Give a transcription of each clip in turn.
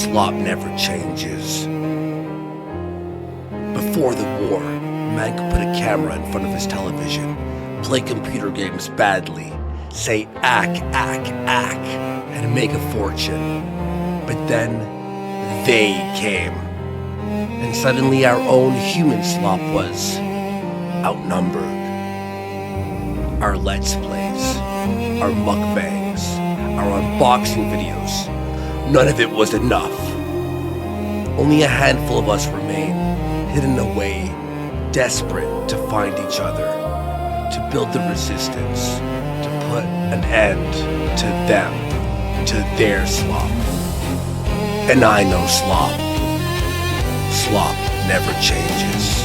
slop never changes. Before the war, Meg could put a camera in front of his television, play computer games badly, say ack, and make a fortune. But then, they came. And suddenly our own human slop was outnumbered. Our Let's Plays, our mukbangs, our unboxing videos, none of it was enough. Only a handful of us remain, hidden away, desperate to find each other, to build the resistance, to put an end to them, to their slop. And I know slop. Slop never changes.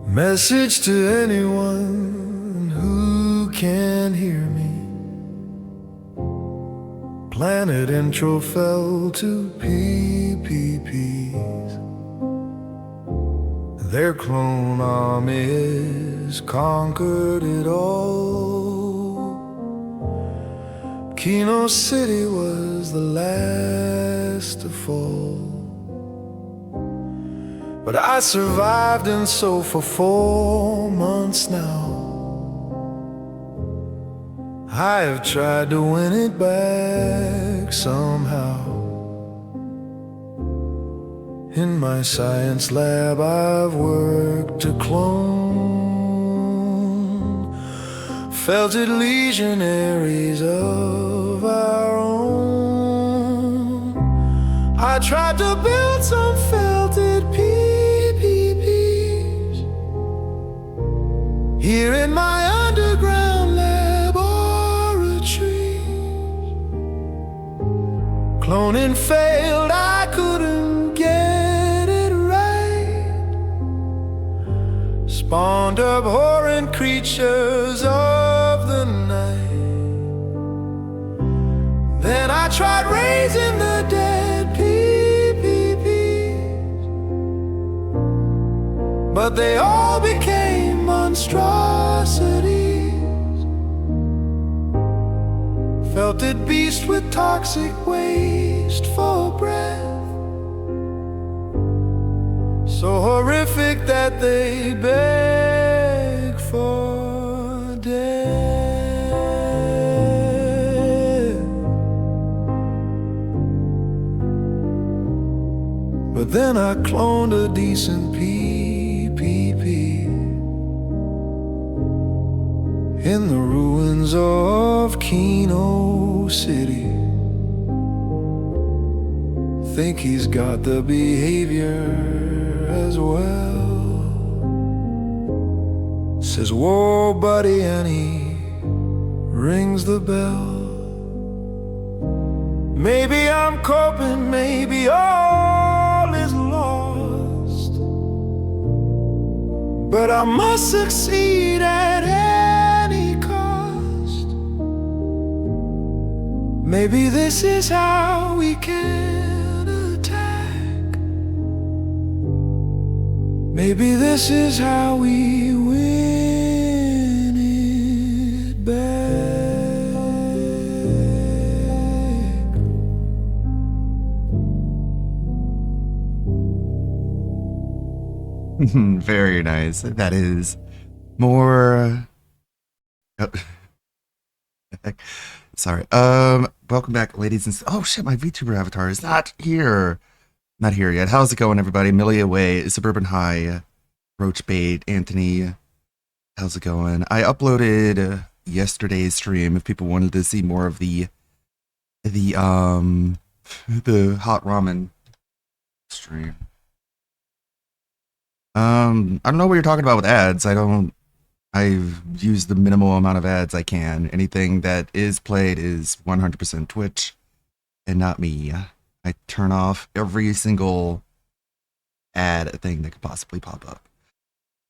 Message to anyone who can hear me. Planet intro fell to PPPs. Their clone armies conquered it all. Kino City was the last to fall. But I survived, and so for 4 months now I have tried to win it back somehow. In my science lab I've worked to clone felted legionaries of our own. I tried to build some felted here in my underground laboratory. Cloning failed, I couldn't get it right. Spawned abhorrent creatures of the night. Then I tried raising the dead PPPs, but they all became monstrosities. Felted beast with toxic waste for breath, so horrific that they beg for death. But then I cloned a decent PPP in the ruins of Kino City. Think he's got the behavior as well. Says, whoa buddy, and he rings the bell. Maybe I'm coping, maybe all is lost, but I must succeed at any cost. Maybe this is how we can attack. Maybe this is how we win it back. Very nice. That is more Sorry. Welcome back, ladies and oh shit, my VTuber avatar is not here. Not here yet. How's it going, everybody? Millie Away, Suburban High, Roach Bait, Anthony. How's it going? I uploaded yesterday's stream if people wanted to see more of the hot ramen stream. I don't know what you're talking about with ads. I've used the minimal amount of ads I can. Anything that is played is 100% Twitch and not me. I turn off every single ad thing that could possibly pop up.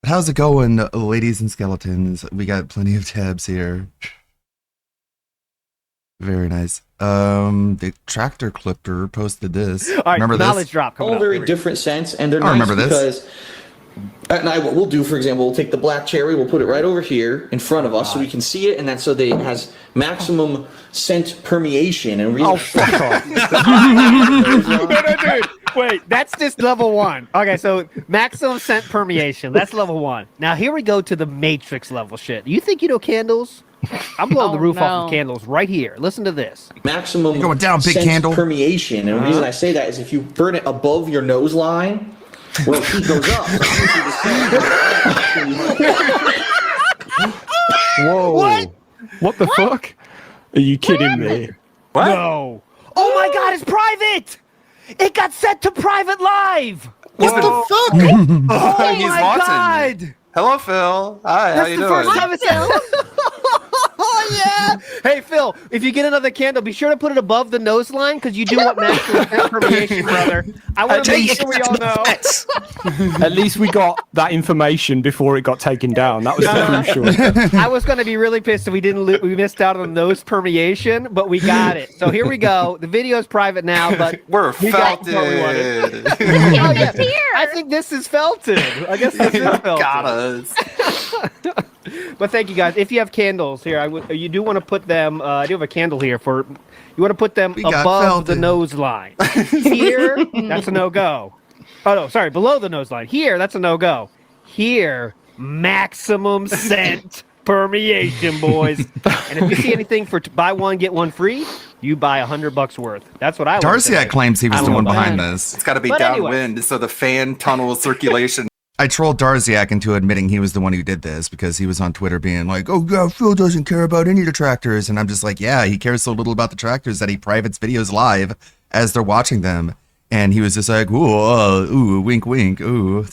But how's it going, ladies and skeletons? We got plenty of tabs here. Very nice. The Tractor Clipper posted this. All right, remember knowledge this? drop coming All up. very different scents, and they're I nice remember this. because. And what we'll do, for example, we'll take the black cherry, we'll put it right over here in front of us so we can see it, and then so that it has maximum scent permeation. And Oh, fuck off. No, dude. Wait, that's just level 1. Okay, so maximum scent permeation. That's level 1. Now here we go to the Matrix level shit. You think you know candles? I'm blowing the roof off of candles right here. Listen to this. maximum You're going down, big scent candle. permeation. And the reason I say that is if you burn it above your nose line, well, heat goes up. Whoa. What the fuck? Are you kidding me? What? No. Oh my god, it's private! It got set to private live! What the fuck? Oh He's my watching. god! Hello, Phil. Hi, how That's you the doing? first time it's Oh yeah! Hey Phil, if you get another candle, be sure to put it above the nose line because you do want maximum scent permeation, brother. I want to make sure we all know. At least we got that information before it got taken down. That was crucial. I was going to be really pissed if we didn't. We missed out on nose permeation, but we got it. So here we go. The video is private now, but We're we got what we wanted. felted. Oh, yeah. I think this is felted. I guess this is felted. Got us. But thank you guys. If you have candles here, you do want to put them. I do have a candle here for. You want to put them got above the felted. nose line. Here, that's a no go. Oh no, sorry, below the nose line. Here, that's a no go. Here, maximum scent permeation, boys. And if you see anything for buy one get one free, you buy $100 worth. That's what I. Darciak claims he was I the don't one know about behind that. this. It's got to be But downwind, so the fan tunnel circulation. I trolled Darciak into admitting he was the one who did this because he was on Twitter being like, oh, yeah, Phil doesn't care about any of the tractors. And I'm just like, yeah, he cares so little about the tractors that he privates videos live as they're watching them. And he was just like, ooh, wink, wink. Ooh,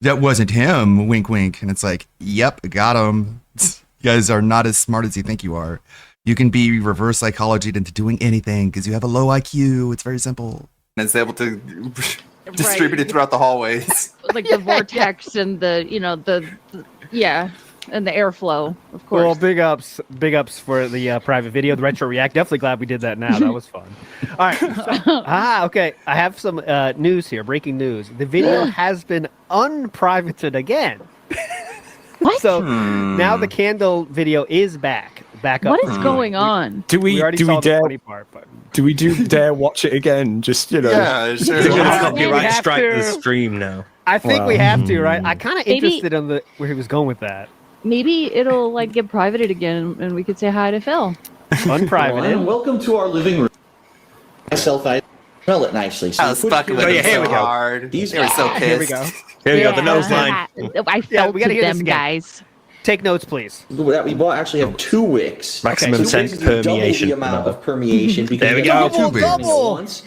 that wasn't him. Wink, wink. And it's like, yep, got him. You guys are not as smart as you think you are. You can be reverse psychologied into doing anything because you have a low IQ. It's very simple. And is able to distribute it throughout the hallways. Like the vortex and the and the airflow, of course. Well, big ups for the private video, the retro react. Definitely glad we did that now. That was fun. All right. So, okay. I have some news here. Breaking news. The video has been unprivated again. What? So now the candle video is back up. What is going on? Do we already do saw we the dare funny part, but dare watch it again? Just Yeah, sure. They're gonna Yeah. copyright We have strike the to- stream now. I think we have to, right? I kind of Maybe- interested in where he was going with that. Maybe it'll like get privated again, and we could say hi to Phil. Unprivated. And welcome to our living room. Myself, I smell it nicely. So I you was put fucking your- with Oh, yeah, them here we so go. hard. These They were so pissed. Here we go. Here we go, the nose line. I Yeah, felt we gotta hear this them, again. guys. Take notes, please. that we bought actually have 2 wicks. Maximum Two scent wicks is double permeation. the amount of permeation because There we you get go. two Double, wicks double. once.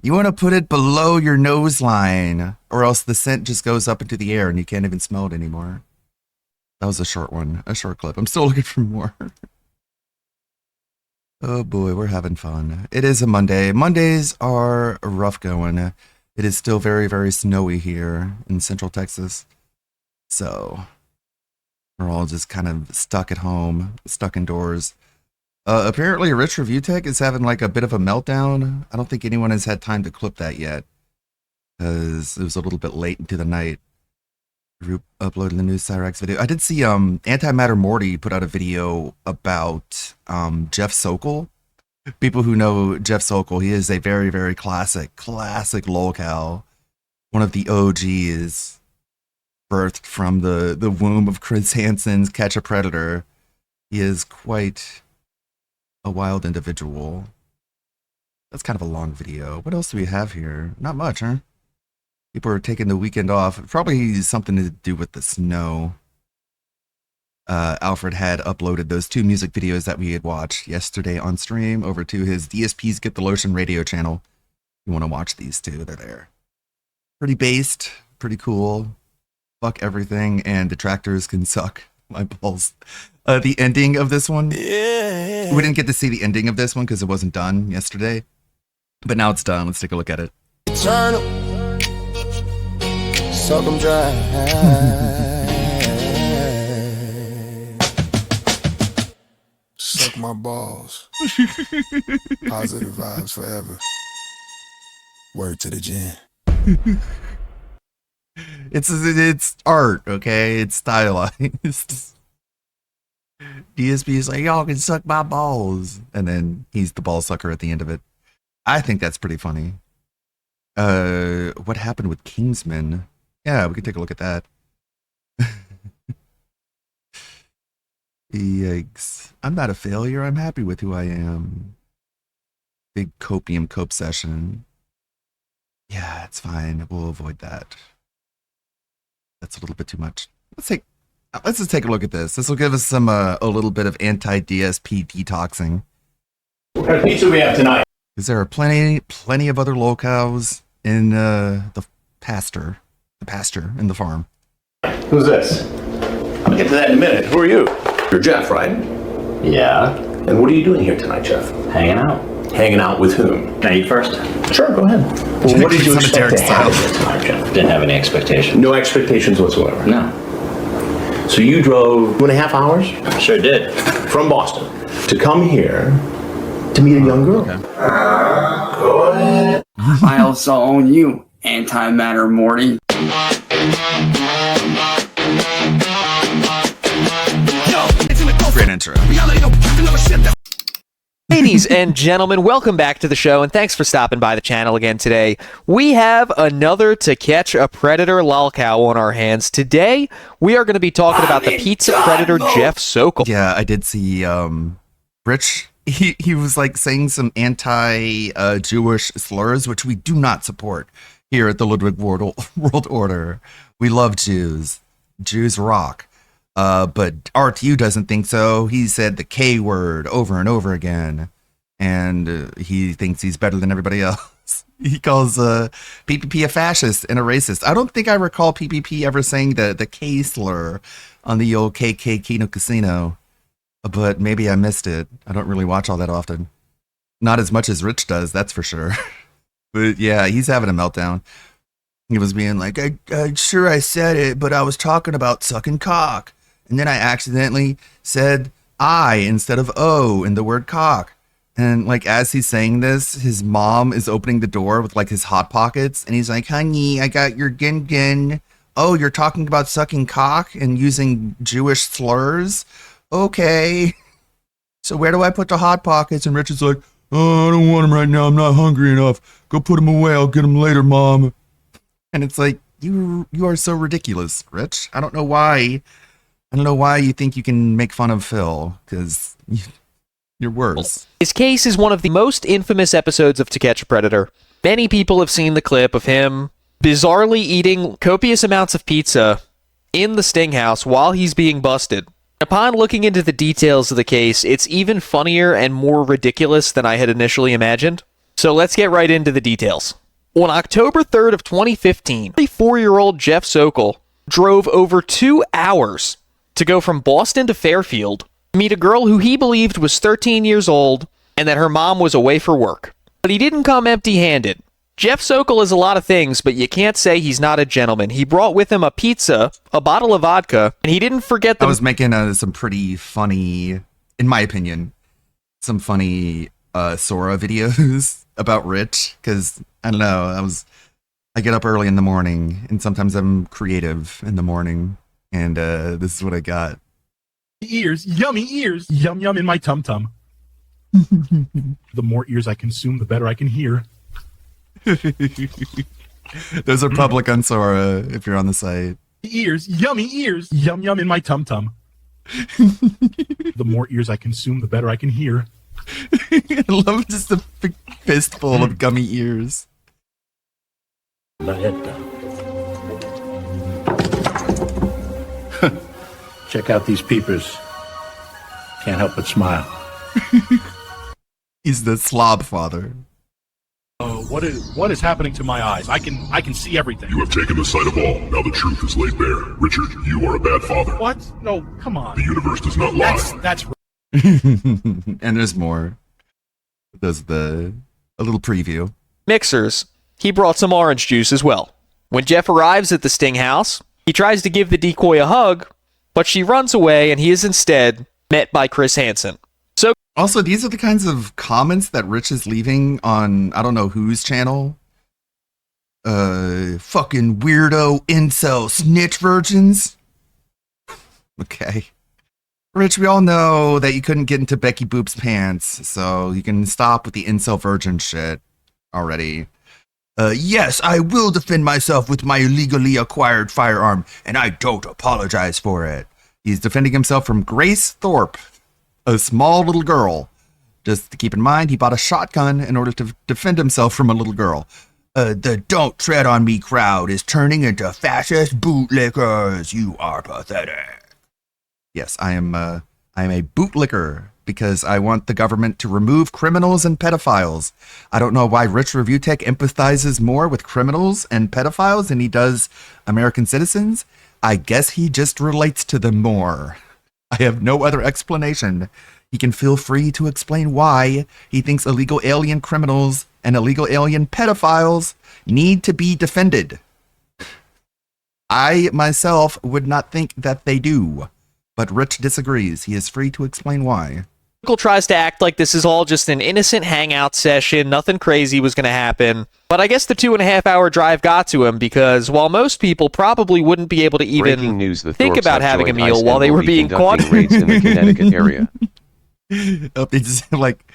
You want to put it below your nose line, or else the scent just goes up into the air and you can't even smell it anymore. That was a short one, a short clip. I'm still looking for more. Oh boy, we're having fun. It is a Monday. Mondays are rough going. It is still very, very snowy here in Central Texas. So we're all just kind of stuck at home, stuck indoors. Apparently Rich Review Tech is having like a bit of a meltdown. I don't think anyone has had time to clip that yet because it was a little bit late into the night. Uploading the new Cyrax video. I did see Antimatter Morty put out a video about Jeff Sokol. People who know Jeff Sokol, he is a very, very classic lolcow. One of the OGs birthed from the womb of Chris Hansen's Catch a Predator. He is quite a wild individual. That's kind of a long video. What else do we have here? Not much, huh? People are taking the weekend off. Probably something to do with the snow. Alfred had uploaded those 2 music videos that we had watched yesterday on stream over to his DSP's Get the Lotion radio channel. If you want to watch these 2, they're there. Pretty based, pretty cool. Fuck everything, and detractors can suck my balls. The ending of this one, we didn't get to see the ending of this one because it wasn't done yesterday, but now it's done. Let's take a look at it. Eternal, suck 'em dry. Suck my balls. Positive vibes forever. Word to the gin. It's art, okay? It's stylized. DSP is like, y'all can suck my balls, and then he's the ball sucker at the end of it. I think that's pretty funny. What happened with Kingsman? Yeah, we can take a look at that. Yikes. I'm not a failure. I'm happy with who I am. Big copium cope session. Yeah, it's fine. We'll avoid that. That's a little bit too much. Let's just take a look at this. This will give us some a little bit of anti-DSP detoxing. What kind of pizza we have tonight? Because there are plenty of other locales in the pasture in the farm. Who's this? I'll get to that in a minute. Who are you? You're Jeff, right? Yeah. And what are you doing here tonight, Jeff? Hanging out. Hanging out with whom? Can I eat first? Sure, go ahead. Well, what did you It's expect to style. have this tonight, Jeff? Didn't have any expectations. No expectations whatsoever. No. So you drove 2.5 hours Sure did. from Boston to come here to meet a young girl. Go ahead. I also own you, antimatter Morty. Great intro. Ladies and gentlemen, welcome back to the show, and thanks for stopping by the channel again today. We have another To Catch a Predator lolcow on our hands. Today, we are going to be talking about the pizza predator Jeff Sokol. Yeah, I did see Rich. He was like saying some anti-Jewish slurs, which we do not support here at the Ludwig World Order. We love Jews. Jews rock. But RTU doesn't think so. He said the K word over and over again, and he thinks he's better than everybody else. He calls PPP a fascist and a racist. I don't think I recall PPP ever saying the K slur on the old KK Kino Casino, but maybe I missed it. I don't really watch all that often. Not as much as Rich does, that's for sure. But yeah, he's having a meltdown. He was being like, I sure I said it, but I was talking about sucking cock. And then I accidentally said I instead of O in the word cock. And like, as he's saying this, his mom is opening the door with like his Hot Pockets. And he's like, honey, I got your gin. Oh, you're talking about sucking cock and using Jewish slurs? Okay. So where do I put the Hot Pockets? And Richard's like, oh, I don't want them right now. I'm not hungry enough. Go put them away. I'll get them later, Mom. And it's like, you are so ridiculous, Rich. I don't know why you think you can make fun of Phil, because you're worse. His case is one of the most infamous episodes of To Catch a Predator. Many people have seen the clip of him bizarrely eating copious amounts of pizza in the Sting house while he's being busted. Upon looking into the details of the case, it's even funnier and more ridiculous than I had initially imagined. So let's get right into the details. On October 3rd of 2015, 34-year-old Jeff Sokol drove over 2 hours to go from Boston to Fairfield to meet a girl who he believed was 13 years old and that her mom was away for work. But he didn't come empty-handed. Jeff Sokol is a lot of things, but you can't say he's not a gentleman. He brought with him a pizza, a bottle of vodka, and he didn't forget the... I was making some pretty funny, in my opinion, some funny Sora videos about Rich, because, I don't know, I get up early in the morning, and sometimes I'm creative in the morning, and this is what I got. Ears, yummy ears, yum yum in my tum-tum. The more ears I consume, the better I can hear. Those are public on Sora if you're on the site. Ears, yummy ears. Yum yum in my tum tum. The more ears I consume, the better I can hear. I love just a big fistful of gummy ears. Check out these peepers. Can't help but smile. He's the slob father. What is happening to my eyes? I can see everything. You have taken the sight of all. Now the truth is laid bare. Richard, you are a bad father. What? No, come on. The universe does not lie. That's And there's more. There's a little preview. Mixers. He brought some orange juice as well. When Jeff arrives at the Sting house, he tries to give the decoy a hug, but she runs away and he is instead met by Chris Hansen. So also, these are the kinds of comments that Rich is leaving on I don't know whose channel. Fucking weirdo incel snitch virgins. Okay. Rich, we all know that you couldn't get into Becky Boop's pants, so you can stop with the incel virgin shit already. Yes, I will defend myself with my illegally acquired firearm, and I don't apologize for it. He's defending himself from Grace Thorpe, a small little girl. Just to keep in mind, he bought a shotgun in order to defend himself from a little girl. The don't tread on me crowd is turning into fascist bootlickers. You are pathetic. Yes, I am a bootlicker because I want the government to remove criminals and pedophiles. I don't know why Rich Review Tech empathizes more with criminals and pedophiles than he does American citizens. I guess he just relates to them more. I have no other explanation. He can feel free to explain why he thinks illegal alien criminals and illegal alien pedophiles need to be defended. I myself would not think that they do. But Rich disagrees. He is free to explain why. Michael tries to act like this is all just an innocent hangout session, nothing crazy was going to happen. But I guess the 2.5-hour drive got to him because while most people probably wouldn't be able to even think about having a meal while they were being caught raids in the Connecticut area. They just have like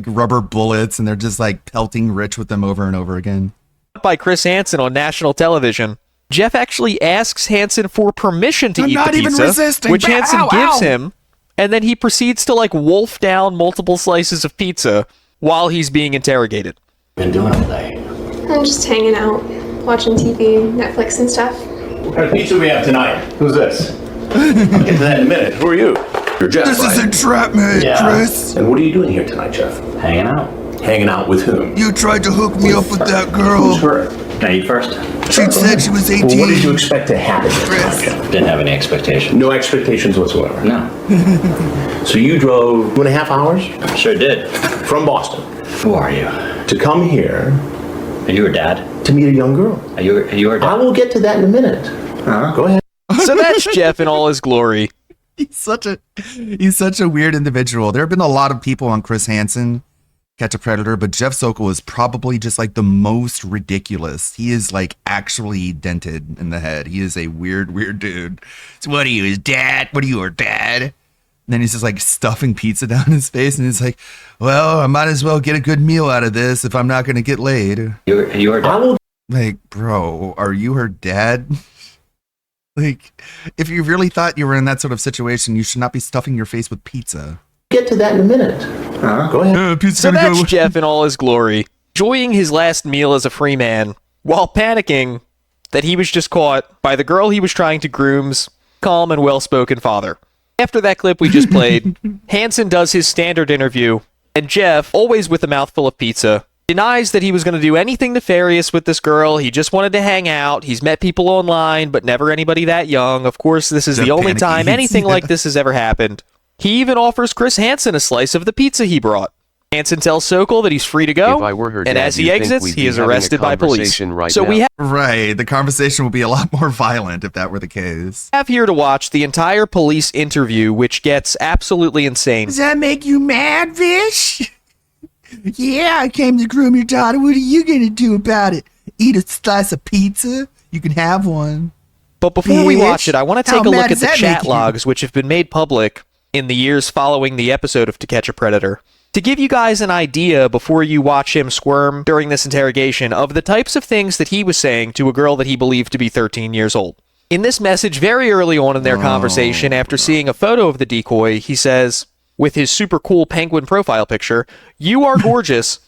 rubber bullets and they're just like pelting Rich with them over and over again. By Chris Hansen on national television, Jeff actually asks Hansen for permission to eat the pizza, which Hansen gives him, and then he proceeds to like wolf down multiple slices of pizza while he's being interrogated. Been doing all day. I'm just hanging out, watching TV, Netflix and stuff. What kind of pizza we have tonight? Who's this? I'll get to that in a minute. Who are you? You're Jeff, This is right? entrapment, Chris. And what are you doing here tonight, Jeff? Hanging out. Hanging out with whom? You tried to hook me up with that girl. Who's her? Can I eat first? She said she was 18. Well, what did you expect to happen tonight, Jeff? Didn't have any expectation. No expectations whatsoever. No. So you drove 2.5 hours? Sure did. From Boston. Who are you? To come here. Are you her dad? To meet a young girl. Are you her dad? I will get to that in a minute. Go ahead. So that's Jeff in all his glory. He's such a weird individual. There have been a lot of people on Chris Hansen, Catch a Predator, but Jeff Sokol is probably just like the most ridiculous. He is like actually dented in the head. He is a weird dude. So what are you, his dad? What are you, her dad? And then he's just like stuffing pizza down his face and he's like, well, I might as well get a good meal out of this if I'm not going to get laid. Are you her dad? Like, bro, are you her dad? Like, if you really thought you were in that sort of situation, you should not be stuffing your face with pizza. Get to that in a minute. Go ahead. So that's Jeff in all his glory, enjoying his last meal as a free man, while panicking that he was just caught by the girl he was trying to groom's calm and well-spoken father. After that clip we just played, Hansen does his standard interview, and Jeff, always with a mouthful of pizza, denies that he was going to do anything nefarious with this girl. He just wanted to hang out. He's met people online, but never anybody that young. Of course, this is the only time anything like this has ever happened. He even offers Chris Hansen a slice of the pizza he brought. Hansen tells Sokol that he's free to go, If I were her and dad, as he you'd think exits, we'd he be is having a arrested by police. conversation right So now. we Right, the conversation will be a lot more violent if that were the case. have here to watch the entire police interview, which gets absolutely insane. Does that make you mad, Vish? Yeah, I came to groom your daughter. What are you gonna do about it? Eat a slice of pizza? You can have one. But before we Bitch, watch it, I want to how take a mad look at does the that chat make you? logs, which have been made public in the years following the episode of To Catch a Predator. To give you guys an idea before you watch him squirm during this interrogation of the types of things that he was saying to a girl that he believed to be 13 years old. In this message, very early on in their conversation, after seeing a photo of the decoy, he says, with his super cool penguin profile picture, "You are gorgeous.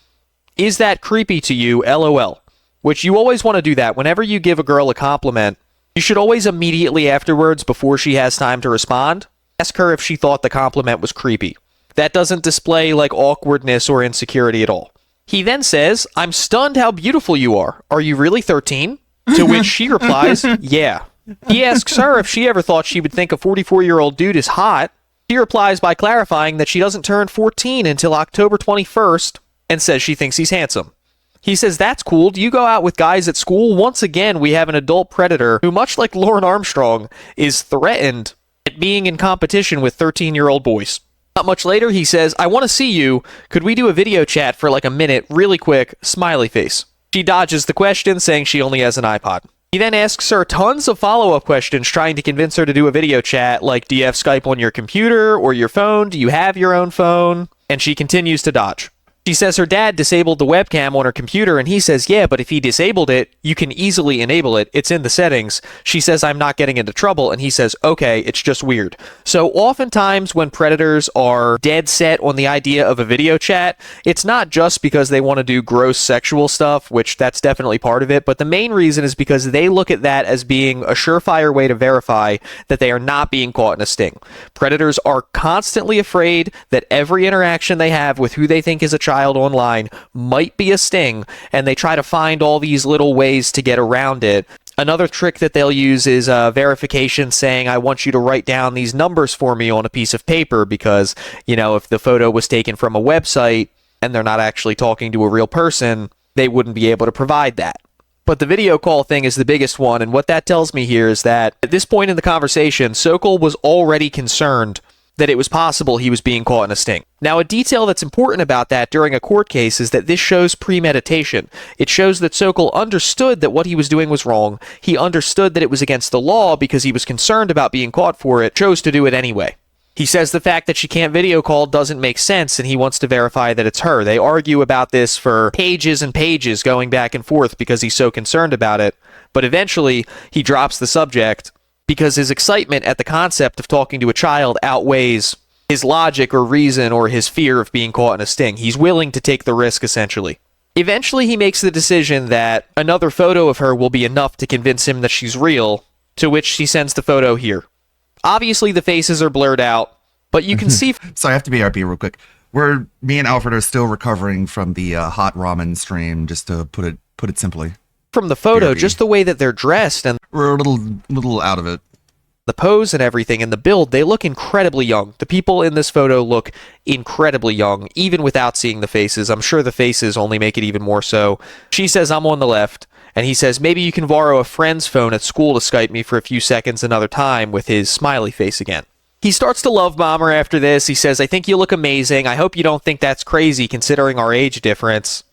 Is that creepy to you? LOL." Which you always want to do that. Whenever you give a girl a compliment, you should always immediately afterwards, before she has time to respond, ask her if she thought the compliment was creepy. That doesn't display like awkwardness or insecurity at all. He then says, "I'm stunned how beautiful you are. Are you really 13? To which she replies, "Yeah." He asks her if she ever thought she would think a 44-year-old dude is hot. She replies by clarifying that she doesn't turn 14 until October 21st and says she thinks he's handsome. He says, "That's cool. Do you go out with guys at school?" Once again, we have an adult predator who, much like Lauren Armstrong, is threatened at being in competition with 13-year-old boys. Not much later, he says, "I want to see you. Could we do a video chat for like a minute, really quick?" Smiley face. She dodges the question, saying she only has an iPod. He then asks her tons of follow-up questions, trying to convince her to do a video chat, like, "Do you have Skype on your computer or your phone? Do you have your own phone?" And she continues to dodge. She says her dad disabled the webcam on her computer, and he says, "Yeah, but if he disabled it, you can easily enable it. It's in the settings." She says, "I'm not getting into trouble," and he says, "Okay, it's just weird." So oftentimes when predators are dead set on the idea of a video chat, it's not just because they want to do gross sexual stuff, which that's definitely part of it, but the main reason is because they look at that as being a surefire way to verify that they are not being caught in a sting. Predators are constantly afraid that every interaction they have with who they think is a child online might be a sting, and they try to find all these little ways to get around it. Another trick that they'll use is verification, saying, "I want you to write down these numbers for me on a piece of paper," because, you know, if the photo was taken from a website and they're not actually talking to a real person, they wouldn't be able to provide that. But the video call thing is the biggest one, and what that tells me here is that at this point in the conversation, Sokol was already concerned that it was possible he was being caught in a sting. Now, a detail that's important about that during a court case is that this shows premeditation. It shows that Sokol understood that what he was doing was wrong. He understood that it was against the law because he was concerned about being caught for it, chose to do it anyway. He says the fact that she can't video call doesn't make sense, and he wants to verify that it's her. They argue about this for pages and pages, going back and forth because he's so concerned about it. But eventually, he drops the subject because his excitement at the concept of talking to a child outweighs his logic or reason or his fear of being caught in a sting. He's willing to take the risk, essentially. Eventually, he makes the decision that another photo of her will be enough to convince him that she's real, to which she sends the photo here. Obviously, the faces are blurred out, but you can see... So I have to BRB real quick. Me and Alfred are still recovering from the hot ramen stream, just to put it simply. From the photo, just the way that they're dressed, and we're a little out of it. The pose and everything, and the build, they look incredibly young. The people in this photo look incredibly young, even without seeing the faces. I'm sure the faces only make it even more so. She says, "I'm on the left," and he says, "Maybe you can borrow a friend's phone at school to Skype me for a few seconds another time," with his smiley face again. He starts to love bomb her after this. He says, "I think you look amazing. I hope you don't think that's crazy considering our age difference."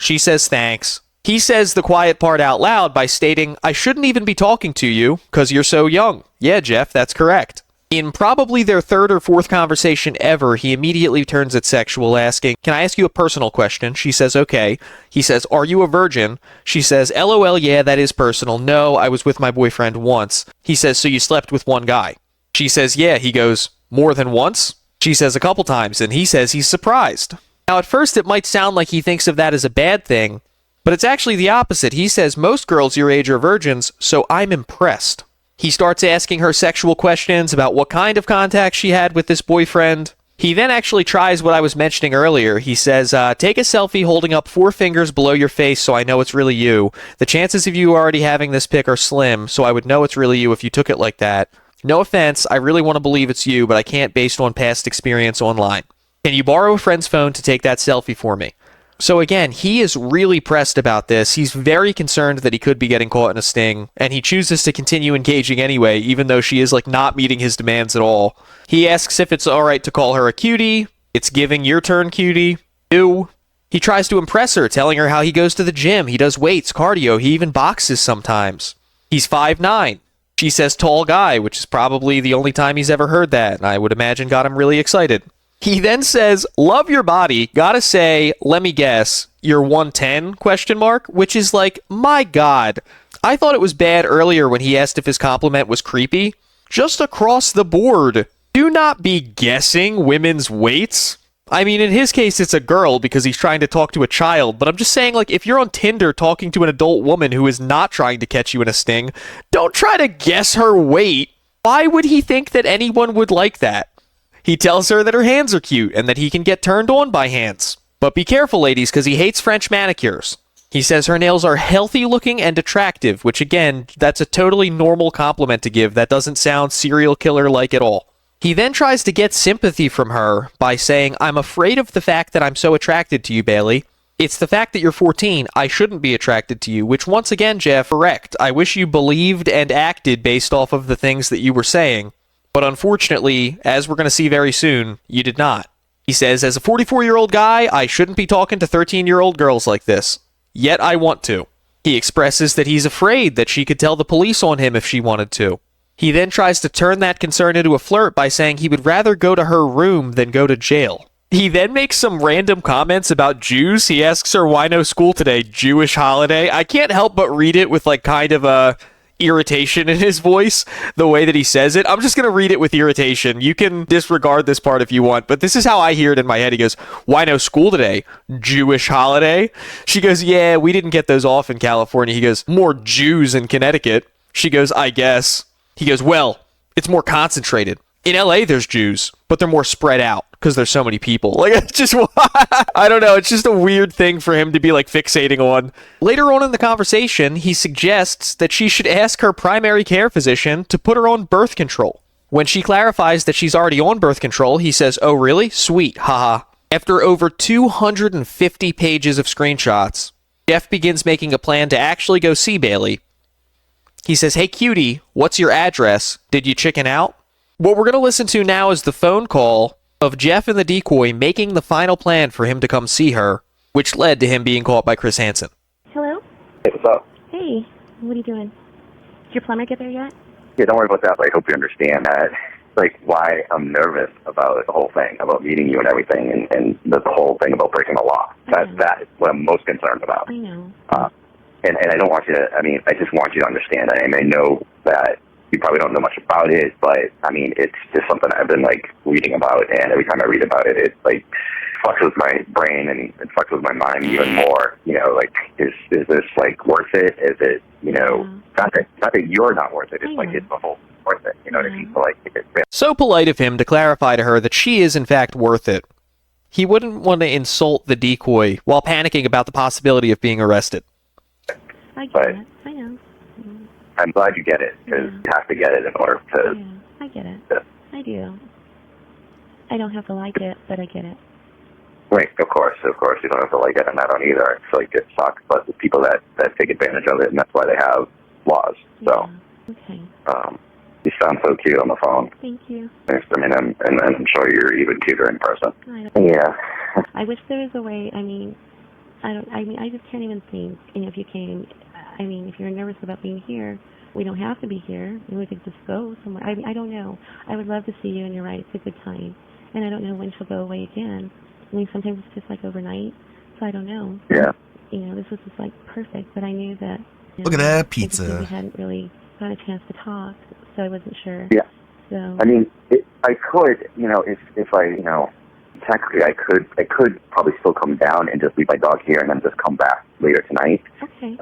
She says, "Thanks." He says the quiet part out loud by stating, "I shouldn't even be talking to you because you're so young." Yeah, Jeff, that's correct. In probably their third or fourth conversation ever, he immediately turns it sexual, asking, "Can I ask you a personal question?" She says, "Okay." He says, "Are you a virgin?" She says, "LOL, yeah, that is personal. No, I was with my boyfriend once." He says, "So you slept with one guy?" She says, "Yeah." He goes, "More than once?" She says, "A couple times," and he says he's surprised. Now, at first, it might sound like he thinks of that as a bad thing, but it's actually the opposite. He says, "Most girls your age are virgins, so I'm impressed." He starts asking her sexual questions about what kind of contact she had with this boyfriend. He then actually tries what I was mentioning earlier. He says, "Take a selfie holding up 4 fingers below your face so I know it's really you. The chances of you already having this pic are slim, so I would know it's really you if you took it like that. No offense, I really want to believe it's you, but I can't based on past experience online. Can you borrow a friend's phone to take that selfie for me?" So again, he is really pressed about this. He's very concerned that he could be getting caught in a sting, and he chooses to continue engaging anyway, even though she is like not meeting his demands at all. He asks if it's alright to call her a cutie. It's giving your turn, cutie. Ew. He tries to impress her, telling her how he goes to the gym, he does weights, cardio, he even boxes sometimes. He's 5'9". She says tall guy, which is probably the only time he's ever heard that, and I would imagine got him really excited. He then says, "Love your body, gotta say, let me guess, you're 110, ? Which is like, my God. I thought it was bad earlier when he asked if his compliment was creepy. Just across the board, do not be guessing women's weights. I mean, in his case, it's a girl because he's trying to talk to a child, but I'm just saying, like, if you're on Tinder talking to an adult woman who is not trying to catch you in a sting, don't try to guess her weight. Why would he think that anyone would like that? He tells her that her hands are cute and that he can get turned on by hands. But be careful, ladies, because he hates French manicures. He says her nails are healthy looking and attractive, which again, that's a totally normal compliment to give. That doesn't sound serial killer-like at all. He then tries to get sympathy from her by saying, I'm afraid of the fact that I'm so attracted to you, Bailey. It's the fact that you're 14. I shouldn't be attracted to you, which once again, Jeff, correct. I wish you believed and acted based off of the things that you were saying. But unfortunately, as we're going to see very soon, you did not. He says, as a 44-year-old guy, I shouldn't be talking to 13-year-old girls like this. Yet I want to. He expresses that he's afraid that she could tell the police on him if she wanted to. He then tries to turn that concern into a flirt by saying he would rather go to her room than go to jail. He then makes some random comments about Jews. He asks her, why no school today? Jewish holiday? I can't help but read it with like kind of a irritation in his voice, the way that he says it. I'm just going to read it with irritation. You can disregard this part if you want, but this is how I hear it in my head. He goes, why no school today? Jewish holiday? She goes, yeah, we didn't get those off in California. He goes, more Jews in Connecticut. She goes, I guess. He goes, well, it's more concentrated. In LA, there's Jews, but they're more spread out because there's so many people. Like, it's just, I don't know. It's just a weird thing for him to be like fixating on. Later on in the conversation, he suggests that she should ask her primary care physician to put her on birth control. When she clarifies that she's already on birth control, he says, oh, really? Sweet. Haha. After over 250 pages of screenshots, Jeff begins making a plan to actually go see Bailey. He says, hey, cutie, what's your address? Did you chicken out? What we're going to listen to now is the phone call of Jeff and the decoy making the final plan for him to come see her, which led to him being caught by Chris Hansen. Hello? Hey, what's up? Hey, what are you doing? Did your plumber get there yet? Yeah, don't worry about that, but I hope you understand that, like, why I'm nervous about the whole thing, about meeting you and everything, and the whole thing about breaking the law. That is what I'm most concerned about. I know. And I don't want you to, I mean, I just want you to understand. I know that you probably don't know much about it, but, I mean, it's just something I've been, like, reading about, and every time I read about it, it, like, fucks with my brain and it fucks with my mind even more. You know, like, is this, like, worth it? Is it, you know, not that you're not worth it, it's like, it's the whole worth it, you know what I mean? So, like, So polite of him to clarify to her that she is, in fact, worth it. He wouldn't want to insult the decoy while panicking about the possibility of being arrested. I get it. I know. I'm glad you get it, because you have to get it in order to... Yeah, I get it. I do. I don't have to like it, but I get it. Right, of course, you don't have to like it, and I don't either. It's like, it sucks, but the people that take advantage of it, and that's why they have laws. So, okay. You sound so cute on the phone. Thank you. I mean, and I'm sure you're even cuter in person. Yeah. I wish there was a way, I mean, I just can't even think, you know, if you came, I mean, if you're nervous about being here, we don't have to be here. We could just go somewhere. I don't know. I would love to see you, and you're right, it's a good time. And I don't know when she'll go away again. I mean, sometimes it's just like overnight, so I don't know. Yeah. You know, this was just like perfect, but I knew that. You Look know, at that pizza. We hadn't really got a chance to talk, so I wasn't sure. Yeah. So. I mean, I could, you know, if I, you know, technically I could probably still come down and just leave my dog here and then just come back later tonight. Okay.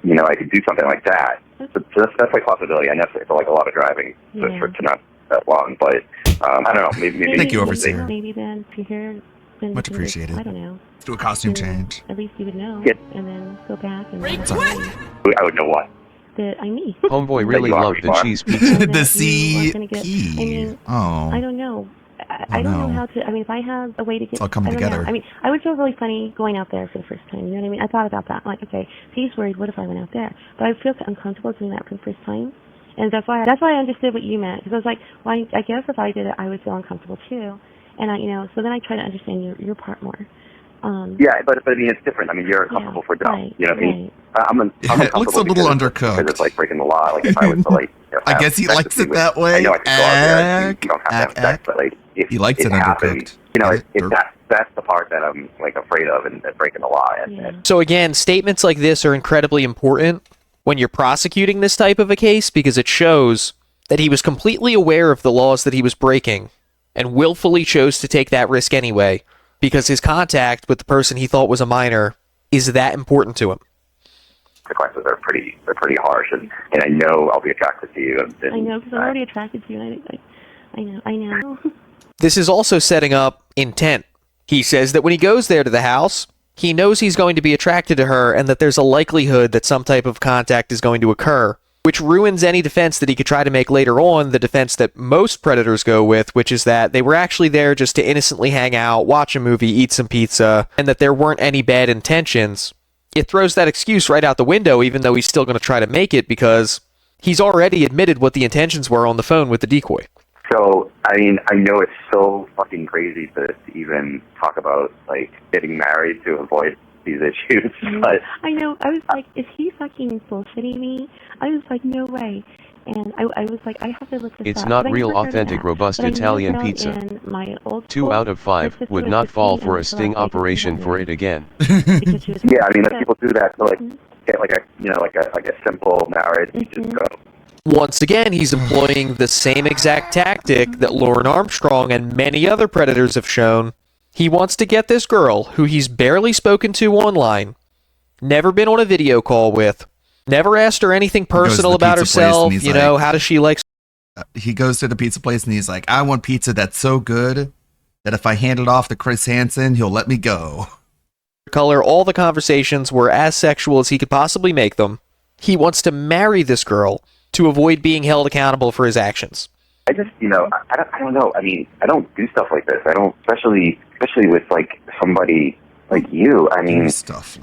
You know, I could do something like that. So that's my possibility. I know it's like a lot of driving to not that long, but I don't know. Maybe Thank you, Overseer. Maybe then, if you're here, then Much you can appreciated. Just, I don't know. Let's do a costume change. At least you would know, and then go back and. I would know what. That I need. Homeboy really loved the cheese pizza. The CP. I mean, oh. I don't know. I don't know how to. I mean, if I have a way to get, it's all coming together. I mean, I would feel really funny going out there for the first time. You know what I mean? I thought about that. Like, okay, he's worried. What if I went out there? But I would feel uncomfortable doing that for the first time, and that's why I understood what you meant, because I was like, well, I guess if I did it, I would feel uncomfortable too, and you know, so then I try to understand your part more. Yeah, but I mean, it's different. I mean, you're uncomfortable for dumb. Right, you know what I mean? I'm It looks a little undercooked. Because it's like breaking the law. Like if I was to like, I guess he likes it that way. I know I could go out there. You don't have to have sex, but like if he likes it happens, undercooked. you know, that's the part that I'm like afraid of and breaking the law. And So again, statements like this are incredibly important. when you're prosecuting this type of a case, because it shows that he was completely aware of the laws that he was breaking and willfully chose to take that risk anyway, because his contact with the person he thought was a minor is that important to him. Consequences are pretty harsh, and I know I'll be attracted to you. And, I know, because I'm already attracted to you, and I know. This is also setting up intent. He says that when he goes there to the house, he knows he's going to be attracted to her and that there's a likelihood that some type of contact is going to occur, which ruins any defense that he could try to make later on, the defense that most predators go with, which is that they were actually there just to innocently hang out, watch a movie, eat some pizza, and that there weren't any bad intentions. It throws that excuse right out the window, even though he's still going to try to make it, because he's already admitted what the intentions were on the phone with the decoy. So, I mean, I know it's so fucking crazy to even talk about, like, getting married to avoid these issues, but... I know, I was like, is he fucking bullshitting me? I was like, no way. And I was like, I have to look this It's up. not But I real, never heard of authentic, that. robust But I Italian noticed pizza. in my old 2 out of 5 would not fall for a sting operation for it again. Yeah, I mean, if people do that to, like, get, like, a simple marriage, you just go... Once again, he's employing the same exact tactic that Lauren Armstrong and many other predators have shown. He wants to get this girl, who he's barely spoken to online, never been on a video call with, never asked her anything personal about herself, you know, how does she like... He goes to the pizza place and he's like, I want pizza that's so good that if I hand it off to Chris Hansen, he'll let me go. Color, all the conversations were as sexual as he could possibly make them. He wants to marry this girl to avoid being held accountable for his actions. I just, you know, I don't know. I mean, I don't do stuff like this. I don't, especially with, like, somebody like you. I mean,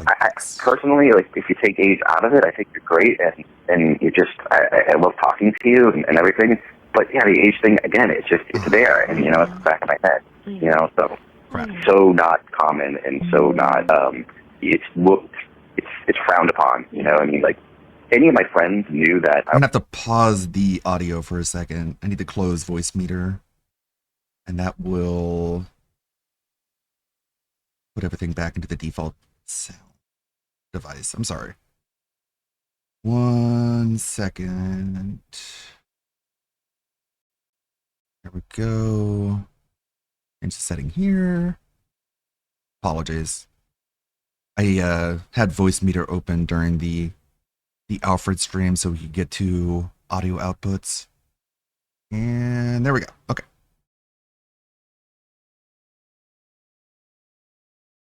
I personally, like, if you take age out of it, I think you're great, and you just, I love talking to you and everything. But, yeah, the age thing, again, it's there, and, you know, it's the back of my head, you know, so so not common and so not, it's frowned upon, you know, I mean, like, any of my friends knew that. I'm gonna have to pause the audio for a second. I need to close voice meter, and that will put everything back into the default sound device. I'm sorry. 1 second. There we go. Change the setting here. Apologies. I had voice meter open during the Alfred stream so we could get to audio outputs. And there we go. Okay.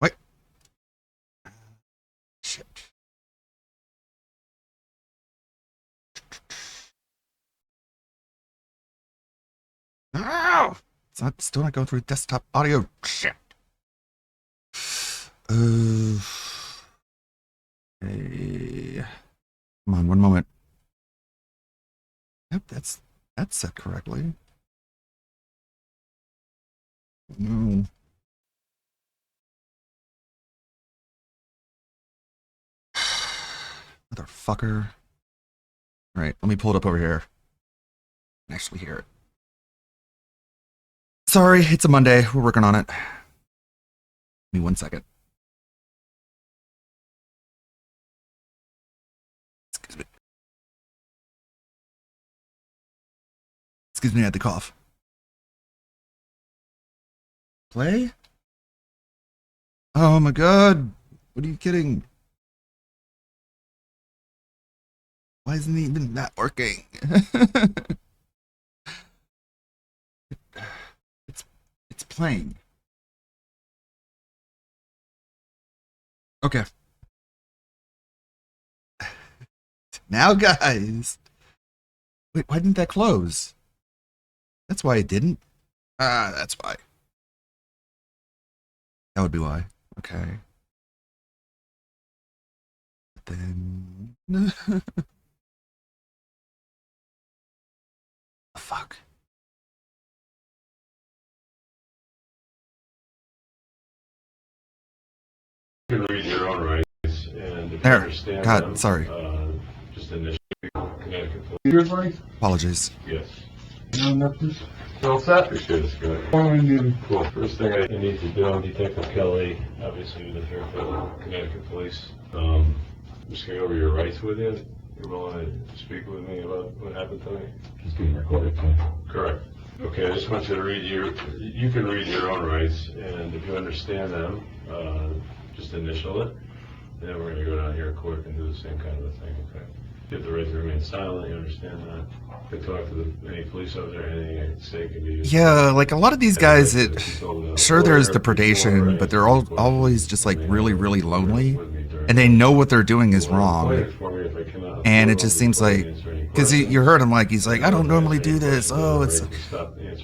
Wait. Shit. No! It's still not going through desktop audio. Shit. Hey. Come on, 1 moment. Yep, that's set correctly. No. Motherfucker. Alright, let me pull it up over here. I can actually hear it. Sorry, it's a Monday. We're working on it. Give me 1 second. Excuse me, I had to cough. Play? Oh my god. What are you kidding? Why isn't it even not working? It's playing. Okay. Now, guys. Wait, why didn't that close? That's why it didn't. Ah, that's why. That would be why. Okay. But then... Fuck. You can read your own rights, and if There. you understand God, them, sorry. Just initially, Connecticut Police. Apologies. Yes. No, nothing. All set? Appreciate it, Scott. Cool. First thing I need to do, Detective Kelly, obviously with the Fairfield Connecticut Police. I'm just going to go over your rights with you. you're willing to speak with me about what happened to me? It's being recorded, so. Correct. Okay, I just want you to read you can read your own rights, and if you understand them, just initial it. And then we're gonna go down here in court and do the same kind of a thing, okay? You have the right to remain silent, you understand that? If you talk to any police officer, anything I say can be used. Yeah, like a lot of these guys, sure there's the predation, but they're always just like really, really lonely, and they know what they're doing is wrong. And it just seems like, because you heard him like, he's like, I don't normally do this. Oh, it's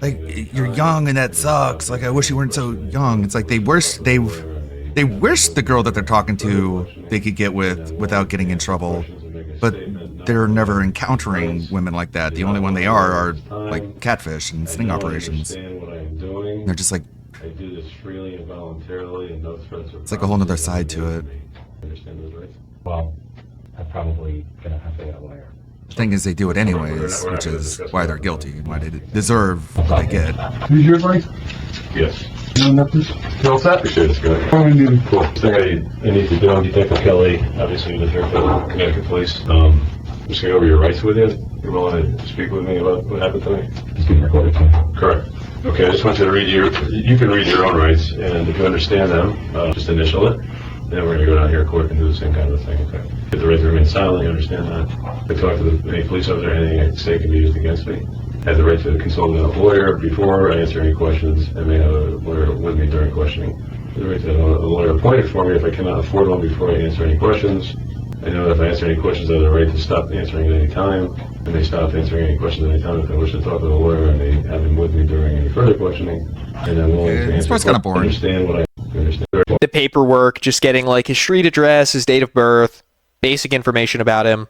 like, you're young and that sucks. Like, I wish you weren't so young. It's like they wish the girl that they're talking to they could get with without getting in trouble, but they're never encountering women like that. The only one they are like catfish and sting operations. They're just like, I do this freely and voluntarily, and no threats. It's like a whole nother side to it. Understand those rights? Well, I'm probably gonna have to get a lawyer. The thing is, they do it anyways, which is why they're guilty and why they deserve what they get. Who's your right? Yes. You know this? You all set? Appreciate it, good. Cool. Thing I need to do, Detective Kelly, obviously you're here for the Connecticut Police. I'm just going to go over your rights with you. You're willing to speak with me about what happened to me? It's being recorded, so. Correct. Okay, I just want you to read you can read your own rights, and if you understand them, just initial it. And then we're going to go down here in court and do the same kind of a thing, okay? You have the right to remain silent, you understand that? If I talk to any police officer, anything I say can be used against me. I have the right to consult with a lawyer before I answer any questions. I may have a lawyer with me during questioning. I have the right to have a lawyer appointed for me if I cannot afford one before I answer any questions. I know that if I answer any questions, I have the right to stop answering at any time. I may stop answering any questions at any time if I wish to talk with a lawyer. I may have him with me during any further questioning. And I'm willing to answer kind of boring. Understand what I understand. The paperwork, just getting like his street address, his date of birth, basic information about him.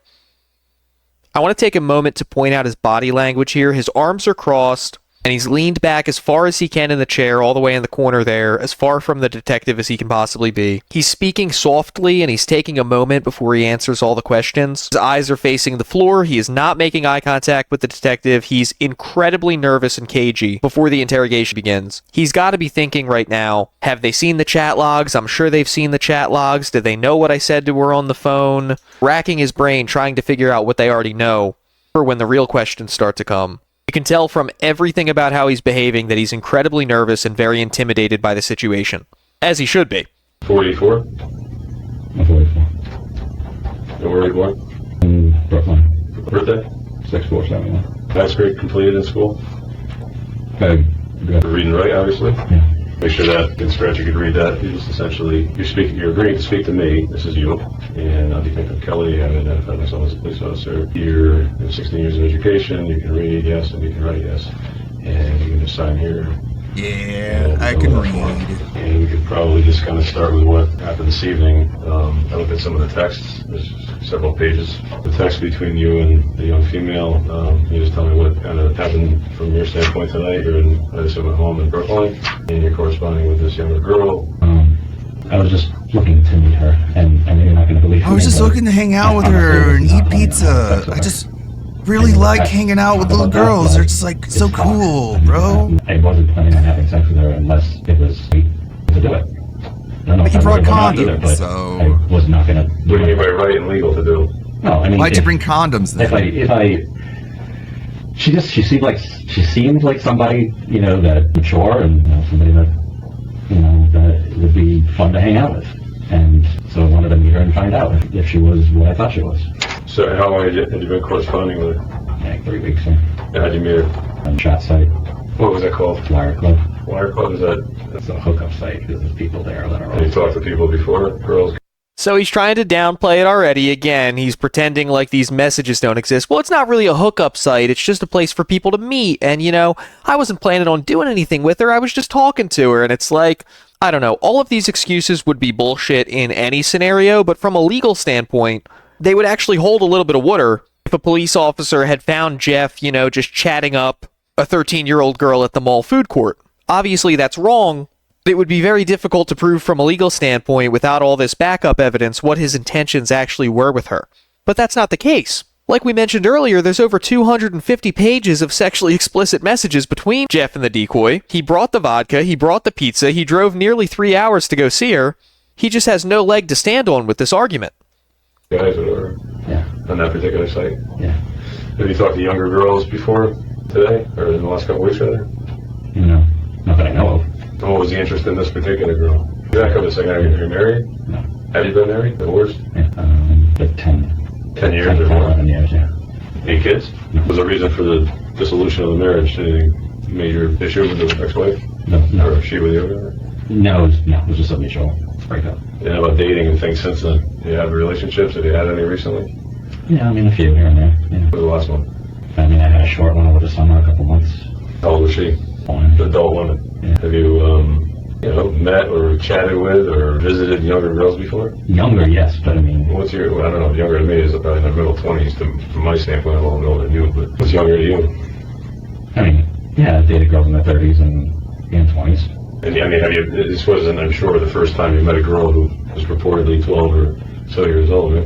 I want to take a moment to point out his body language here. His arms are crossed, and he's leaned back as far as he can in the chair, all the way in the corner there, as far from the detective as he can possibly be. He's speaking softly, and he's taking a moment before he answers all the questions. His eyes are facing the floor. He is not making eye contact with the detective. He's incredibly nervous and cagey before the interrogation begins. He's got to be thinking right now, have they seen the chat logs? I'm sure they've seen the chat logs. Did they know what I said to her on the phone? Racking his brain, trying to figure out what they already know for when the real questions start to come. You can tell from everything about how he's behaving that he's incredibly nervous and very intimidated by the situation. As he should be. 44? I'm 44. And where are you born? Brooklyn. Birthday? 6471. Last grade completed in school? Good. Read and write, obviously? Yeah. Make sure that in scratch you could read that. You just essentially, you're agreeing to speak to me. This is you. And I'm Detective Kelly. I identified myself as a police officer. You have 16 years of education. You can read, yes, and you can write, yes. And you can just sign here. Yeah, I can read. And we could probably just kind of start with what happened this evening. I looked at some of the texts. There's several pages. The text between you and the young female. You just tell me what kind of happened from your standpoint tonight. You're in, I assume, at home in Brooklyn, and you're corresponding with this younger girl. I was just looking to meet her, and I know you're not going to believe me. I was just looking to hang out with her and eat pizza. I just really like hanging out with little girls. They're just like so cool, bro. I wasn't planning on having sex with her unless it was sweet to do it. But you brought condoms, so I was not going to. What do you mean by right and legal to do? No, I mean, why'd you bring condoms then? She seemed like somebody, that mature and somebody that would be fun to hang out with. And so I wanted to meet her and find out if she was what I thought she was. So how long had you been corresponding with her? Like 3 weeks. Yeah. And how'd you meet her? On chat site. What was that called? Wire Club. Wire Club, is that? That's a hookup site because there's people there that are. Have you talked to people before, girls? So he's trying to downplay it already. Again, he's pretending like these messages don't exist. Well, it's not really a hookup site. It's just a place for people to meet. And, I wasn't planning on doing anything with her. I was just talking to her. And it's like, I don't know. All of these excuses would be bullshit in any scenario. But from a legal standpoint, they would actually hold a little bit of water if a police officer had found Jeff, just chatting up a 13-year-old girl at the mall food court. Obviously, that's wrong. It would be very difficult to prove from a legal standpoint without all this backup evidence what his intentions actually were with her. But that's not the case. Like we mentioned earlier, there's over 250 pages of sexually explicit messages between Jeff and the decoy. He brought the vodka, he brought the pizza, he drove nearly 3 hours to go see her. He just has no leg to stand on with this argument. Guys, whatever. Yeah. On that particular site? Yeah. Have you talked to younger girls before today, or in the last couple weeks, rather? No, not that I know of. And what was the interest in this particular girl? Back up a second. Are you married? No. Have you been married? Divorced? Yeah, like 10 years 10, or more? 11 years, yeah. Any kids? No. Was the reason for the dissolution of the marriage any major issue with the ex-wife? No. Or she with you? No, it was just a mutual breakup. And how about dating and things since then? Do you have relationships? Have you had any recently? Yeah, I mean, a few here and there. Yeah. What was the last one? I mean, I had a short one over the summer, a couple months. How old was she? One. Adult woman. Yeah. Have you, met or chatted with or visited younger girls before? Younger, yes, but I mean... What's your, I don't know, younger to me is probably in the middle 20s from my standpoint. I'm a little older than you, but what's younger to you? I mean, yeah, I dated girls in their 30s and 20s. And I mean, this wasn't, I'm sure, the first time you met a girl who was purportedly 12 or so years old, right?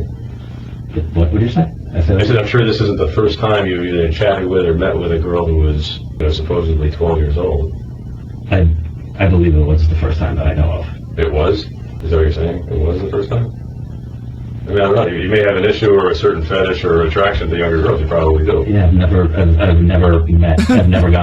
What would you say? I said, I'm sure this isn't the first time you either chatted with or met with a girl who was supposedly 12 years old. I believe it was the first time that I know of. It was? Is that what you're saying? It was the first time? I mean, I don't know. You may have an issue or a certain fetish or attraction to younger girls. You probably do. Yeah, I've never gone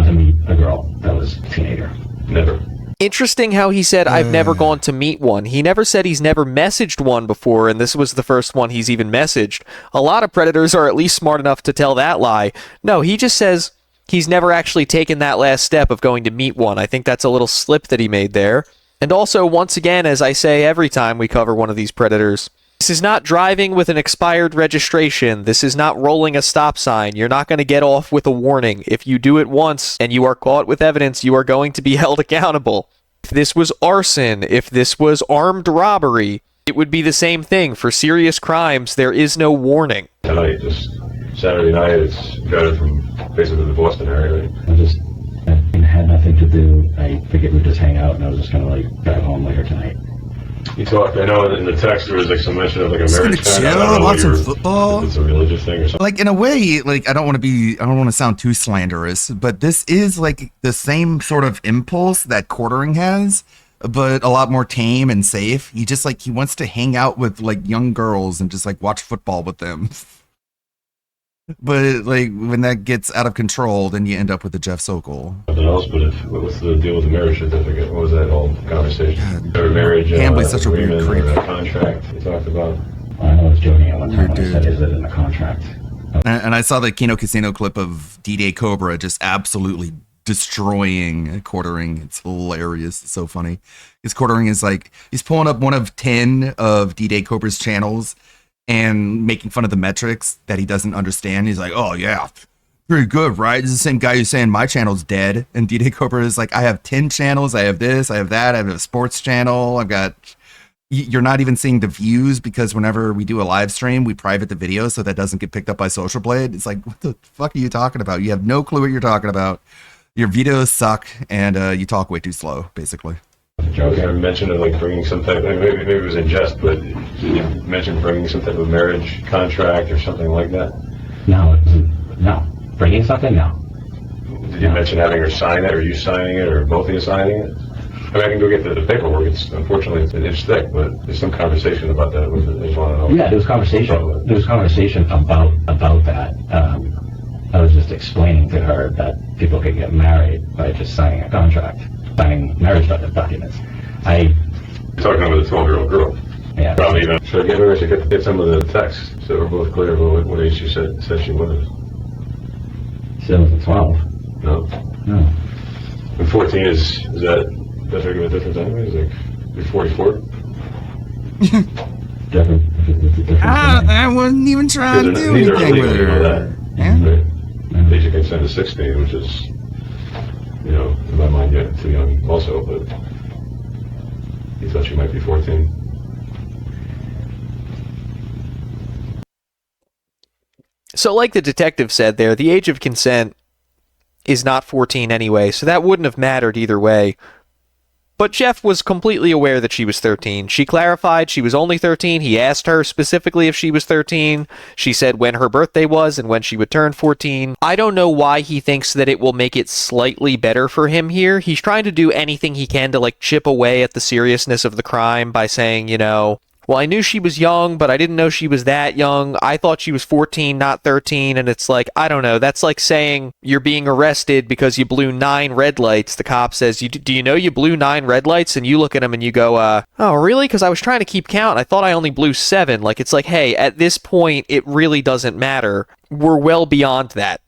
to meet a girl that was a teenager. Never. Interesting how he said, I've never gone to meet one. He never said he's never messaged one before, and this was the first one he's even messaged. A lot of predators are at least smart enough to tell that lie. No, he just says he's never actually taken that last step of going to meet one. I think that's a little slip that he made there. And also, once again, as I say every time we cover one of these predators, this is not driving with an expired registration. This is not rolling a stop sign. You're not going to get off with a warning. If you do it once and you are caught with evidence, you are going to be held accountable. If this was arson, if this was armed robbery, it would be the same thing. For serious crimes, there is no warning. Tonight, just Saturday night, it's got it from basically the Boston area, right? I had nothing to do. I figured we'd just hang out, and I was just going to drive home later tonight. You talked, I know in the text there was some mention of a Just marriage. gonna chill, watch some football. It's a religious thing or something. Like, in a way, I don't want to sound too slanderous, but this is the same sort of impulse that quartering has, but a lot more tame and safe. He just he wants to hang out with young girls and just watch football with them. But when that gets out of control, then you end up with the Jeff Sokol. Nothing else, but what's the deal with the marriage certificate? What was that whole conversation? Or marriage Hambly's such a weird creep. or a contract you talked about? I was joking at one time when I said, is it in the contract? And I saw the Kino Casino clip of D-Day Cobra just absolutely destroying quartering. It's hilarious. It's so funny. His quartering is he's pulling up one of 10 of D-Day Cobra's channels and making fun of the metrics that he doesn't understand. He's like, oh yeah, pretty good, right? This is the same guy who's saying my channel's dead. And D-Day Cobra is I have 10 channels. I have this, I have that. I have a sports channel. I've got... You're not even seeing the views because whenever we do a live stream, we private the video so that doesn't get picked up by Social Blade. It's what the fuck are you talking about? You have no clue what you're talking about. Your videos suck and you talk way too slow, basically. Joe mentioned bringing some type, maybe it was in jest, but you mentioned bringing some type of marriage contract or something like that? No, bringing something? No. Did you mention having her sign it, or you signing it, or both of you signing it? I mean, I can go get the paperwork. Unfortunately, it's an inch thick, but there's some conversation about that. I just want to know. Yeah, there was conversation. There was conversation about that. I was just explaining to her that people could get married by just signing a contract, signing marriage documents. You're talking about a 12-year-old girl. Yeah. Probably even. Should I get her? I should get some of the texts so we're both clear about what age she said she was. She wasn't 12. No. No. And 14 is that make a difference anyways? You're 44? I wasn't even trying to do anything with her. Yeah. Right? Age of consent is 16, which is, in my mind, too young also, but he thought she might be 14. So like the detective said there, the age of consent is not 14 anyway, so that wouldn't have mattered either way. But Jeff was completely aware that she was 13. She clarified she was only 13. He asked her specifically if she was 13. She said when her birthday was and when she would turn 14. I don't know why he thinks that it will make it slightly better for him here. He's trying to do anything he can to chip away at the seriousness of the crime by saying, well, I knew she was young, but I didn't know she was that young. I thought she was 14, not 13. And it's like, I don't know. That's like saying you're being arrested because you blew 9 red lights. The cop says, do you know you blew 9 red lights? And you look at him and you go, oh, really? Because I was trying to keep count. I thought I only blew 7. Like, it's like, hey, at this point, it really doesn't matter. We're well beyond that.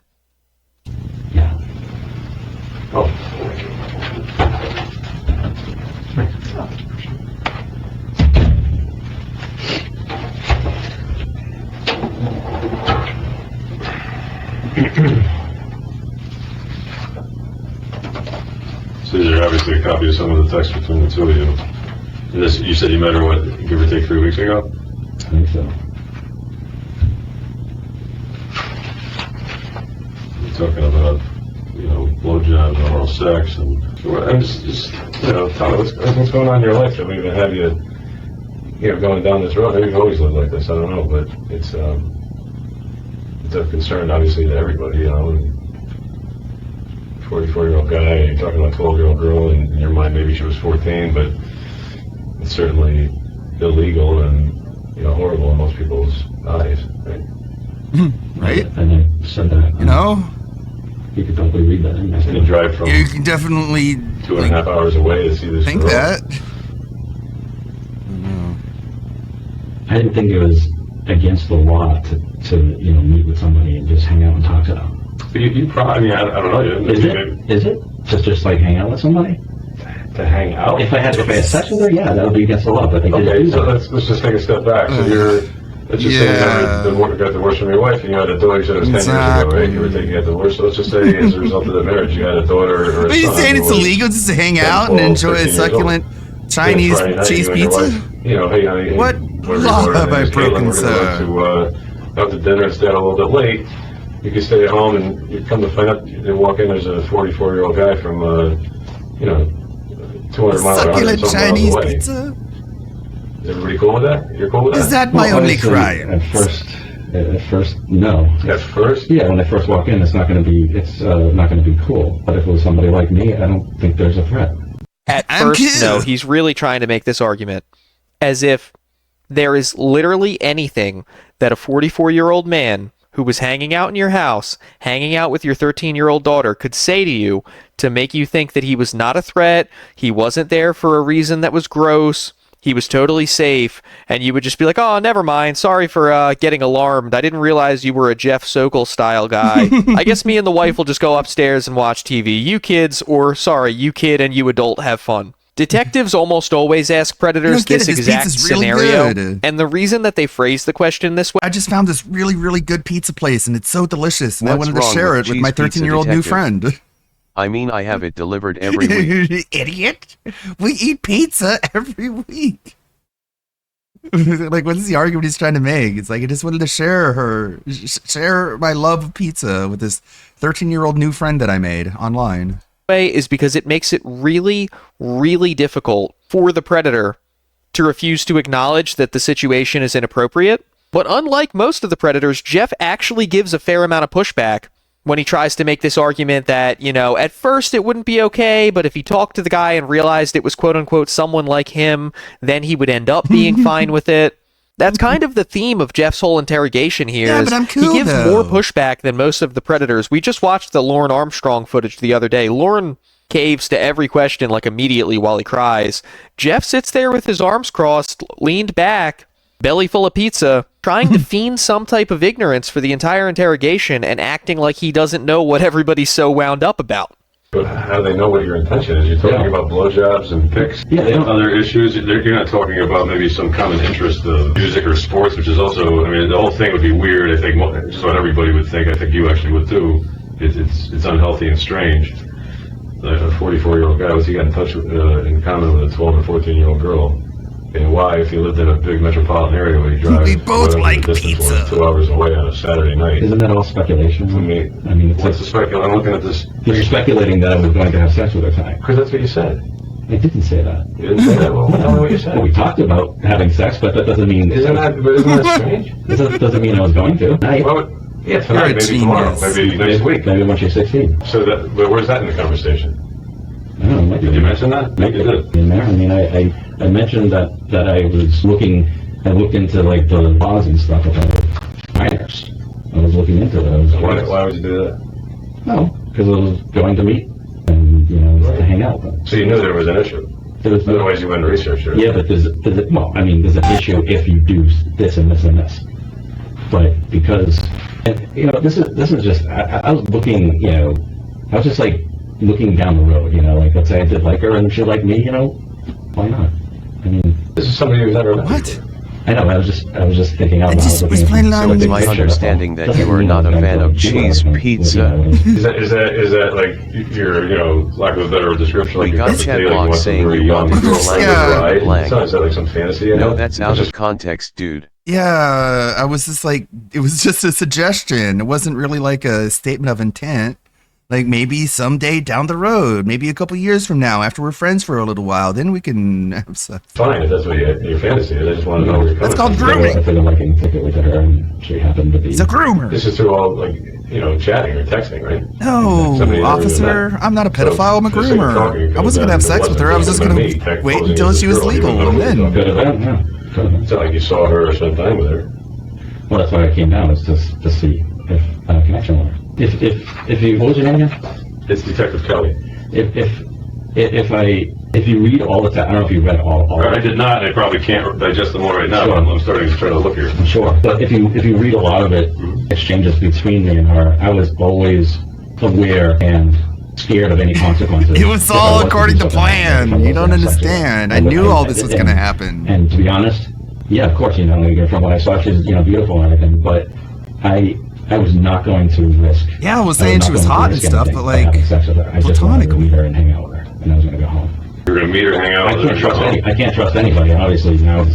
So these are obviously a copy of some of the text between the two of you. And this, you said you met her, what, give or take 3 weeks ago? I think so. You're talking about, blowjobs and oral sex, and I'm just tell me what's going on in your life that we even have you, going down this road. Maybe you've always lived like this, I don't know, but it's of concern, obviously, to everybody, 44-year-old guy, and you're talking about a 12-year-old girl, and in your mind maybe she was 14, but it's certainly illegal and, horrible in most people's eyes, right? Right? And I said that. You could probably read that in there. And you drive from You can definitely 2.5 hours away to see this think girl. that. I didn't think it was against the law to meet with somebody and just hang out and talk to them. But you probably, I don't know. Is it? Just like hang out with somebody? To hang out? If I had sex with her, yeah, that would be against the law. But they didn't Okay, do so that. let's just take a step back. So let's just say you got divorced from your wife, and you had a daughter. You said it was 10 years ago, right? You were taking a divorce. So let's just say as a result of the marriage, you had a daughter or a Are you son saying who it's was illegal just to hang 10, out and 12, enjoy a 13 years old. succulent Chinese Friday night, cheese you and your pizza? wife, hey, honey, What whatever law your have I name is, Caitlin, broken, we're gonna sir? go out to dinner instead a little bit late. You could stay at home, and you come to find out, they walk in, there's a 44-year-old guy from, 200 miles Succulent Chinese away. pizza? Is everybody cool with that? You're cool with that? Is that my only Honestly, crime? At first, no. At first? Yeah, when they first walk in, it's not going to be cool. But if it was somebody like me, I don't think there's a threat. At first, no, he's really trying to make this argument as if there is literally anything that a 44-year-old man who was hanging out in your house, hanging out with your 13-year-old daughter, could say to you to make you think that he was not a threat, he wasn't there for a reason that was gross, he was totally safe, and you would just be like, oh, never mind, sorry for getting alarmed, I didn't realize you were a Jeff Sokol-style guy. I guess me and the wife will just go upstairs and watch TV. You kids, or sorry, you kid and you adult have fun. Detectives almost always ask predators this exact scenario, and the reason that they phrase the question this way... I just found this really, really good pizza place, and it's so delicious, and I What's wanted to wrong share with it with my cheese pizza 13-year-old new detective? friend. I mean, I have it delivered every week. You idiot! We eat pizza every week. Like, what is the argument he's trying to make? It's like, I just wanted to share my love of pizza with this 13-year-old new friend that I made online. Is because it makes it really, really difficult for the predator to refuse to acknowledge that the situation is inappropriate. But unlike most of the predators, Jeff actually gives a fair amount of pushback when he tries to make this argument that, at first it wouldn't be okay, but if he talked to the guy and realized it was quote-unquote someone like him, then he would end up being fine with it. That's kind of the theme of Jeff's whole interrogation here. Yeah, but I'm cool, he gives though. more pushback than most of the predators. We just watched the Lauren Armstrong footage the other day. Lauren caves to every question like immediately while he cries. Jeff sits there with his arms crossed, leaned back, belly full of pizza, trying to feign some type of ignorance for the entire interrogation and acting like he doesn't know what everybody's so wound up about. But how do they know what your intention is? You're talking about blowjobs and pics. Yeah, they don't. Other issues. You're not talking about maybe some common interest of music or sports, which is also. I mean, the whole thing would be weird. I think just what everybody would think. I think you actually would too. It's unhealthy and strange. A 44-year-old guy, what's he got in touch with, in common with a 12 or 14-year-old girl? And why, if he lived in a big metropolitan area where he drives, We both like pizza. 2 hours away on a Saturday night. Isn't that all speculation? I mean, it's What's the speculation? I'm looking at this. you're speculating that I was going to have sex with her tonight. Because that's what you said. I didn't say that. You didn't say that. Well, tell me what you said. Well, we talked about having sex, but that doesn't mean... Isn't that strange? That doesn't mean I was going to. Tonight. Well, yeah, tonight, maybe tomorrow, maybe next week. Maybe when she's 16. So but where's that in the conversation? I don't know. Did you mention that? Maybe it did. In there. I mean, I mentioned that I was looking I looked into like the laws and stuff about minors. I was looking into those. Why would you do that? No, because I was going to meet and to hang out with them. So you knew there was an issue. Otherwise, you wouldn't research it. Yeah, but there's an issue if you do this and this and this. But because, this is just, I was looking, I was just like looking down the road, like let's say I did like her and she liked me, why not? I mean, this is somebody who's never met. What? I know. I was just thinking out loud. It's my understanding that you are not a fan of cheese pizza. Is that like your lack of a better description? Like We got chat blog saying you want to right? blank. Is that like some fantasy? No, that's out of context, dude. Yeah, I was just like, it was just a suggestion. It wasn't really like a statement of intent. Like maybe someday down the road, maybe a couple years from now, after we're friends for a little while, then we can have stuff. Fine, if that's what your fantasy is. I just want to know where you're coming That's called from. grooming. I figured like I can take it with her, and she happened to be. He's a groomer. This is through all chatting or texting, right? No, officer, I'm not a pedophile. I'm a groomer. I wasn't gonna have sex with her. I was just gonna wait until she was legal, and then. Could have been, yeah. It's not like you saw her or spent time with her. Well, that's why I came down, is just to see if I had a connection with her. If you, what was your name again? It's Detective Kelly. If you read all the I don't know if you read all. I did not, and I probably can't digest them all right now. Sure. But I'm starting to try to look here. Sure, but if you read a lot of it, exchanges between me and her, I was always aware and scared of any consequences. It was all according to plan. You don't understand. I knew all this was gonna happen. And to be honest, yeah, of course, from what I saw, she's beautiful and everything, but I was not going to risk. Yeah, I was saying she was hot and stuff, but like sex with her. I just wanted to meet her and hang out with her, and I was going to go home. You're going to meet her, hang out with her. I can't trust anybody. Obviously now,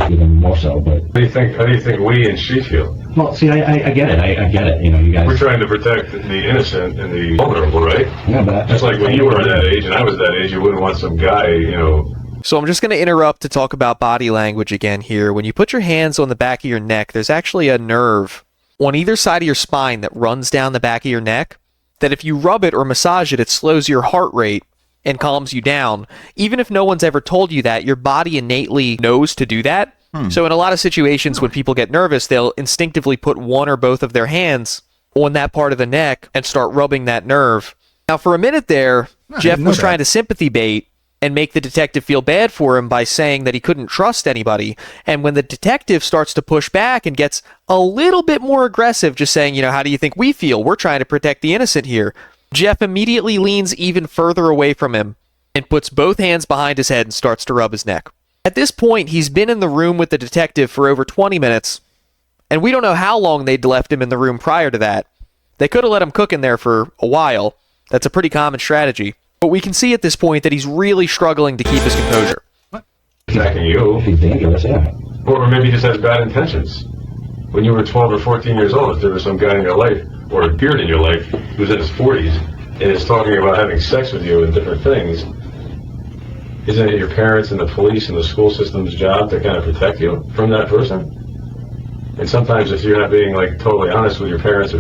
even more so. But How do you think we and she feel? Well, see, I get it. I get it. You guys. We're trying to protect the innocent and the vulnerable, right? Yeah, but just like when you were that age and I was that age, you wouldn't want some guy, So I'm just going to interrupt to talk about body language again here. When you put your hands on the back of your neck, there's actually a nerve on either side of your spine that runs down the back of your neck, that if you rub it or massage it, it slows your heart rate and calms you down. Even if no one's ever told you that, your body innately knows to do that. So in a lot of situations when people get nervous, they'll instinctively put one or both of their hands on that part of the neck and start rubbing that nerve. Now for a minute there, Jeff was trying to sympathy bait and make the detective feel bad for him by saying that he couldn't trust anybody. And when the detective starts to push back and gets a little bit more aggressive, just saying, how do you think we feel? We're trying to protect the innocent here. Jeff immediately leans even further away from him and puts both hands behind his head and starts to rub his neck. At this point, he's been in the room with the detective for over 20 minutes, and we don't know how long they'd left him in the room prior to that. They could have let him cook in there for a while. That's a pretty common strategy. But we can see at this point that he's really struggling to keep his composure. Attacking you. He's dangerous, yeah. Or maybe he just has bad intentions. When you were 12 or 14 years old, if there was some guy in your life, or appeared in your life, who's in his 40s, and is talking about having sex with you and different things, isn't it your parents and the police and the school system's job to kind of protect you from that person? And sometimes if you're not being totally honest with your parents or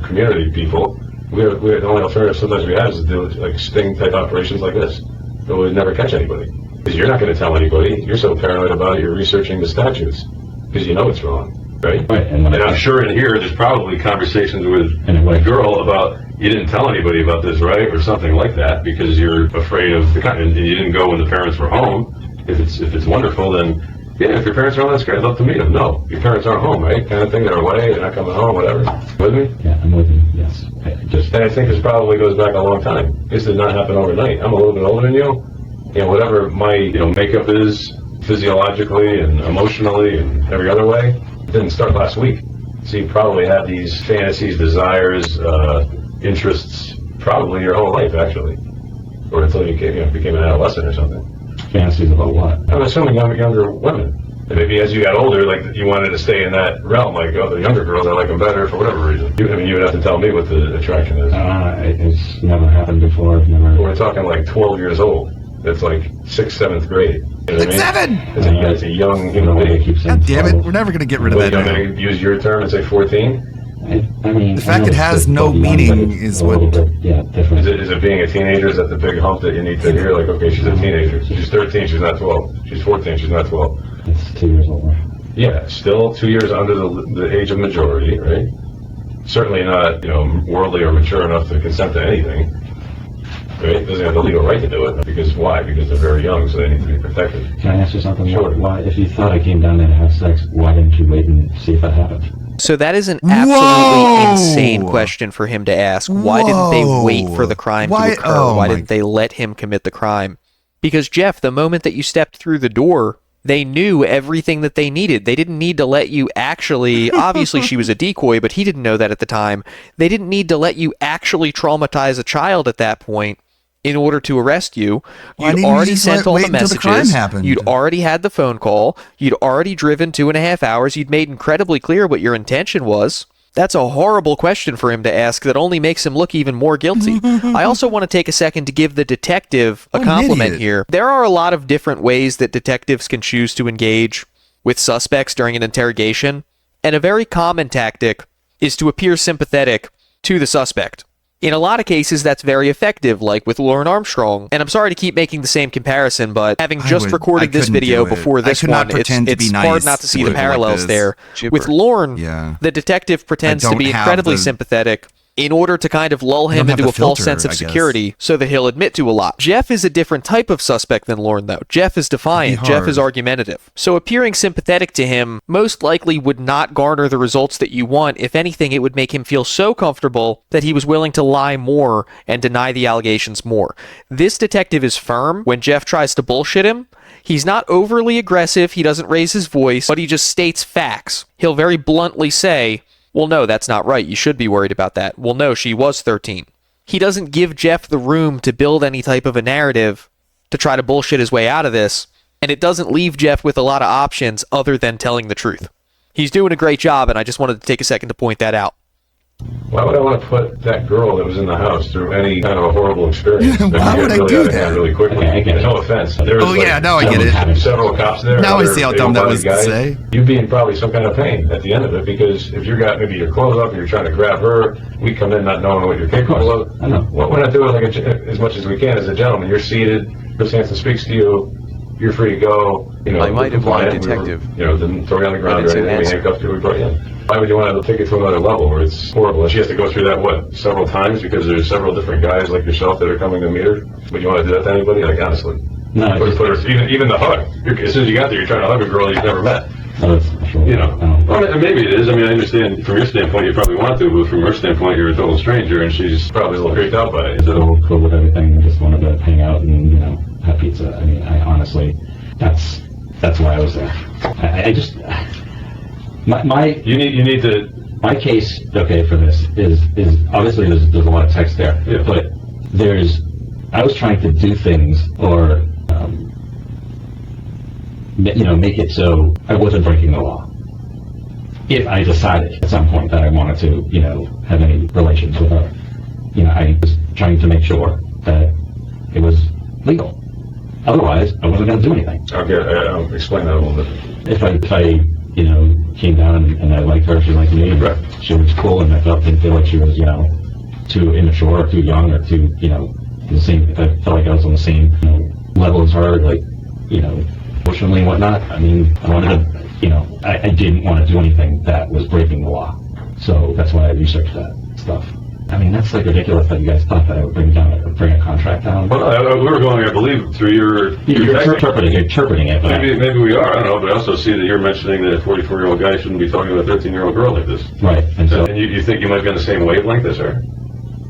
community people, we have the only alternative sometimes we have is to do sting type operations like this. But we would never catch anybody. Because you're not going to tell anybody. You're so paranoid about it, you're researching the statutes. Because you know it's wrong, right? Right. And I'm sure in here there's probably conversations with a girl about, you didn't tell anybody about this, right? Or something like that, because you're afraid of and you didn't go when the parents were home. If it's wonderful, then yeah, if your parents are home, that's great. I'd love to meet them. No, your parents aren't home, right? Kind of thing. They're away. They're not coming home. Whatever. With me? Yeah, I'm with you. Yes. And I think this probably goes back a long time. This did not happen overnight. I'm a little bit older than you. Whatever my makeup is physiologically and emotionally and every other way, it didn't start last week. So you probably had these fantasies, desires, interests probably your whole life, actually, or until you became an adolescent or something. Fantasies about what? I'm assuming younger women. And maybe as you got older, you wanted to stay in that realm, the younger girls, I like them better for whatever reason. You would have to tell me what the attraction is. It's never happened before. We're talking 12 years old. That's 6th, 7th grade. You know what I mean? 7! It's a young human being. God damn it, we're never going to get rid of that. I'm going to use your term and say 14? The fact it has no meaning is what... different. Is it being a teenager? Is that the big hump that you need to hear? Okay, she's a teenager. She's 13, she's not 12. She's 14, she's not 12. It's 2 years older. Yeah, still 2 years under the age of majority, right? Certainly not, worldly or mature enough to consent to anything. Right? Doesn't have the legal right to do it. Because why? Because they're very young, so they need to be protected. Can I ask you something? Sure. Why, if you thought I came down there to have sex, why didn't you wait and see if that happened? So that is an absolutely insane question for him to ask. Why didn't they wait for the crime to occur? Why didn't they let him commit the crime? Because, Jeff, the moment that you stepped through the door, they knew everything that they needed. They didn't need to let you actually... Obviously, she was a decoy, but he didn't know that at the time. They didn't need to let you actually traumatize a child at that point in order to arrest you. You'd already sent all the messages. You'd already had the phone call. You'd already driven 2.5 hours. You'd made incredibly clear what your intention was. That's a horrible question for him to ask that only makes him look even more guilty. I also want to take a second to give the detective a compliment here. There are a lot of different ways that detectives can choose to engage with suspects during an interrogation, and a very common tactic is to appear sympathetic to the suspect. In a lot of cases, that's very effective, like with Lauren Armstrong. And I'm sorry to keep making the same comparison, but having just recorded this video before this one, it's hard not to see the parallels there. With Lauren, the detective pretends to be incredibly sympathetic in order to kind of lull him into a false sense of security so that he'll admit to a lot. Jeff is a different type of suspect than Lauren, though. Jeff is defiant. Jeff is argumentative. So appearing sympathetic to him most likely would not garner the results that you want. If anything, it would make him feel so comfortable that he was willing to lie more and deny the allegations more. This detective is firm when Jeff tries to bullshit him. He's not overly aggressive. He doesn't raise his voice, but he just states facts. He'll very bluntly say, well, no, that's not right. You should be worried about that. Well, no, she was 13. He doesn't give Jeff the room to build any type of a narrative to try to bullshit his way out of this, and it doesn't leave Jeff with a lot of options other than telling the truth. He's doing a great job, and I just wanted to take a second to point that out. Why would I want to put that girl that was in the house through any kind of a horrible experience? Why would I do that? Really quickly. No offense. There was now I get it. Several cops there. Now I see how dumb that was to say. You'd be in probably some kind of pain at the end of it, because if you got maybe your clothes up and you're trying to grab her, we come in not knowing what you're capable of. I know. Well, we're not doing like as much as we can as a gentleman. You're seated. Chris Hansen speaks to you. You're free to go. I might have lied, detective. Didn't throw you on the ground or anything. We handcuffed you. We brought you in. Why would you want to take it to another level where it's horrible? And she has to go through that, several times because there's several different guys like yourself that are coming to meet her? Would you want to do that to anybody? Like, honestly. No. Put her, even the hug. As soon as you got there, you're trying to hug a girl you've never met. Well, maybe it is. I mean, I understand from your standpoint you probably want to, but from her standpoint you're a total stranger and she's probably a little freaked out by it. So cool with everything. I just wanted to hang out and, have pizza. I mean, I honestly, that's why I was there. I just, you need to. My case, okay, for this is obviously there's a lot of text there, but I was trying to do things or, make it so I wasn't breaking the law. If I decided at some point that I wanted to, have any relations with her, I was trying to make sure that it was legal. Otherwise, I wasn't going to do anything. Okay, explain that a little bit. If I came down and I liked her, she liked me, she was cool, and I didn't feel like she was, too immature or too young or too, the same, if I felt like I was on the same, level as her, like, emotionally and whatnot, I mean, I wanted to, I didn't want to do anything that was breaking the law. So that's why I researched that stuff. I mean, that's like ridiculous that you guys thought that I would bring a contract down. Well, we were going, I believe, through your interpreting it. But maybe we are. I don't know, but I also see that you're mentioning that a 44-year-old guy shouldn't be talking to a 13-year-old girl like this. Right. And you think you might be on the same wavelength as her?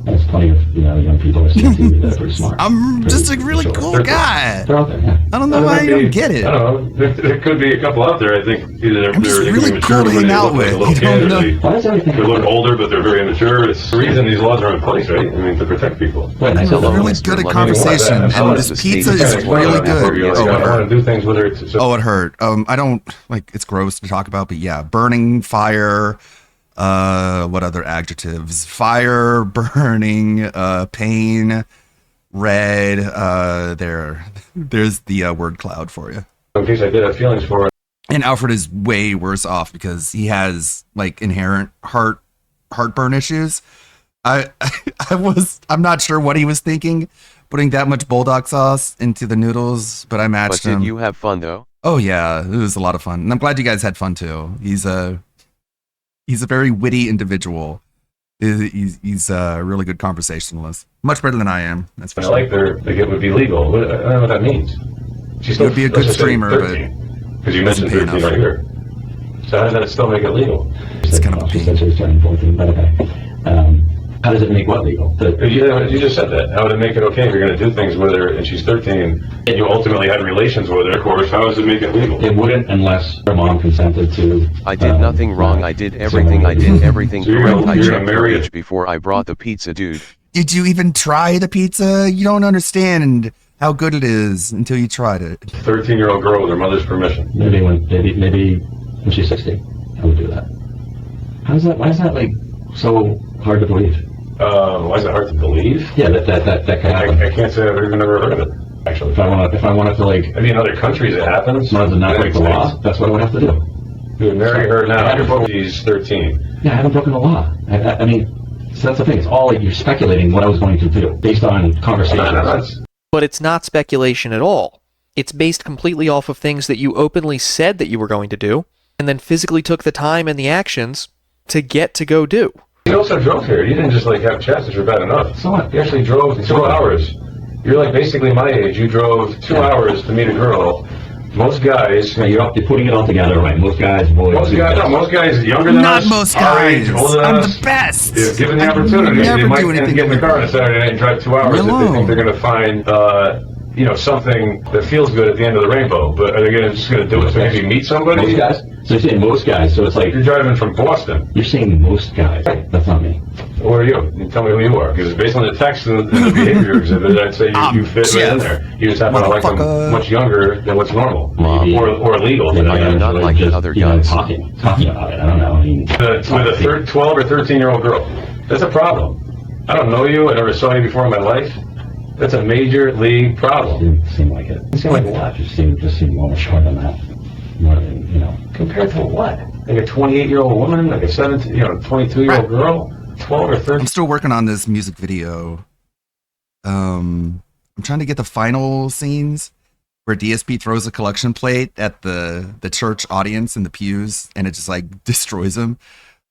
There's plenty of young people that seem to be that are pretty smart. I'm just a really cool guy. They're out there, yeah. I don't know why you don't get it. I don't know. There could be a couple out there. I think either I'm just really cool to hang out with. They look older, but they're very immature. It's the reason these laws are in place, right? I mean, to protect people. I'm really good at conversation, and this pizza is really good. I want to do things with her. Oh, it hurt. I don't like. It's gross to talk about, but yeah, burning, fire. What other adjectives? Fire, burning, pain, red. There's the word cloud for you. In case I did have feelings for it. And Alfred is way worse off because he has like inherent heartburn issues. I'm not sure what he was thinking, putting that much bulldog sauce into the noodles, but I matched him. Did you have fun though? Oh yeah, it was a lot of fun, and I'm glad you guys had fun too. He's a very witty individual. He's a really good conversationalist, much better than I am. That's for I sure. like it would be legal. I don't know what that means. She's He would be a good streamer, but because you mentioned 13 right here. So how does that still make it legal? It's kind of a She said she was turning 14, but okay. How does it make what legal? You just said that. How would it make it okay if you're going to do things with her and she's 13 and you ultimately had relations with her? Of course, how does it make it legal? It wouldn't unless her mom consented to. I did nothing wrong. I did everything. I did everything So you're correct. gonna- I you're gonna checked her marry age before I brought the pizza, dude. Did you even try the pizza? You don't understand how good it is until you tried it. 13-year-old girl with her mother's permission. Maybe when she's 16, I would do that. Why is that like so hard to believe? Why is it hard to believe? Yeah, that can happen. I can't say I've even ever heard of it. Actually, if I wanted to like, I mean, in other countries it happens. wanted to not break the law, States. that's what I would have to do. You would marry her now. She's 13. Yeah, I haven't broken the law. I mean, so that's the thing. It's all like you're speculating what I was going to do based on conversations. But it's not speculation at all. It's based completely off of things that you openly said that you were going to do, and then physically took the time and the actions to get to go do. You also drove here. You didn't just like have chats that were bad enough. So what? You actually drove 2 hours. You're like basically my age. You drove 2 hours to meet a girl. Most guys, you're putting it all together, right? Most guys, boys. Most guys younger than Not us, most our age, guys. older than I'm us, the best. if given the I opportunity, never they might do anything get in the with car on a Saturday night and drive 2 hours if they think they're going to find, something that feels good at the end of the rainbow. But are they just going to do it so if you meet somebody? Most guys. So you're saying most guys. So it's like you're driving from Boston. You're saying most guys. That's not me. Who are you? You tell me who you are. Because based on the text and the behavior exhibit, I'd say you fit right in there. You just happen to like them much younger than what's normal or illegal. They might not like the other guys. Talking about it. I don't know. I mean, with a 12 or 13-year-old girl, that's a problem. I don't know you. I never saw you before in my life. That's a major league problem. Didn't seem like it. It seemed like a lot. Just seemed more mature than that. More than, Compared to what? Like a 28-year-old woman, like a 22-year-old girl, 12 or 13. I'm still working on this music video. I'm trying to get the final scenes where DSP throws a collection plate at the church audience in the pews and it just like destroys them.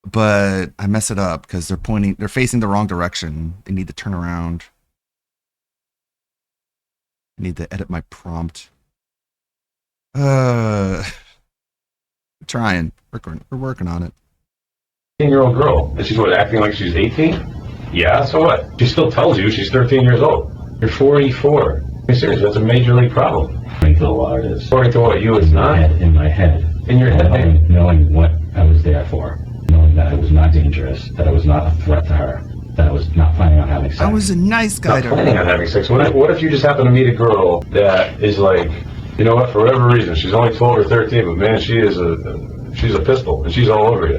But I mess it up because they're facing the wrong direction. They need to turn around. I need to edit my prompt. We're trying. We're working on it. 18-year-old girl, and she's acting like she's 18? Yeah, so what? She still tells you she's 13 years old. You're 44. Are you serious? That's a major league problem. According to the law, it is. According to what? You, it's not? In my head. In your head? Knowing what I was there for. Knowing that it was not dangerous. That I was not a threat to her. That I was not planning on having sex. I was a nice guy Not to planning on having sex. What if you just happen to meet a girl that is like, you know what, for whatever reason, she's only 12 or 13, but man, she's a pistol, and she's all over you.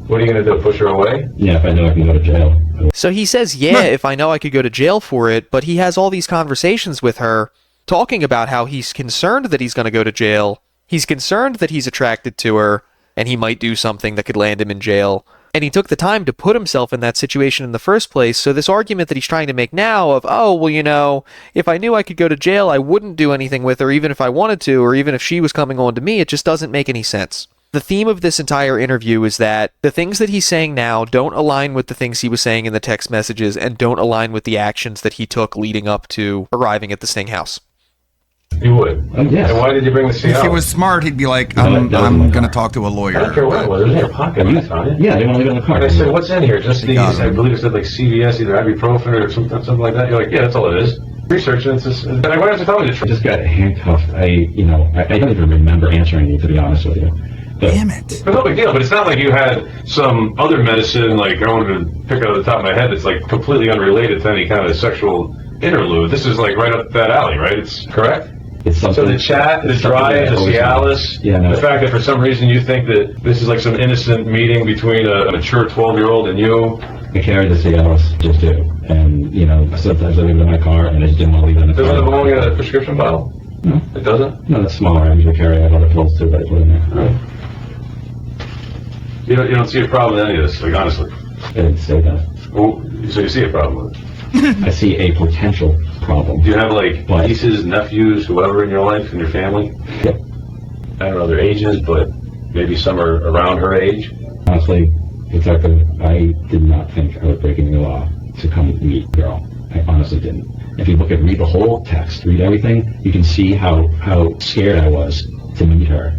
What are you going to do, push her away? Yeah, if I know I can go to jail. So he says, yeah, if I know I could go to jail for it, but he has all these conversations with her talking about how he's concerned that he's going to go to jail. He's concerned that he's attracted to her, and he might do something that could land him in jail. And he took the time to put himself in that situation in the first place. So this argument that he's trying to make now of, oh, well, if I knew I could go to jail, I wouldn't do anything with her, even if I wanted to, or even if she was coming on to me, it just doesn't make any sense. The theme of this entire interview is that the things that he's saying now don't align with the things he was saying in the text messages and don't align with the actions that he took leading up to arriving at the Sting house. You would? Yes. And why did you bring the CL? If he was smart, he'd be like, I'm going to talk to a lawyer. I don't care what it was. It was in your pocket. I found it. Yeah, they want to leave it in the car. And I said, what's in here? Just these, I believe it said like CVS, either ibuprofen or something like that. You're like, yeah, that's all it is. Research it. And why don't you tell me the I truth? just got handcuffed. I don't even remember answering you, to be honest with you. But, Damn it. But no big deal. But it's not like you had some other medicine, like I wanted to pick out of the top of my head, that's like completely unrelated to any kind of sexual interlude. This is like right up that alley, right? It's correct? It's something. So the chat, the drive, the Cialis, the fact that for some reason you think that this is like some innocent meeting between a mature 12-year-old and you. I carry the Cialis, just do. And, sometimes I leave it in my car and I just didn't want to leave it in the car. Doesn't it belong in a prescription bottle? No. It doesn't? No, that's smaller. I usually carry other pills too, but I put in there. All right. You don't see a problem with any of this, like honestly. I didn't say that. Well, so you see a problem with it? I see a potential problem. Do you have like nieces, nephews, whoever in your life, in your family? Yep. I don't know their ages, but maybe some are around her age. Honestly, Detective, I did not think I would break any law to come meet the girl. I honestly didn't. If you read the whole text, read everything, you can see how scared I was to meet her.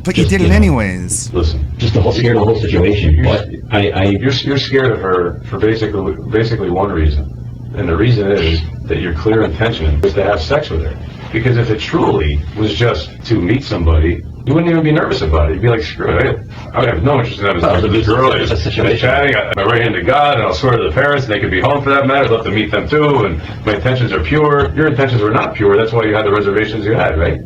But you did it anyways. Listen, just scared of the whole situation. But you're scared of her for basically one reason, and the reason is that your clear intention was to have sex with her. Because if it truly was just to meet somebody, you wouldn't even be nervous about it. You'd be like, screw it. I have no interest in having sex with this girl. I'm just chatting. I'm my right hand to God, and I'll swear to the parents, and they could be home for that matter. I'd love to meet them too, and my intentions are pure. Your intentions were not pure. That's why you had the reservations you had, right?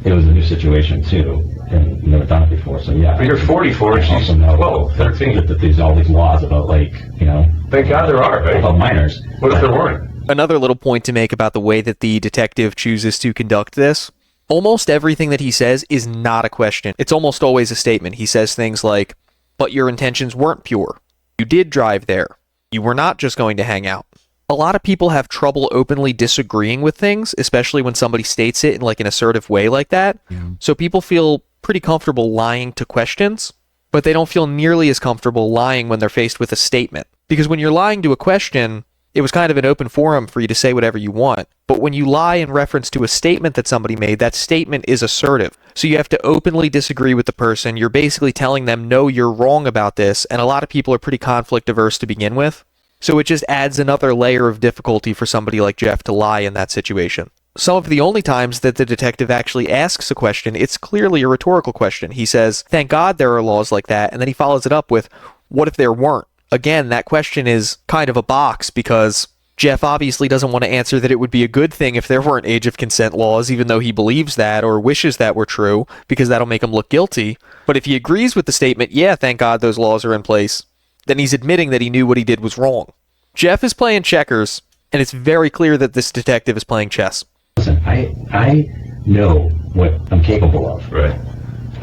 it was a new situation too, and never done it before. So yeah. But you're 44 and she's 13. That there's all these laws about Thank God there are, right? About minors. What if there weren't? Another little point to make about the way that the detective chooses to conduct this. Almost everything that he says is not a question. It's almost always a statement. He says things like, but your intentions weren't pure. You did drive there. You were not just going to hang out. A lot of people have trouble openly disagreeing with things, especially when somebody states it in like an assertive way like that. Yeah. So people feel pretty comfortable lying to questions, but they don't feel nearly as comfortable lying when they're faced with a statement. Because when you're lying to a question, it was kind of an open forum for you to say whatever you want. But when you lie in reference to a statement that somebody made, that statement is assertive. So you have to openly disagree with the person. You're basically telling them, no, you're wrong about this. And a lot of people are pretty conflict averse to begin with. So it just adds another layer of difficulty for somebody like Jeff to lie in that situation. Some of the only times that the detective actually asks a question, it's clearly a rhetorical question. He says, thank God there are laws like that. And then he follows it up with, what if there weren't? Again, that question is kind of a box because Jeff obviously doesn't want to answer that it would be a good thing if there weren't age of consent laws, even though he believes that or wishes that were true, because that'll make him look guilty. But if he agrees with the statement, yeah, thank God those laws are in place, then he's admitting that he knew what he did was wrong. Jeff is playing checkers, and it's very clear that this detective is playing chess. Listen, I know what I'm capable of. Right.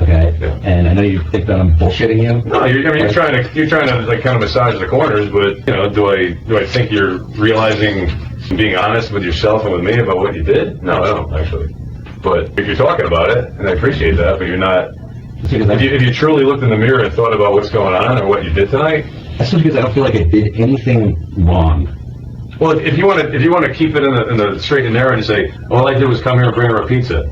Okay, yeah. And I know you think that I'm bullshitting you. No, you're trying to like kind of massage the corners, but do I think you're realizing and being honest with yourself and with me about what you did? No, I don't actually. But if you're talking about it, and I appreciate that, but you're not. If you truly looked in the mirror and thought about what's going on or what you did tonight, that's just because I don't feel like I did anything wrong. Well, if you want to keep it in the straight and narrow and say, all I did was come here and bring her a pizza.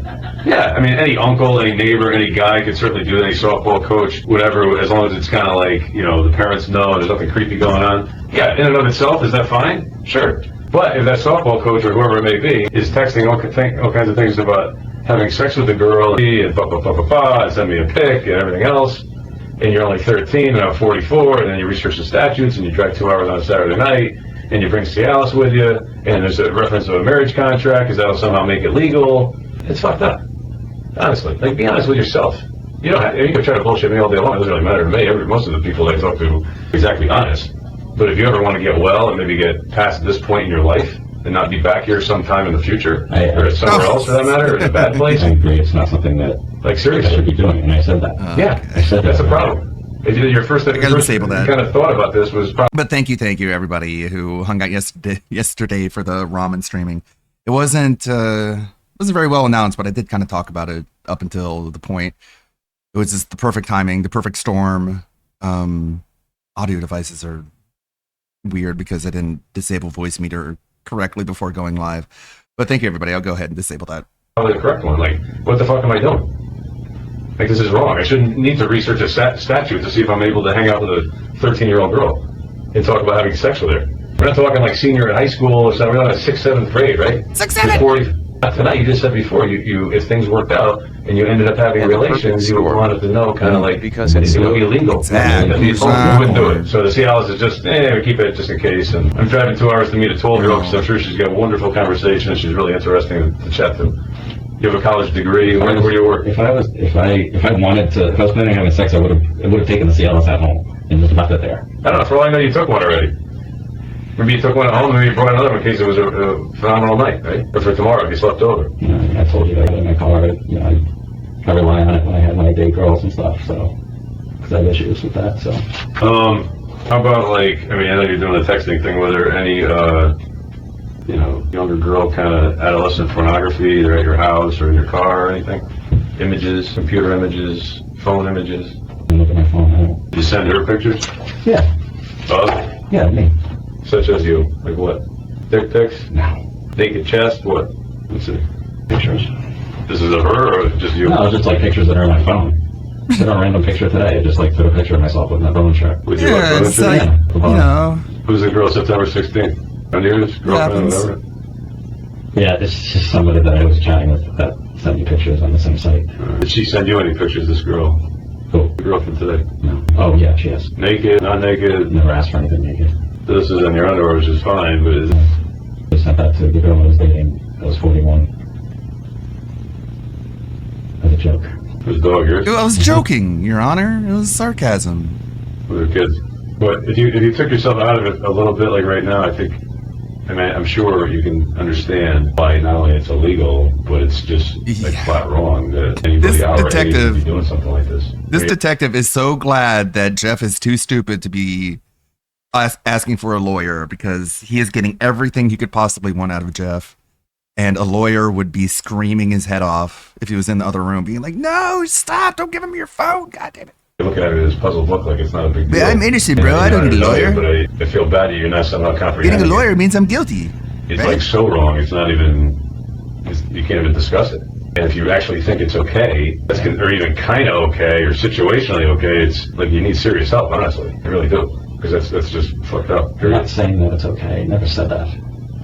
Yeah, I mean, any uncle, any neighbor, any guy could certainly do that, any softball coach, whatever, as long as it's kind of like, the parents know there's nothing creepy going on. Yeah, in and of itself, is that fine? Sure. But if that softball coach or whoever it may be is texting all kinds of things about having sex with a girl and send me a pic and everything else, and you're only 13 and I'm 44, and then you research the statutes and you drive 2 hours on a Saturday night, and you bring Cialis with you, and there's a reference to a marriage contract, because that'll somehow make it legal. It's fucked up. Honestly. Like, be honest with yourself. You can try to bullshit me all day long. It doesn't really matter to me. Most of the people I talk to are exactly honest. But if you ever want to get well and maybe get past this point in your life and not be back here sometime in the future, or somewhere else for that matter, or in a bad place. I agree. It's not something that seriously I should be doing, and I said that. I said that's a problem. If your first kind of thought about this was probably. But thank you everybody who hung out yesterday for the ramen streaming. It wasn't very well announced, but I did kind of talk about it up until the point. It was just the perfect timing, the perfect storm. Audio devices are weird because I didn't disable voice meter correctly before going live. But thank you everybody. I'll go ahead and disable that. Probably the correct one. Like, what the fuck am I doing? Like, this is wrong. I shouldn't need to research a statute to see if I'm able to hang out with a 13-year-old girl and talk about having sex with her. We're not talking like senior in high school or something. We're not in 6th, 7th grade, right? 6th, 7th! Tonight, you just said before, you if things worked out and you ended up having relations, you wanted to know kind of like because it would be illegal. Exactly. You wouldn't do it. So the Cialis is just, we keep it just in case. And I'm driving 2 hours to meet a 12-year-old because I'm sure she's got a wonderful conversation and she's really interesting to chat to. You have a college degree. Where do you work? If I was planning on having sex, I would have taken the Cialis at home and just left it there. I don't know. For all I know, you took one already. Maybe you took one at home, maybe you brought another one in case it was a phenomenal night, right? Or for tomorrow if you slept over. I told you that in my car. I rely on it when I have my date girls and stuff. So because I have issues with that. So. How about I know you're doing the texting thing. Were there any younger girl kind of adolescent pornography either at your house or in your car or anything? images, computer images, phone images? Look at my phone. You send her pictures? Yeah. Of? Yeah, me. Such as you? Like what? Dick pics? No. Naked chest? What? What's it? Pictures. This is of her or just you? No, it's just like pictures that are on my phone. I took a random picture today. I just like took a picture of myself with my phone shirt. With your Yeah, phone it's shirt? like, you know. Who's the girl September 16th? Friend of yours? Girlfriend? Happens. Whatever? Yeah, it's just somebody that I was chatting with that sent me pictures on the same site. Did she send you any pictures, this girl? Who? The girlfriend today? No. Oh, yeah, she has. Naked? Not naked? Never asked for anything naked. This is in your underwear, which is fine, but is I sent that to the girl I was dating. That was 41. As a joke. whose dog yours? I was joking, Your Honor. It was sarcasm. With their kids. But if you took yourself out of it a little bit, like right now, I mean, I'm sure you can understand why not only it's illegal, but it's just like flat wrong that anybody our age would be doing something like this. This detective is so glad that Jeff is too stupid to be asking for a lawyer, because he is getting everything he could possibly want out of Jeff. And a lawyer would be screaming his head off if he was in the other room, being like, "No, stop! Don't give him your phone! God damn it!" You look at it as puzzled look like it's not a big deal. But I'm innocent, bro. I don't need a lawyer. But I feel bad that you're not somehow comprehending. Getting a lawyer means I'm guilty. It's right? like so wrong. It's not even. You can't even discuss it. And if you actually think it's okay, or even kind of okay, or situationally okay, it's like you need serious help. Honestly, I really do, because that's just fucked up. I'm not saying that it's okay. I never said that.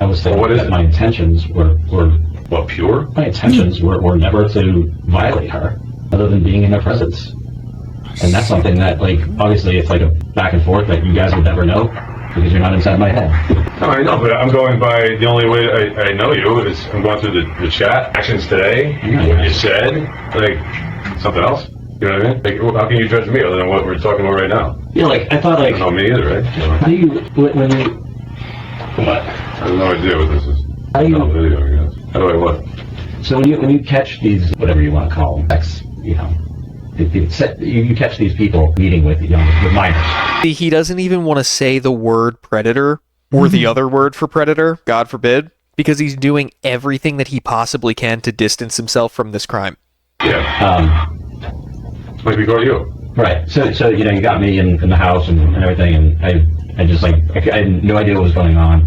I was saying Well, what is that it? my intentions were what, pure? My intentions were never to violate her, other than being in her presence. And that's something that, like, obviously it's like a back and forth that you guys would never know because you're not inside my head. No, I know, but I'm going by the only way I know you is I'm going through the chat, actions today, what you said, like something else. You know what I mean? Like, how can you judge me other than what we're talking about right now? Yeah, like, I thought, like... You don't know me either, right? How do you... When you... What? I have no idea what this is. How do you... No video, I guess. How do I what? So when you catch these, whatever you want to call them, you know, you catch these people meeting with minors. He doesn't even want to say the word predator or the other word for predator, God forbid, because he's doing everything that he possibly can to distance himself from this crime. Yeah. Like we go to you. Right. So you know, you got me in the house and everything, and I just like I had no idea what was going on.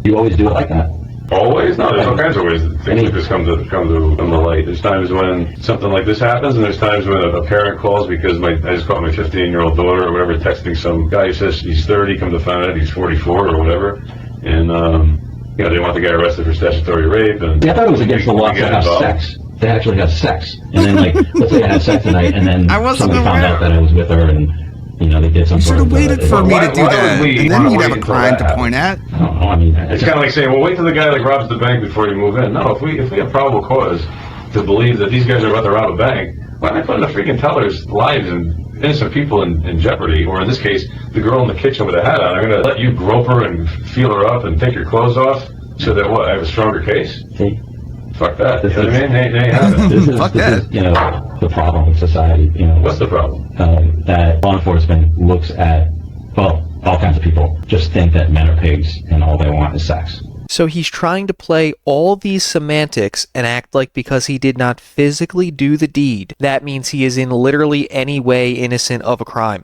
You always do it like that. Always? No, there's all kinds of ways that things like this come to the light. There's times when something like this happens, and there's times when a parent calls because I just caught my 15-year-old daughter or whatever texting some guy who says he's 30, come to find out he's 44 or whatever, and you know, they want the guy arrested for statutory rape. And yeah, I thought it was against the law to have sex. They actually have sex, and then like let's say I had sex tonight, and then somebody found out that I was with her, and you know they did some sort of. You should have waited for me to do that, and then you'd have a crime to point at. I don't know. I mean, it's kind of like saying, well, wait till the guy like robs the bank before you move in. No, if we have probable cause to believe that these guys are about to rob a bank, why am I putting the freaking teller's lives and innocent people in jeopardy? Or in this case, the girl in the kitchen with a hat on. I'm going to let you grope her and feel her up and take your clothes off so that what? I have a stronger case. See? Fuck that. You know what I mean? They have it. This is, you know, the problem with society. You know, what's the problem? That law enforcement looks at, well, all kinds of people just think that men are pigs and all they want is sex. So he's trying to play all these semantics and act like because he did not physically do the deed, that means he is in literally any way innocent of a crime.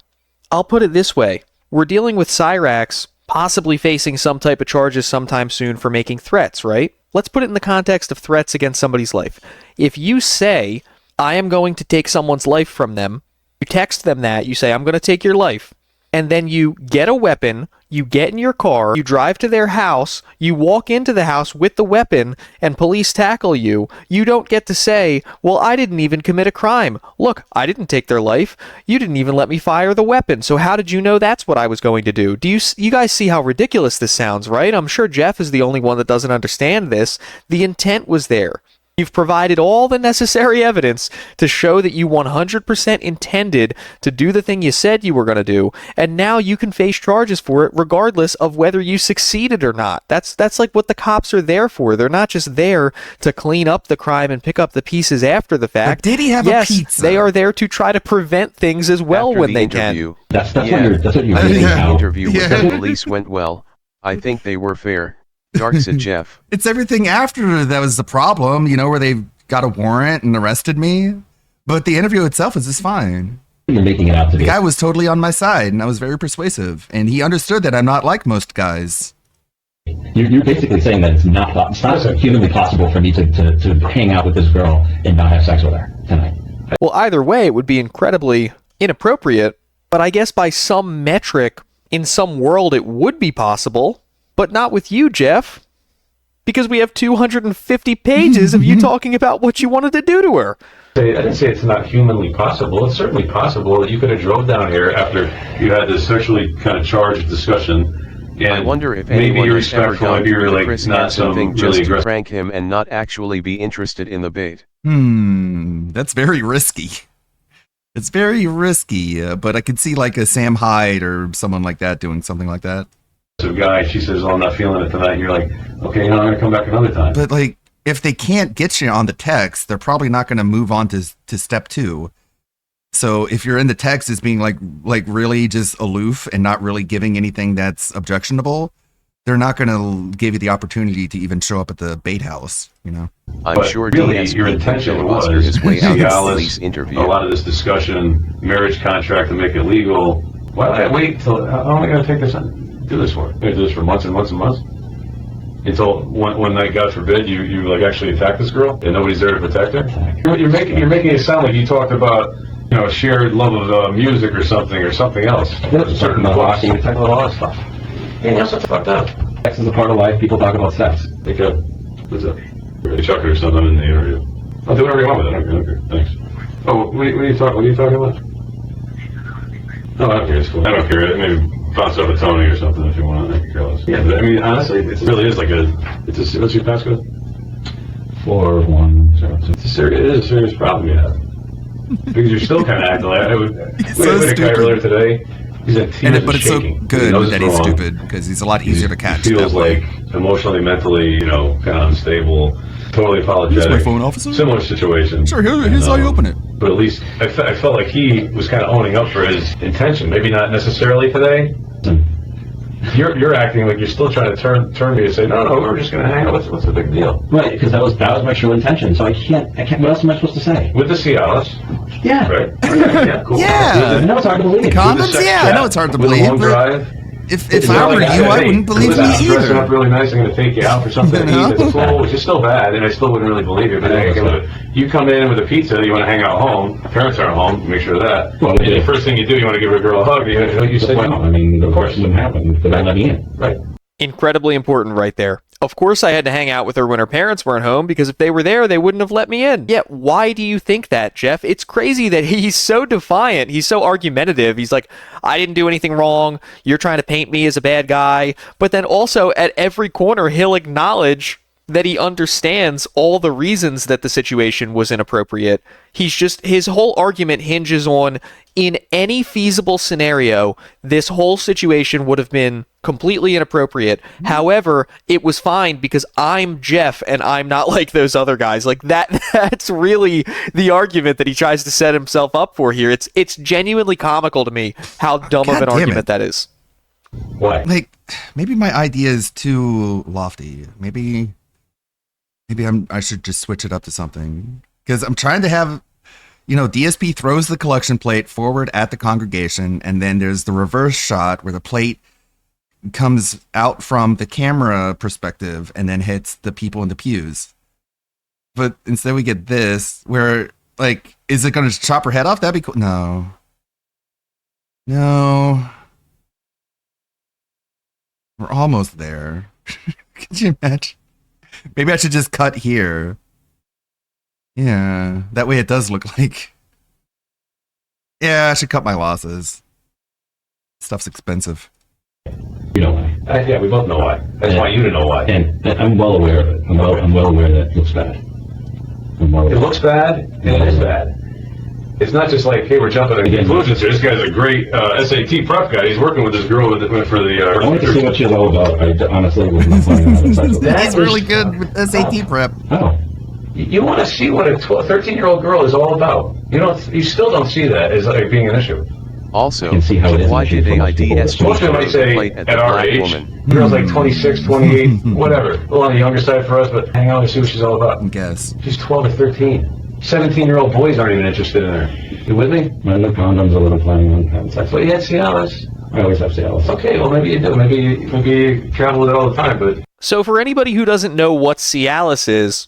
I'll put it this way. We're dealing with Cyrax possibly facing some type of charges sometime soon for making threats, right? Let's put it in the context of threats against somebody's life. If you say, I am going to take someone's life from them, you text them that, you say, I'm going to take your life, and then you get a weapon, you get in your car, you drive to their house, you walk into the house with the weapon, and police tackle you, you don't get to say, well, I didn't even commit a crime. Look, I didn't take their life. You didn't even let me fire the weapon, so how did you know that's what I was going to do? You guys see how ridiculous this sounds, right? I'm sure Jeff is the only one that doesn't understand this. The intent was there. You've provided all the necessary evidence to show that you 100% intended to do the thing you said you were going to do, and now you can face charges for it regardless of whether you succeeded or not. That's like what the cops are there for. They're not just there to clean up the crime and pick up the pieces after the fact. But did he have a pizza? They are there to try to prevent things as well After when the they interview, can. That's what you're I reading think now. the interview with the police went well. I think they were fair. Dark said Jeff. It's everything after that was the problem, you know, where they got a warrant and arrested me. But the interview itself is just fine. You're making it out to The be. guy was totally on my side, and I was very persuasive. And he understood that I'm not like most guys. You're basically saying that it's not humanly possible for me to hang out with this girl and not have sex with her tonight. Well, either way, it would be incredibly inappropriate, but I guess by some metric, in some world, it would be possible, but not with you, Jeff, because we have 250 pages of you talking about what you wanted to do to her. I didn't say it's not humanly possible. It's certainly possible that you could have drove down here after you had this sexually kind of charged discussion. And I wonder if maybe anyone you're has ever respectful, gone maybe you're through the like Chris not Hansen some thing really just to aggressive. prank him and not actually be interested in the bait. That's very risky. It's very risky, but I could see like a Sam Hyde or someone like that doing something like that. Guy, she says, "Oh, I'm not feeling it tonight." And you're like, "Okay, I'm gonna come back another time." But like, if they can't get you on the text, they're probably not going to move on to step 2. So if you're in the text as being like really just aloof and not really giving anything that's objectionable, they're not going to give you the opportunity to even show up at the bait house, you know? I'm But sure really, DSP your can intention filibuster was his way out of the police Cialis, interview. a lot of this discussion, marriage contract to make it legal. Why don't I wait till? How am I going to take this? Do this for? I'm going to do this for months and months and months until one night, God forbid, you like actually attack this girl and nobody's there to protect her. You're making it sound like you talked about shared love of music or something else. Certain books, you talk about all that stuff. Yeah, that's what's fucked up. Sex is a part of life. People talk about sex. Like what's up? Chuck it or something in the interview. I'll do whatever you want with it. I don't care. Thanks. Oh, what are you talking about? No, I don't care. It's cool. I don't care. Maybe bounce off a Tony or something if you want. I can care less. Yeah, but I mean, honestly, it really is like it's a, what's your passcode? 410. It is a serious problem you have. Because you're still kind of acting like we had a guy earlier today. He's a But it's so good that he's stupid because he's a lot easier to catch. He feels like emotionally, mentally, kind of unstable. Totally apologetic. Here's my phone, officer. Similar situation. Sure, here's how you open it. But at least I felt like he was kind of owning up for his intention. Maybe not necessarily today. You're acting like you're still trying to turn me and say, no, we're just going to hang out. What's the big deal? Right, because that was my true intention. So I can't. What else am I supposed to say? With the Cialis. Yeah. Right. Okay, yeah. Cool. Yeah. I know it's hard to believe. Condoms? Yeah, I know it's hard to believe. Long drive. If I were you, I wouldn't believe me Dressing either. up really nice, I'm going to take you out for something to eat. It's cool, which is still bad, and I still wouldn't really believe you. But then you come in with a pizza, you want to hang out home. Parents aren't home. Make sure of that. Well, and the first thing you do, you want to give a girl a hug. You say no. I mean, of course, it wouldn't happen if they let me in. Right. Incredibly important right there. Of course I had to hang out with her when her parents weren't home, because if they were there, they wouldn't have let me in. Yeah, why do you think that, Jeff? It's crazy that he's so defiant. He's so argumentative. He's like, I didn't do anything wrong. You're trying to paint me as a bad guy. But then also at every corner, he'll acknowledge that he understands all the reasons that the situation was inappropriate. His whole argument hinges on, in any feasible scenario, this whole situation would have been completely inappropriate. However, it was fine because I'm Jeff and I'm not like those other guys. Like that's really the argument that he tries to set himself up for here. It's genuinely comical to me how dumb of an argument that is. Why? Like, maybe my idea is too lofty. Maybe I should just switch it up to something, because I'm trying to have, DSP throws the collection plate forward at the congregation, and then there's the reverse shot where the plate comes out from the camera perspective and then hits the people in the pews. But instead we get this where, like, is it going to chop her head off? That'd be cool. No. We're almost there. Could you imagine? Maybe I should just cut here. Yeah, that way it does look like... Yeah, I should cut my losses. Stuff's expensive. You know why. Yeah, we both know why. I just want you to know why. And I'm well aware of it. I'm well aware that it looks bad. It looks bad, and it is bad. It's not just like, hey, we're jumping to conclusions here. This guy's a great SAT prep guy. He's working with this girl for the... I wanted to see what she's all about. I honestly was not planning on it. He's really good with SAT prep. Oh. You want to see what a 13-year-old girl is all about. You still don't see that as like being an issue. Also, can see how it is why when she's did from most people. AIDS Most of them might say, plate at the at our black age, woman? girls like 26, 28, whatever. A little on the younger side for us, but hang out and see what she's all about. Guess. She's 12 or 13. 17-year-old boys aren't even interested in her. You with me? I know condoms, I wasn't planning on having sex. Well, you had Cialis. I always have Cialis. Okay, well, maybe you do. Maybe you travel with it all the time, but... So for anybody who doesn't know what Cialis is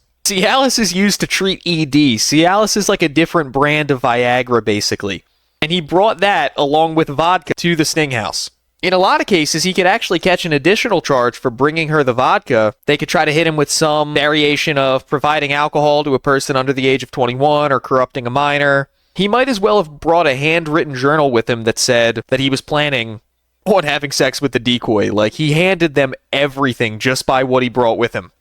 used to treat ED. Cialis is like a different brand of Viagra, basically. And he brought that, along with vodka, to the Sting House. In a lot of cases, he could actually catch an additional charge for bringing her the vodka. They could try to hit him with some variation of providing alcohol to a person under the age of 21 or corrupting a minor. He might as well have brought a handwritten journal with him that said that he was planning on having sex with the decoy. Like, he handed them everything just by what he brought with him.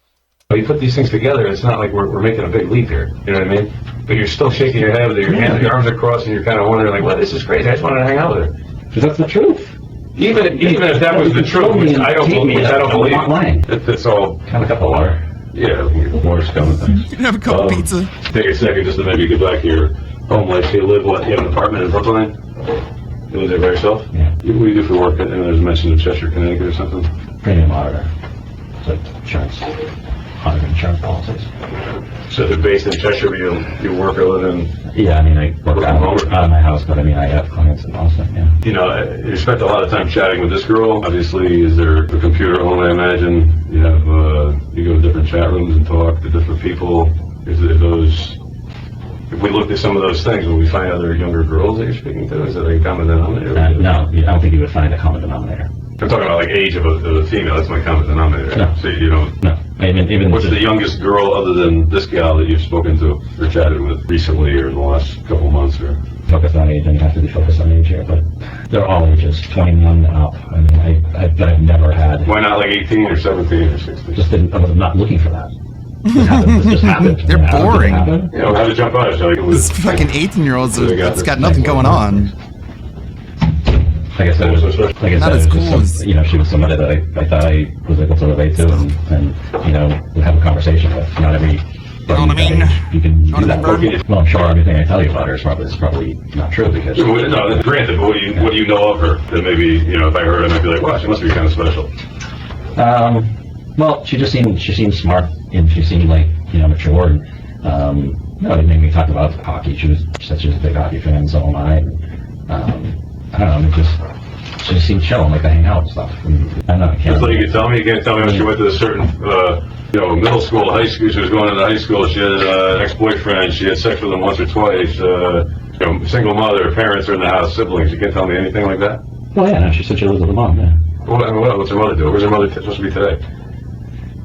You put these things together, it's not like we're making a big leap here. You know what I mean? But you're still shaking your head with your hands, your arms are crossed, and you're kind of wondering, like, well, this is crazy. I just wanted to hang out with her. Because that's the truth. Even if that was the truth, which I don't believe. It's all kind of cup of water. Yeah, water's coming. Thanks. You can have a cup of pizza. Take a second just to maybe get back to your home life. You live, what, you have an apartment in Brooklyn? You live there by yourself? Yeah. What do you do for work? And there's mention of Cheshire, Connecticut or something? Premium auditor. It's like insurance. Insurance policies. So they're based in Cheshire, but you work or live in? Yeah, I mean, I work out of my house, but I mean, I have clients in Boston, yeah. You know, you spent a lot of time chatting with this girl. Obviously, is there a computer home, I imagine? You have, you go to different chat rooms and talk to different people. If we looked at some of those things, will we find other younger girls that you're speaking to? Is that a common denominator? No, I don't think you would find a common denominator. I'm talking about like age of a female. That's my common denominator. No. So you don't. No. Even what's the youngest girl other than this gal that you've spoken to or chatted with recently or in the last couple months? Or focus on age, and you have to be focused on age here, but they're all ages, 21 and up. I mean, I've never had. Why not like 18 or 17 or 16? Just didn't. I was not looking for that. It just happened. They're boring. You know, how to jump on it? So This fucking 18-year-olds that's got nothing going on. Like I said, Not as cool as you know, she was somebody that I thought I was able to relate to and you know, would have a conversation with. Not every. You know what I mean? You can do that. Well, I'm sure everything I tell you about her is probably not true because. No, granted, but what do you know of her that maybe, you know, if I heard her, I'd be like, wow, she must be kind of special. Well, she seemed smart and she seemed like, you know, mature and you know, it made me talk about hockey. She said she was a big hockey fan, and so am I. I don't know, she just seemed chill and like to hang out and stuff. And I don't know, I can't. That's what you can tell me. You can't tell me when she went to a certain, you know, middle school, high school. She was going into high school. She had an ex-boyfriend. She had sex with him once or twice. You know, single mother, parents are in the house, siblings. You can't tell me anything like that. Well, yeah, no, she said she lives with her mom. Yeah. What's her mother do? Where's her mother supposed to be today?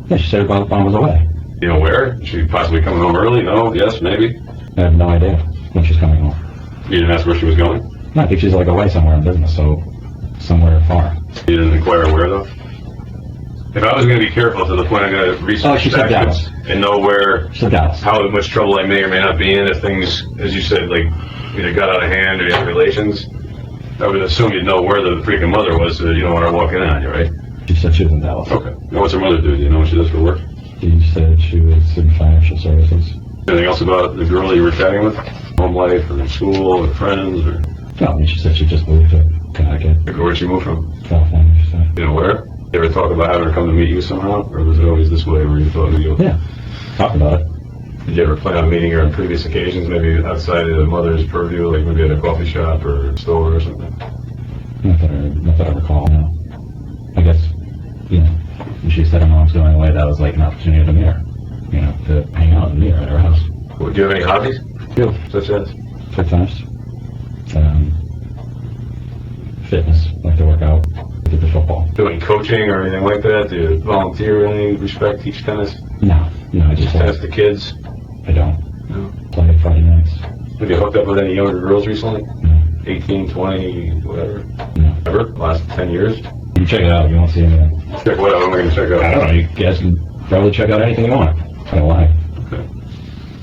Yeah, she said her mom was away. You know where? Is she possibly coming home early? No? Yes? Maybe? I have no idea when she's coming home. You didn't ask where she was going? No, I think she's like away somewhere in business, so somewhere far. You didn't inquire where though? If I was going to be careful to the point I'm going to research facts and know where, how much trouble I may or may not be in if things, as you said, like either got out of hand or you had relations, I would assume you'd know where the freaking mother was so that you don't want her walking in on you, right? She said she was in Dallas. Okay. Now what's her mother do? Do you know what she does for work? She said she was in financial services. Anything else about the girl you were chatting with? Home life or school or friends or? No, I mean, she said she just moved to Connecticut. Where'd she move from? California, she said. You know where? They ever talk about having her come to meet you somehow? Or was it always this way where you thought you? Yeah, talked about it. Did you ever plan on meeting her on previous occasions, maybe outside of the mother's purview, like maybe at a coffee shop or a store or something? Not that I recall, no. I guess, you know, when she said her mom's going away, that was like an opportunity to meet her. You know, to hang out and meet her at her house. Well, do you have any hobbies? Yeah. Such as? Fitness. Fitness, like to work out, did the football. Doing coaching or anything like that? Do you volunteer in any respect, teach tennis? No, I just tennis to kids? I don't. No. Play Friday nights. Have you hooked up with any younger girls recently? No. 18, 20, whatever? No. Ever? Last 10 years? You check it out, you won't see anything. Check what out? What am I going to check out? I don't know, you guys can probably check out anything you want. I don't lie. Okay.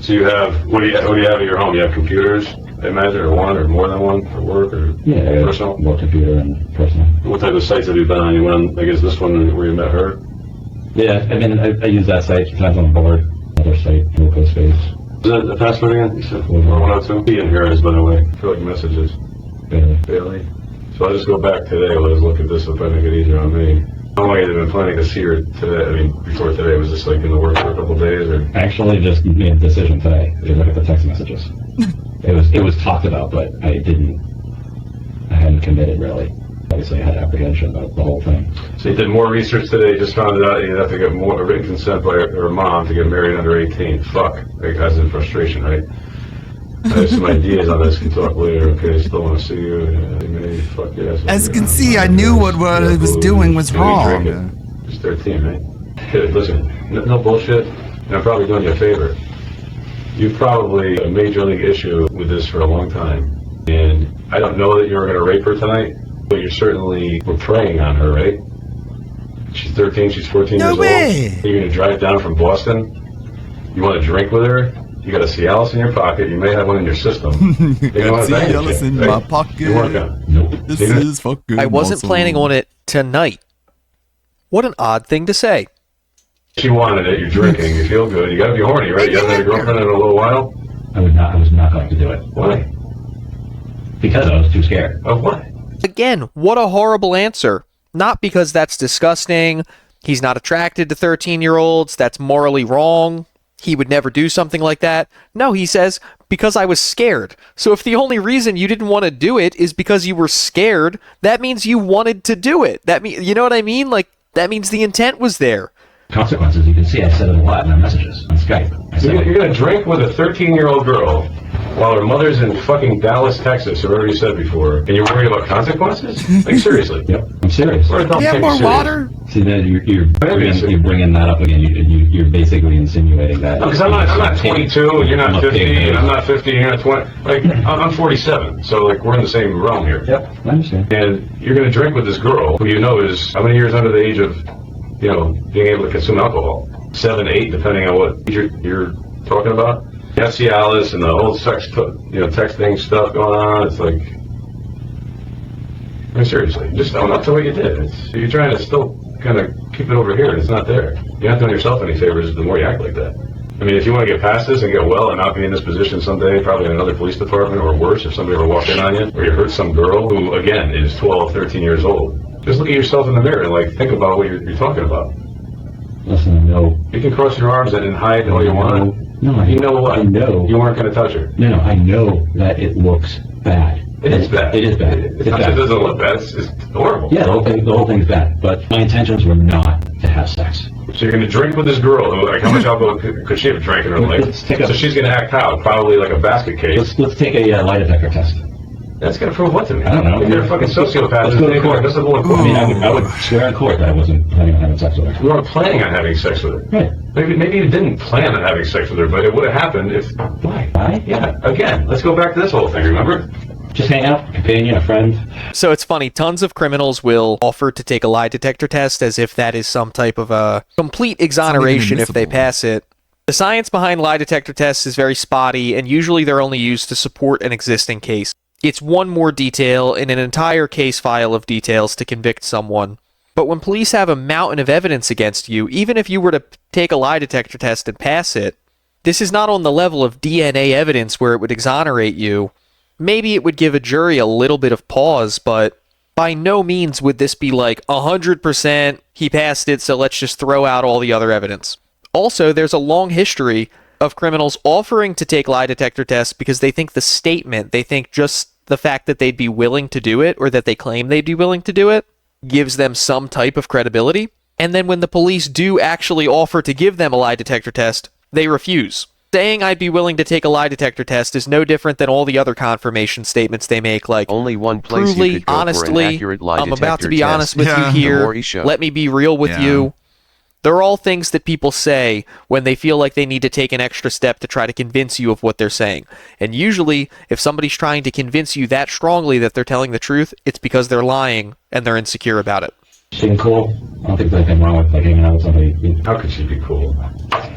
So you have, what do you have at your home? You have computers, I imagine, or one or more than one for work or personal? Both computer and personal. What type of sites have you been on? You went on, I guess, this one where you met her? Yeah, I mean, I use that site, sometimes on the board, another site, local space. Is that the password again? You said 4102? Ian here is, by the way. I feel like messages. Bailey. So I'll just go back today. Let's look at this if I make it easier on me. How long have you been planning to see her today? I mean, before today, was this like in the works for a couple of days, or? I actually just made a decision today. You look at the text messages. It was talked about, but I hadn't committed really. Obviously, I had apprehension about the whole thing. So you did more research today, just found it out you'd have to get more written consent by her mom to get married under 18. Fuck. Like, that's in frustration, right? I have some ideas on this, can talk later. Okay, still want to see you. Maybe, fuck yes. As you can see, I knew what I was doing was wrong. It's 13, right? Hey, listen, no bullshit, and I'm probably doing you a favor. You've probably a major league issue with this for a long time, and I don't know that you were going to rape her tonight, but you certainly were preying on her, right? She's 13, she's 14 years old. You're going to drive down from Boston? You want to drink with her? You got a Cialis in your pocket. You may have one in your system. Cialis in my pocket. You weren't gonna. Nope. This is fucking I wasn't planning on it tonight. What an odd thing to say. She wanted it. You're drinking. You feel good. You got to be horny, right? You haven't had a girlfriend in a little while. I was not going to do it. Why? Because I was too scared. Of what? Again, what a horrible answer. Not because that's disgusting. He's not attracted to 13-year-olds. That's morally wrong. He would never do something like that. No, he says, because I was scared. So if the only reason you didn't want to do it is because you were scared, that means you wanted to do it. You know what I mean? Like, that means the intent was there. Consequences, you can see I said it a lot in my messages on Skype. You're going to drink with a 13-year-old girl while her mother's in fucking Dallas, Texas, or whatever you said before, and you're worried about consequences? Like, seriously. Yep, I'm serious. You have more water? See, then you're bringing that up again. You're basically insinuating that. No, because I'm not 22, and you're not 50, and I'm not 50, and you're not 20. Like, I'm 47, so, like, we're in the same realm here. Yep, I understand. And you're going to drink with this girl who you know is how many years under the age of, being able to consume alcohol? 7, 8, depending on what you're talking about. You have Cialis and the whole texting stuff going on. It's like, I mean, seriously, just own up to what you did. You're trying to still kind of keep it over here, and it's not there. You're not doing yourself any favors the more you act like that. I mean, if you want to get past this and get well and not be in this position someday, probably in another police department, or worse, if somebody ever walked in on you, or you hurt some girl who, again, is 12, 13 years old, just look at yourself in the mirror and, like, think about what you're talking about. Listen, no. You can cross your arms and hide all you want. No, you know what? I know. You weren't going to touch her. No, I know that it looks bad. It is bad. It is bad. It's not that it doesn't look bad. It's horrible. Yeah, the whole thing's bad. But my intentions were not to have sex. So you're going to drink with this girl who, like, how much alcohol could she have drank in her life? So she's going to act how? Probably like a basket case. Let's take a lie detector test. That's going to prove what to me? I don't know. You're a fucking sociopath. Let's go to court. I mean, I would swear in court that I wasn't planning on having sex with her. You weren't planning on having sex with her. Right. Maybe you didn't plan on having sex with her, but it would have happened if... Why? Yeah, again, let's go back to this whole thing, remember? Just hang out, companion, a friend. So it's funny, tons of criminals will offer to take a lie detector test as if that is some type of a complete exoneration if they pass it. The science behind lie detector tests is very spotty, and usually they're only used to support an existing case. It's one more detail in an entire case file of details to convict someone. But when police have a mountain of evidence against you, even if you were to take a lie detector test and pass it, this is not on the level of DNA evidence where it would exonerate you. Maybe it would give a jury a little bit of pause, but by no means would this be like 100% he passed it, so let's just throw out all the other evidence. Also, there's a long history of criminals offering to take lie detector tests because they think they think just the fact that they'd be willing to do it, or that they claim they'd be willing to do it, gives them some type of credibility. And then when the police do actually offer to give them a lie detector test, they refuse. Saying I'd be willing to take a lie detector test is no different than all the other confirmation statements they make, like, only one place truly, you could go honestly, for an accurate lie I'm about to be detector honest test. with Yeah. you The more here, he show. let me be real with you. They're all things that people say when they feel like they need to take an extra step to try to convince you of what they're saying. And usually, if somebody's trying to convince you that strongly that they're telling the truth, it's because they're lying and they're insecure about it. Being cool. I don't think there's anything wrong with, like, hanging out with somebody. How could she be cool?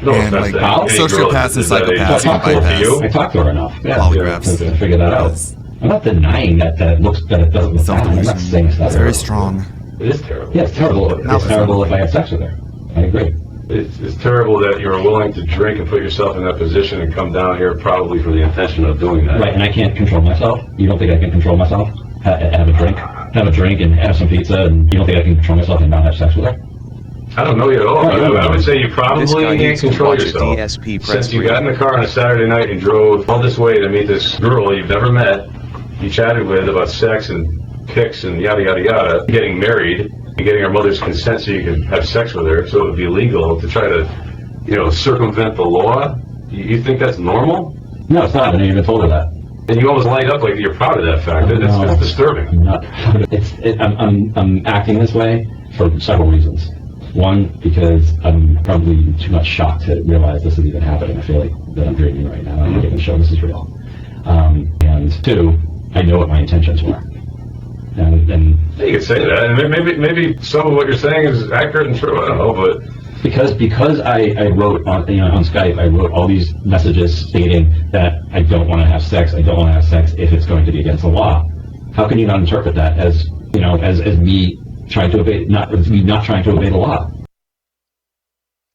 No And, offense like, to any girl sociopaths and that age. psychopaths How cool to you? I talked to her enough. Yeah, Polygraphs. to figure that out. I'm not denying that it doesn't look bad. I'm not saying it's not It's very strong. It is terrible. Yeah, it's terrible. It's terrible if I have sex with her. I agree. It's terrible that you're willing to drink and put yourself in that position and come down here probably for the intention of doing that. Right, and I can't control myself. You don't think I can control myself? Have a drink and have some pizza, and you don't think I can control myself and not have sex with her? I don't know you at all. I would say you probably can't control yourself. DSP Since you got in the car on a Saturday night and drove all this way to meet this girl you've never met, you chatted with about sex and pics and yada yada yada, getting married and getting her mother's consent so you could have sex with her, so it would be legal to try to, circumvent the law. You think that's normal? No, it's not. I never even told her that. And you always light up like you're proud of that fact. It's disturbing. I'm not. I'm acting this way for several reasons. One, because I'm probably too much shocked to realize this is even happening. I feel like that I'm dreaming right now. I'm not even sure this is real. And two, I know what my intentions were. And you could say that, and maybe some of what you're saying is accurate and true. I don't know, but because I wrote on Skype, I wrote all these messages stating that I don't want to have sex. I don't want to have sex if it's going to be against the law. How can you not interpret that as as me trying to obey, not trying to obey the law?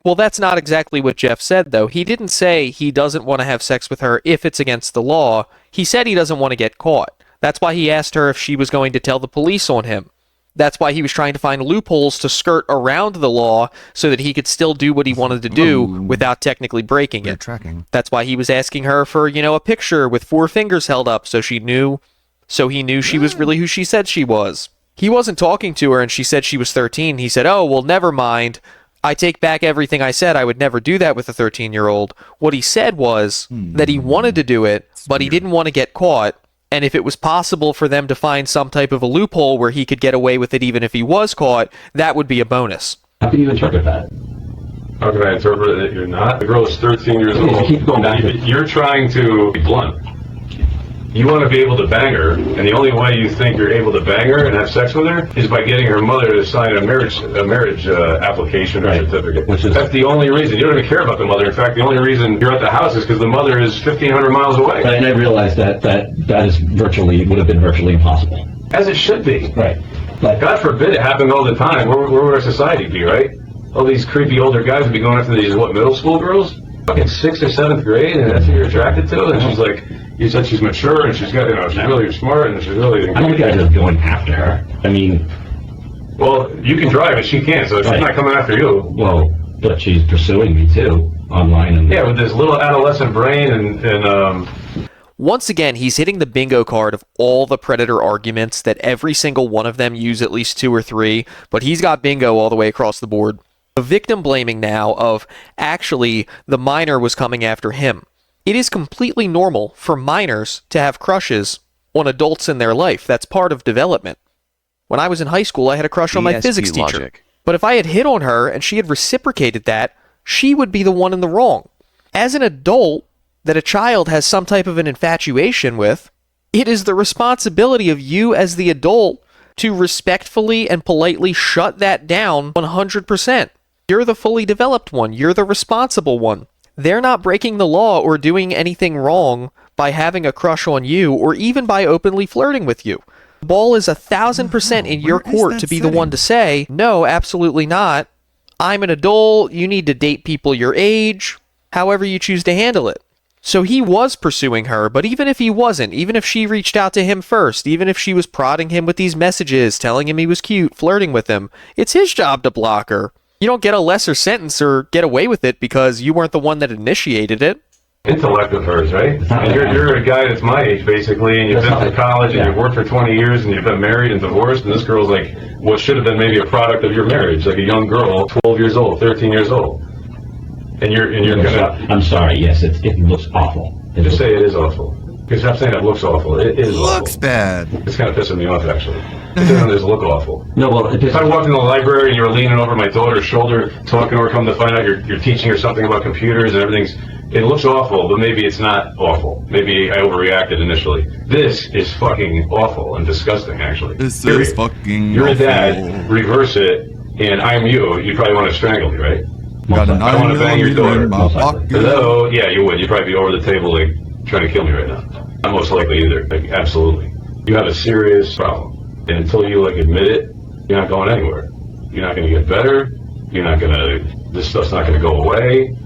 Well, that's not exactly what Jeff said, though. He didn't say he doesn't want to have sex with her if it's against the law. He said he doesn't want to get caught. That's why he asked her if she was going to tell the police on him. That's why he was trying to find loopholes to skirt around the law so that he could still do what he wanted to do without technically breaking it. Tracking. That's why he was asking her for, a picture with 4 fingers held up so he knew she was really who she said she was. He wasn't talking to her and she said she was 13. He said, "Oh, well, never mind. I take back everything I said. I would never do that with a 13-year-old. What he said was that he wanted to do it, but he didn't want to get caught. And if it was possible for them to find some type of a loophole where he could get away with it even if he was caught, that would be a bonus." How can you interpret that? how can I interpret it that you're not? The girl is 13 years old. Keep going back. You're trying to be blunt. You want to be able to bang her, and the only way you think you're able to bang her and have sex with her is by getting her mother to sign a marriage application or certificate. That's the only reason. You don't even care about the mother. In fact, the only reason you're at the house is because the mother is 1,500 miles away. Right, and I realized that is would have been virtually impossible. As it should be. Right. But God forbid it happened all the time. Where would our society be, right? All these creepy older guys would be going after these, middle school girls? Fucking 6th or 7th grade, and that's what you're attracted to? And she's like, you said she's mature, and she's got, she's really smart, and she's really... I don't think I'm just going after her. I mean... Well, you can drive, and she can't, so she's not coming after you. Well, but she's pursuing me, too, online. And yeah, with this little adolescent brain, and Once again, he's hitting the bingo card of all the Predator arguments that every single one of them use at least 2 or 3, but he's got bingo all the way across the board. The victim blaming now of, actually, the minor was coming after him. It is completely normal for minors to have crushes on adults in their life. That's part of development. When I was in high school, I had a crush on my physics teacher. But if I had hit on her and she had reciprocated that, she would be the one in the wrong. As an adult that a child has some type of an infatuation with, it is the responsibility of you as the adult to respectfully and politely shut that down 100%. You're the fully developed one. You're the responsible one. They're not breaking the law or doing anything wrong by having a crush on you or even by openly flirting with you. The ball is 1,000% in your court to be the one to say, no, absolutely not. I'm an adult. You need to date people your age, however you choose to handle it. So he was pursuing her, but even if he wasn't, even if she reached out to him first, even if she was prodding him with these messages, telling him he was cute, flirting with him, it's his job to block her. You don't get a lesser sentence or get away with it because you weren't the one that initiated it. intellect of hers, right? And you're a guy that's my age, basically, and you've been to college, and you've worked for 20 years, and you've been married and divorced, and this girl's like what should have been maybe a product of your marriage, like a young girl, 12 years old, 13 years old. And you're gonna... I'm sorry, yes, it looks awful. Just say it is awful. Because I'm saying it looks awful. It is awful. Looks bad. It's kind of pissing me off, actually. It doesn't just look awful. No, well, if I walked in the library and you were leaning over my daughter's shoulder, talking to her, come to find out you're teaching her something about computers and everything's... It looks awful, but maybe it's not awful. Maybe I overreacted initially. This is fucking awful and disgusting, actually. This is fucking You're awful. a dad, reverse it, and I'm you. You probably want to strangle me, right? Got an I want to bang your daughter. in my pocket. Hello? Yeah, you would. You'd probably be over the table, like, trying to kill me right now. Not most likely either. Like, absolutely. You have a serious problem. And until you, like, admit it, you're not going anywhere. You're not going to get better. You're not going to this stuff's not going to go away.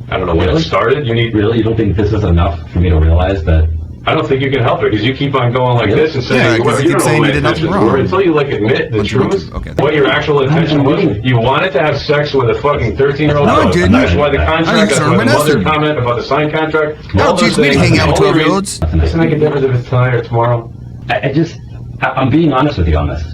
I don't know when it started. You don't think this is enough for me to realize that? I don't think you can help it because you keep on going like this and saying, Yeah, 'cause you keep saying you did nothing wrong. until you like admit the truth, what your actual intention was. You wanted to have sex with a fucking 13-year-old. No, I didn't. That's why the contract, that's why the mother Sermon comment about the signed contract. No, all those geez, we things, hang out with the only 12-year-olds. Doesn't make a difference if it's tonight or tomorrow. I'm being honest with you on this.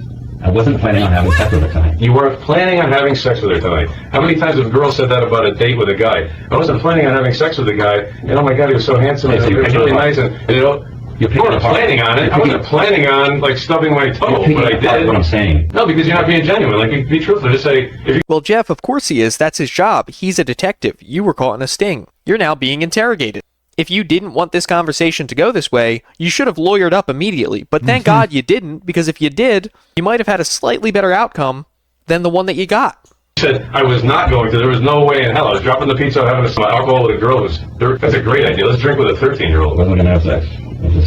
I wasn't planning on having sex with her tonight. You weren't planning on having sex with her tonight. How many times have girls said that about a date with a guy? I wasn't planning on having sex with a guy, and oh my god, he was so handsome, and he was really nice, and you know, I wasn't planning on it. I wasn't planning on like stubbing my toe, but I did. What I'm saying. No, because you're not being genuine. Like, be truthful. Just say, if you Well, Jeff, of course he is. That's his job. He's a detective. You were caught in a sting. You're now being interrogated. If you didn't want this conversation to go this way, you should have lawyered up immediately. But thank God you didn't, because if you did, you might have had a slightly better outcome than the one that you got. said I was not going to, there was no way in hell. I was dropping the pizza, having some alcohol with a girl. That's a great idea. Let's drink with a 13-year-old. Wasn't gonna have sex.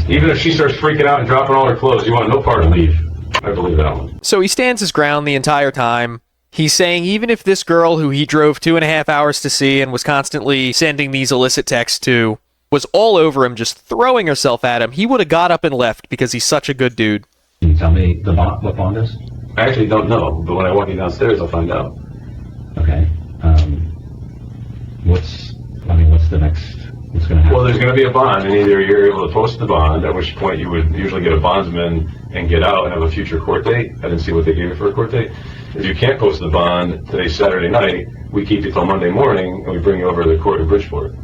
Even if she starts freaking out and dropping all her clothes, you want no part of leave. I believe that one. So he stands his ground the entire time. He's saying even if this girl who he drove 2.5 hours to see and was constantly sending these illicit texts to was all over him, just throwing herself at him, he would have got up and left because he's such a good dude. Can you tell me the bond, what bond is? I actually don't know, but when I walk you downstairs, I'll find out. Okay. What's the next, what's going to happen? Well, there's going to be a bond, and either you're able to post the bond, at which point you would usually get a bondsman and get out and have a future court date. I didn't see what they gave you for a court date. If you can't post the bond, today's Saturday night, we keep you till Monday morning, and we bring you over to the court in Bridgeport.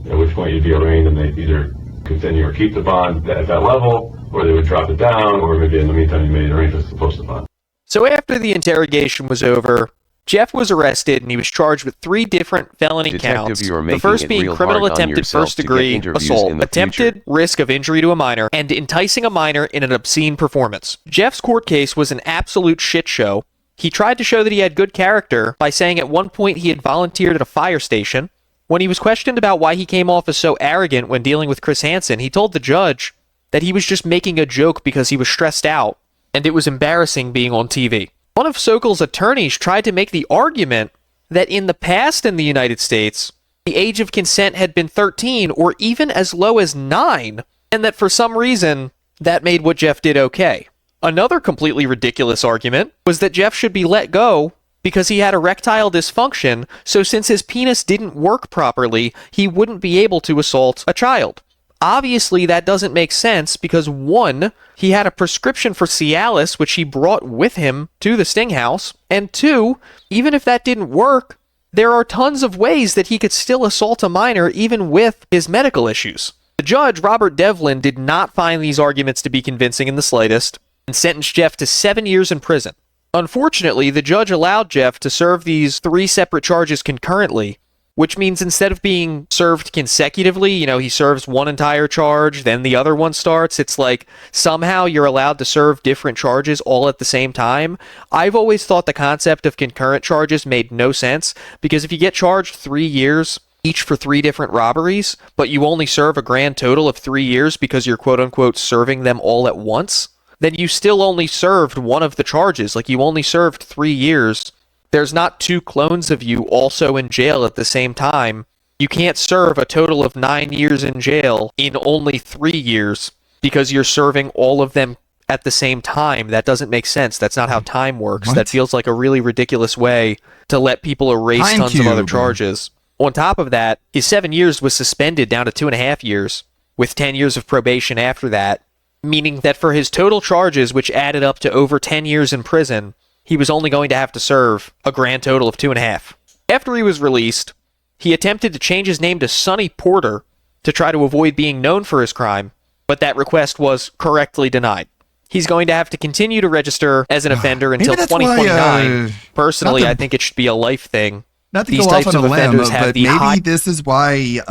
At which point you'd be arraigned, and they'd either continue or keep the bond at that level, or they would drop it down, or maybe in the meantime you made arrangements to post the bond. So after the interrogation was over, Jeff was arrested and he was charged with 3 different felony counts. You are The making first it being real criminal hard on attempted yourself first to get degree interviews assault, in the attempted future. risk of injury to a minor, and enticing a minor in an obscene performance. Jeff's court case was an absolute shit show. He tried to show that he had good character by saying at one point he had volunteered at a fire station. When he was questioned about why he came off as so arrogant when dealing with Chris Hansen, he told the judge that he was just making a joke because he was stressed out, and it was embarrassing being on TV. One of Sokol's attorneys tried to make the argument that in the past in the United States, the age of consent had been 13 or even as low as 9, and that for some reason, that made what Jeff did okay. Another completely ridiculous argument was that Jeff should be let go because he had erectile dysfunction, so since his penis didn't work properly, he wouldn't be able to assault a child. Obviously, that doesn't make sense because 1, he had a prescription for Cialis, which he brought with him to the Sting House, and 2, even if that didn't work, there are tons of ways that he could still assault a minor even with his medical issues. The judge, Robert Devlin, did not find these arguments to be convincing in the slightest and sentenced Jeff to 7 years in prison. Unfortunately, the judge allowed Jeff to serve these 3 separate charges concurrently, which means instead of being served consecutively, he serves one entire charge, then the other one starts. It's like somehow you're allowed to serve different charges all at the same time. I've always thought the concept of concurrent charges made no sense, because if you get charged 3 years each for 3 different robberies, but you only serve a grand total of 3 years because you're quote-unquote serving them all at once, then you still only served one of the charges. Like, you only served 3 years. There's not 2 clones of you also in jail at the same time. You can't serve a total of 9 years in jail in only 3 years because you're serving all of them at the same time. That doesn't make sense. That's not how time works. What? That feels like a really ridiculous way to let people erase Time tons of other cube. charges. On top of that, his 7 years was suspended down to 2.5 years, with 10 years of probation after that, meaning that for his total charges, which added up to over 10 years in prison, he was only going to have to serve a grand total of 2.5. After he was released, he attempted to change his name to Sonny Porter to try to avoid being known for his crime, but that request was correctly denied. He's going to have to continue to register as an offender until Maybe that's why, 2029. Personally, not to- I think it should be a life thing. Not to These go types off on of a limb, offenders have but the maybe high... this is why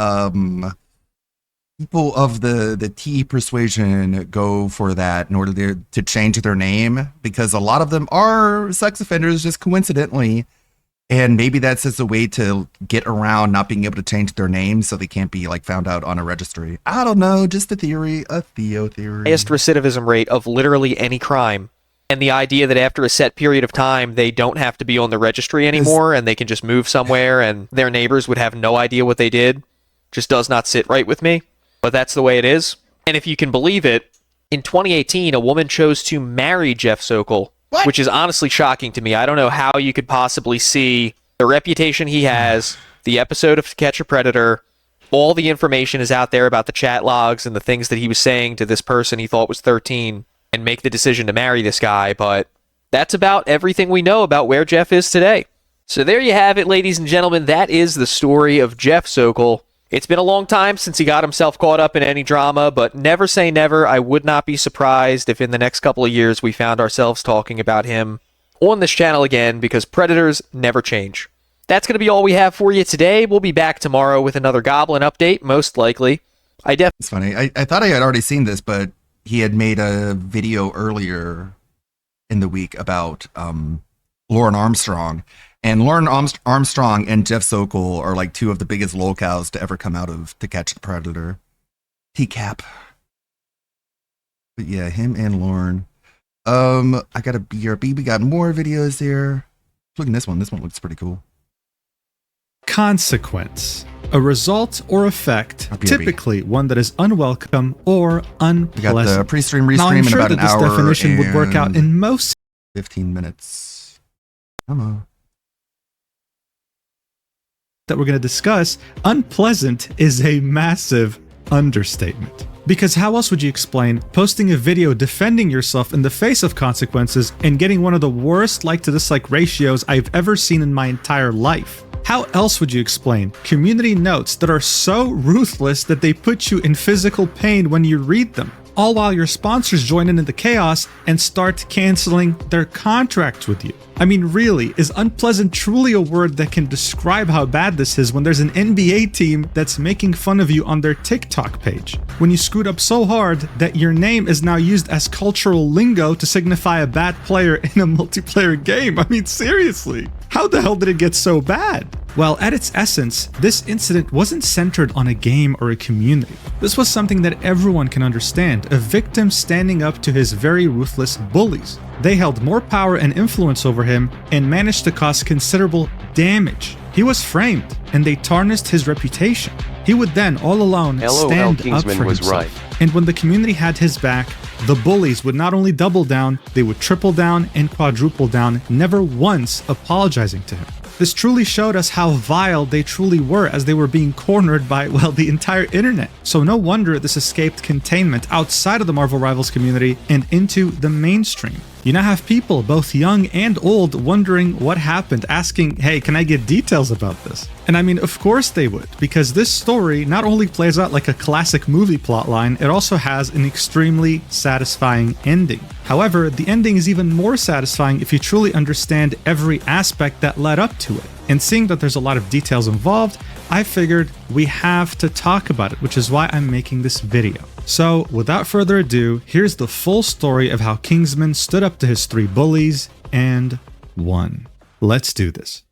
people of the T persuasion go for that in order to change their name, because a lot of them are sex offenders just coincidentally, and maybe that's just a way to get around not being able to change their name so they can't be like found out on a registry. I don't know, just a theory, a Theo theory. Highest recidivism rate of literally any crime and the idea that after a set period of time they don't have to be on the registry anymore and they can just move somewhere and their neighbors would have no idea what they did just does not sit right with me. But that's the way it is. And if you can believe it, in 2018 a woman chose to marry Jeff Sokol, which is honestly shocking to me. I don't know how you could possibly see the reputation he has, the episode of To Catch a Predator, all the information is out there about the chat logs and the things that he was saying to this person he thought was 13, and make the decision to marry this guy. But that's about everything we know about where Jeff is today. So there you have it, ladies and gentlemen. That is the story of Jeff Sokol. It's been a long time since he got himself caught up in any drama, but never say never. I would not be surprised if in the next couple of years we found ourselves talking about him on this channel again, because Predators never change. That's going to be all we have for you today. We'll be back tomorrow with another Goblin update, most likely. It's funny. I thought I had already seen this, but he had made a video earlier in the week about Lauren Armstrong. And Lauren Armstrong and Jeff Sokol are like two of the biggest lolcows to ever come out of To Catch the Predator. TCAP. But yeah, him and Lauren. I got a BRB. We got more videos there. Look at this one. This one looks pretty cool. Consequence. A result or effect, typically one that is unwelcome or unpleasant. We got the pre-stream, restream now, I'm in sure about that an this hour definition would work out in most 15 minutes. Come on. that we're going to discuss. Unpleasant is a massive understatement. Because how else would you explain posting a video defending yourself in the face of consequences and getting one of the worst like to dislike ratios I've ever seen in my entire life? How else would you explain community notes that are so ruthless that they put you in physical pain when you read them? All while your sponsors join in the chaos and start canceling their contracts with you. I mean, really, is unpleasant truly a word that can describe how bad this is when there's an NBA team that's making fun of you on their TikTok page? When you screwed up so hard that your name is now used as cultural lingo to signify a bad player in a multiplayer game? I mean, seriously, how the hell did it get so bad? Well, at its essence, this incident wasn't centered on a game or a community. This was something that everyone can understand, a victim standing up to his very ruthless bullies. They held more power and influence over him and managed to cause considerable damage. He was framed, and they tarnished his reputation. He would then, all alone, stand up for himself. Right. And when the community had his back, the bullies would not only double down, they would triple down and quadruple down, never once apologizing to him. This truly showed us how vile they truly were as they were being cornered by, well, the entire internet. So no wonder this escaped containment outside of the Marvel Rivals community and into the mainstream. You now have people, both young and old, wondering what happened, asking, hey, can I get details about this? And I mean, of course they would, because this story not only plays out like a classic movie plotline, it also has an extremely satisfying ending. However, the ending is even more satisfying if you truly understand every aspect that led up to it. And seeing that there's a lot of details involved, I figured we have to talk about it, which is why I'm making this video. So, without further ado, here's the full story of how Kingsman stood up to his 3 bullies and won. Let's do this.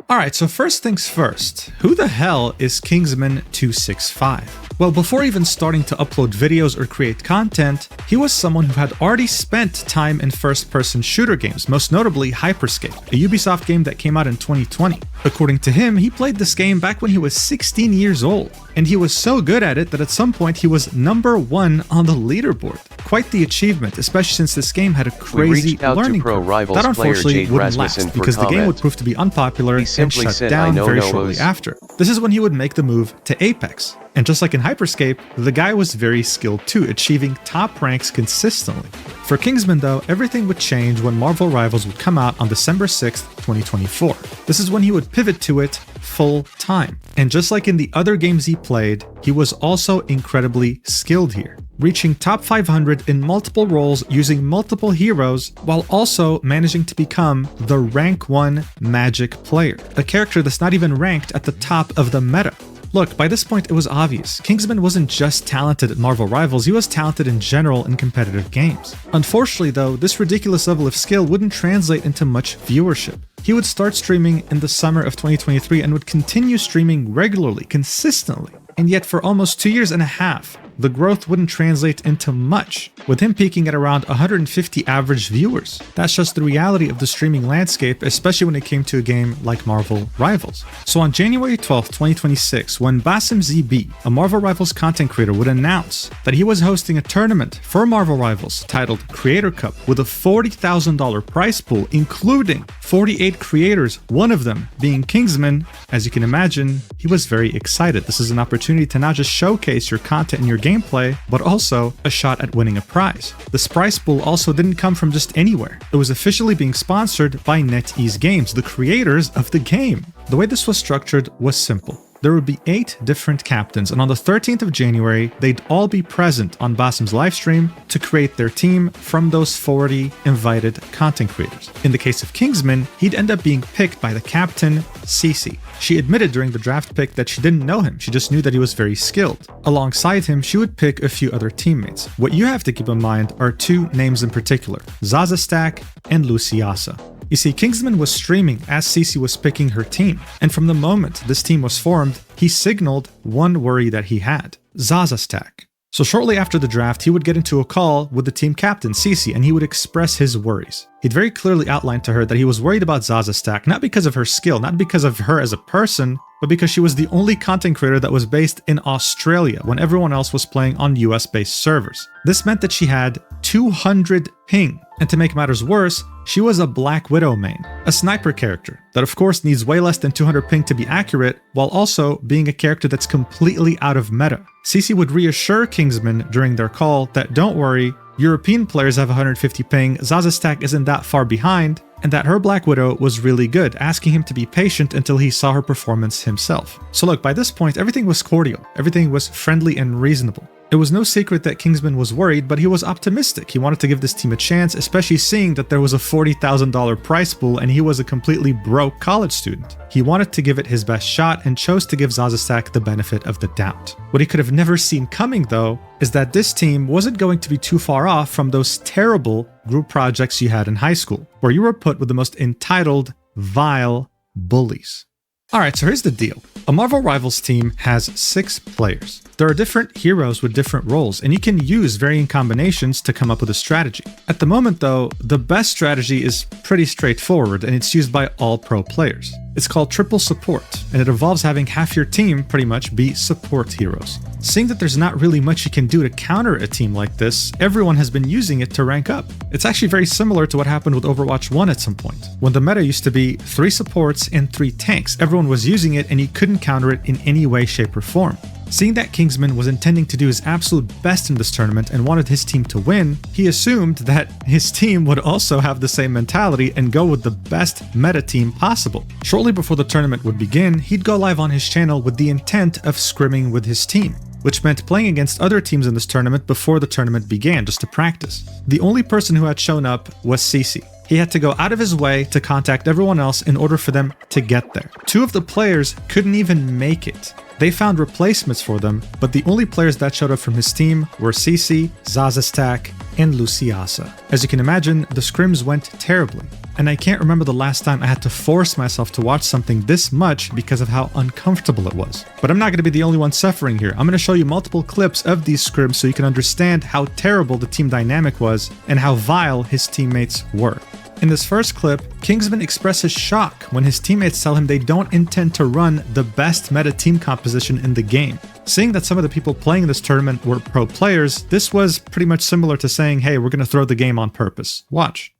Alright, so first things first, who the hell is Kingsman 265? Well, before even starting to upload videos or create content, he was someone who had already spent time in first-person shooter games, most notably Hyperscape, a Ubisoft game that came out in 2020. According to him, he played this game back when he was 16 years old, and he was so good at it that at some point he was #1 on the leaderboard. Quite the achievement, especially since this game had a crazy learning curve. That unfortunately wouldn't last, because the game would prove to be unpopular and shut down very shortly after. This is when he would make the move to Apex. And just like in Hyperscape, the guy was very skilled too, achieving top ranks consistently. For Kingsman though, everything would change when Marvel Rivals would come out on December 6th, 2024. This is when he would pivot to it full time. And just like in the other games he played, he was also incredibly skilled here, reaching top 500 in multiple roles using multiple heroes, while also managing to become the rank 1 Magic player, a character that's not even ranked at the top of the meta. Look, by this point it was obvious. Kingsman wasn't just talented at Marvel Rivals, he was talented in general in competitive games. Unfortunately though, this ridiculous level of skill wouldn't translate into much viewership. He would start streaming in the summer of 2023 and would continue streaming regularly, consistently. And yet for almost 2.5 years, the growth wouldn't translate into much, with him peaking at around 150 average viewers. That's just the reality of the streaming landscape, especially when it came to a game like Marvel Rivals. So on January 12th, 2026, when Basim ZB, a Marvel Rivals content creator, would announce that he was hosting a tournament for Marvel Rivals titled Creator Cup with a $40,000 prize pool, including 48 creators, one of them being Kingsman, as you can imagine, he was very excited. This is an opportunity to not just showcase your content and your gameplay, but also a shot at winning a prize. This prize pool also didn't come from just anywhere. It was officially being sponsored by NetEase Games, the creators of the game. The way this was structured was simple. There would be 8 different captains, and on the 13th of January, they'd all be present on Basim's livestream to create their team from those 40 invited content creators. In the case of Kingsman, he'd end up being picked by the captain, Cece. She admitted during the draft pick that she didn't know him, she just knew that he was very skilled. Alongside him, she would pick a few other teammates. What you have to keep in mind are 2 names in particular, Zazastack and Luciasa. You see, Kingsman was streaming as Cece was picking her team, and from the moment this team was formed, he signaled one worry that he had, Zazastack. So shortly after the draft, he would get into a call with the team captain, Cece, and he would express his worries. He'd very clearly outlined to her that he was worried about Zazastack, not because of her skill, not because of her as a person, but because she was the only content creator that was based in Australia when everyone else was playing on US-based servers. This meant that she had 200 ping, and to make matters worse, she was a Black Widow main, a sniper character that of course needs way less than 200 ping to be accurate, while also being a character that's completely out of meta. Cece would reassure Kingsman during their call that don't worry, European players have 150 ping, Zazastack isn't that far behind, and that her Black Widow was really good, asking him to be patient until he saw her performance himself. So look, by this point, everything was cordial, everything was friendly and reasonable. It was no secret that Kingsman was worried, but he was optimistic. He wanted to give this team a chance, especially seeing that there was a $40,000 prize pool and he was a completely broke college student. He wanted to give it his best shot and chose to give Zazastack the benefit of the doubt. What he could have never seen coming, though, is that this team wasn't going to be too far off from those terrible group projects you had in high school, where you were put with the most entitled, vile bullies. Alright, so here's the deal. A Marvel Rivals team has 6 players. There are different heroes with different roles, and you can use varying combinations to come up with a strategy. At the moment though, the best strategy is pretty straightforward, and it's used by all pro players. It's called triple support, and it involves having half your team pretty much be support heroes. Seeing that there's not really much you can do to counter a team like this, everyone has been using it to rank up. It's actually very similar to what happened with Overwatch 1 at some point, when the meta used to be 3 supports and 3 tanks. Everyone was using it and you couldn't counter it in any way, shape, or form. Seeing that Kingsman was intending to do his absolute best in this tournament and wanted his team to win, he assumed that his team would also have the same mentality and go with the best meta team possible. Shortly before the tournament would begin, he'd go live on his channel with the intent of scrimming with his team, which meant playing against other teams in this tournament before the tournament began, just to practice. The only person who had shown up was Cece. He had to go out of his way to contact everyone else in order for them to get there. 2 of the players couldn't even make it. They found replacements for them, but the only players that showed up from his team were Cece, Zazastack, and Luciasa. As you can imagine, the scrims went terribly, and I can't remember the last time I had to force myself to watch something this much because of how uncomfortable it was. But I'm not going to be the only one suffering here. I'm going to show you multiple clips of these scrims so you can understand how terrible the team dynamic was and how vile his teammates were. In this first clip, Kingsman expresses shock when his teammates tell him they don't intend to run the best meta team composition in the game. Seeing that some of the people playing this tournament were pro players, this was pretty much similar to saying, hey, we're going to throw the game on purpose. Watch.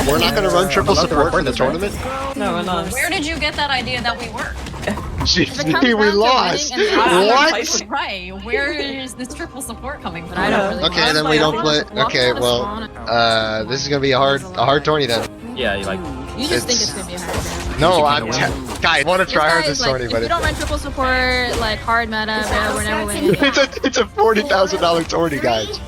We're not going to run triple support in the tournament? No, we're not. Where did you get that idea that we were? GP, we lost. What? Right. Where is this triple support coming from? I don't really Okay, then we don't play. Okay, well, this is going to be a hard tourney then. Yeah, you like. You just think it's gonna be hard. No, guys, I want to try hard this tourney, if but you don't run triple support, like hard meta, we're never winning. it's a $40,000 tourney, guys.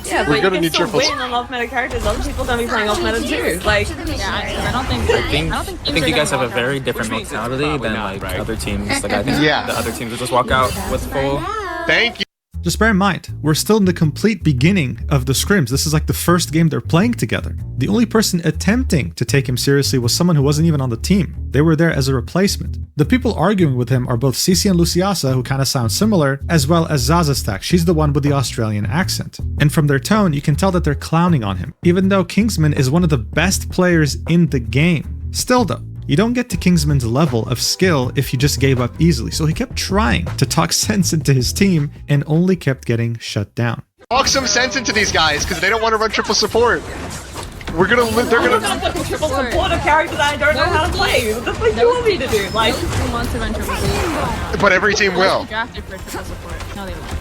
Yeah, we're but gonna you can need still triples. win on off meta characters. Other people gonna be playing off meta too. Like, I don't think. I think you guys have a very different mentality than like other teams. Like I think the other teams will just walk out with full. Thank you. Just bear in mind, we're still in the complete beginning of the scrims. This is like the first game they're playing together. The only person attempting to take him seriously was someone who wasn't even on the team. They were there as a replacement. The people arguing with him are both Cici and Luciasa, who kind of sound similar, as well as Zazastack. She's the one with the Australian accent. And from their tone, you can tell that they're clowning on him, even though Kingsman is one of the best players in the game. Still though, you don't get to Kingsman's level of skill if you just gave up easily, so he kept trying to talk sense into his team and only kept getting shut down. Talk some sense into these guys because they don't want to run triple support. They're gonna fucking triple support a character that I don't know how to play. What the fuck do you want me to do? Like, Who wants to run triple support? But every team will. Drafted for triple support. No, they won't.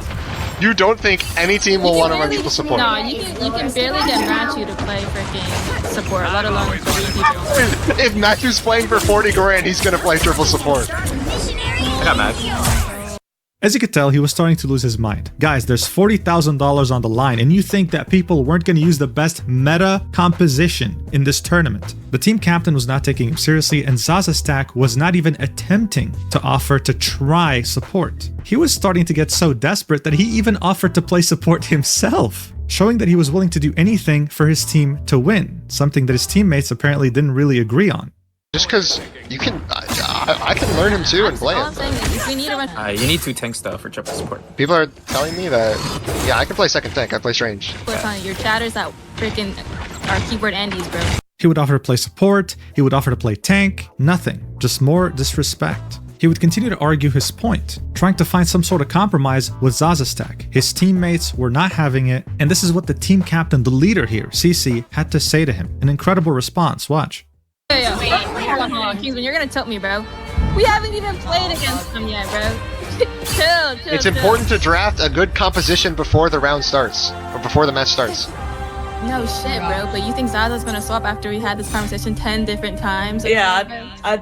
You don't think any team will want to run triple support? No, you can barely get Matthew to play freaking support, let alone 40 people. If Matthew's playing for 40 grand, he's gonna play triple support. I got Matthew. As you could tell, he was starting to lose his mind. Guys, there's $40,000 on the line, and you think that people weren't going to use the best meta composition in this tournament. The team captain was not taking him seriously, and Zazastack was not even attempting to offer to try support. He was starting to get so desperate that he even offered to play support himself, showing that he was willing to do anything for his team to win, something that his teammates apparently didn't really agree on. Just because you can, I can learn him too and play All I'm him. saying is we need to run You need 2 tanks though for triple support. People are telling me that, yeah, I can play second tank. I play strange. your chatters that freaking are keyboard Andes, bro. He would offer to play support, he would offer to play tank, nothing, just more disrespect. He would continue to argue his point, trying to find some sort of compromise with Zazastack. His teammates were not having it, and this is what the team captain, the leader here, Cici, had to say to him. An incredible response, watch. Yeah. Hold on, Kingsman, you're gonna tilt me, bro. We haven't even played against them yet, bro. chill. It's important to draft a good composition before the round starts, or before the match starts. No shit, bro. But you think Zaza's gonna swap after we had this conversation 10 different times? Yeah, I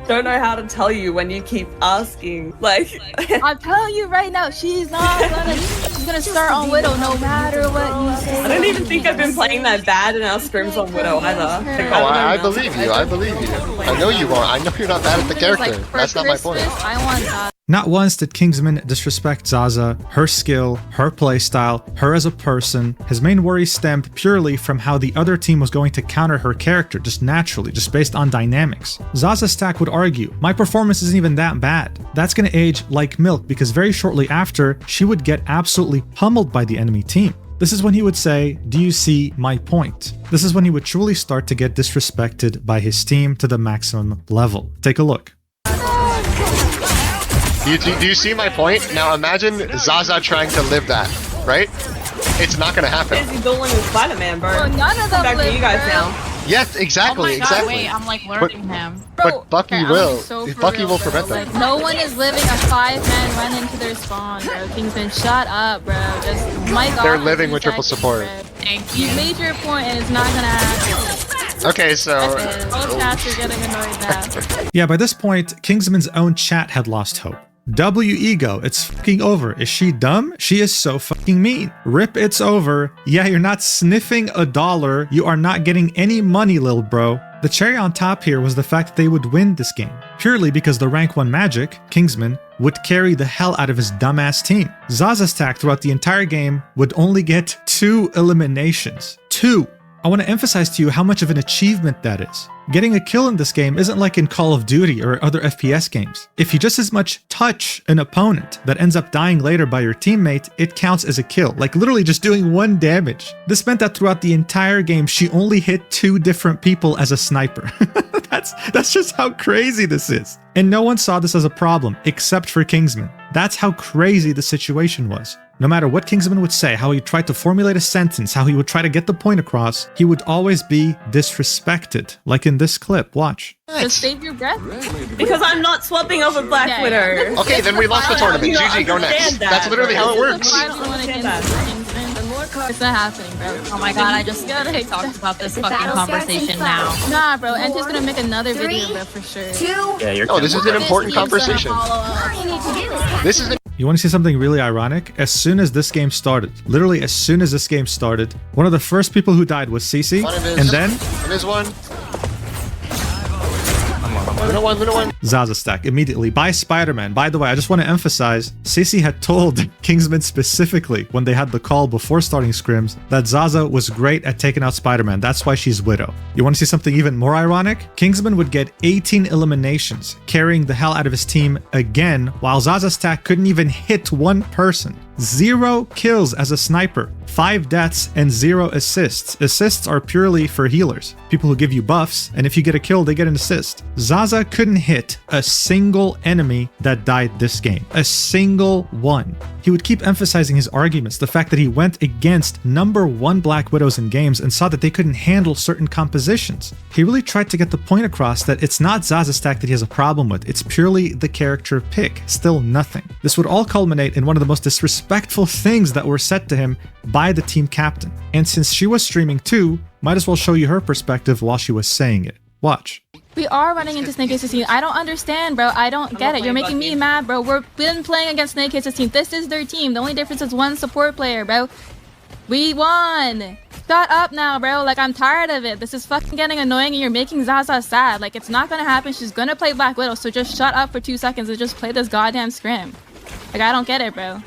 don't know how to tell you when you keep asking. Like, I'm telling you right now, she's gonna start on Widow no matter what you say. I don't even think I've been playing that bad in our scrims on Widow either. Oh, I believe you. I believe you. I know you won't. I know you're not bad at the character. That's not my point. I want Zaza. Not once did Kingsman disrespect Zaza, her skill, her playstyle, her as a person. His main worry stemmed purely from how the other team was going to counter her character, just naturally, just based on dynamics. Zazastack would argue, my performance isn't even that bad. That's gonna age like milk, because very shortly after, she would get absolutely pummeled by the enemy team. This is when he would say, do you see my point? This is when he would truly start to get disrespected by his team to the maximum level. Take a look. Do you see my point? Now imagine Zaza trying to live that, right? It's not gonna happen. Busy dueling with Spider-Man, bro. Bro, none of them Back to you guys bro. now. Yes, exactly, Oh my God, exactly. wait, I'm like learning him. But Bucky I'm will. so for Bucky real, will bro. prevent that. Like, no one is living a 5-man run into their spawn, bro. Kingsman, shut up, bro. Just mic off. They're living with triple support. Thank You made your point and it's not gonna happen. Okay, so All chats are getting annoyed now. Yeah, by this point, Kingsman's own chat had lost hope. W Ego, it's fucking over. Is she dumb? She is so fucking mean. Rip, it's over. Yeah, you're not sniffing $1. You are not getting any money, lil bro. The cherry on top here was the fact that they would win this game, purely because the rank 1 Magic, Kingsman, would carry the hell out of his dumbass team. Zazastack throughout the entire game would only get 2 eliminations. 2! I want to emphasize to you how much of an achievement that is. Getting a kill in this game isn't like in Call of Duty or other FPS games. If you just as much touch an opponent that ends up dying later by your teammate, it counts as a kill, like literally just doing 1 damage. This meant that throughout the entire game, she only hit 2 different people as a sniper. That's just how crazy this is. And no one saw this as a problem, except for Kingsman. That's how crazy the situation was. No matter what Kingsman would say, how he tried to formulate a sentence, how he would try to get the point across, he would always be disrespected. Like in this clip, watch. Just save your breath. Because I'm not swapping over Black Widow. okay, then we lost the tournament. You don't GG, go next. understand that, That's literally how it works. It's not happening, bro. Oh my God, I just gotta talk about this fucking conversation now. Nah, bro. And he's gonna make another video, bro, for sure. Yeah, no, this is an important conversation. This is You want to see something really ironic? As soon as this game started, literally as soon as this game started, one of the first people who died was Cici, and then... There's one. one. Zaza stack immediately by Spider-Man. By the way, I just want to emphasize, Sissy had told Kingsman specifically when they had the call before starting scrims that Zaza was great at taking out Spider-Man. That's why she's Widow. You want to see something even more ironic? Kingsman would get 18 eliminations, carrying the hell out of his team again, while Zaza stack couldn't even hit one person. 0 kills as a sniper, 5 deaths, and 0 assists. Assists are purely for healers, people who give you buffs, and if you get a kill, they get an assist. Zaza couldn't hit a single enemy that died this game. A single one. He would keep emphasizing his arguments, the fact that he went against #1 Black Widows in games and saw that they couldn't handle certain compositions. He really tried to get the point across that it's not Zaza stack that he has a problem with, it's purely the character pick, still nothing. This would all culminate in one of the most disrespectful things that were said to him by the team captain. And since she was streaming too, might as well show you her perspective while she was saying it. Watch. We are running into Snake Aces team. I don't understand, bro. I don't get it. You're making me mad, bro. We've been playing against Snake Aces team. This is their team. The only difference is one support player, bro. We won. Shut up now, bro. Like, I'm tired of it. This is fucking getting annoying and you're making Zaza sad. Like, it's not gonna happen. She's gonna play Black Widow, so just shut up for 2 seconds and just play this goddamn scrim. Like, I don't get it, bro.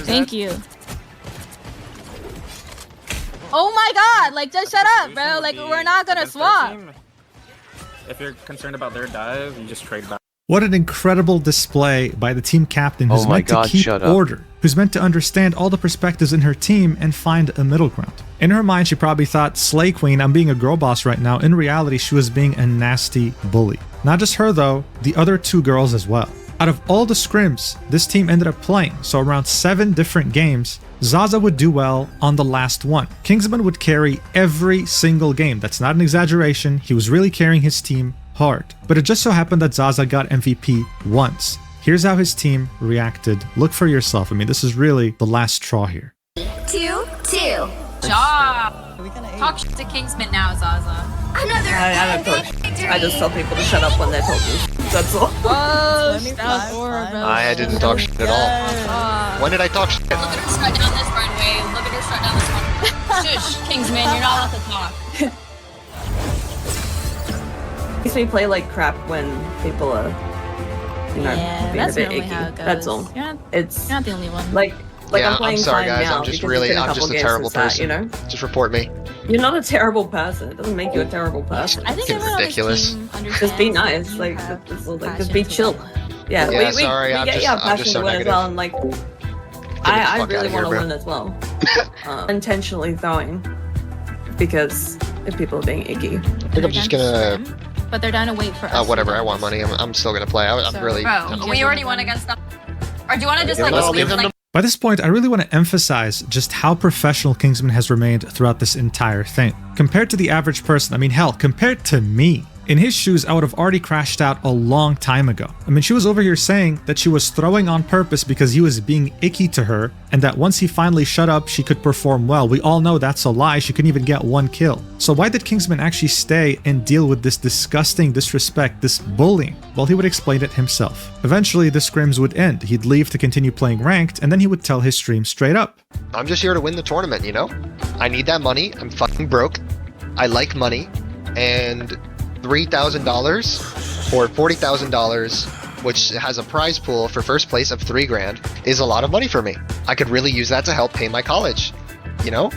Thank you. Oh my god, like, just shut up, bro. Like, we're not gonna swap. If you're concerned about their dive, you just trade back. What an incredible display by the team captain who's Oh my meant God, to keep shut up. order, who's meant to understand all the perspectives in her team and find a middle ground. In her mind, she probably thought, Slay Queen, I'm being a girl boss right now. In reality, she was being a nasty bully. Not just her though, the other 2 girls as well. Out of all the scrims this team ended up playing, so around 7 different games, Zaza would do well on the last one. Kingsman would carry every single game. That's not an exaggeration. He was really carrying his team hard. But it just so happened that Zaza got MVP once. Here's how his team reacted. Look for yourself. I mean, this is really the last straw here. 2-2. Job. Talk shit to Kingsman now, Zaza. Another. I don't talk. I just tell people to shut up when they talk me. That's all. Oh, that was horrible. I didn't talk shit at all. When did I talk shit? Look at her strut down this runway. Look at her strut down this runway. Shush, Kingsman, you're not allowed to talk. Makes me play like crap when people are, you know, Yeah, being a that's bit normally icky. how it goes. That's all. You're not, It's you're not the only one. like Yeah, I'm playing I'm sorry, fine guys. now I'm just because really, it's been a I'm just couple a games terrible since person. that, you know? Just report me. You're not a terrible person. It doesn't make you a terrible person. I think Fucking everyone ridiculous. on this team understands Just be nice. you Like, have just be chill. Yeah, Yeah, we sorry, I'm get just- you I'm passion just to so win as negative. well, and like, the I fuck really outta here, want to bro. win as well. Intentionally throwing because if people are being icky. I think I'm just gonna. But they're down to wait for us. Whatever. I want money. I'm still gonna play. I'm So, really. bro, we already won against them. Or do you want to just like Well, squeeze leave them like By this point, I really want to emphasize just how professional Kingsman has remained throughout this entire thing. Compared to the average person, I mean, hell, compared to me. In his shoes, I would have already crashed out a long time ago. I mean, she was over here saying that she was throwing on purpose because he was being icky to her, and that once he finally shut up, she could perform well. We all know that's a lie. She couldn't even get 1 kill. So why did Kingsman actually stay and deal with this disgusting disrespect, this bullying? Well, he would explain it himself. Eventually, the scrims would end. He'd leave to continue playing ranked, and then he would tell his stream straight up. I'm just here to win the tournament. You know. I need that money. I'm fucking broke. I like money, and $3,000 or $40,000, which has a prize pool for first place of $3,000, is a lot of money for me. I could really use that to help pay my college. You know,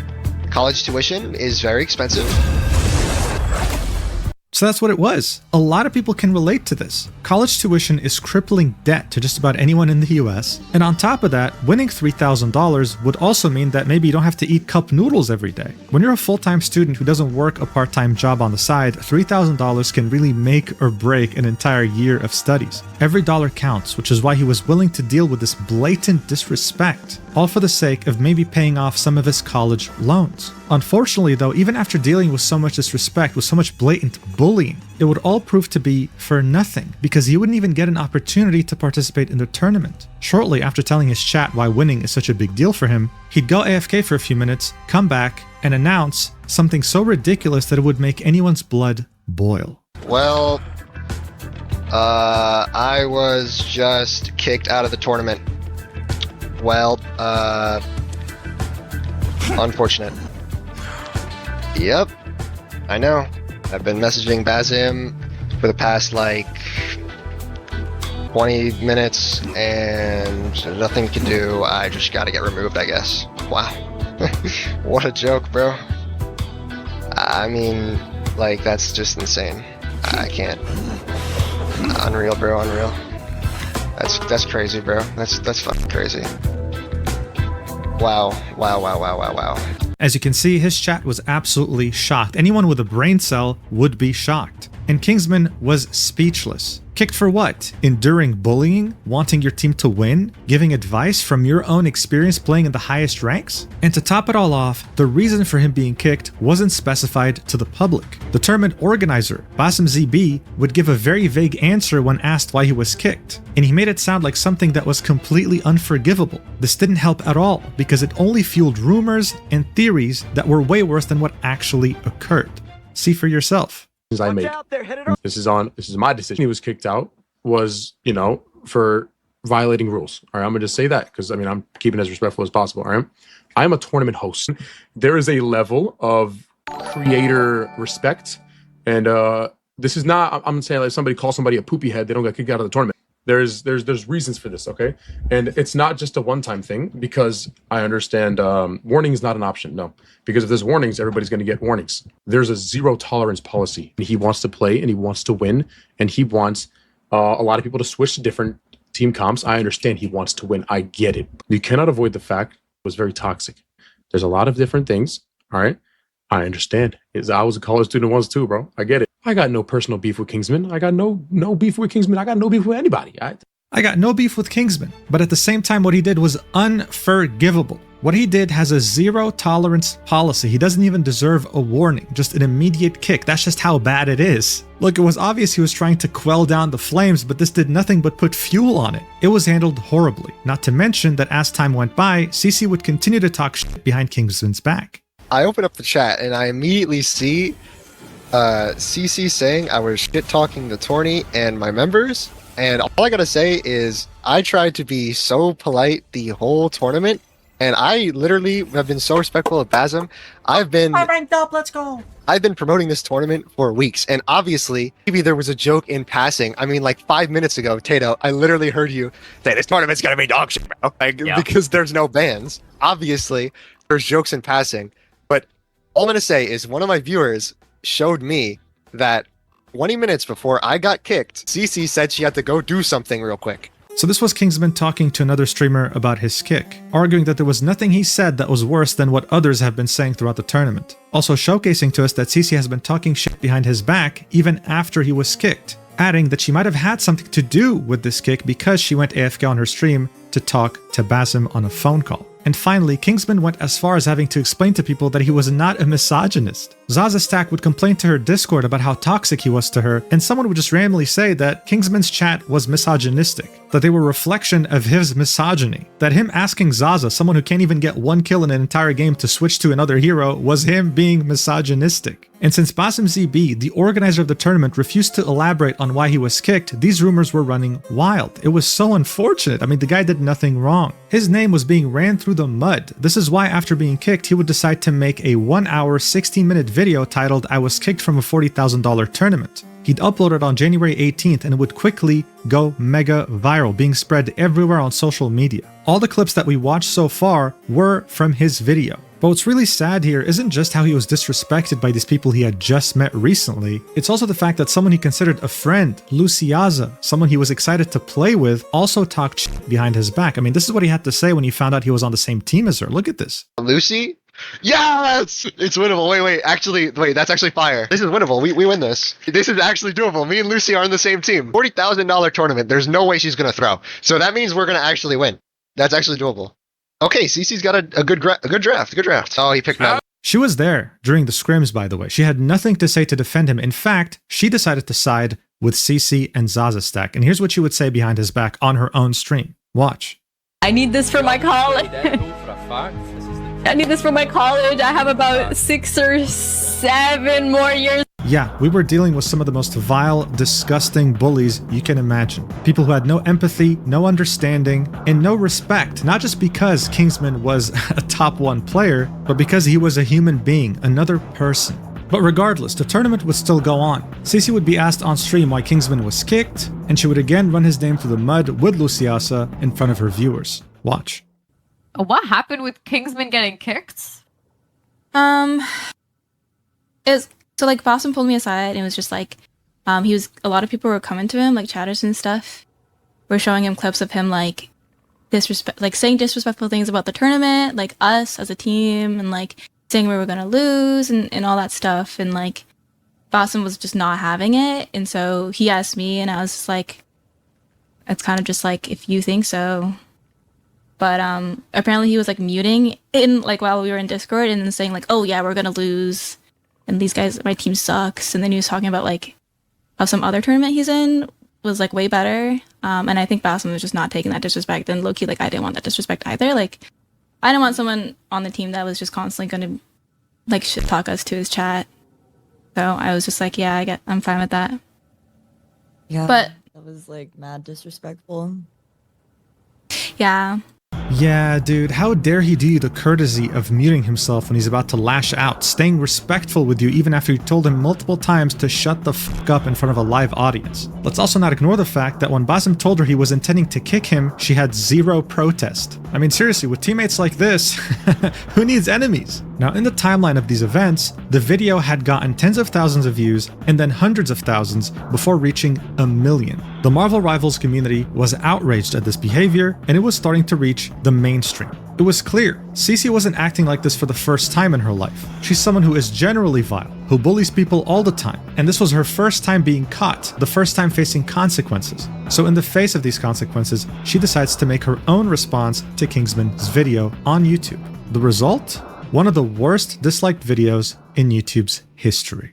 college tuition is very expensive. So that's what it was. A lot of people can relate to this. College tuition is crippling debt to just about anyone in the US. And on top of that, winning $3,000 would also mean that maybe you don't have to eat cup noodles every day. When you're a full-time student who doesn't work a part-time job on the side, $3,000 can really make or break an entire year of studies. Every dollar counts, which is why he was willing to deal with this blatant disrespect, all for the sake of maybe paying off some of his college loans. Unfortunately though, even after dealing with so much disrespect, with so much blatant bullying, it would all prove to be for nothing, because he wouldn't even get an opportunity to participate in the tournament. Shortly after telling his chat why winning is such a big deal for him, he'd go AFK for a few minutes, come back, and announce something so ridiculous that it would make anyone's blood boil. Well, I was just kicked out of the tournament. Well, unfortunate. Yep, I know. I've been messaging Bazim for the past like 20 minutes and nothing to do. I just gotta get removed, I guess. Wow. What a joke, bro. I mean, like, that's just insane. I can't. Unreal, bro, unreal. That's crazy, bro. That's fucking crazy. Wow. As you can see, his chat was absolutely shocked. Anyone with a brain cell would be shocked. And Kingsman was speechless. Kicked for what? Enduring bullying? Wanting your team to win? Giving advice from your own experience playing in the highest ranks? And to top it all off, the reason for him being kicked wasn't specified to the public. The tournament organizer, Basim ZB, would give a very vague answer when asked why he was kicked. And he made it sound like something that was completely unforgivable. This didn't help at all, because it only fueled rumors and theories that were way worse than what actually occurred. See for yourself. I made. This is my decision. He was kicked out was, for violating rules. All right, I'm gonna just say that because I'm keeping it as respectful as possible. All right, I'm a tournament host. There is a level of creator respect, and this is not. I'm saying like somebody calls somebody a poopy head, they don't get kicked out of the tournament. There's reasons for this, okay? And it's not just a one-time thing, because I understand warning is not an option, no. Because if there's warnings, everybody's going to get warnings. There's a zero tolerance policy. He wants to play and he wants to win, and he wants a lot of people to switch to different team comps. I understand he wants to win. I get it. You cannot avoid the fact it was very toxic. There's a lot of different things, all right? I understand. I was a college student once too, bro. I get it. I got no personal beef with Kingsman. I got no beef with Kingsman. I got no beef with anybody. I got no beef with Kingsman, but at the same time, what he did was unforgivable. What he did has a zero tolerance policy. He doesn't even deserve a warning, just an immediate kick. That's just how bad it is. Look, it was obvious he was trying to quell down the flames, but this did nothing but put fuel on it. It was handled horribly. Not to mention that as time went by, CC would continue to talk shit behind Kingsman's back. I open up the chat and I immediately see CC saying I was shit-talking the tourney and my members, and all I gotta say is I tried to be so polite the whole tournament, and I literally have been so respectful of Basim. I ranked up, let's go! I've been promoting this tournament for weeks, and obviously, maybe there was a joke in passing. I mean, like 5 minutes ago, Tato, I literally heard you say, this tournament's gonna be dog shit, bro. Because there's no bans. Obviously, there's jokes in passing, but all I'm gonna say is one of my viewers showed me that 20 minutes before I got kicked, CC said she had to go do something real quick. So this was Kingsman talking to another streamer about his kick, arguing that there was nothing he said that was worse than what others have been saying throughout the tournament. Also showcasing to us that CC has been talking shit behind his back even after he was kicked, adding that she might have had something to do with this kick because she went AFK on her stream to talk to Basim on a phone call. And finally, Kingsman went as far as having to explain to people that he was not a misogynist. Zaza Stack would complain to her Discord about how toxic he was to her, and someone would just randomly say that Kingsman's chat was misogynistic, that they were a reflection of his misogyny, that him asking Zaza, someone who can't even get one kill in an entire game, to switch to another hero was him being misogynistic. And since Basim ZB, the organizer of the tournament, refused to elaborate on why he was kicked, these rumors were running wild. It was so unfortunate. I mean, the guy did nothing wrong. His name was being ran through the mud. This is why after being kicked, he would decide to make a 1-hour, 16-minute video titled "I was kicked from a $40,000 tournament." He'd upload it on January 18th and it would quickly go mega viral, being spread everywhere on social media. All the clips that we watched so far were from his video. But what's really sad here isn't just how he was disrespected by these people he had just met recently, it's also the fact that someone he considered a friend, Luciaza, someone he was excited to play with, also talked shit behind his back. I mean, this is what he had to say when he found out he was on the same team as her. Look at this. Lucy? Yes! It's winnable. Wait, that's actually fire. This is winnable. We win this. This is actually doable. Me and Lucy are on the same team. $40,000 tournament. There's no way she's going to throw. So that means we're going to actually win. That's actually doable. Okay, CC's got a good draft. Oh, he picked up. She was there during the scrims, by the way. She had nothing to say to defend him. In fact, she decided to side with CC and Zaza Stack. And here's what she would say behind his back on her own stream. Watch. I need this for my college. I need this for my college. I have about 6 or 7 more years. Yeah, we were dealing with some of the most vile, disgusting bullies you can imagine. People who had no empathy, no understanding, and no respect, not just because Kingsman was a top 1 player, but because he was a human being, another person. But regardless, the tournament would still go on. Cece would be asked on stream why Kingsman was kicked, and she would again run his name through the mud with Luciasa in front of her viewers. Watch. What happened with Kingsman getting kicked? Is so like Boston pulled me aside and it was just like, a lot of people were coming to him, like chatters and stuff, were showing him clips of him like saying disrespectful things about the tournament, like us as a team, and like saying we were gonna lose and all that stuff, and like Boston was just not having it, and so he asked me, and I was just like, it's kind of just like, if you think so. But apparently he was like muting in like while we were in Discord and then saying like, oh yeah, we're gonna lose, and these guys, my team sucks, and then he was talking about like how some other tournament he's in was like way better, and I think Boston was just not taking that disrespect, and low-key like I didn't want that disrespect either. Like I didn't want someone on the team that was just constantly gonna like shit talk us to his chat. So I was just like, yeah, I'm fine with that. Yeah, but that was like mad disrespectful. Yeah. Yeah, dude, how dare he do you the courtesy of muting himself when he's about to lash out, staying respectful with you even after you told him multiple times to shut the fuck up in front of a live audience. Let's also not ignore the fact that when Basim told her he was intending to kick him, she had zero protest. I mean, seriously, with teammates like this, who needs enemies? Now, in the timeline of these events, the video had gotten tens of thousands of views and then hundreds of thousands before reaching 1 million. The Marvel Rivals community was outraged at this behavior, and it was starting to reach the mainstream. It was clear, Cece wasn't acting like this for the first time in her life. She's someone who is generally vile, who bullies people all the time, and this was her first time being caught, the first time facing consequences. So in the face of these consequences, she decides to make her own response to Kingsman's video on YouTube. The result? One of the worst disliked videos in YouTube's history.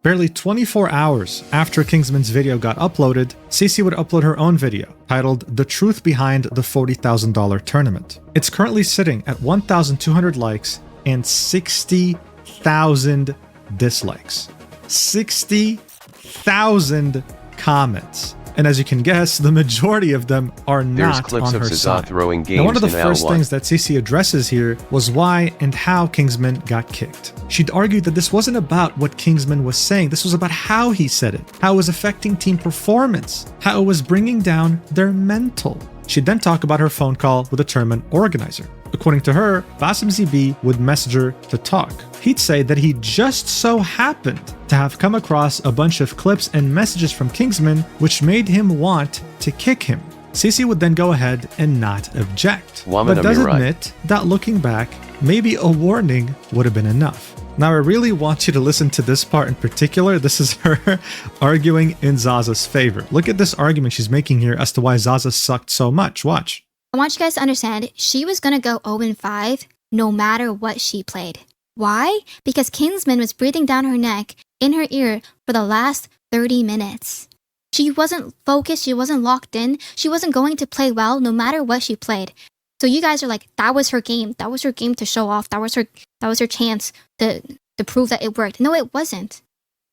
Barely 24 hours after Kingsman's video got uploaded, Cece would upload her own video, titled The Truth Behind the $40,000 Tournament. It's currently sitting at 1,200 likes and 60,000 dislikes. 60,000 comments. And as you can guess, the majority of them are There's not clips on of her Zaza side. throwing games Now, one of the in first L1. things that Cece addresses here was why and how Kingsman got kicked. She'd argued that this wasn't about what Kingsman was saying, this was about how he said it, how it was affecting team performance, how it was bringing down their mental. She'd then talk about her phone call with the tournament organizer. According to her, Basim ZB would message her to talk. He'd say that he just so happened to have come across a bunch of clips and messages from Kingsman which made him want to kick him. Cece would then go ahead and not object, Woman but of does your right. admit that looking back, maybe a warning would have been enough. Now, I really want you to listen to this part in particular. This is her arguing in Zaza's favor. Look at this argument she's making here as to why Zaza sucked so much. Watch. I want you guys to understand, she was going to go 0-5 no matter what she played. Why? Because Kingsman was breathing down her neck in her ear for the last 30 minutes. She wasn't focused, she wasn't locked in, she wasn't going to play well no matter what she played. So you guys are like, that was her game to show off, that was her chance to prove that it worked. No, it wasn't.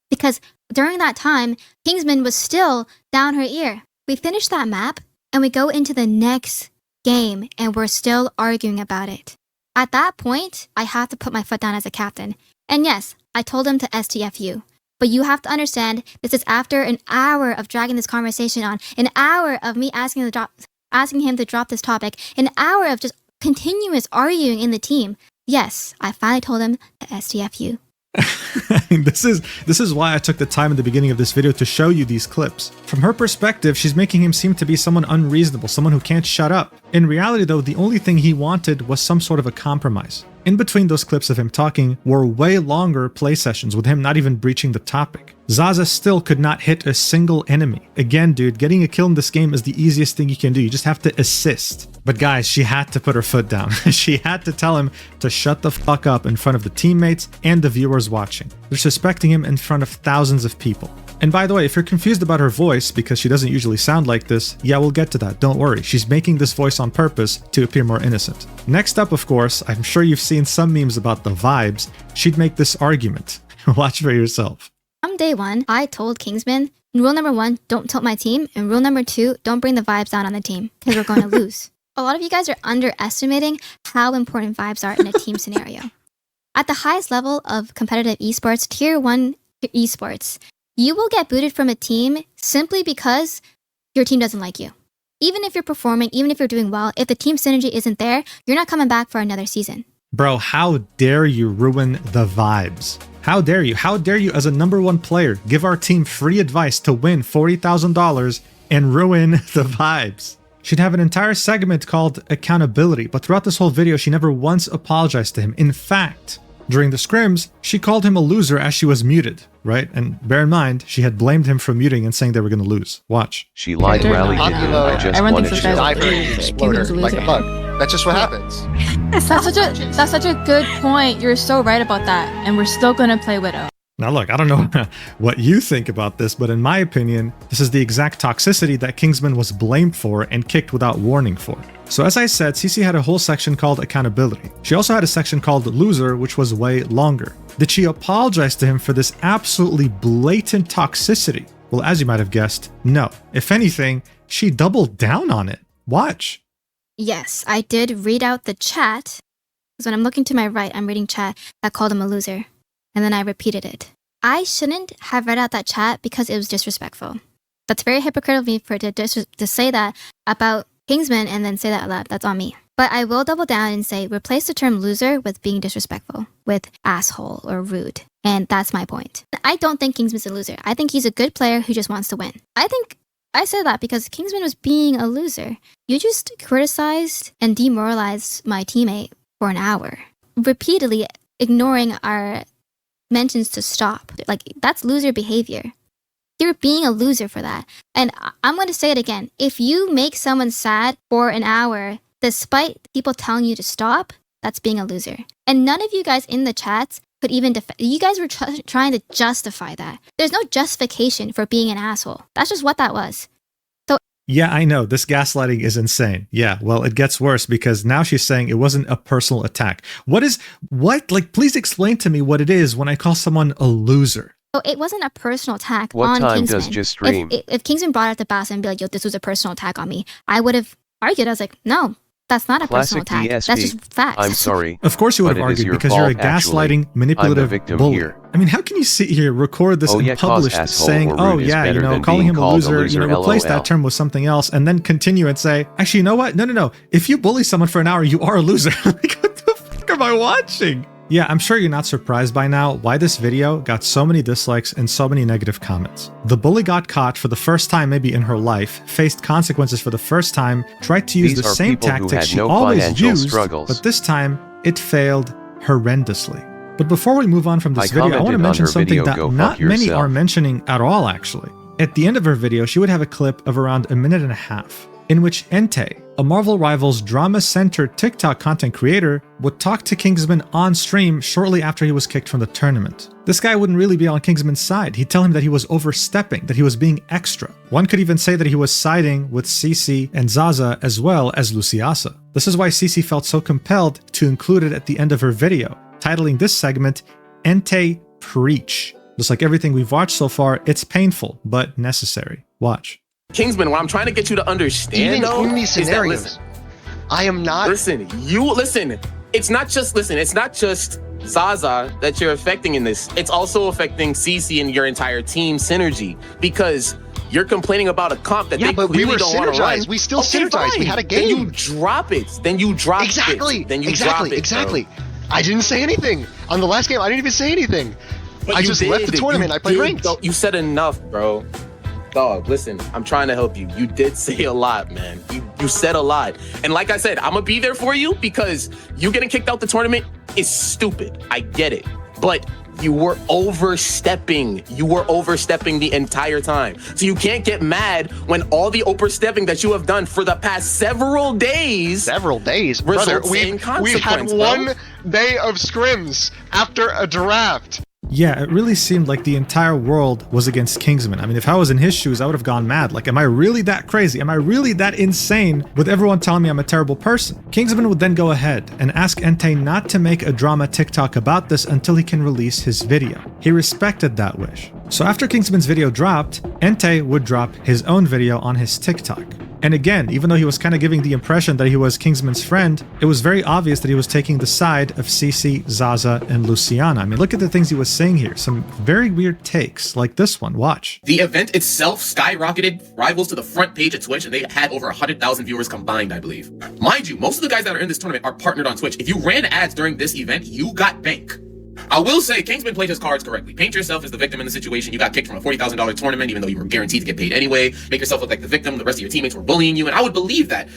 Because during that time, Kingsman was still down her ear. We finished that map and we go into the next game and we're still arguing about it. At that point, I have to put my foot down as a captain. And yes, I told him to STFU. But you have to understand, this is after an hour of dragging this conversation on, an hour of me asking him to drop this topic, an hour of just continuous arguing in the team. Yes, I finally told him to STFU. This is why I took the time in the beginning of this video to show you these clips. From her perspective, she's making him seem to be someone unreasonable, someone who can't shut up. In reality though, the only thing he wanted was some sort of a compromise. In between those clips of him talking were way longer play sessions with him not even breaching the topic. Zaza still could not hit a single enemy. Again, dude, getting a kill in this game is the easiest thing you can do. You just have to assist. But guys, she had to put her foot down. She had to tell him to shut the fuck up in front of the teammates and the viewers watching. Disrespecting him in front of thousands of people. And by the way, if you're confused about her voice because she doesn't usually sound like this, yeah, we'll get to that, don't worry. She's making this voice on purpose to appear more innocent. Next up, of course, I'm sure you've seen some memes about the vibes. She'd make this argument. Watch for yourself. From day one, I told Kingsman, rule number 1, don't tilt my team, and rule number 2, don't bring the vibes down on the team, because we're going to lose. A lot of you guys are underestimating how important vibes are in a team scenario. At the highest level of competitive esports, tier 1 esports, you will get booted from a team simply because your team doesn't like you. Even if you're performing, even if you're doing well, if the team synergy isn't there, you're not coming back for another season. Bro, how dare you ruin the vibes? How dare you? How dare you as a #1 player give our team free advice to win $40,000 and ruin the vibes? She'd have an entire segment called accountability, but throughout this whole video, she never once apologized to him. In fact, during the scrims, she called him a loser as she was muted, right? And bear in mind, she had blamed him for muting and saying they were going to lose. Watch. She lied, rallied you. I just wanted to Exploder, like a bug. That's just what happens. That's such a good point. You're so right about that. And we're still gonna play Widow. Now look, I don't know what you think about this, but in my opinion, this is the exact toxicity that Kingsman was blamed for and kicked without warning for. So as I said, CC had a whole section called accountability. She also had a section called loser, which was way longer. Did she apologize to him for this absolutely blatant toxicity? Well, as you might have guessed, no. If anything, she doubled down on it. Watch. Yes, I did read out the chat. Because when I'm looking to my right, I'm reading chat that called him a loser. And then I repeated it. I shouldn't have read out that chat because it was disrespectful. That's very hypocritical of me for to say that about Kingsman and then say that aloud. That's on me. But I will double down and say replace the term loser with being disrespectful, with asshole or rude. And that's my point. I don't think Kingsman's a loser. I think he's a good player who just wants to win. I said that because Kingsman was being a loser. You just criticized and demoralized my teammate for an hour, repeatedly ignoring our mentions to stop. Like, that's loser behavior. You're being a loser for that. And I'm going to say it again. If you make someone sad for an hour, despite people telling you to stop, that's being a loser. And none of you guys in the chats could even you guys were trying to justify that. There's no justification for being an asshole. That's just what that was. So yeah, I know. This gaslighting is insane. Yeah, well, it gets worse because now she's saying it wasn't a personal attack. What? Like, please explain to me what it is when I call someone a loser. it wasn't a personal attack what on time Kingsman. does just stream? If Kingsman brought up the Bass and be like, yo, this was a personal attack on me, I would have argued. I was like, no, that's not a personal Classic attack. DSP. That's just facts. I'm sorry. Of course you would but have it is argued your because you're a fault, actually. gaslighting, manipulative I'm the victim bully. here. I mean, how can you sit here, record this Oh, and yeah, publish cause this asshole saying, or oh rude is yeah, better than calling being him a called a loser, loser, replace LOL. that term with something else, and then continue and say, actually, you know what? No. If you bully someone for an hour, you are a loser. Like, what the fuck am I watching? Yeah, I'm sure you're not surprised by now why this video got so many dislikes and so many negative comments. The bully got caught for the first time maybe in her life, faced consequences for the first time, tried to use These the are same people who tactics had she no always financial used, struggles. but this time it failed horrendously. But before we move on from this I video, I want to commented on mention her something video, that "Go fuck not many yourself." are mentioning at all actually. At the end of her video, she would have a clip of around a minute and a half, in which Entei, a Marvel Rivals drama-centered TikTok content creator, would talk to Kingsman on stream shortly after he was kicked from the tournament. This guy wouldn't really be on Kingsman's side. He'd tell him that he was overstepping, that he was being extra. One could even say that he was siding with CC and Zaza as well as Luciasa. This is why CC felt so compelled to include it at the end of her video, titling this segment, Entei Preach. Just like everything we've watched so far, it's painful, but necessary. Watch. Kingsman, what I'm trying to get you to understand, Even though, in these is that, scenarios, listen, I am not. listen. It's not just Zaza that you're affecting in this. It's also affecting CC and your entire team synergy because you're complaining about a comp that they but we clearly were don't want to run. synergized. We still synergized. We had a Then you game. drop it. Then you drop Exactly. it. Then you drop it. Exactly. I didn't say anything on the last game. I didn't even say anything. But I you just left the did. tournament. You I played did, ranked. though. You said enough, bro. Dog, listen, I'm trying to help you. You did say a lot, man. You said a lot. And like I said, I'm going to be there for you because you getting kicked out the tournament is stupid. I get it. But you were overstepping. You were overstepping the entire time. So you can't get mad when all the overstepping that you have done for the past several days. Brother, we've had one day of scrims after a draft. Yeah, it really seemed like the entire world was against Kingsman. I mean, if I was in his shoes, I would have gone mad. Like, am I really that crazy? Am I really that insane with everyone telling me I'm a terrible person? Kingsman would then go ahead and ask Entei not to make a drama TikTok about this until he can release his video. He respected that wish. So after Kingsman's video dropped, Entei would drop his own video on his TikTok. And again, even though he was kind of giving the impression that he was Kingsman's friend, it was very obvious that he was taking the side of CC, Zaza, and Luciana. I mean, look at the things he was saying here. Some very weird takes, like this one. Watch. The event itself skyrocketed rivals to the front page of Twitch, and they had over 100,000 viewers combined, I believe. Mind you, most of the guys that are in this tournament are partnered on Twitch. If you ran ads during this event, you got bank. I will say Kingsman played his cards correctly. Paint yourself as the victim in the situation. You got kicked from a $40,000 tournament, even though you were guaranteed to get paid anyway. Make yourself look like the victim. The rest of your teammates were bullying you, and I would believe that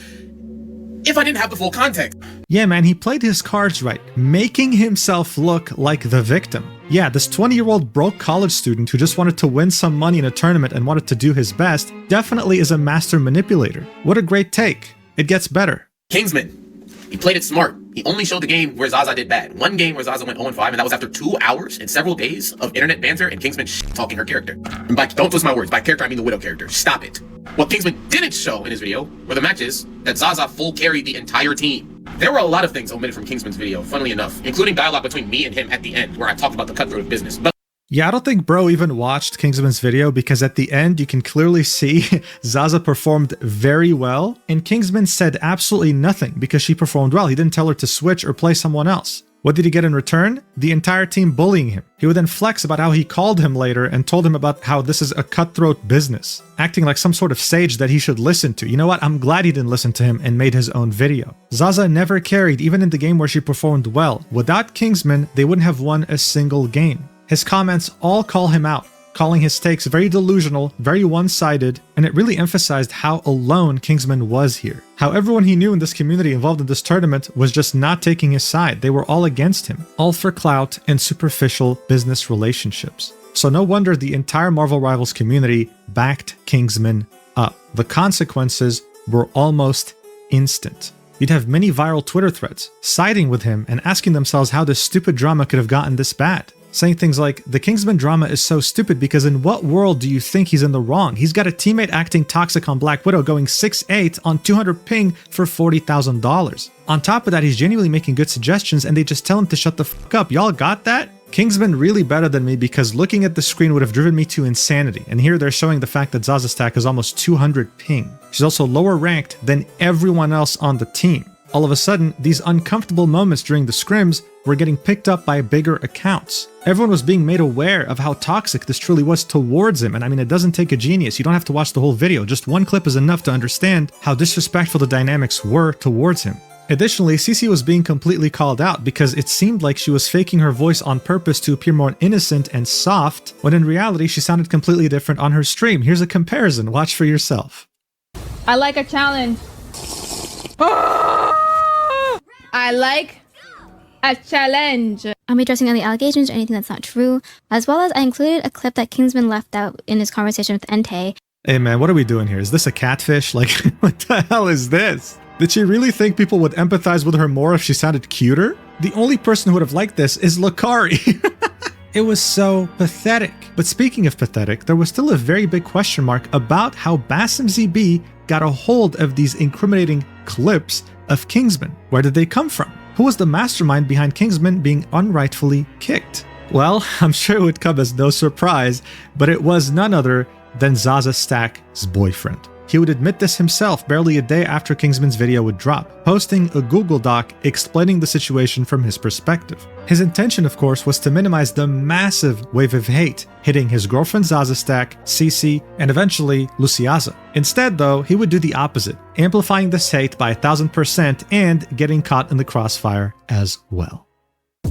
if I didn't have the full context. Yeah, man, he played his cards right, making himself look like the victim. Yeah, this 20-year-old broke college student who just wanted to win some money in a tournament and wanted to do his best definitely is a master manipulator. What a great take. It gets better. Kingsman, he played it smart. He only showed the game where Zaza did bad. One game where Zaza went 0-5, and that was after 2 hours and several days of internet banter and Kingsman talking her character. And by, don't twist my words, by character I mean the Widow character. Stop it. What Kingsman didn't show in his video were the matches that Zaza full carried the entire team. There were a lot of things omitted from Kingsman's video, funnily enough, including dialogue between me and him at the end, where I talked about the cutthroat of business. But yeah, I don't think bro even watched Kingsman's video because at the end you can clearly see Zaza performed very well and Kingsman said absolutely nothing because she performed well. He didn't tell her to switch or play someone else. What did he get in return? The entire team bullying him. He would then flex about how he called him later and told him about how this is a cutthroat business, acting like some sort of sage that he should listen to. You know what? I'm glad he didn't listen to him and made his own video. Zaza never carried, even in the game where she performed well. Without Kingsman, they wouldn't have won a single game. His comments all call him out, calling his takes very delusional, very one-sided, and it really emphasized how alone Kingsman was here. How everyone he knew in this community involved in this tournament was just not taking his side. They were all against him, all for clout and superficial business relationships. So no wonder the entire Marvel Rivals community backed Kingsman up. The consequences were almost instant. You'd have many viral Twitter threads siding with him and asking themselves how this stupid drama could have gotten this bad. Saying things like, the Kingsman drama is so stupid because in what world do you think he's in the wrong? He's got a teammate acting toxic on Black Widow going 6'8" on 200 ping for $40,000. On top of that, he's genuinely making good suggestions and they just tell him to shut the fuck up. Y'all got that? Kingsman really better than me because looking at the screen would have driven me to insanity. And here they're showing the fact that Zaza's stack is almost 200 ping. She's also lower ranked than everyone else on the team. All of a sudden, these uncomfortable moments during the scrims were getting picked up by bigger accounts. Everyone was being made aware of how toxic this truly was towards him. And I mean, it doesn't take a genius. You don't have to watch the whole video. Just one clip is enough to understand how disrespectful the dynamics were towards him. Additionally, CC was being completely called out because it seemed like she was faking her voice on purpose to appear more innocent and soft, when in reality she sounded completely different on her stream. Here's a comparison. Watch for yourself. I like a challenge. I like a challenge. I'll be addressing any allegations or anything that's not true, as well as I included a clip that Kingsman left out in his conversation with Entei. Hey man, what are we doing here? Is this a catfish? Like, what the hell is this? Did she really think people would empathize with her more if she sounded cuter? The only person who would have liked this is Lakari. It was so pathetic. But speaking of pathetic, there was still a very big question mark about how Bassem ZB got a hold of these incriminating clips of Kingsman. Where did they come from? Who was the mastermind behind Kingsman being unrightfully kicked? Well, I'm sure it would come as no surprise, but it was none other than Zaza Stack's boyfriend. He would admit this himself barely a day after Kingsman's video would drop, posting a Google Doc explaining the situation from his perspective. His intention, of course, was to minimize the massive wave of hate hitting his girlfriend Zaza Stack, CC, and eventually Luciaza. Instead, though, he would do the opposite, amplifying this hate by 1000% and getting caught in the crossfire as well.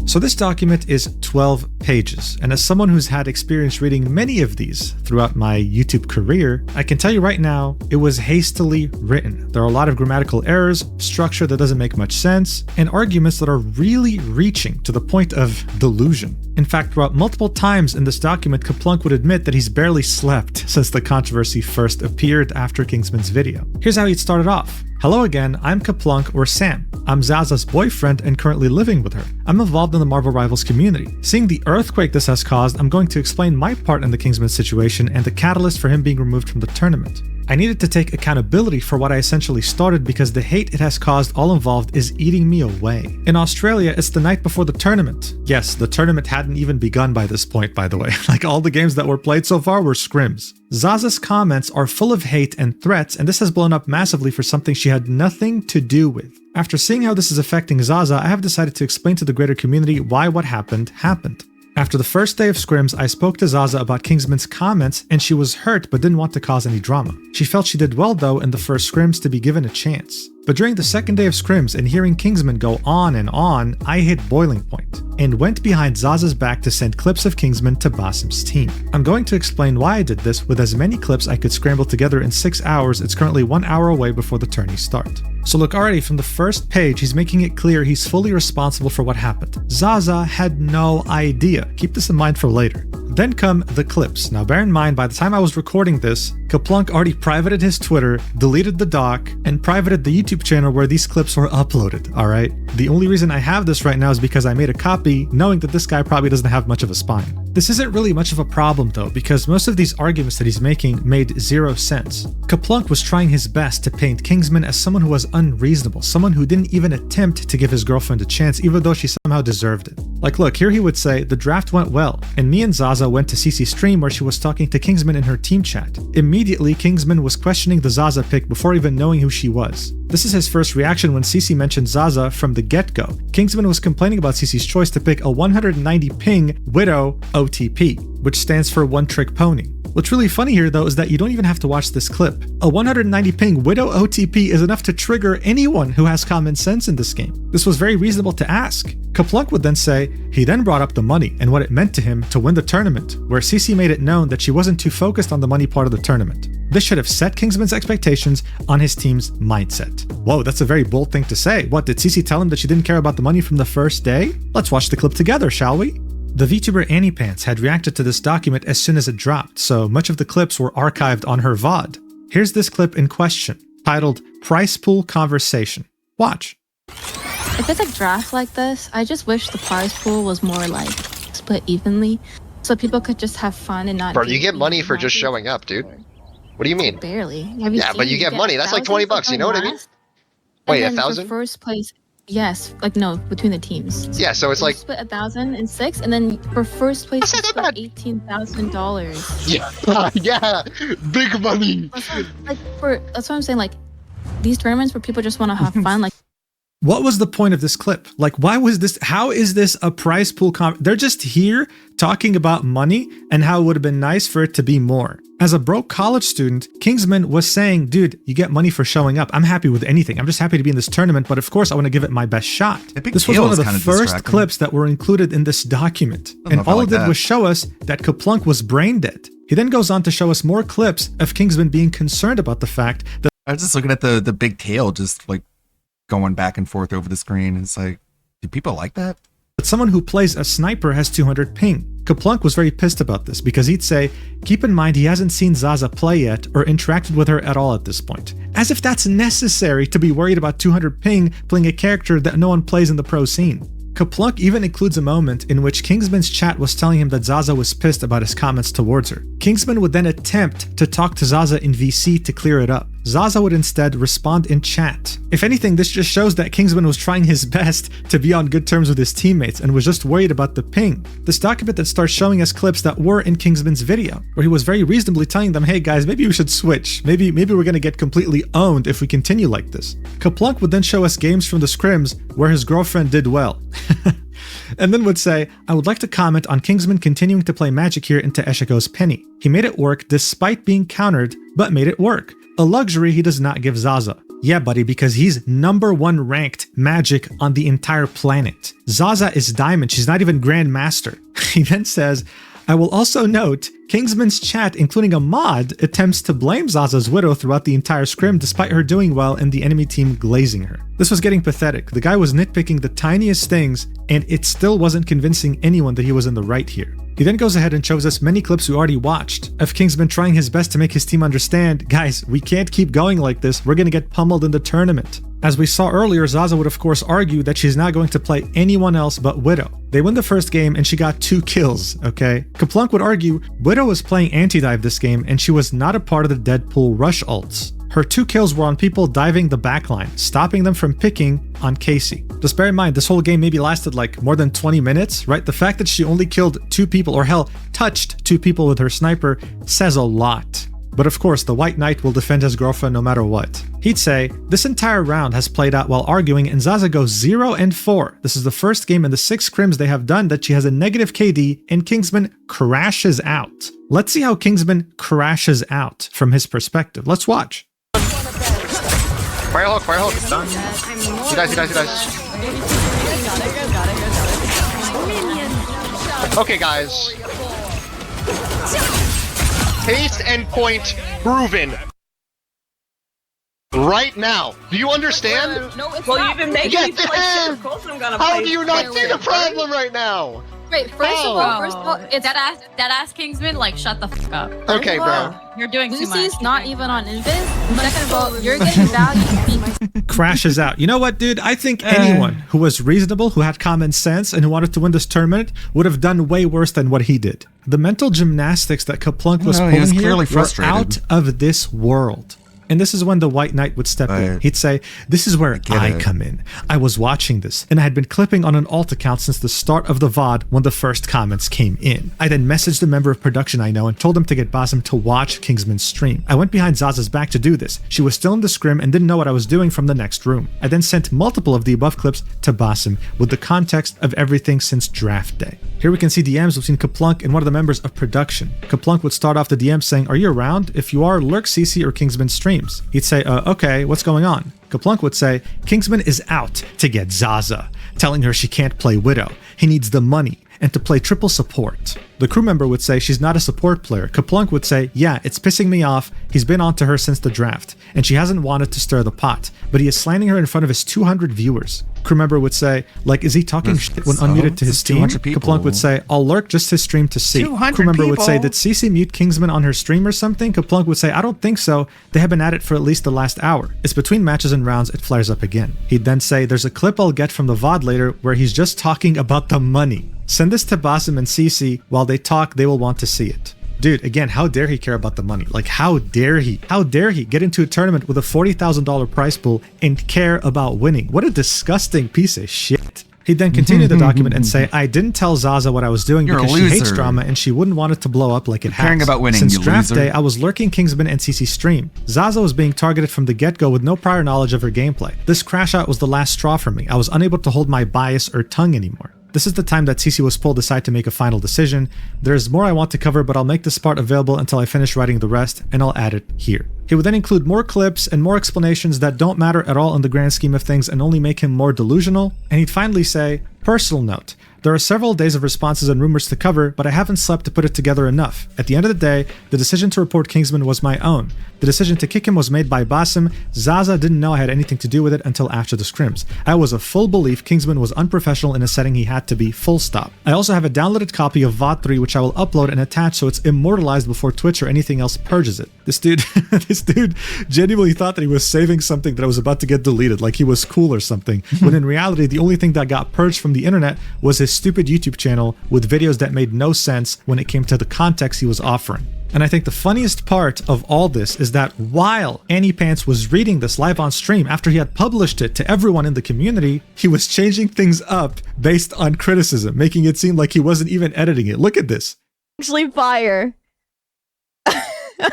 So this document is 12 pages, and as someone who's had experience reading many of these throughout my YouTube career, I can tell you right now, it was hastily written. There are a lot of grammatical errors, structure that doesn't make much sense, and arguments that are really reaching to the point of delusion. In fact, throughout multiple times in this document, Kaplunk would admit that he's barely slept since the controversy first appeared after Kingsman's video. Here's how he'd started off. Hello again, I'm Kaplunk or Sam. I'm Zaza's boyfriend and currently living with her. I'm involved in the Marvel Rivals community. Seeing the earthquake this has caused, I'm going to explain my part in the Kingsman situation and the catalyst for him being removed from the tournament. I needed to take accountability for what I essentially started because the hate it has caused all involved is eating me away. In Australia, it's the night before the tournament. Yes, the tournament hadn't even begun by this point, by the way. Like, all the games that were played so far were scrims. Zaza's comments are full of hate and threats, and this has blown up massively for something she had nothing to do with. After seeing how this is affecting Zaza, I have decided to explain to the greater community why what happened. After the first day of scrims, I spoke to Zaza about Kingsman's comments, and she was hurt but didn't want to cause any drama. She felt she did well though in the first scrims to be given a chance. But during the second day of scrims and hearing Kingsman go on and on, I hit boiling point and went behind Zaza's back to send clips of Kingsman to Basim's team. I'm going to explain why I did this with as many clips I could scramble together in 6 hours. It's currently 1 hour away before the tourneys start. So look, already from the first page, he's making it clear he's fully responsible for what happened. Zaza had no idea. Keep this in mind for later. Then come the clips. Now bear in mind, by the time I was recording this, Kaplunk already privated his Twitter, deleted the doc, and privated the YouTube channel where these clips were uploaded, alright? The only reason I have this right now is because I made a copy knowing that this guy probably doesn't have much of a spine. This isn't really much of a problem though, because most of these arguments that he's making made zero sense. Kaplunk was trying his best to paint Kingsman as someone who was unreasonable, someone who didn't even attempt to give his girlfriend a chance even though she somehow deserved it. Like look, here he would say, the draft went well, and me and Zaza went to CC's stream where she was talking to Kingsman in her team chat. Immediately, Kingsman was questioning the Zaza pick before even knowing who she was. This is his first reaction when CC mentioned Zaza from the get-go. Kingsman was complaining about CC's choice to pick a 190 ping Widow OTP, which stands for One Trick Pony. What's really funny here though is that you don't even have to watch this clip. A 190 ping Widow OTP is enough to trigger anyone who has common sense in this game. This was very reasonable to ask. Kaplunk would then say, he then brought up the money and what it meant to him to win the tournament, where CC made it known that she wasn't too focused on the money part of the tournament. This should have set Kingsman's expectations on his team's mindset. Whoa, that's a very bold thing to say. What, did CC tell him that she didn't care about the money from the first day? Let's watch the clip together, shall we? The VTuber Annie Pants had reacted to this document as soon as it dropped, so much of the clips were archived on her VOD. Here's this clip in question, titled Price Pool Conversation. Watch. If it's a draft like this, I just wish the prize pool was more like split evenly, so people could just have fun and not. Bro, you get money for just showing up, dude. What do you mean? Barely. Yeah, but you get money. That's like 20 bucks. You know what I mean? Wait, 1,000? First place. Yes, like no, between the teams. Yeah, so it's like split 1,006, and then for first place, you split $18,000. Yeah, yeah, big money. Like that's what I'm saying. Like these tournaments where people just want to have fun, like. What was the point of this clip? Like, why was this? How is this a prize pool? They're just here talking about money and how it would have been nice for it to be more. As a broke college student, Kingsman was saying, dude, you get money for showing up. I'm happy with anything. I'm just happy to be in this tournament, but of course I want to give it my best shot. This was one of the first clips that were included in this document. And all it did was show us that Kaplunk was brain dead. He then goes on to show us more clips of Kingsman being concerned about the fact that— I was just looking at the big tail just like going back and forth over the screen. It's like, do people like that? But someone who plays a sniper has 200 ping. Kaplunk was very pissed about this because he'd say, keep in mind he hasn't seen Zaza play yet or interacted with her at all at this point. As if that's necessary to be worried about 200 ping playing a character that no one plays in the pro scene. Kaplunk even includes a moment in which Kingsman's chat was telling him that Zaza was pissed about his comments towards her. Kingsman would then attempt to talk to Zaza in VC to clear it up. Zaza would instead respond in chat. If anything, this just shows that Kingsman was trying his best to be on good terms with his teammates and was just worried about the ping. This document then starts showing us clips that were in Kingsman's video, where he was very reasonably telling them, hey guys, maybe we should switch. Maybe we're gonna get completely owned if we continue like this. Kaplunk would then show us games from the scrims where his girlfriend did well. And then would say, I would like to comment on Kingsman continuing to play Magic here into Eshiko's Penny. He made it work despite being countered, but made it work. A luxury he does not give Zaza. Yeah, buddy, because he's #1 ranked Magic on the entire planet. Zaza is Diamond, she's not even Grandmaster. He then says, I will also note, Kingsman's chat, including a mod, attempts to blame Zaza's Widow throughout the entire scrim despite her doing well and the enemy team glazing her. This was getting pathetic. The guy was nitpicking the tiniest things, and it still wasn't convincing anyone that he was in the right here. He then goes ahead and shows us many clips we already watched of Kingsman trying his best to make his team understand, guys, we can't keep going like this, we're gonna get pummeled in the tournament. As we saw earlier, Zaza would of course argue that she's not going to play anyone else but Widow. They win the first game and she got 2 kills, okay? Kaplunk would argue Widow was playing anti-dive this game and she was not a part of the Deadpool rush ults. Her 2 kills were on people diving the backline, stopping them from picking on Casey. Just bear in mind, this whole game maybe lasted like more than 20 minutes, right? The fact that she only killed 2 people, or hell, touched 2 people with her sniper says a lot. But of course, the White Knight will defend his girlfriend no matter what. He'd say, this entire round has played out while arguing and Zaza goes 0-4. This is the first game in the 6 scrims they have done that she has a negative KD and Kingsman crashes out. Let's see how Kingsman crashes out from his perspective. Let's watch. Firehawk, Firehawk. He dies. Okay, guys. Pace and point proven. Right now. Do you understand? No, it's not. You've been making me play shit. Of course I'm gonna play. How do you not see the problem right now? Wait, first of all, it's that ass Kingsman, like, shut the fuck up. Okay, bro. You're doing too much. Lucy's not even on Invis. Second of all, you're getting value. Crashes out. You know what, dude? I think anyone who was reasonable, who had common sense, and who wanted to win this tournament would have done way worse than what he did. The mental gymnastics that Kaplunk was pulling here were out of this world. And this is when the White Knight would step in. He'd say, this is where I come in. I was watching this, and I had been clipping on an alt account since the start of the VOD when the first comments came in. I then messaged a member of production I know and told him to get Basim to watch Kingsman's stream. I went behind Zaza's back to do this. She was still in the scrim and didn't know what I was doing from the next room. I then sent multiple of the above clips to Basim with the context of everything since draft day. Here we can see DMs between Kaplunk and one of the members of production. Kaplunk would start off the DM saying, are you around? If you are, lurk CC or Kingsman's stream. He'd say, okay, what's going on? Kaplunk would say, Kingsman is out to get Zaza, telling her she can't play Widow. He needs the money and to play triple support. The crew member would say she's not a support player. Kaplunk would say, yeah, it's pissing me off. He's been onto her since the draft, and she hasn't wanted to stir the pot, but he is slandering her in front of his 200 viewers. Crew member would say, like, is he talking shit when unmuted to his team? Kaplunk would say, I'll lurk just his stream to see. Crew member would say, did CC mute Kingsman on her stream or something? Kaplunk would say, I don't think so. They have been at it for at least the last hour. It's between matches and rounds, it flares up again. He'd then say, there's a clip I'll get from the VOD later where he's just talking about the money. Send this to Basim and CC. While they talk, they will want to see it. Dude, again, how dare he care about the money? Like, how dare he? How dare he get into a tournament with a $40,000 prize pool and care about winning? What a disgusting piece of shit. He'd then continue the document and say, I didn't tell Zaza what I was doing because she hates drama and she wouldn't want it to blow up like it has. Caring about winning, Since you draft loser. day, I was lurking Kingsman and CC stream. Zaza was being targeted from the get-go with no prior knowledge of her gameplay. This crash out was the last straw for me. I was unable to hold my bias or tongue anymore. This is the time that CC was pulled aside to make a final decision. There's more I want to cover, but I'll make this part available until I finish writing the rest, and I'll add it here. He would then include more clips and more explanations that don't matter at all in the grand scheme of things and only make him more delusional, and he'd finally say, personal note, there are several days of responses and rumors to cover, but I haven't slept to put it together enough. At the end of the day, the decision to report Kingsman was my own. The decision to kick him was made by Basim. Zaza didn't know I had anything to do with it until after the scrims. I was of full belief Kingsman was unprofessional in a setting he had to be, full stop. I also have a downloaded copy of VOD 3 which I will upload and attach so it's immortalized before Twitch or anything else purges it. This dude genuinely thought that he was saving something that was about to get deleted, like he was cool or something, when in reality the only thing that got purged from the internet was his stupid YouTube channel with videos that made no sense when it came to the context he was offering. And I think the funniest part of all this is that while Annie Pants was reading this live on stream after he had published it to everyone in the community, he was changing things up based on criticism, making it seem like he wasn't even editing it. Look at this. Actually fire.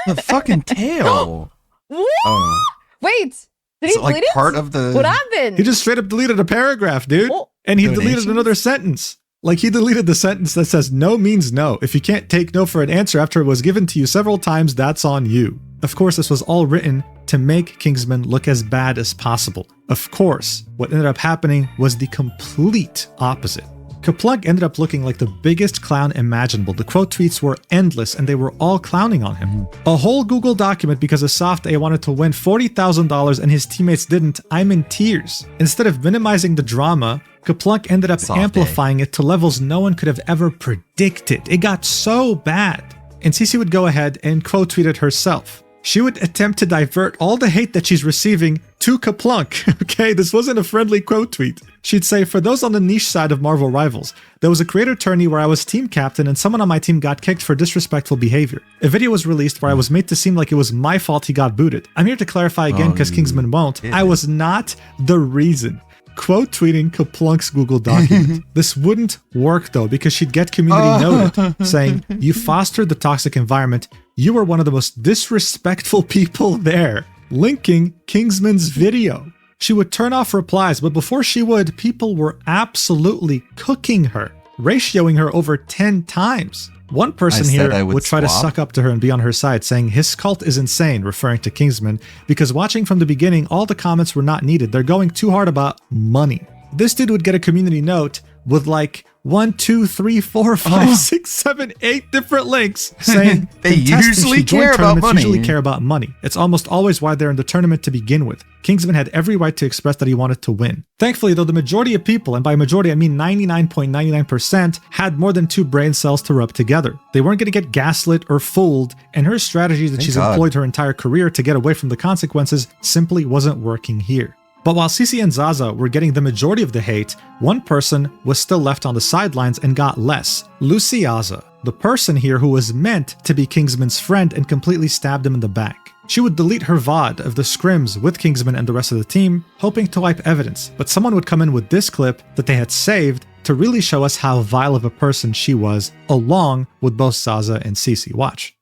The fucking tail. What? Wait, did he delete it? Part of the... What happened? He just straight up deleted a paragraph, dude. And he deleted another sentence. Like, he deleted the sentence that says, no means no. If you can't take no for an answer after it was given to you several times, that's on you. Of course, this was all written to make Kingsman look as bad as possible. Of course, what ended up happening was the complete opposite. Kaplunk ended up looking like the biggest clown imaginable. The quote tweets were endless and they were all clowning on him. A whole Google document because a soft A wanted to win $40,000 and his teammates didn't. I'm in tears. Instead of minimizing the drama, Kaplunk ended up amplifying it to levels no one could have ever predicted. It got so bad. And CC would go ahead and quote tweet it herself. she would attempt to divert all the hate that she's receiving to Kaplunk. Okay, this wasn't a friendly quote tweet. She'd say, for those on the niche side of Marvel Rivals, there was a creator tourney where I was team captain and someone on my team got kicked for disrespectful behavior. A video was released where I was made to seem like it was my fault he got booted. I'm here to clarify again because Kingsman won't. I was not the reason. Quote tweeting Kaplunk's Google document. This wouldn't work though because she'd get community noted saying, you fostered the toxic environment. You were one of the most disrespectful people there. Linking Kingsman's video. She would turn off replies, but before she would, people were absolutely cooking her, ratioing her over 10 times. One person here would try to suck up to her and be on her side, saying his cult is insane, referring to Kingsman, because watching from the beginning, all the comments were not needed. They're going too hard about money. This dude would get a community note with like 1, 2, 3, 4, 5, 6, 7, 8 different links saying they usually care about money. Usually care about money. It's almost always why they're in the tournament to begin with. Kingsman had every right to express that he wanted to win. Thankfully, though, the majority of people, and by majority I mean 99.99%, had more than 2 brain cells to rub together. They weren't going to get gaslit or fooled, and her strategy that she's employed her entire career to get away from the consequences simply wasn't working here. But while CC and Zaza were getting the majority of the hate, one person was still left on the sidelines and got less. Luciaza, the person here who was meant to be Kingsman's friend and completely stabbed him in the back. She would delete her VOD of the scrims with Kingsman and the rest of the team, hoping to wipe evidence, but someone would come in with this clip that they had saved to really show us how vile of a person she was, along with both Zaza and CC. Watch.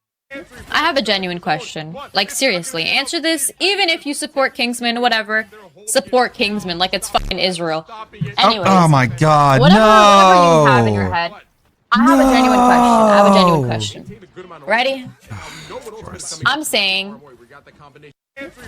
I have a genuine question. Like, seriously, answer this. Even if you support Kingsman, whatever, support Kingsman like it's fucking Israel. Anyways, oh my god, whatever no! you have in your head, I have a genuine question. Ready? I'm saying...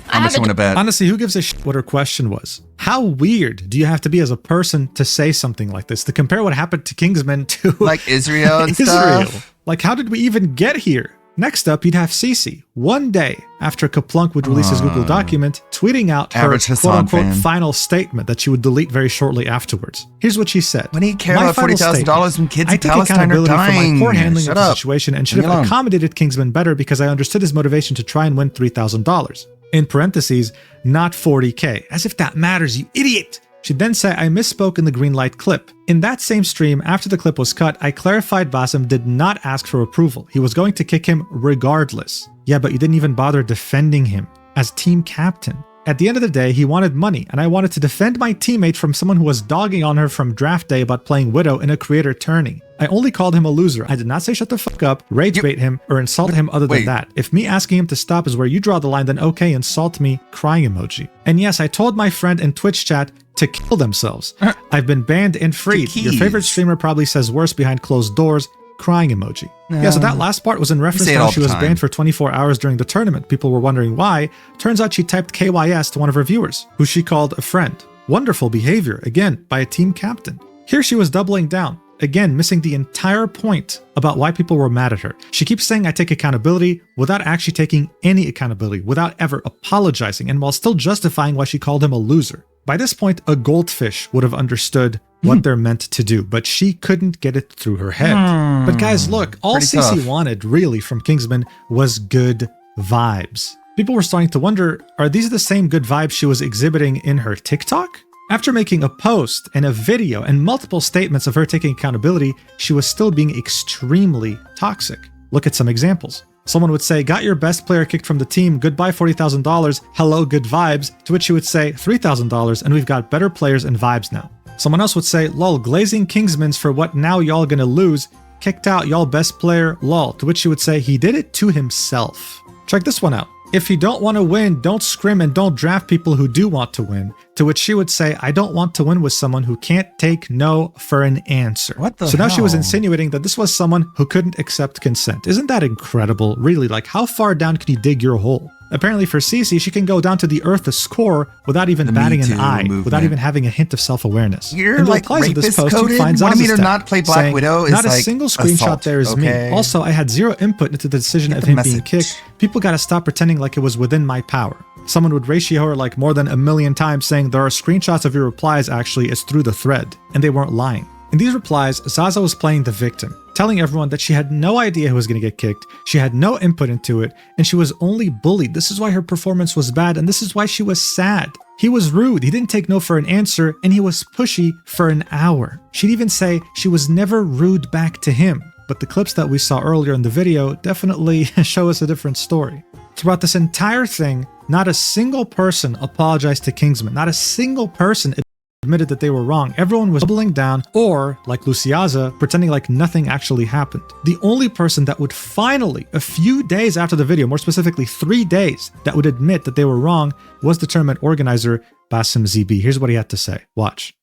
How much you want to bet? Honestly, who gives a shit what her question was? How weird do you have to be as a person to say something like this? To compare what happened to Kingsman to... like Israel and Israel. stuff? Like, how did we even get here? Next up, you'd have Cece, one day after Kaplunk would release his Google document, tweeting out her quote-unquote final statement that she would delete very shortly afterwards. Here's what she said. When he cared about $40,000 when kids in Palestine are dying. For my poor handling of the situation and should have accommodated Kingsman better because I understood his motivation to try and win $3,000. In parentheses, not 40K. As if that matters, you idiot! She'd then say, I misspoke in the green light clip. In that same stream, after the clip was cut, I clarified Basim did not ask for approval. He was going to kick him regardless. Yeah, but you didn't even bother defending him as team captain. At the end of the day, he wanted money, and I wanted to defend my teammate from someone who was dogging on her from draft day about playing Widow in a creator tourney. I only called him a loser. I did not say shut the fuck up, rage bait him, or insult him other than that. If me asking him to stop is where you draw the line, then okay, insult me, crying emoji. And yes, I told my friend in Twitch chat to kill themselves. I've been banned and freed. Your favorite streamer probably says worse behind closed doors, crying emoji. Yeah, so that last part was in reference to how she was banned for 24 hours during the tournament. People were wondering why. Turns out she typed KYS to one of her viewers, who she called a friend. Wonderful behavior, again, by a team captain. Here she was doubling down. Again, missing the entire point about why people were mad at her. She keeps saying I take accountability without actually taking any accountability, without ever apologizing, and while still justifying why she called him a loser. By this point, a goldfish would have understood what they're meant to do, but she couldn't get it through her head. But guys, look, all CC wanted really from Kingsman was good vibes. People were starting to wonder, are these the same good vibes she was exhibiting in her TikTok? After making a post and a video and multiple statements of her taking accountability, she was still being extremely toxic. Look at some examples. Someone would say, got your best player kicked from the team, goodbye $40,000, hello good vibes, to which she would say $3,000 and we've got better players and vibes now. Someone else would say, lol, glazing Kingsman's for what now y'all gonna lose, kicked out y'all best player, lol, to which she would say he did it to himself. Check this one out. If you don't want to win, don't scrim and don't draft people who do want to win. To which she would say, I don't want to win with someone who can't take no for an answer. What the So now she was hell? insinuating that this was someone who couldn't accept consent. Isn't that incredible? Really, like how far down can you dig your hole? Apparently for Cece, she can go down to the earth's core without even batting an eye, without even having a hint of self-awareness. You're And the like replies of this rapist post, you coded? find Wanting me to Zaza's not play Black saying, Widow is not a like single screenshot assault, there is okay? me. Also, I had zero input into the decision of the him being message. kicked. People gotta stop pretending like it was within my power. Someone would ratio her like more than 1 million times saying there are screenshots of your replies actually, it's through the thread. And they weren't lying. In these replies, Zaza was playing the victim. telling everyone that she had no idea who was going to get kicked, she had no input into it, and she was only bullied. This is why her performance was bad, and this is why she was sad. He was rude, he didn't take no for an answer, and he was pushy for an hour. She'd even say she was never rude back to him. But the clips that we saw earlier in the video definitely show us a different story. Throughout this entire thing, not a single person apologized to Kingsman. Not a single person admitted that they were wrong. Everyone was doubling down or, like Luciaza, pretending like nothing actually happened. The only person that would finally, a few days after the video, more specifically 3 days, that would admit that they were wrong was the tournament organizer, Basim ZB. Here's what he had to say. Watch.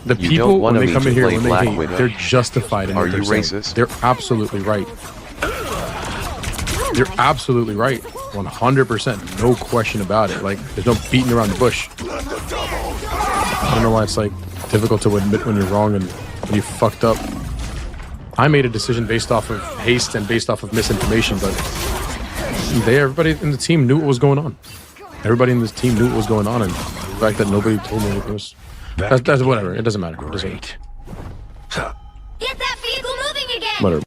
The You people, don't when want they me come to in here, play when they Black hate, Widow. they're justified in Are what they're you saying. racist? They're absolutely right. You're absolutely right. 100%. No question about it. Like, there's no beating around the bush. I don't know why it's like difficult to admit when you're wrong and when you fucked up. I made a decision based off of haste and based off of misinformation, but everybody in the team knew what was going on. Everybody in this team knew what was going on, and the fact that nobody told me anything was that's whatever. It doesn't matter. It doesn't. Get that vehicle moving again! Whatever.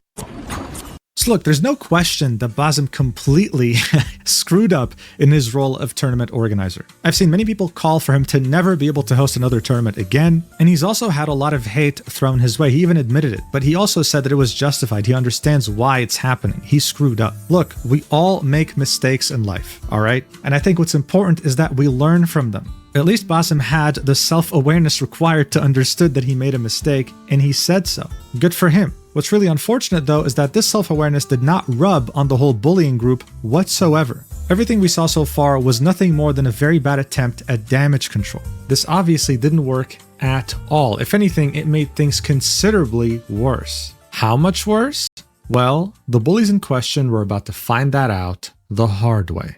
So look, there's no question that Basim completely screwed up in his role of tournament organizer. I've seen many people call for him to never be able to host another tournament again, and he's also had a lot of hate thrown his way. He even admitted it, but he also said that it was justified. He understands why it's happening. He screwed up. Look, we all make mistakes in life, all right? And I think what's important is that we learn from them. At least Basim had the self-awareness required to understood that he made a mistake, and he said so. Good for him. What's really unfortunate though is that this self-awareness did not rub on the whole bullying group whatsoever. Everything we saw so far was nothing more than a very bad attempt at damage control. This obviously didn't work at all. If anything, it made things considerably worse. How much worse? Well, the bullies in question were about to find that out the hard way.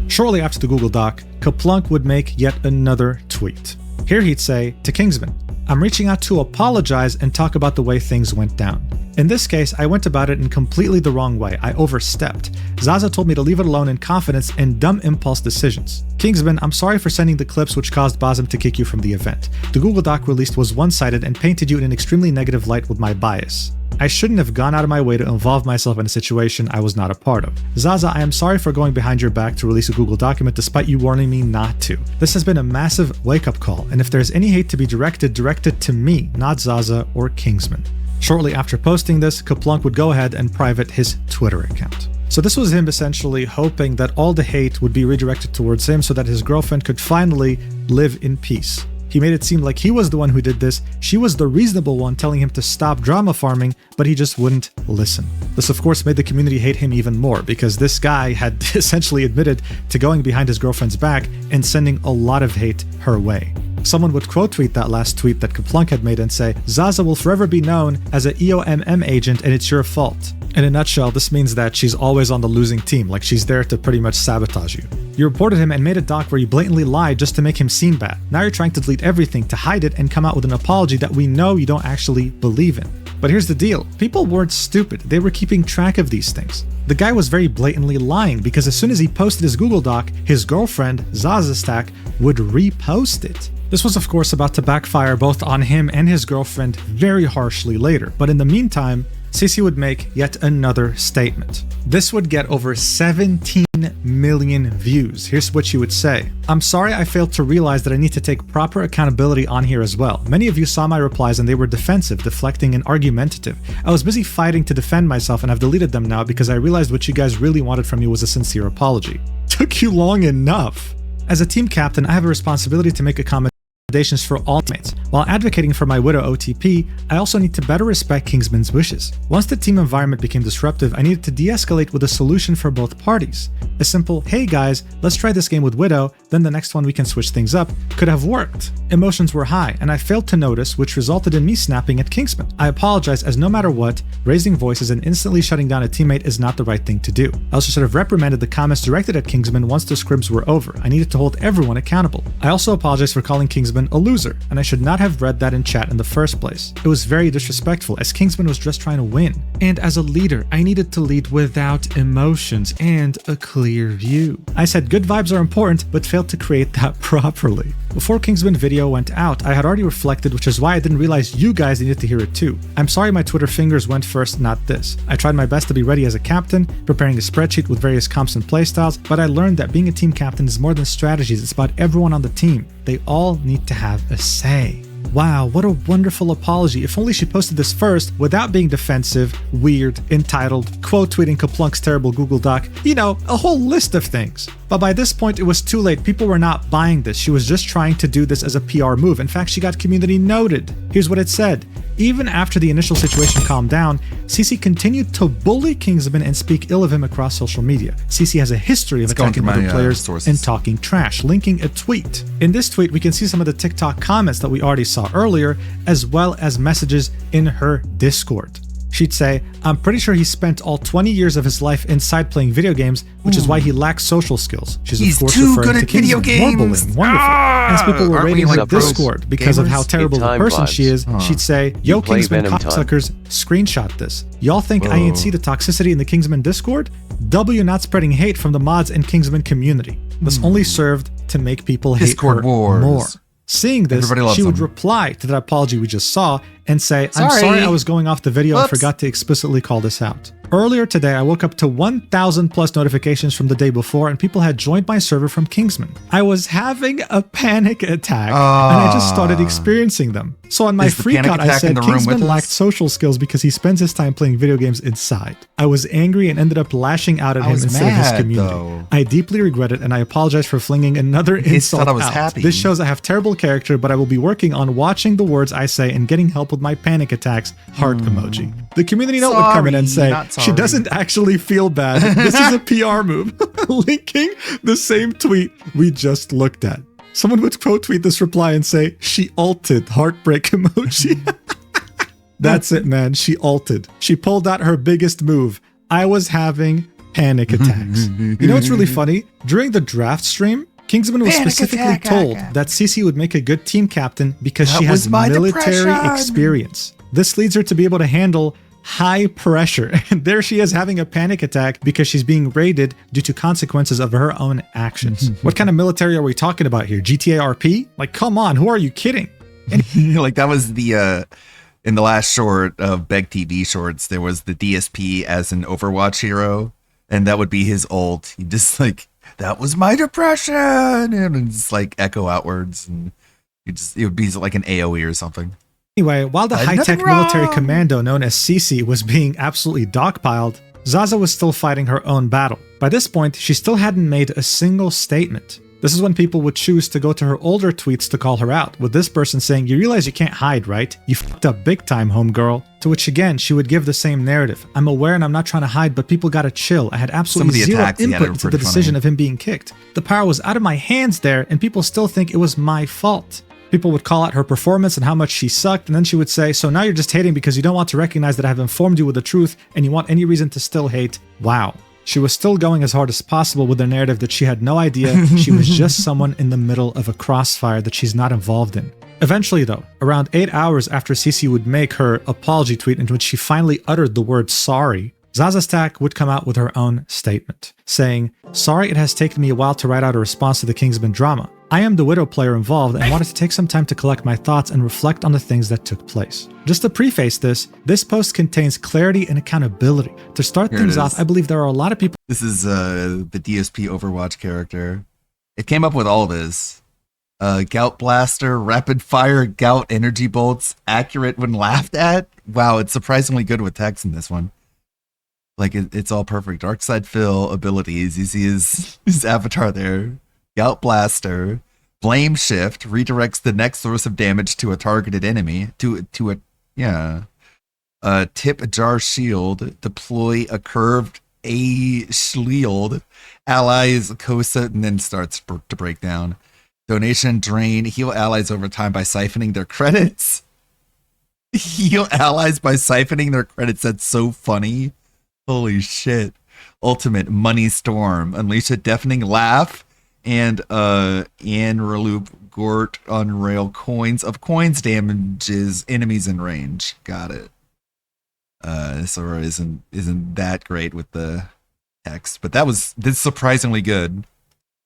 Shortly after the Google Doc, Kaplunk would make yet another tweet. Here he'd say to Kingsman, "I'm reaching out to apologize and talk about the way things went down. In this case, I went about it in completely the wrong way. I overstepped. Zaza told me to leave it alone in confidence and dumb impulse decisions. Kingsman, I'm sorry for sending the clips which caused Basim to kick you from the event. The Google Doc released was one-sided and painted you in an extremely negative light with my bias. I shouldn't have gone out of my way to involve myself in a situation I was not a part of. Zaza, I am sorry for going behind your back to release a Google document despite you warning me not to. This has been a massive wake-up call, and if there's any hate to be directed to me, not Zaza or Kingsman." Shortly after posting this, Kaplunk would go ahead and private his Twitter account. So this was him essentially hoping that all the hate would be redirected towards him so that his girlfriend could finally live in peace. He made it seem like he was the one who did this. She was the reasonable one telling him to stop drama farming, but he just wouldn't listen. This of course made the community hate him even more because this guy had essentially admitted to going behind his girlfriend's back and sending a lot of hate her way. Someone would quote tweet that last tweet that Kaplunk had made and say, "Zaza will forever be known as an EOMM agent and it's your fault." In a nutshell, this means that she's always on the losing team, like she's there to pretty much sabotage you. You reported him and made a doc where you blatantly lied just to make him seem bad. Now you're trying to delete everything to hide it and come out with an apology that we know you don't actually believe in. But here's the deal. People weren't stupid. They were keeping track of these things. The guy was very blatantly lying because as soon as he posted his Google Doc, his girlfriend, Zaza Stack, would repost it. This was of course about to backfire both on him and his girlfriend very harshly later, but in the meantime, Sissy would make yet another statement. This would get over 17 million views. Here's what she would say. "I'm sorry I failed to realize that I need to take proper accountability on here as well. Many of you saw my replies and they were defensive, deflecting, and argumentative. I was busy fighting to defend myself and I've deleted them now because I realized what you guys really wanted from me was a sincere apology." Took you long enough. As a team captain, I have a responsibility to make accommodations for all teammates. While advocating for my Widow OTP, I also need to better respect Kingsman's wishes. Once the team environment became disruptive, I needed to de-escalate with a solution for both parties. A simple, "Hey guys, let's try this game with Widow, then the next one we can switch things up," could have worked. Emotions were high, and I failed to notice, which resulted in me snapping at Kingsman. I apologize, as no matter what, raising voices and instantly shutting down a teammate is not the right thing to do. I also should have reprimanded the comments directed at Kingsman once the scrims were over. I needed to hold everyone accountable. I also apologize for calling Kingsman a loser, and I should not have read that in chat in the first place. It was very disrespectful, as Kingsman was just trying to win. And as a leader, I needed to lead without emotions and a clear view. I said good vibes are important, but failed to create that properly. Before Kingsman video went out, I had already reflected, which is why I didn't realize you guys needed to hear it too. I'm sorry my Twitter fingers went first, not this. I tried my best to be ready as a captain, preparing a spreadsheet with various comps and playstyles, but I learned that being a team captain is more than strategies, it's about everyone on the team. They all need to have a say. Wow, what a wonderful apology. If only she posted this first without being defensive, weird, entitled, quote tweeting Kaplunk's terrible Google Doc, you know, a whole list of things. But by this point, it was too late. People were not buying this. She was just trying to do this as a PR move. In fact, she got community noted. Here's what it said. Even after the initial situation calmed down, CC continued to bully Kingsman and speak ill of him across social media. CC has a history of attacking other players and talking trash, linking a tweet. In this tweet, we can see some of the TikTok comments that we already saw earlier, as well as messages in her Discord. She'd say, I'm pretty sure he spent all 20 years of his life inside playing video games, which is why he lacks social skills. He's of course too referring good to at video Kingsman. More games. bullying. Wonderful. As people were Aren't we rating like her pros Discord because of how gamers? terrible Big of a time person vibes. she is, she'd say, Yo, You play Kingsman Venom time. cocksuckers, screenshot this. Y'all think I ain't see the toxicity in the Kingsman Discord? W not spreading hate from the mods and Kingsman community. This only served to make people hate Discord her wars. more. Seeing this, Everybody loves she would them. reply to that apology we just saw and say, I'm Sorry. sorry I was going off the video and Whoops. forgot to explicitly call this out. Earlier today, I woke up to 1,000 plus notifications from the day before and people had joined my server from Kingsman. I was having a panic attack and I just started experiencing them. So on my Is the freak panic out, I attack in said the room Kingsman with lacked us? social skills because he spends his time playing video games inside. I was angry and ended up lashing out at I him was instead of his mad, community. though. I deeply regret it and I apologize for flinging another He insult thought I was out. happy. This shows I have terrible character, but I will be working on watching the words I say and getting help with my panic attacks. Heart emoji. The community note would come in and say, not she sorry. doesn't actually feel bad. This is a PR move. Linking the same tweet we just looked at. Someone would quote tweet this reply and say, she ulted, heartbreak emoji. That's it, man. She ulted. She pulled out her biggest move. I was having panic attacks. You know what's really funny? During the draft stream, Kingsman was Panic specifically attack, told that CC would make a good team captain because That she has was my military depression. experience. This leads her to be able to handle high pressure. And there she is having a panic attack because she's being raided due to consequences of her own actions. What kind of military are we talking about here? GTA RP? Like, come on, who are you kidding? Like that was the in the last short of Beg TV shorts, there was the DSP as an Overwatch hero, and that would be his ult. He just like, that was my depression, and just like echo outwards, and it would be like an AoE or something. Anyway, while the I did high-tech nothing military wrong. commando known as CC was being absolutely dogpiled, Zaza was still fighting her own battle. By this point, she still hadn't made a single statement. This is when people would choose to go to her older tweets to call her out, with this person saying, you realize you can't hide, right? You fucked up big time, homegirl. To which again, she would give the same narrative. I'm aware and I'm not trying to hide, but people gotta chill. I had absolutely Some of the zero attacks he had input are into the pretty decision funny. of him being kicked. The power was out of my hands there, and people still think it was my fault. People would call out her performance and how much she sucked, and then she would say, so now you're just hating because you don't want to recognize that I have informed you with the truth and you want any reason to still hate. Wow. She was still going as hard as possible with her narrative that she had no idea she was just someone in the middle of a crossfire that she's not involved in. Eventually though, around 8 hours after CC would make her apology tweet in which she finally uttered the word sorry, Zaza Stack would come out with her own statement, saying, sorry it has taken me a while to write out a response to the Kingsman drama. I am the Widow player involved and wanted to take some time to collect my thoughts and reflect on the things that took place. Just to preface this post contains clarity and accountability. To start Here it things is. off, I believe there are a lot of people. This is the DSP Overwatch character. It came up with all this. Gout Blaster, Rapid Fire, Gout Energy Bolts, accurate when laughed at. Wow, it's surprisingly good with text in this one. Like, it's all perfect. Darkside Phil abilities. You see his avatar there. Gout Blaster. Flame Shift redirects the next source of damage to a targeted enemy. Tip Jar Shield. Deploy a curved A shield. Allies Kosa, and then starts to break down. Donation Drain. Heal allies over time by siphoning their credits. Heal allies by siphoning their credits. That's so funny. Holy shit. Ultimate Money Storm. Unleash a deafening laugh. And Reloop Gort on rail coins of coins damages enemies in range. Got it. This aura isn't that great with the text, but this is surprisingly good.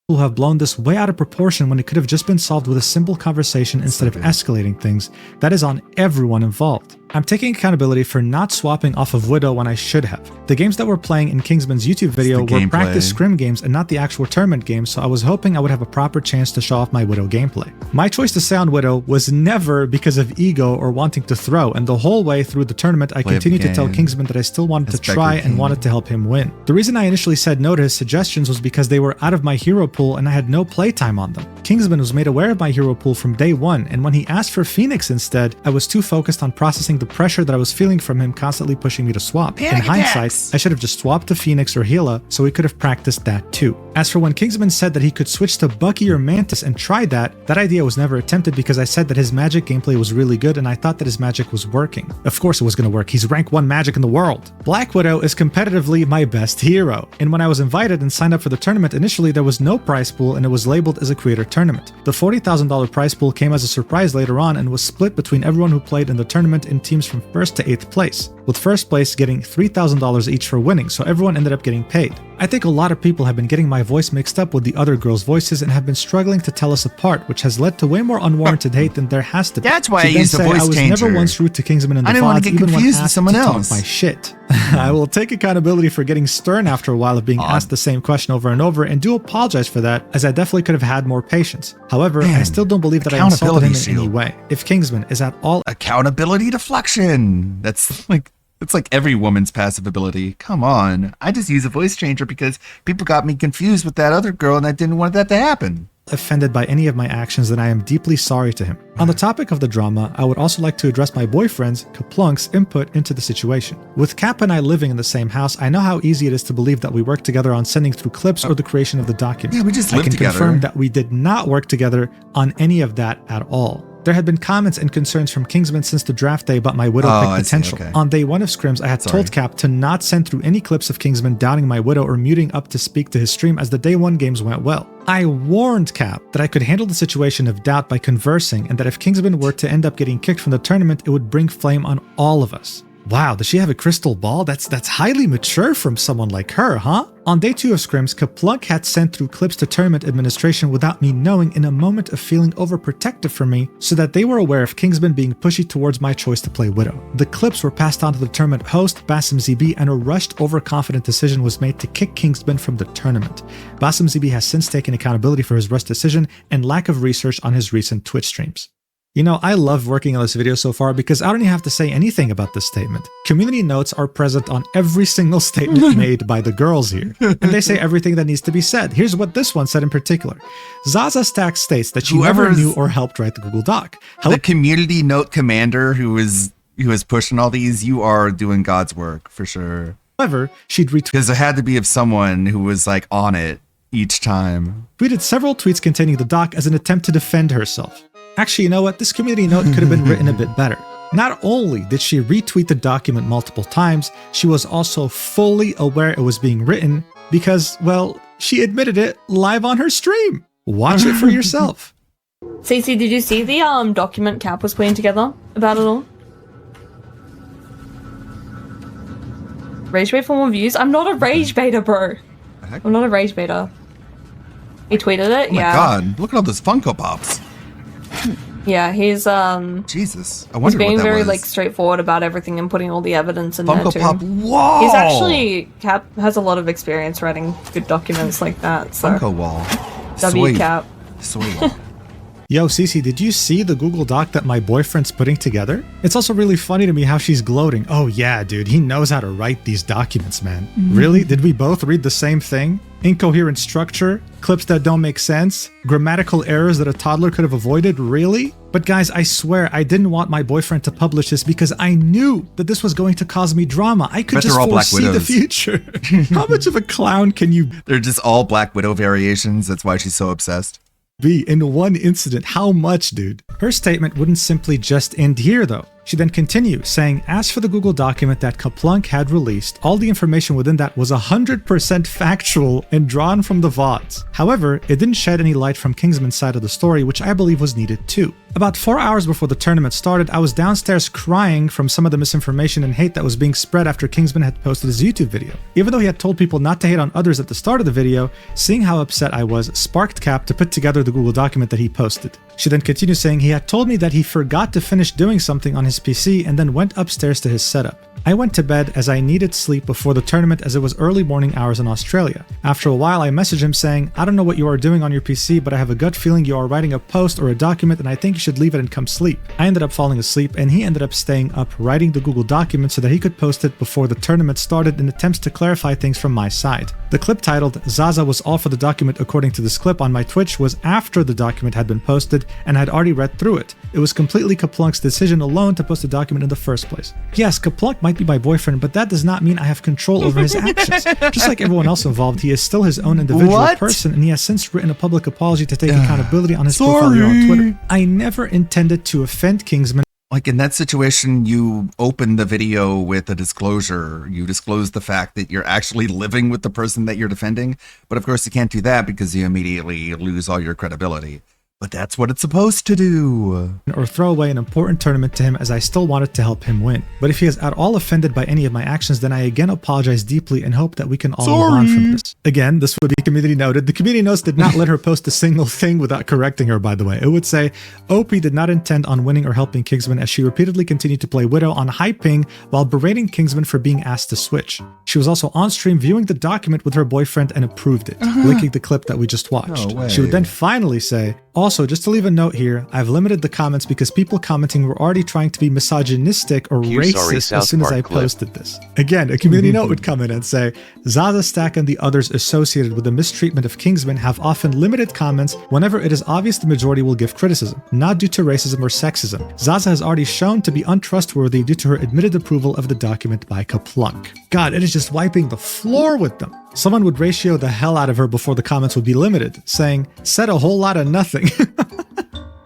who have blown this way out of proportion when it could have just been solved with a simple conversation instead of escalating things. That is on everyone involved. I'm taking accountability for not swapping off of Widow when I should have. The games that we're playing in Kingsman's YouTube video were practice scrim games and not the actual tournament games, so I was hoping I would have a proper chance to show off my Widow gameplay. My choice to stay on Widow was never because of ego or wanting to throw, and the whole way through the tournament I continued to tell Kingsman that I still wanted to try and wanted to help him win. The reason I initially said no to his suggestions was because they were out of my hero pool and I had no playtime on them. Kingsman was made aware of my hero pool from day one, and when he asked for Phoenix instead, I was too focused on processing the pressure that I was feeling from him constantly pushing me to swap. In hindsight, I should have just swapped to Phoenix or Gila so we could have practiced that too. As for when Kingsman said that he could switch to Bucky or Mantis and try that idea was never attempted because I said that his magic gameplay was really good and I thought that his magic was working. Of course it was going to work, he's rank 1 magic in the world. Black Widow is competitively my best hero, and when I was invited and signed up for the tournament initially there was no prize pool and it was labeled as a creator tournament. The $40,000 prize pool came as a surprise later on and was split between everyone who played in the tournament in teams from 1st to 8th place, with 1st place getting $3,000 each for winning, so everyone ended up getting paid. I think a lot of people have been getting my voice mixed up with the other girls' voices and have been struggling to tell us apart, which has led to way more unwarranted hate than there has to be. That's why I used a voice I was changer. never once rude to Kingsman in the I didn't want VODs, to get even when confused with asked someone to else. talk my shit. I will take accountability for getting stern after a while of being asked the same question over and over, and do apologize for that, as I definitely could have had more patience. However, I still don't believe that I insulted him in any way. If Kingsman is at all accountability deflection, that's like it's like every woman's passive ability. Come on, I just use a voice changer because people got me confused with that other girl, and I didn't want that to happen. Offended by any of my actions, then I am deeply sorry to him. On the topic of the drama, I would also like to address my boyfriend's, Kaplunk's, input into the situation. With Cap and I living in the same house, I know how easy it is to believe that we work together on sending through clips or the creation of the document. Yeah, we just I live can together. confirm that we did not work together on any of that at all. There had been comments and concerns from Kingsman since the draft day about my Widow pick potential. On day 1 of scrims, I had told Cap to not send through any clips of Kingsman downing my Widow or muting up to speak to his stream as the day 1 games went well. I warned Cap that I could handle the situation of doubt by conversing, and that if Kingsman were to end up getting kicked from the tournament, it would bring flame on all of us. Wow, does she have a crystal ball? That's highly mature from someone like her, huh? On day 2 of scrims, Kaplunk had sent through clips to tournament administration without me knowing, in a moment of feeling overprotective for me, so that they were aware of Kingsman being pushy towards my choice to play Widow. The clips were passed on to the tournament host, Basim ZB, and a rushed, overconfident decision was made to kick Kingsman from the tournament. Basim ZB has since taken accountability for his rushed decision and lack of research on his recent Twitch streams. You know, I love working on this video so far because I don't even have to say anything about this statement. Community notes are present on every single statement made by the girls here, and they say everything that needs to be said. Here's what this one said in particular. Zaza Stack states that she never knew or helped write the Google Doc. The community note commander who is pushing all these, you are doing God's work for sure. However, she'd retweet because it had to be of someone who was like on it each time. Tweeted several tweets containing the doc as an attempt to defend herself. Actually, you know what? This community note could have been written a bit better. Not only did she retweet the document multiple times, she was also fully aware it was being written because, well, she admitted it live on her stream. Watch it for yourself. Cece, did you see the document Cap was putting together about it all? Rage bait for more views? I'm not a rage baiter, bro. I'm not a rage baiter. He tweeted it, Oh my god, look at all those Funko Pops. Yeah, he's Jesus. I he's wonder being what that very was. like straightforward about everything and putting all the evidence in Funko there too. Pop. Whoa! He's actually Cap has a lot of experience writing good documents like that. So Funko wall. W Sweet. Cap. Sweet. Yo, Cece, did you see the Google Doc that my boyfriend's putting together? It's also really funny to me how she's gloating. Oh yeah, dude, he knows how to write these documents, man. Really? Did we both read the same thing? Incoherent structure, clips that don't make sense, grammatical errors that a toddler could have avoided, really? But guys, I swear I didn't want my boyfriend to publish this because I knew that this was going to cause me drama. I could Bet just they're all Black foresee the Widows. future. How much of a clown can you They're just all Black Widow variations. That's why she's so obsessed. be in one incident? How much, dude? Her statement wouldn't simply just end here, though. She then continues, saying, as for the Google document that Kaplunk had released, all the information within that was 100% factual and drawn from the VODs. However, it didn't shed any light from Kingsman's side of the story, which I believe was needed too. About 4 hours before the tournament started, I was downstairs crying from some of the misinformation and hate that was being spread after Kingsman had posted his YouTube video. Even though he had told people not to hate on others at the start of the video, seeing how upset I was sparked Cap to put together the Google document that he posted. She then continued saying he had told me that he forgot to finish doing something on his PC and then went upstairs to his setup. I went to bed as I needed sleep before the tournament as it was early morning hours in Australia. After a while, I messaged him saying, I don't know what you are doing on your PC, but I have a gut feeling you are writing a post or a document and I think you should leave it and come sleep. I ended up falling asleep and he ended up staying up writing the Google document so that he could post it before the tournament started in attempts to clarify things from my side. The clip titled, Zaza was all for the document according to this clip on my Twitch was after the document had been posted and I had already read through it. It was completely Kaplunk's decision alone to post the document in the first place. Yes, Kaplunk might be my boyfriend, but that does not mean I have control over his actions. Just like everyone else involved, he is still his own individual person, and he has since written a public apology to take accountability on his profile here on Twitter. I never intended to offend Kingsman. Like in that situation, you open the video with a disclosure. You disclose the fact that you're actually living with the person that you're defending. But of course, you can't do that because you immediately lose all your credibility. But that's what it's supposed to do. Or throw away an important tournament to him as I still wanted to help him win. But if he is at all offended by any of my actions, then I again apologize deeply and hope that we can all move on from this. Again, this would be community noted. The community notes did not let her post a single thing without correcting her, by the way. It would say, OP did not intend on winning or helping Kingsman as she repeatedly continued to play Widow on high ping while berating Kingsman for being asked to switch. She was also on stream viewing the document with her boyfriend and approved it, linking the clip that we just watched. No way. She would then finally say, also, just to leave a note here, I've limited the comments because people commenting were already trying to be misogynistic or racist as soon as I posted this. Again, a community note would come in and say, Zaza, Stack, and the others associated with the mistreatment of Kingsman have often limited comments whenever it is obvious the majority will give criticism, not due to racism or sexism. Zaza has already shown to be untrustworthy due to her admitted approval of the document by Kaplunk. God, it is just wiping the floor with them. Someone would ratio the hell out of her before the comments would be limited, saying, said a whole lot of nothing.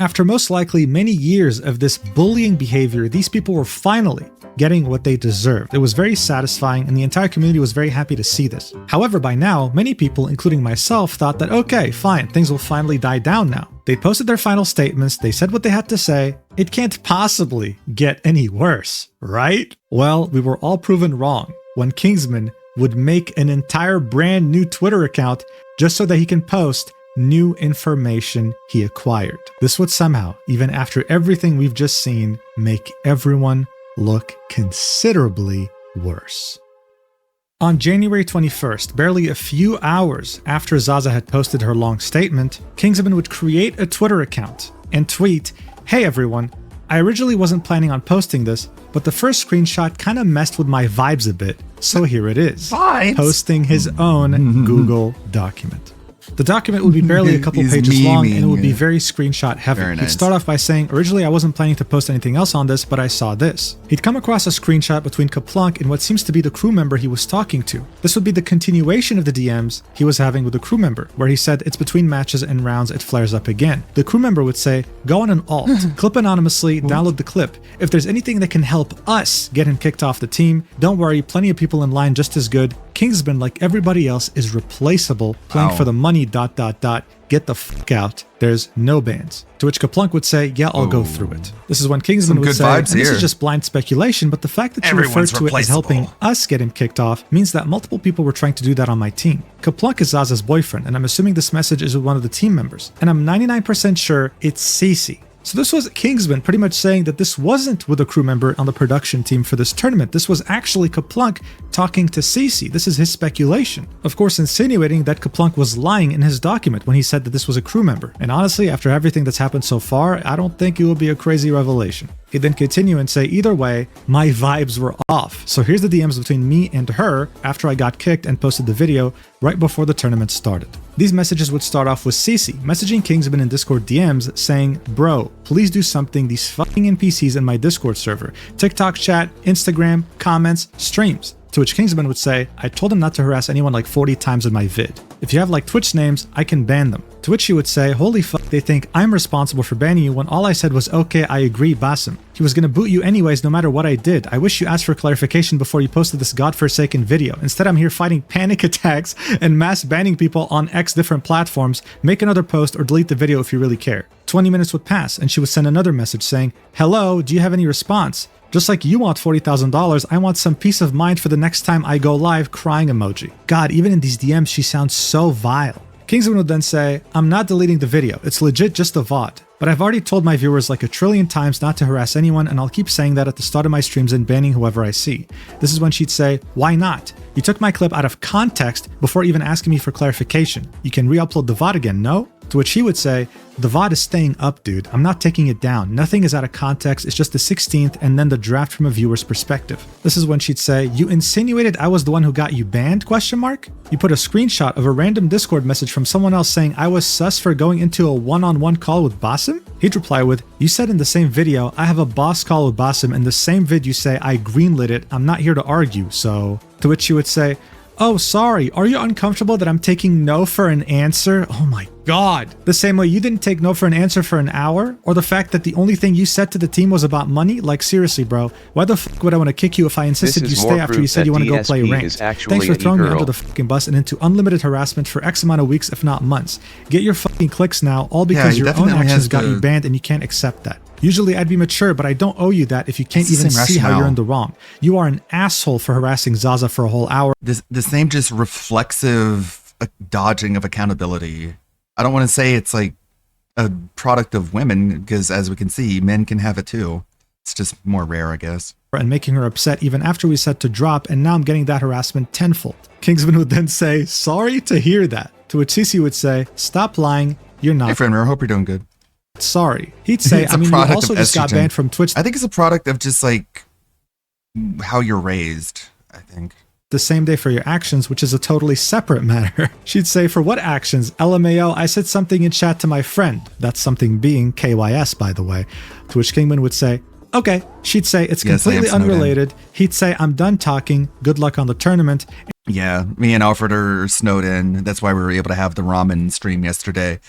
After most likely many years of this bullying behavior, these people were finally getting what they deserved. It was very satisfying and the entire community was very happy to see this. However, by now, many people, including myself, thought that okay, fine, things will finally die down now. They posted their final statements, they said what they had to say. It can't possibly get any worse, right? Well, we were all proven wrong when Kingsman would make an entire brand new Twitter account just so that he can post new information he acquired. This would somehow, even after everything we've just seen, make everyone look considerably worse. On January 21st, barely a few hours after Zaza had posted her long statement, Kingsman would create a Twitter account and tweet, "Hey everyone, I originally wasn't planning on posting this, but the first screenshot kind of messed with my vibes a bit, so here it is." Vibes? Posting his own Google document. The document would be barely a couple pages long and it would be very screenshot heavy. Very nice. He'd start off by saying, originally I wasn't planning to post anything else on this, but I saw this. He'd come across a screenshot between Kaplunk and what seems to be the crew member he was talking to. This would be the continuation of the DMs he was having with the crew member, where he said it's between matches and rounds it flares up again. The crew member would say, go on an alt, clip anonymously, download the clip. If there's anything that can help us get him kicked off the team, don't worry, plenty of people in line just as good. Kingsman, like everybody else, is replaceable, playing for the money, ... Get the fuck out. There's no bans. To which Kaplunk would say, yeah, I'll go through it. This is when Kingsman would say, and this is just blind speculation, but the fact that you referred to it as helping us get him kicked off means that multiple people were trying to do that on my team. Kaplunk is Zaza's boyfriend, and I'm assuming this message is with one of the team members. And I'm 99% sure it's Cece. So this was Kingsman pretty much saying that this wasn't with a crew member on the production team for this tournament. This was actually Kaplunk talking to Cece. This is his speculation. Of course, insinuating that Kaplunk was lying in his document when he said that this was a crew member. And honestly, after everything that's happened so far, I don't think it will be a crazy revelation. He'd then continue and say, either way, my vibes were off. So here's the DMs between me and her after I got kicked and posted the video right before the tournament started. These messages would start off with Cece messaging Kingsman in Discord DMs saying, bro, please do something, these fucking NPCs in my Discord server. TikTok chat, Instagram, comments, streams. To which Kingsman would say, I told him not to harass anyone like 40 times in my vid. If you have like Twitch names, I can ban them. To which she would say, holy fuck, they think I'm responsible for banning you when all I said was, okay, I agree, Basim. He was gonna boot you anyways no matter what I did. I wish you asked for clarification before you posted this godforsaken video. Instead, I'm here fighting panic attacks and mass banning people on X different platforms. Make another post or delete the video if you really care. 20 minutes would pass and she would send another message saying, hello, do you have any response? Just like you want $40,000, I want some peace of mind for the next time I go live, crying emoji. God, even in these DMs, she sounds so vile. Kingsman would then say, I'm not deleting the video, it's legit just a VOD. But I've already told my viewers like a trillion times not to harass anyone, and I'll keep saying that at the start of my streams and banning whoever I see. This is when she'd say, why not? You took my clip out of context before even asking me for clarification. You can re-upload the VOD again, no? To which he would say, the VOD is staying up, dude. I'm not taking it down. Nothing is out of context. It's just the 16th and then the draft from a viewer's perspective. This is when she'd say, you insinuated I was the one who got you banned, question mark? You put a screenshot of a random Discord message from someone else saying I was sus for going into a one-on-one call with Basim? He'd reply with, you said in the same video, I have a boss call with Basim. In the same vid you say, I greenlit it. I'm not here to argue, so... To which she would say, oh, sorry, are you uncomfortable that I'm taking no for an answer? Oh my god. The same way you didn't take no for an answer for an hour? Or the fact that the only thing you said to the team was about money? Like seriously, bro, why the fuck would I want to kick you if I insisted you stay after you said you want to go play ranked? Thanks for throwing me under the fucking bus and into unlimited harassment for X amount of weeks, if not months. Get your fucking clicks now, all because your own actions got you banned and you can't accept that. Usually I'd be mature, but I don't owe you that if you can't even see how you're in the wrong. You are an asshole for harassing Zaza for a whole hour. The same just reflexive dodging of accountability. I don't want to say it's like a product of women, because as we can see, men can have it too. It's just more rare, I guess. And making her upset even after we said to drop, and now I'm getting that harassment tenfold. Kingsman would then say, sorry to hear that. To which Cece would say, stop lying, you're not. Hey friend, I hope you're doing good. Sorry. He'd say, I mean, you also just got banned from Twitch. I think it's a product of just like how you're raised, I think. The same day for your actions, which is a totally separate matter. She'd say, for what actions? LMAO, I said something in chat to my friend. That's something being KYS, by the way. To which Kingman would say, okay. She'd say, it's completely unrelated. He'd say, I'm done talking. Good luck on the tournament. Yeah, me and Alfred are snowed in. That's why we were able to have the ramen stream yesterday.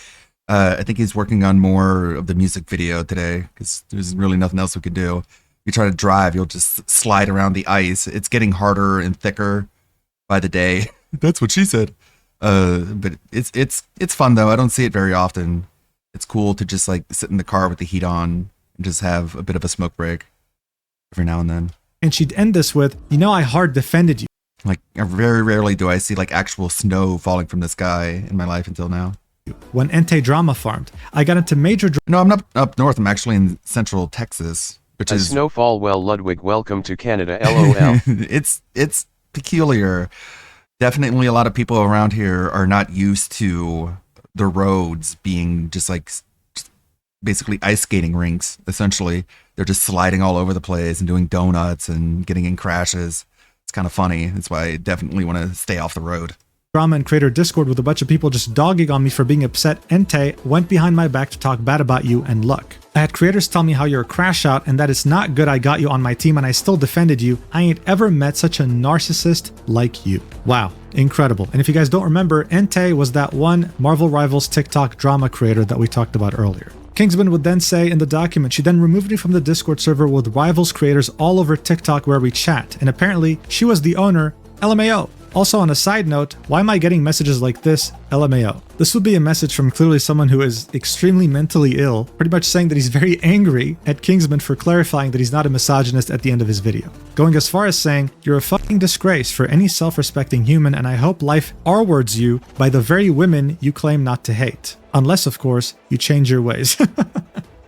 I think he's working on more of the music video today because there's really nothing else we could do. You try to drive, you'll just slide around the ice. It's getting harder and thicker by the day. That's what she said. But it's fun though. I don't see it very often. It's cool to just like sit in the car with the heat on and just have a bit of a smoke break every now and then. And she'd end this with, you know, I hard defended you. Like very rarely do I see like actual snow falling from the sky in my life until now. When Entei drama farmed, I got into major. No, I'm not up north. I'm actually in central Texas, which is snowfall. Well, Ludwig, welcome to Canada. LOL. It's peculiar. Definitely, a lot of people around here are not used to the roads being just basically ice skating rinks. Essentially, they're just sliding all over the place and doing donuts and getting in crashes. It's kind of funny. That's why I definitely want to stay off the road. Drama and creator Discord with a bunch of people just dogging on me for being upset. Entei went behind my back to talk bad about you, and look. I had creators tell me how you're a crash out and that it's not good I got you on my team and I still defended you. I ain't ever met such a narcissist like you. Wow, incredible. And if you guys don't remember, Entei was that one Marvel Rivals TikTok drama creator that we talked about earlier. Kingsman would then say in the document, she then removed me from the Discord server with Rivals creators all over TikTok where we chat, and apparently she was the owner. LMAO. Also, on a side note, why am I getting messages like this? LMAO. This would be a message from clearly someone who is extremely mentally ill, pretty much saying that he's very angry at Kingsman for clarifying that he's not a misogynist at the end of his video. Going as far as saying, you're a fucking disgrace for any self-respecting human and I hope life R-words you by the very women you claim not to hate. Unless, of course, you change your ways.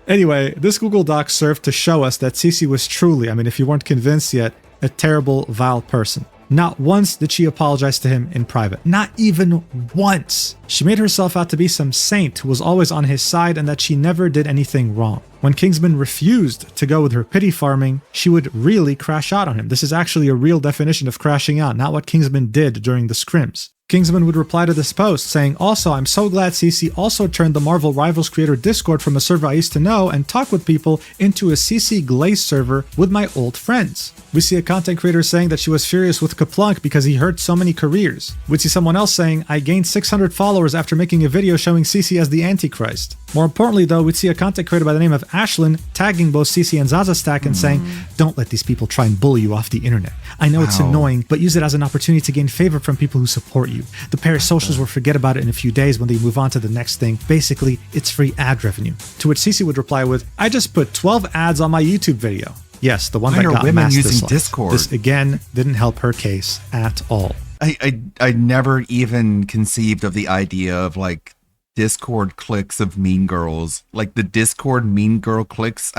Anyway, this Google Doc served to show us that Cece was truly, I mean, if you weren't convinced yet, a terrible, vile person. Not once did she apologize to him in private. Not even once. She made herself out to be some saint who was always on his side and that she never did anything wrong. When Kingsman refused to go with her pity farming, she would really crash out on him. This is actually a real definition of crashing out, not what Kingsman did during the scrims. Kingsman would reply to this post saying, also, I'm so glad CC also turned the Marvel Rivals creator Discord from a server I used to know and talk with people into a CC Glaze server with my old friends. We see a content creator saying that she was furious with Kaplunk because he hurt so many careers. We'd see someone else saying, I gained 600 followers after making a video showing CC as the Antichrist. More importantly though, we'd see a content creator by the name of Ashlyn tagging both CC and Zaza Stack and saying, don't let these people try and bully you off the internet. I know it's annoying, but use it as an opportunity to gain favor from people who support you. The parasocials will forget about it in a few days when they move on to the next thing. Basically, it's free ad revenue. To which CC would reply with, I just put 12 ads on my YouTube video. Yes, the one Why that are got women mass using dislikes. Discord? This again didn't help her case at all. I never even conceived of the idea of like Discord cliques of mean girls. Like the Discord mean girl cliques.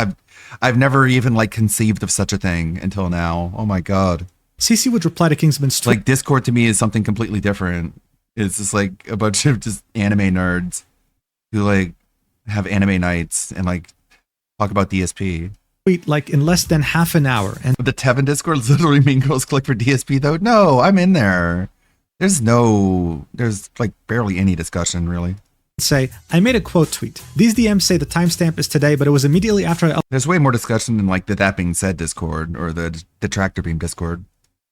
I've never even like conceived of such a thing until now. Oh my god. CC would reply to Kingsman's tweet. Like Discord to me is something completely different. It's just like a bunch of just anime nerds who like have anime nights and like talk about DSP. Like in less than half an hour. And the Tevin Discord is literally mean girls click for DSP though. No, I'm in there. There's like barely any discussion really. Say, I made a quote tweet. These DMs say the timestamp is today, but it was immediately after I There's way more discussion in like the That Being Said Discord or the Tractor Beam Discord.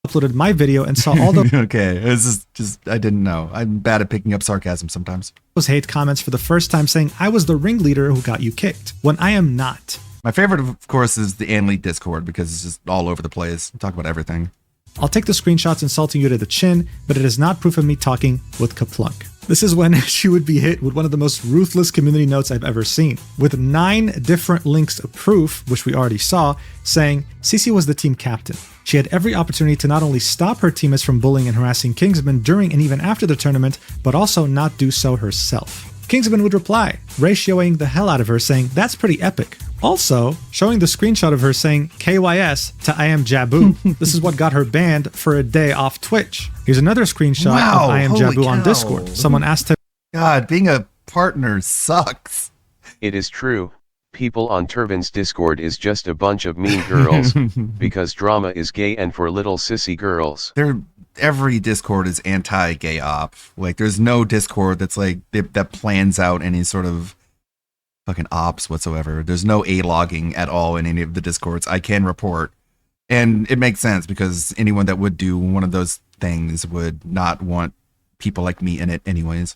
Uploaded my video and saw all the okay, this is just I didn't know. I'm bad at picking up sarcasm sometimes. Those hate comments for the first time saying I was the ringleader who got you kicked when I am not. My favorite, of course, is the Anli Discord because it's just all over the place. We talk about everything. I'll take the screenshots insulting you to the chin, but it is not proof of me talking with Kaplunk. This is when she would be hit with one of the most ruthless community notes I've ever seen, with 9 different links of proof, which we already saw, saying CC was the team captain. She had every opportunity to not only stop her teammates from bullying and harassing Kingsman during and even after the tournament, but also not do so herself. Kingsman would reply, ratioing the hell out of her, saying, that's pretty epic. Also, showing the screenshot of her saying KYS to I am Jabu. This is what got her banned for a day off Twitch. Here's another screenshot of I am Jabu on Discord. Someone asked him, God, being a partner sucks. It is true. People on Turban's Discord is just a bunch of mean girls, because drama is gay and for little sissy girls. Every Discord is anti-gay op. Like, there's no Discord that's like that plans out any sort of fucking ops whatsoever. There's no A-logging at all in any of the Discords I can report. And it makes sense because anyone that would do one of those things would not want people like me in it anyways.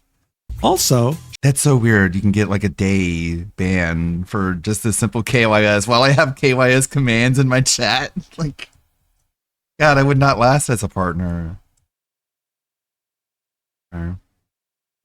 Also, that's so weird. You can get like a day ban for just a simple KYS while I have KYS commands in my chat. Like, God, I would not last as a partner. Why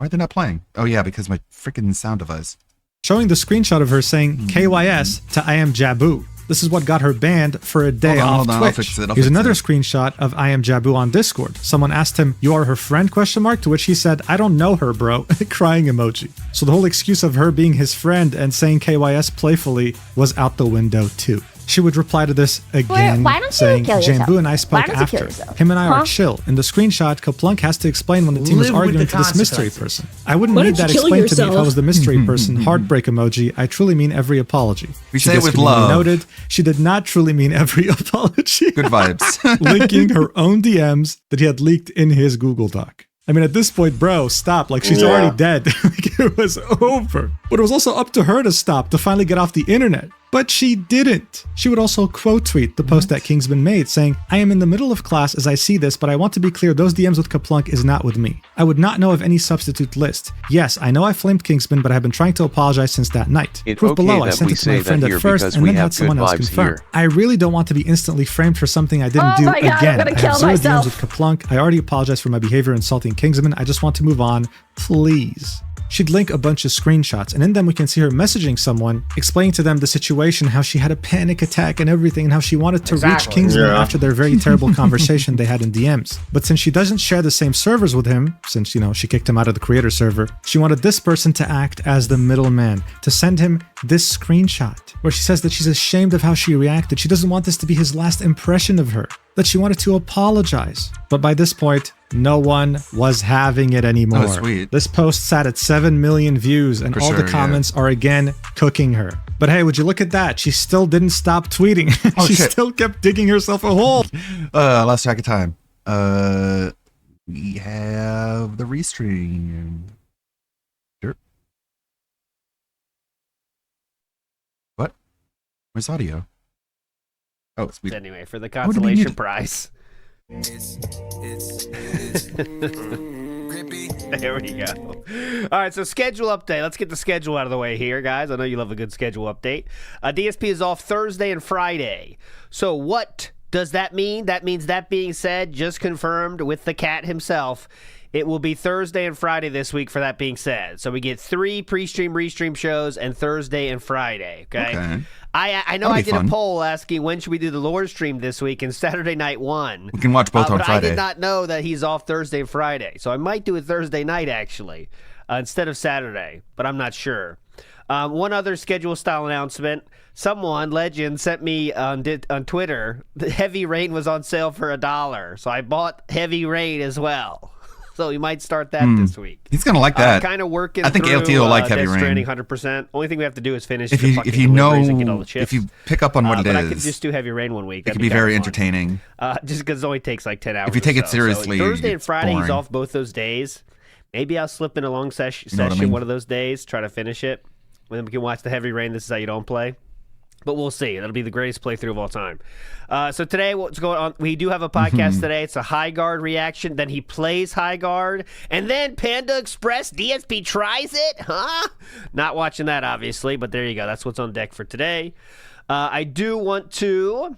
are they not playing? Oh yeah, because my freaking sound device. Showing the screenshot of her saying KYS to I am Jabu. This is what got her banned for a day off Twitch. I'll fix it. Here's another screenshot of I am Jabu on Discord. Someone asked him, you are her friend, ? To which he said, I don't know her, bro. Crying emoji. So the whole excuse of her being his friend and saying KYS playfully was out the window too. She would reply to this again, saying, Jambu and I spoke after. Him and I are chill. In the screenshot, Kaplunk has to explain when the team was arguing for this mystery person. I wouldn't need that explained to me if I was the mystery person. Heartbreak emoji. I truly mean every apology. We say it with love. Noted, she did not truly mean every apology. Good vibes. Linking her own DMs that he had leaked in his Google Doc. I mean, at this point, bro, stop. Like, she's already dead. Like, it was over. But it was also up to her to stop, to finally get off the internet. But she didn't. She would also quote tweet the post that Kingsman made, saying, I am in the middle of class as I see this, but I want to be clear, those DMs with Kaplunk is not with me. I would not know of any substitute list. Yes, I know I flamed Kingsman, but I have been trying to apologize since that night. Proof below, I sent it to my friend at first and then had someone else confirm. I really don't want to be instantly framed for something I didn't do again. I have 0 DMs with Kaplunk. I already apologized for my behavior insulting Kingsman. I just want to move on, please. She'd link a bunch of screenshots, and in them we can see her messaging someone, explaining to them the situation, how she had a panic attack and everything, and how she wanted to reach Kingsman after their very terrible conversation they had in DMs. But since she doesn't share the same servers with him, since, you know, she kicked him out of the creator server, she wanted this person to act as the middleman, to send him this screenshot, where she says that she's ashamed of how she reacted. She doesn't want this to be his last impression of her, that she wanted to apologize. But by this point, no one was having it anymore. Oh, sweet. This post sat at 7 million views, and all the comments are again cooking her. But hey, would you look at that? She still didn't stop tweeting. She still kept digging herself a hole. I lost track of time. we have the restream. Sure. What? Where's audio? Oh, it's weird. Anyway, for the What do we consolation need? prize. There we go. All right, so schedule update. Let's get the schedule out of the way here, guys. I know you love a good schedule update. DSP is off Thursday and Friday. So what does that mean? That means, that being said, just confirmed with the cat himself, it will be Thursday and Friday this week for that being said. So we get 3 pre-stream, restream shows and Thursday and Friday, okay? I know That'll I be did fun. a poll asking when should we do the lore stream this week, and Saturday night won. We can watch both on but Friday. I did not know that he's off Thursday and Friday. So I might do it Thursday night, actually, instead of Saturday, but I'm not sure. One other schedule style announcement. Someone, Legend, sent me on Twitter, the Heavy Rain was on sale for $1. So I bought Heavy Rain as well. So we might start that this week. He's gonna like that. Kind of working I think through, ALT will like Heavy Death Rain. Stranding 100%. Only thing we have to do is finish If the you fucking if you deliveries and get all know the chips. if you pick up on what it but I could is, just do Heavy Rain one week. it That'd could be kinda very fun. entertaining. Just because it only takes like 10 hours. If you take or it so. seriously, So Thursday and it's Friday, he's boring. off both those days. Maybe I'll slip in a long session You know what I mean? one of those days, try to finish it. And then we can watch the Heavy Rain. This is how you don't play. But we'll see. That'll be the greatest playthrough of all time. So today, what's going on? We do have a podcast today. It's a High Guard reaction. Then he plays High Guard. And then Panda Express DSP tries it? Huh? Not watching that, obviously. But there you go. That's what's on deck for today. I do want to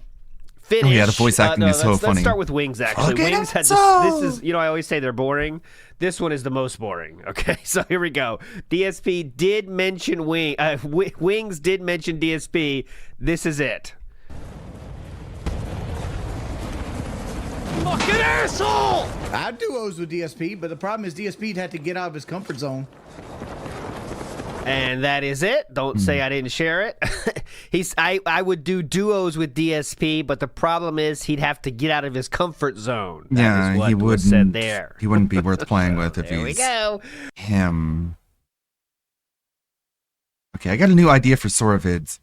finish. Oh, yeah, the voice acting is so let's funny. start with Wings, actually. Okay, Wings had so- this is, I always say they're boring. This one is the most boring. Okay, so here we go. DSP did mention Wings did mention DSP. This is it. Fucking asshole! I do duos with DSP, but the problem is DSP had to get out of his comfort zone. And that is it. Don't say I didn't share it. I would do duos with DSP, but the problem is he'd have to get out of his comfort zone. That Yeah, is what he was wouldn't. said there. He wouldn't be worth playing with if There we he's go. him. Okay, I got a new idea for Soravids.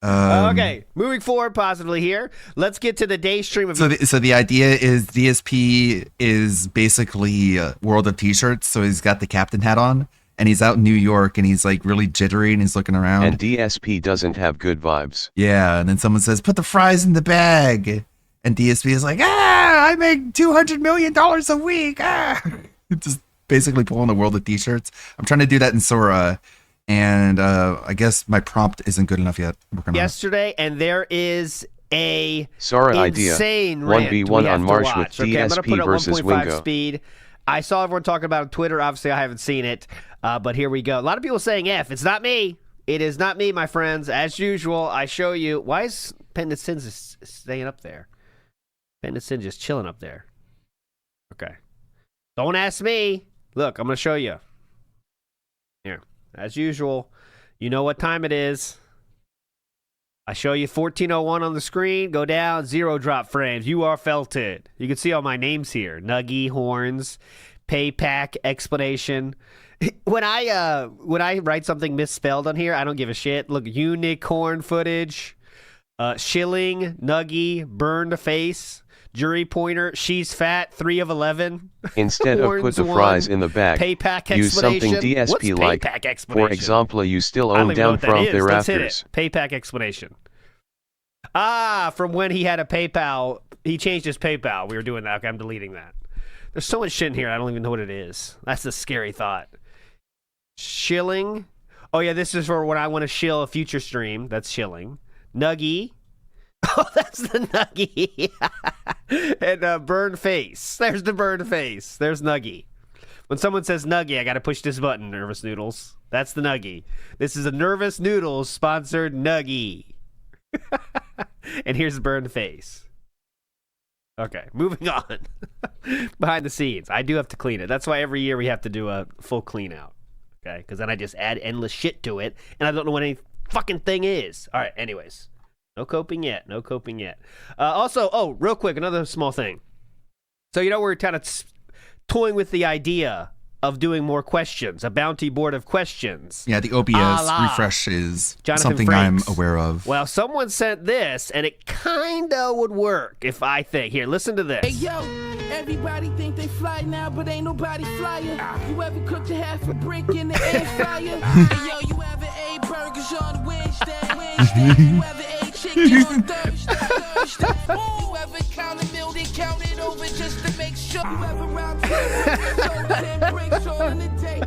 Okay, moving forward positively here. Let's get to the day stream of. So the idea is DSP is basically World of T-shirts. So he's got the captain hat on, and he's out in New York, and he's like really jittery, and he's looking around. And DSP doesn't have good vibes. Yeah, and then someone says, "Put the fries in the bag," and DSP is like, I make $200 million a week. Just basically pulling the World of T-shirts. I'm trying to do that in Sora. And I guess my prompt isn't good enough yet. Working on it. yesterday, and there is a Sora idea. insane rant 1v1 we have on to March with watch. Okay, I'm gonna DSP put it at versus 1.5 Wingo. speed. I saw everyone talking about it on Twitter. Obviously, I haven't seen it, but here we go. A lot of people saying F. It's not me. It is not me, my friends. As usual, I show you. Why is Pendant Sins staying up there? Pendant Sin just chilling up there. Okay. Don't ask me. Look, I'm going to show you. Here. As usual, you know what time it is. I show you 1401 on the screen. Go down, 0 drop frames. You are felted. You can see all my names here. Nuggy, Horns, Paypack, Explanation. When I write something misspelled on here, I don't give a shit. Look, unicorn footage, shilling, Nuggy, burned face, jury pointer, she's fat, 3 of 11. Instead of put the fries in the bag, Paypack use something explanation. What's DSP like. paypack explanation? For example, you still I don't own even know down what that from is. their Let's hit rafters. it. Paypack explanation. From when he had a PayPal. He changed his PayPal. We were doing that. Okay, I'm deleting that. There's so much shit in here, I don't even know what it is. That's the scary thought. Shilling. Oh, yeah, this is for when I want to shill a future stream. That's shilling. Nuggy. Oh, that's the Nuggy. And burn face. There's the burn face. There's Nuggy. When someone says Nuggy, I got to push this button, Nervous Noodles. That's the Nuggy. This is a Nervous Noodles sponsored Nuggy. And here's the burn face. Okay, moving on. Behind the scenes. I do have to clean it. That's why every year we have to do a full clean out. Okay, because then I just add endless shit to it, and I don't know what any fucking thing is. All right, anyways. No coping yet. No coping yet. Also, real quick, another small thing. So, we're kind of toying with the idea of doing more questions, a bounty board of questions. Yeah, the OBS refresh is Jonathan something Frakes. I'm aware of. Well, someone sent this, and it kind of would work if I think. Here, listen to this. Hey, yo, Everybody think they fly now, but ain't nobody flyer. You ever cooked a half a brick in the air fryer? Hey, yo, you ever ate burgers on Wednesday? You ever ate chicken on Thursday? You ever count a meal, then count it over just to make sure? You ever round 10 bricks all in a day?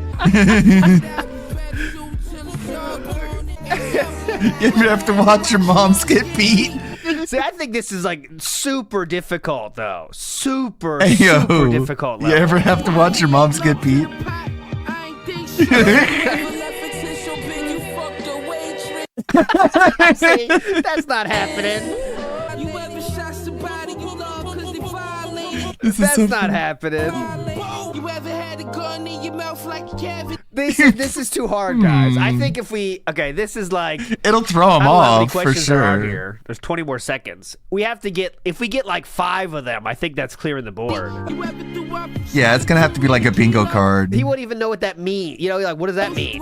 You ever have to watch your moms get beat? See, I think this is like super difficult, though. Super Yo, difficult. you ever have to watch your moms get beat? See, that's not happening. You ever shot somebody you love because they violated? That's not happening. You ever had a gun in your mouth like a cavity? This is too hard, guys. I think if we this is like It'll throw them I don't know how many off for questions there are sure. here. There's 20 more seconds. We have to get if we get like 5 of them. I think that's clearing the board. Yeah, it's gonna have to be like a bingo card. He wouldn't even know what that means. You know, like what does that mean?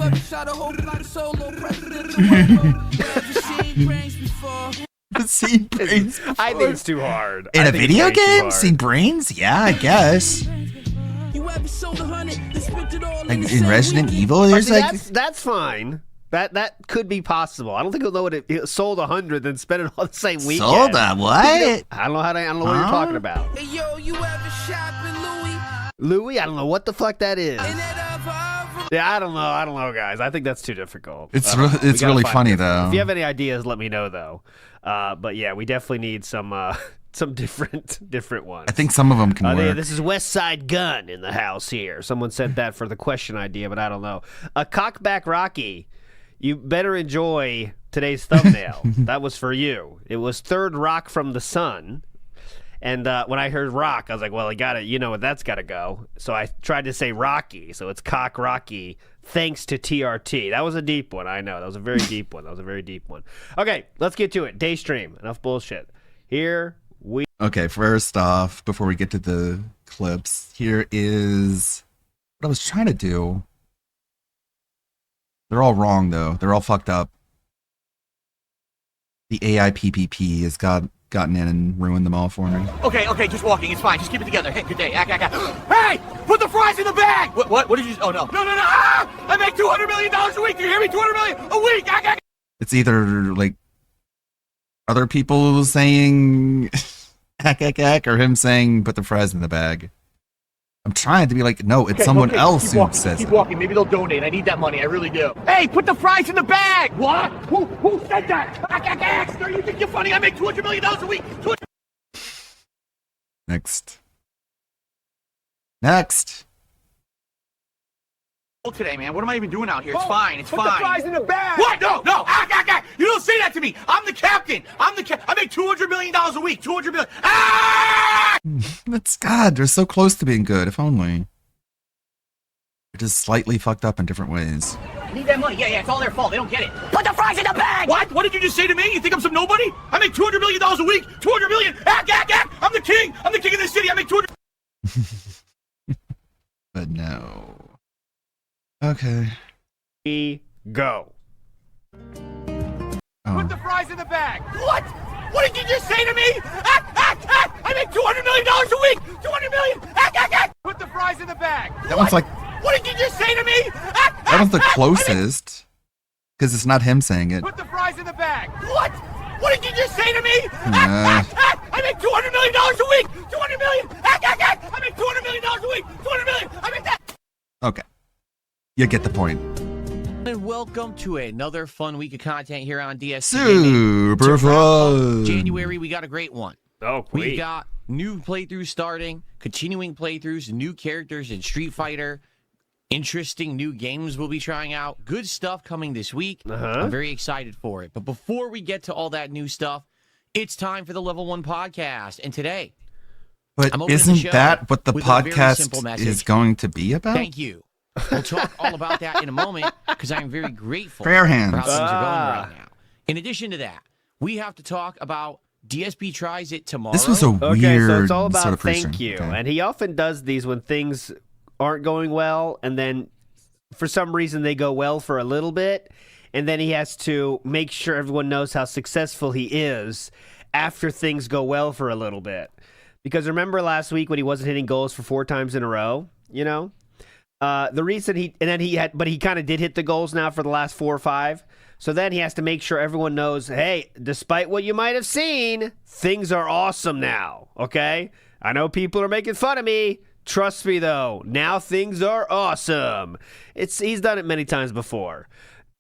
Seen brains I think it's too hard. In I a think it's video way too game? hard. Seen brains? Yeah, I guess. Like in Resident Evil, there's See, like that's fine. That could be possible. I don't think he'll know what it sold 100 then spent it all the same weekend. Sold a what? I don't know I don't know what you're Huh? talking about. Hey, yo, you ever shop in Louis? Louis, I don't know what the fuck that is. Yeah, I don't know, guys. I think that's too difficult. It's We it's gotta really find funny different- though. If you have any ideas, let me know though. But yeah, we definitely need some different ones. I think some of them can work. This is West Side Gun in the house here. Someone sent that for the question idea, but I don't know. Cockback Rocky, you better enjoy today's thumbnail. That was for you. It was Third Rock from the Sun. And when I heard rock, I was like, well, I got it. You know what? That's got to go. So I tried to say Rocky. So it's Cock Rocky, thanks to TRT. That was a deep one. I know. That was a very deep one. Okay, let's get to it. Daystream. Enough bullshit. Here we. Okay, first off, before we get to the clips, here is what I was trying to do. They're all wrong, though. They're all fucked up. The AIPPP has gotten in and ruined them all for me. Okay, just walking. It's fine. Just keep it together. Hey, good day. Hey, put the fries in the bag. What did you? Oh no. No. Ah! I make $200 million a week. Do you hear me? $200 million a week. It's either like other people saying ack, or him saying put the fries in the bag. I'm trying to be like, no, it's someone else who says Keep it. walking. Maybe they'll donate. I need that money. I really do. Hey, put the fries in the bag. What? Who said that? Ack. You think you're funny? I make $200 million a week. Next. Today, man. What am I even doing out here? It's fine. It's put fine. the fries in the bag. What? No. Ack. You don't say that to me. I'm the captain. I make $200 million a week. $200 million. Ah! That's God. They're so close to being good. If only. They're just slightly fucked up in different ways. I need that money. Yeah. It's all their fault. They don't get it. Put the fries in the bag. What? What did you just say to me? You think I'm some nobody? I make $200 million a week. $200 million. Ack. I'm the king. I'm the king of this city. I make $200. But no. Okay. We go. Put the fries in the bag. What? What did you just say to me? Ack. I make $200 million a week. $200 million. Ack. Put the fries in the bag. That one's like, What did you just say to me? that one's the closest. Because it's not him saying it. Put the fries in the bag. What? What did you just say to me? Nah. I make $200 million a week. $200 million. Ack. I make $200 million a week. $200 million. I make that. Okay. You get the point. And welcome to another fun week of content here on DS. Super fun. January, we got a great one. Oh, we got new playthroughs starting, continuing playthroughs, new characters in Street Fighter, interesting new games we'll be trying out. Good stuff coming this week. I'm very excited for it. But before we get to all that new stuff, it's time for the Level 1 podcast. And today, But I'm opening the show isn't that what the with a very simple podcast message. is going to be about? Thank you. We'll talk all about that in a moment because I'm very grateful Fair hands. for how things are going right now. In addition to that, we have to talk about DSP tries it tomorrow. This was a Okay, so weird it's all about sort of thank pre-stream. you. Okay. And he often does these when things aren't going well, and then for some reason they go well for a little bit, and then he has to make sure everyone knows how successful he is after things go well for a little bit. Because remember last week when he wasn't hitting goals for 4 times in a row, you know? The reason he kind of did hit the goals now for the last 4 or 5. So then he has to make sure everyone knows, hey, despite what you might have seen, things are awesome now, okay? I know people are making fun of me. Trust me, though. Now things are awesome. He's done it many times before.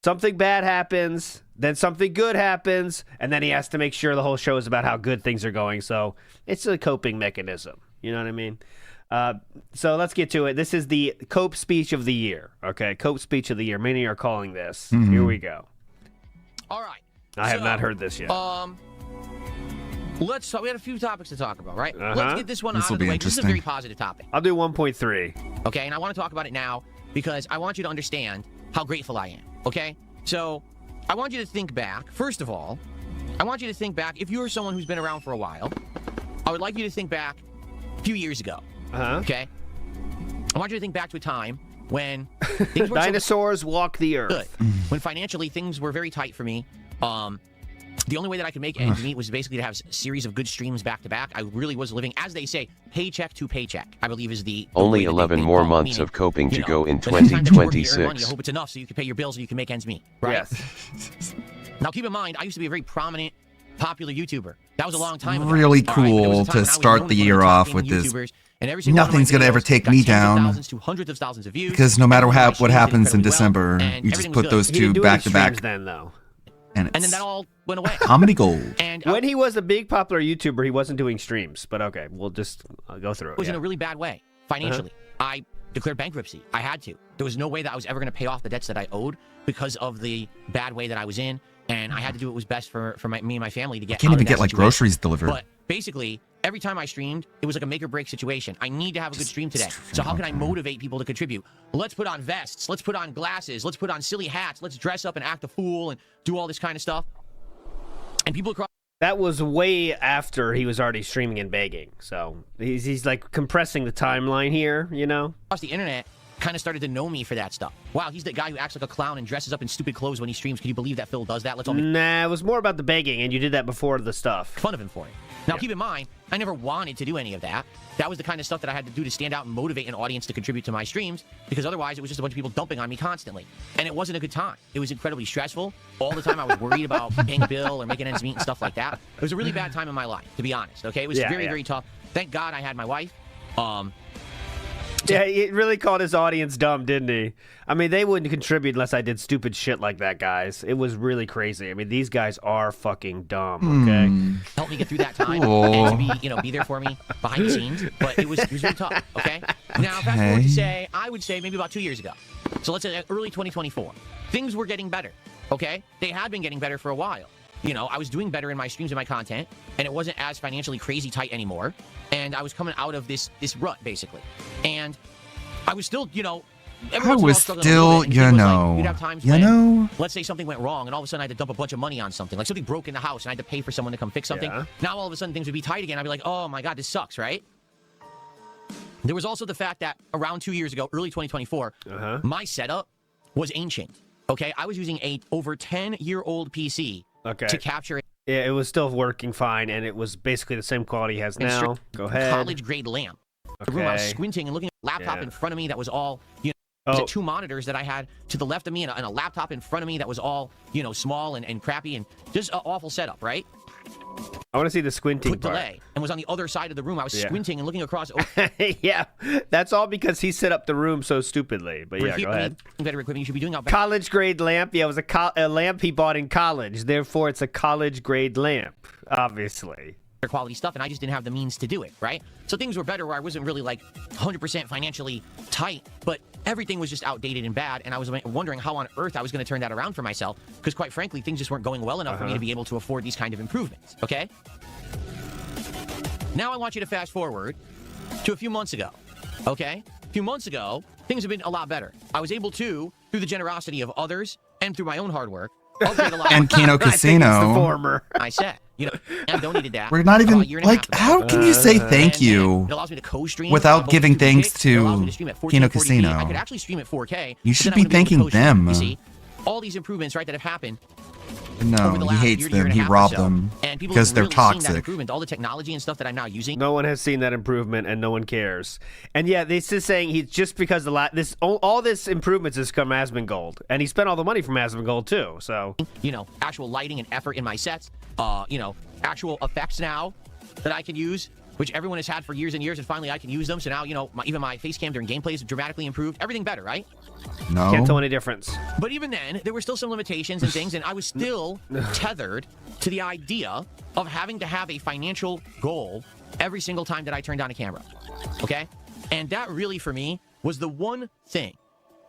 Something bad happens, then something good happens, and then he has to make sure the whole show is about how good things are going. So it's a coping mechanism. You know what I mean? So let's get to it. This is the Cope speech of the year. Okay, Cope speech of the year. Many are calling this. Mhm. Here we go. All right. I have not heard this yet. Let's talk. We had a few topics to talk about, right? Uh-huh. Let's get this one This out will of the be way. This is a interesting. very positive topic. I'll do 1.3. Okay, and I want to talk about it now because I want you to understand how grateful I am. Okay? So I want you to think back. First of all, I want you to think back. If you're someone who's been around for a while, I would like you to think back a few years ago. Uh-huh. Okay? I want you to think back to a time when things were Dinosaurs walk the earth. good. When financially things were very tight for me. The only way that I could make ends meet was basically to have a series of good streams back to back. I really was living, as they say, paycheck to paycheck. I believe is the Only way that 11 they more call it, months meaning, of coping to you know, go in the next time that you work, you earn money, 2026. I hope it's enough so you can pay your bills and you can make ends meet. Right? Yes. Now keep in mind, I used to be a very prominent, popular YouTuber. That was a long time ago. Really All right, but there was cool a time to when I was start known the as one of year top off gaming with this. YouTubers, and every single one of my Nothing's gonna ever videos take got me tens of down. thousands to hundreds of thousands of views. Because no matter Everyone what watched me, did happens in incredibly well, December, and you just everything put was those good. He didn't two do any back to back, streams then, though. and And then it's that all went away. comedy gold. And When he was a big popular YouTuber, he wasn't doing streams. But okay, we'll just go through it. It was in yeah. a really bad way financially. I declared bankruptcy. I had to. There was no way that I was ever going to pay off the debts that I owed because of the bad way that I was in, and I had to do what was best for me and my family to get. Can't out of even that get like situation. groceries delivered. But basically, every time I streamed, it was like a make or break situation. I need to have a good stream today. So how can I motivate people to contribute? Let's put on vests. Let's put on glasses. Let's put on silly hats. Let's dress up and act a fool and do all this kind of stuff. And people across. That was way after he was already streaming and begging. So he's like compressing the timeline here, you know? Across the internet kind of started to know me for that stuff. Wow, he's the guy who acts like a clown and dresses up in stupid clothes when he streams. Can you believe that Phil does that? Let's all make Nah, it was more about the begging, and you did that before the stuff. fun of him for it. Now, keep in mind, I never wanted to do any of that. That was the kind of stuff that I had to do to stand out and motivate an audience to contribute to my streams, because otherwise it was just a bunch of people dumping on me constantly. And it wasn't a good time. It was incredibly stressful. All the time I was worried about paying a bill or making ends meet and stuff like that. It was a really bad time in my life, to be honest, okay? It was very tough. Thank God I had my wife. Yeah, he really called his audience dumb, didn't he? I mean, they wouldn't contribute unless I did stupid shit like that, guys. It was really crazy. I mean, these guys are fucking dumb, okay? Help me get through that time Cool. and to be there for me behind the scenes. But it was really tough, okay? Now, fast forward to say, I would say maybe about 2 years ago. So let's say early 2024. Things were getting better, okay? They had been getting better for a while. You know, I was doing better in my streams and my content, and it wasn't as financially crazy tight anymore. And I was coming out of this rut, basically. And I was still, you know, every I once in a while was struggling a little still, bit, and you it was know, like, you'd have times you when, know. let's say something went wrong, and all of a sudden I had to dump a bunch of money on something. Like something broke in the house, and I had to pay for someone to come fix something. Yeah. Now all of a sudden things would be tight again. I'd be like, oh my God, this sucks, right? There was also the fact that around 2 years ago, early 2024, my setup was ancient. Okay, I was using a over 10-year-old PC to capture Yeah, it was still working fine, and it was basically the same quality he has now. Go ahead. college-grade lamp. The room I was Okay. squinting and looking at a laptop Yeah. in front of me that was all, you know, 2 monitors that I had to the left of me and a laptop in front of me that was all, you know, small and crappy and just an awful setup, right? I want to see the squinting Quick part. delay and was on the other side of the room. I was Yeah. squinting and looking across. Yeah, that's all because he set up the room so stupidly. But yeah, go ahead. Better equipment you should be doing out back. College grade lamp. Yeah, it was a lamp he bought in college. Therefore, it's a college grade lamp, obviously. Quality stuff, and I just didn't have the means to do it, right? So things were better where I wasn't really like 100% financially tight, but everything was just outdated and bad, and I was wondering how on earth I was going to turn that around for myself, because quite frankly, things just weren't going well enough for me to be able to afford these kind of improvements, okay? Now I want you to fast forward to a few months ago, okay? A few months ago, things have been a lot better. I was able to, through the generosity of others and through my own hard work, upgrade a lot. And Kino Casino. I said, you know, I donated that. We're not even about a year and a like. half How ago. can you say thank you It allows me to co-stream without both giving 2 thanks gigs. It allows me to stream at 1440p. Kino I could Casino? actually stream at 4K. You but should then be I'm gonna able to thanking co-stream. them. You see, all these improvements, right, that have happened No, he hates them. He robbed them and people because have they're really seen that toxic. improvement, all the technology and stuff that I'm now using. No one has seen that improvement, and no one cares. And yeah, this is saying he's just because all this improvements has come Asmongold, and he spent all the money from Asmongold too. So Actual lighting and effort in my sets. Actual effects now that I can use, which everyone has had for years and years, and finally I can use them. So now even my face cam during gameplay is dramatically improved. Everything better, right? No. Can't tell any difference. But even then, there were still some limitations and things, and I was still tethered to the idea of having to have a financial goal every single time that I turned on a camera. Okay? And that really, for me, was the one thing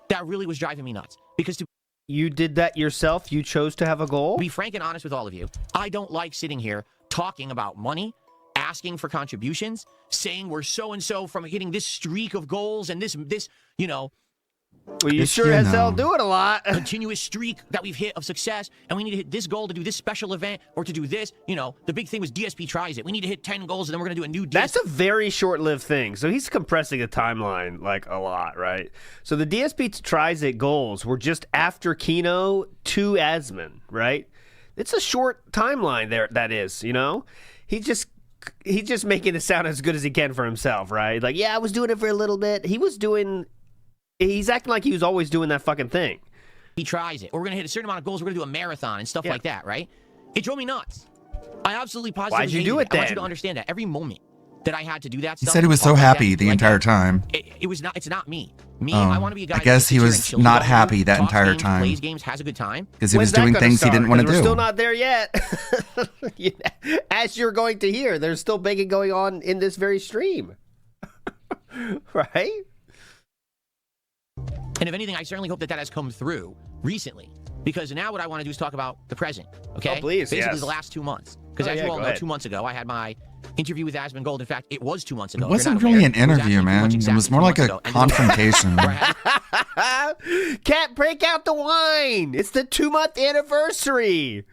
that really was driving me nuts. Because you did that yourself? You chose to have a goal? To be frank and honest with all of you, I don't like sitting here talking about money, asking for contributions, saying we're so-and-so from hitting this streak of goals and this, Well, you sure as hell do it a lot. Continuous streak that we've hit of success, and we need to hit this goal to do this special event or to do this. The big thing was DSP tries it. We need to hit 10 goals, and then we're going to do a new DSP. That's a very short-lived thing. So he's compressing the timeline like a lot, right? So the DSP tries it goals were just after Kino to Asmon, right? It's a short timeline there. That is, he's just making it sound as good as he can for himself, right? Like, yeah, I was doing it for a little bit. He's acting like he was always doing that fucking thing. He tries it. Or we're going to hit a certain amount of goals. We're going to do a marathon and stuff like that, right? It drove me nuts. I absolutely positively Why'd you do it then? I want you to understand that. Every moment that I had to do that He stuff. said he was so happy the entire time. It's not me. I want to be a guy I guess he was not happy that entire plays time. games, has a good time. Because he was doing things he didn't want to do. We're still not there yet. As you're going to hear, there's still begging going on in this very stream. Right? And if anything, I certainly hope that has come through recently. Because now what I want to do is talk about the present, okay? Oh, please, Basically the last 2 months. Because as you all know, 2 months ago, I had my interview with Asmongold. In fact, it was 2 months ago. It wasn't really an interview, man. It was more like a confrontation. Cat, break out the wine. It's the 2-month anniversary.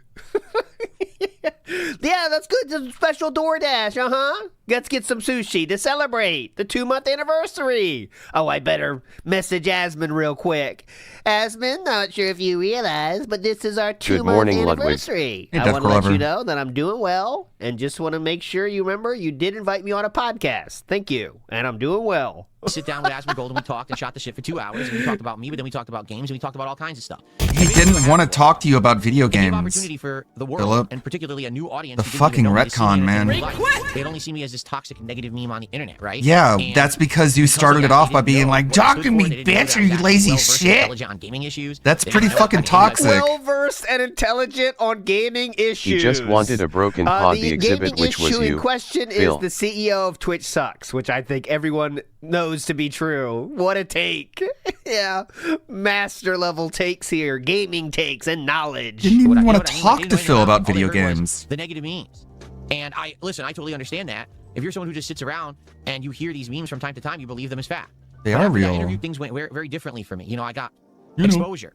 Yeah, that's good. It's a special DoorDash, Let's get some sushi to celebrate the 2-month anniversary. Oh, I better message Asmon real quick. Asmon, not sure if you realize, but this is our 2-month anniversary. Hey, I want to let Glover. you know that I'm doing well, and just want to make sure you remember you did invite me on a podcast. Thank you, and I'm doing well. Sit down with Asmongold and we talked and shot the shit for 2 hours. And we talked about me, but then we talked about games and we talked about all kinds of stuff. He didn't want to talk to you about video games. Opportunity for the world, Philip. and particularly a new audience. The who didn't fucking even know me to see retcon, me man. in real life. They'd only see me as this toxic, negative meme on the internet, right? Yeah, And that's because you started it off by being like, talk to me, bitch, you lazy shit. On gaming issues. That's They pretty didn't know fucking about gaming toxic. Well-versed and intelligent on gaming issues. He just wanted a broken pod, the exhibit, gaming which was issue you, in question Phil. is the CEO of Twitch sucks, which I think everyone knows to be true. What a take. Yeah. Master level takes here. Gaming takes and knowledge. Didn't even want to I mean? talk They to didn't Phil know. about All they video heard was games. The negative memes. And I totally understand that. If you're someone who just sits around and you hear these memes from time to time, you believe them as fact. They But are after that real. interview, things went very differently for me. I got You know. exposure.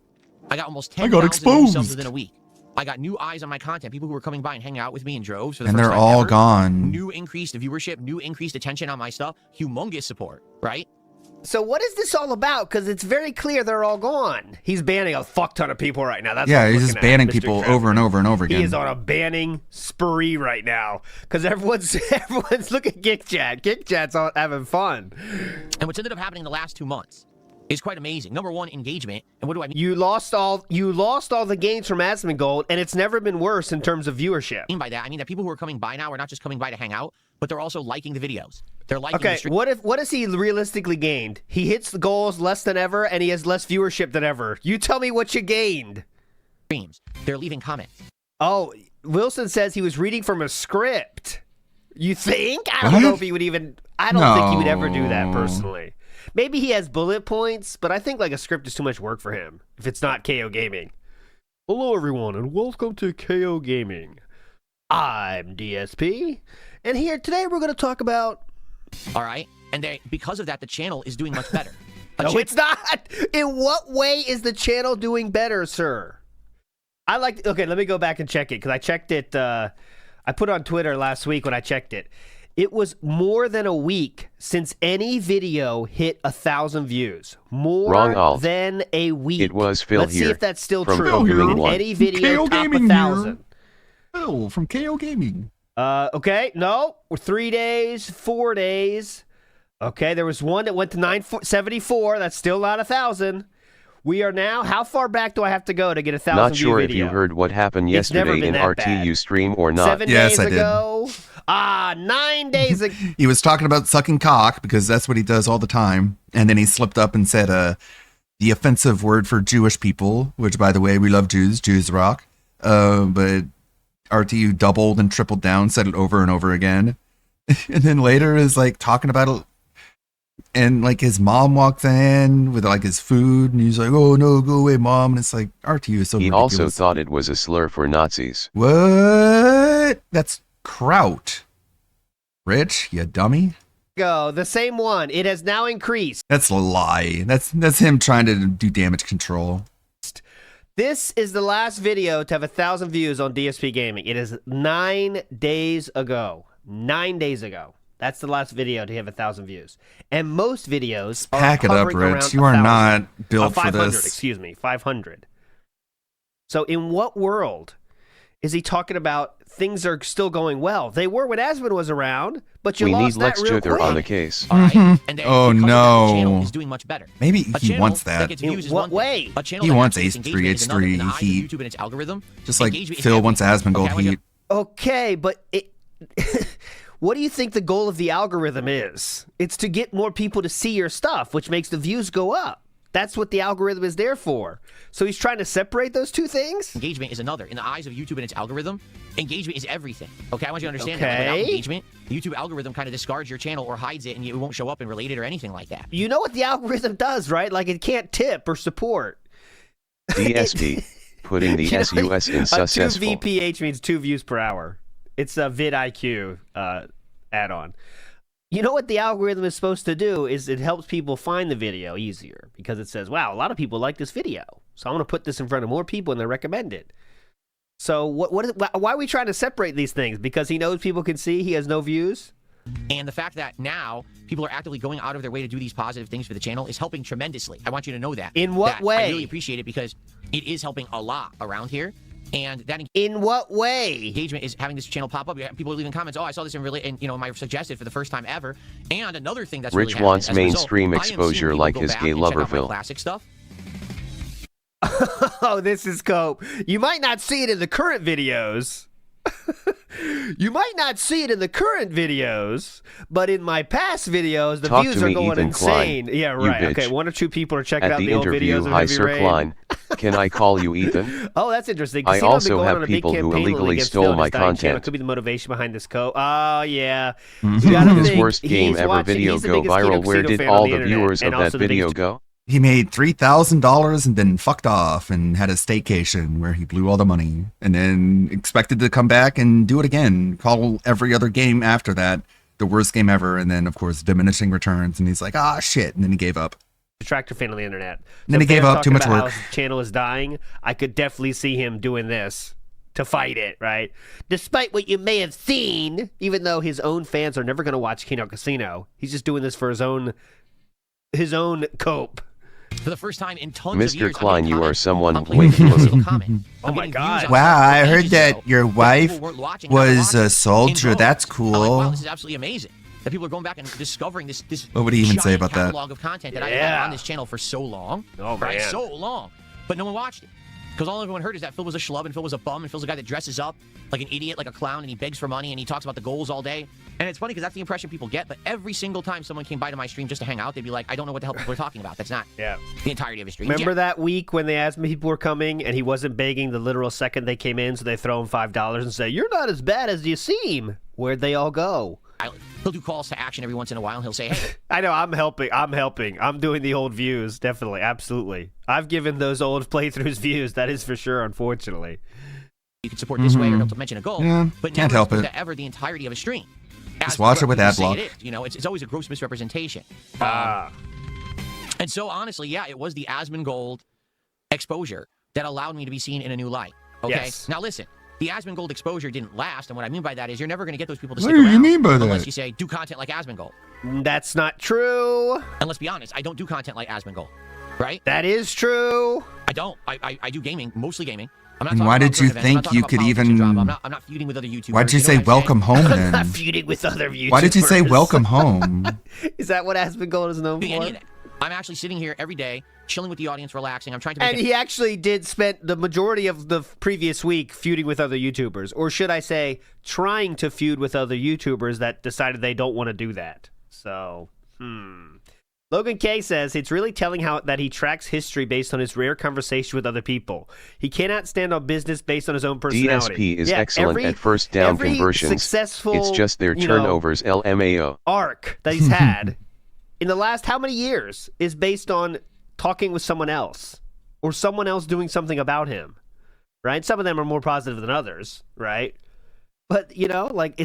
I got almost 10,000 got new exposed. subs within a week. I got new eyes on my content. People who were coming by and hanging out with me in droves for the And first they're time all ever. gone. New increased viewership, new increased attention on my stuff. Humongous support, right? So what is this all about? Because it's very clear they're all gone. He's banning a fuck ton of people right now. That's Yeah, what I'm he's just looking at, banning Mr. people Trevor. over and over and over He again. is on a banning spree right now because everyone's look at GickChat. GickChat's all having fun. And what's ended up happening the last 2 months is quite amazing. Number one, engagement. And what do I mean? You lost all the gains from Asmongold, and it's never been worse in terms of viewership. I mean by that, I mean that people who are coming by now are not just coming by to hang out, but they're also liking the videos. They're liking Okay, the stream. what has he realistically gained? He hits the goals less than ever, and he has less viewership than ever. You tell me what you gained. Streams. They're leaving comments. Oh, Wilson says he was reading from a script. You think? I don't know if he would even. I don't think he would ever do that personally. Maybe he has bullet points, but I think like a script is too much work for him if it's not KO Gaming. Hello, everyone, and welcome to KO Gaming. I'm DSP, and here today we're going to talk about. All right, and because of that, the channel is doing much better. No, it's not. In what way is the channel doing better, sir? Okay, let me go back and check it because I checked it. I put on Twitter last week when I checked it. It was more than a week since any video hit 1,000 views. More Wrong alt. than a week. It was Phil Let's here. see if that's still from true. Pokemon Did One. any video KO top Gaming 1,000? Phil from KO Gaming. Okay, no. We're 3 days, 4 days. Okay, there was one that went to 974. That's still not 1,000. We are now, how far back do I have to go to get 1,000 Not view sure if video? you heard what happened It's never yesterday been in that RTU bad. stream or not. 7 Yes, days I did. ago. 9 days ago. He was talking about sucking cock because that's what he does all the time. And then he slipped up and said the offensive word for Jewish people, which, by the way, we love Jews. Jews rock. But RTU doubled and tripled down, said it over and over again. And then later is like talking about it. And like his mom walks in with like his food and he's like, "Oh no, go away, mom." And it's like, RTU is so He ridiculous. also thought it was a slur for Nazis. What? That's kraut. Rich, you dummy. Go, the same one. It has now increased. That's a lie. That's him trying to do damage control. This is the last video to have 1,000 views on DSP Gaming. It is 9 days ago. 9 days ago. That's the last video to have 1,000 views. And most videos are Pack it up, hovering Rich. around You are 1,000. not built for 500, this. excuse me, 500. So in what world is he talking about things are still going well? They were when Asmund was around, but you We need lost that Lex real Juther quick. on the case. Oh channel no. is doing much better. Maybe A he channel wants that that. gets In views is what one thing. way? A channel He that wants actually gets engagement is another. In the eyes of H3H3 YouTube and its algorithm, Just like engagement is Phil wants everything. Asmongold Okay, I want you heat. Okay, but what do you think the goal of the algorithm is? It's to get more people to see your stuff, which makes the views go up. That's what the algorithm is there for. So he's trying to separate those two things? Engagement is another. In the eyes of YouTube and its algorithm, engagement is everything. Okay, I want you to understand that. Okay. Without engagement, the YouTube algorithm kind of discards your channel or hides it, and it won't show up in related or anything like that. You know what the algorithm does, right? Like it can't tip or support. DSP, putting the You know, SUS in a successful. 2 VPH means 2 views per hour. It's a vidIQ add-on. You know what the algorithm is supposed to do is it helps people find the video easier because it says, wow, a lot of people like this video. So I'm going to put this in front of more people and they recommend it. So why are we trying to separate these things? Because he knows people can see he has no views? And the fact that now people are actively going out of their way to do these positive things for the channel is helping tremendously. I want you to know that. In what That way? I really appreciate it because it is helping a lot around here. And that in what way? Engagement is having this channel pop up. People are leaving comments. Oh, I saw this and my suggested for the first time ever. And another thing that's Rich really wants happened as a result, mainstream I am seeing exposure people like go his back gay and check out my Loverville. classic stuff. Oh, this is Cope. You might not see it in the current videos. You might not see it in the current videos, but in my past videos, the Talk views to are me, going Ethan insane. Klein, Yeah, you right. bitch. Okay, 1 or 2 people are checking At out the the old interview, videos of hi Heavy Sir Rain. Klein, can I call you Ethan? Oh, that's interesting. I Casino also been going have on a big people who campaign lately illegally against stole Phil and my his dying channel. content. Could be the motivation behind this code. Oh, yeah. His You gotta think, worst game he's ever watching- video he's the go biggest Kino viral. Where Casino did fan on all the the internet, viewers and of that also the video biggest- go? He made $3,000 and then fucked off and had a staycation where he blew all the money and then expected to come back and do it again. Call every other game after that the worst game ever. And then, of course, diminishing returns. And he's like, ah, shit. And then he gave up. Detractor fan on the internet. And then he if they're gave up. Too talking much about work. how his channel is dying, I could definitely see him doing this to fight it, right? Despite what you may have seen, even though his own fans are never going to watch Kino Casino, he's just doing this for his own cope. For the first time in tons of years, Mr. Klein, you are someone I'm way playing too single little. comment. Oh my God. Wow, I heard that your wife was a soldier. That's I'm like, wow, cool. this is absolutely amazing. That people are going back and discovering this What would he even say giant about that? catalog of content that I've had on this channel for so long. Oh, right? man. So long. But no one watched it. Because all everyone heard is that Phil was a schlub and Phil was a bum and Phil's a guy that dresses up like an idiot, like a clown, and he begs for money and he talks about the goals all day. And it's funny because that's the impression people get, but every single time someone came by to my stream just to hang out, they'd be like, I don't know what the hell people are talking about. That's not the entirety of his stream. Remember that week when they asked me people were coming and he wasn't begging the literal second they came in, so they throw him $5 and say, "You're not as bad as you seem." Where'd they all go? He'll do calls to action every once in a while and he'll say, hey. I know, I'm helping. I'm doing the old views, definitely, absolutely. I've given those old playthroughs views, that is for sure, unfortunately. You can support this way or he'll mention a goal. Yeah, but can't never help support it. that ever the entirety of a stream. Just watch it with people ad say block. it is. You know, it's always a gross misrepresentation. And so honestly, yeah, it was the Asmongold exposure that allowed me to be seen in a new light. Okay. Yes. Now listen, the Asmongold exposure didn't last, and what I mean by that is you're never going to get those people to What stick do you around mean by unless that? you say, do content like Asmongold. That's not true. And let's be honest, I don't do content like Asmongold, right? That is true. I don't. I do gaming, mostly gaming. I'm not And talking why about did you current events. I'm not think talking you about could politics and even? drama. I'm not feuding with other YouTubers. Why'd you know say what I'm saying? welcome home I'm then? not feuding with other YouTubers. Why did you say welcome home? Is that what Asmongold is known Doing for? any of that. I'm actually sitting here every day, chilling with the audience, relaxing. I'm trying to make And he actually did spend the majority of the previous week feuding with other YouTubers. Or should I say, trying to feud with other YouTubers that decided they don't want to do that. So, Logan K says, it's really telling how that he tracks history based on his rare conversation with other people. He cannot stand on business based on his own personality. DSP is excellent at first down every conversions. Successful, It's just their you know, turnovers, LMAO. arc that he's had in the last how many years is based on talking with someone else or someone else doing something about him, right? Some of them are more positive than others, right? But, you know, like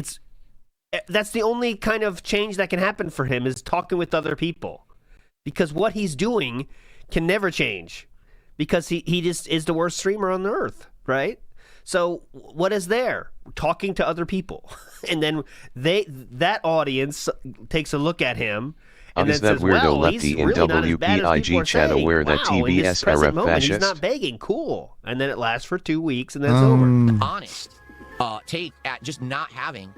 that's the only kind of change that can happen for him is talking with other people, because what he's doing can never change because he just is the worst streamer on the earth, right? So what is there? Talking to other people. And then that audience takes a look at him and Is then that says, weirdo well, lefty he's in really not as bad as people are WPIG chat saying. aware that Wow, in this TBS present RF moment, he's fascist? not begging. Cool. And then it lasts for 2 weeks and then it's over. honest take at just not having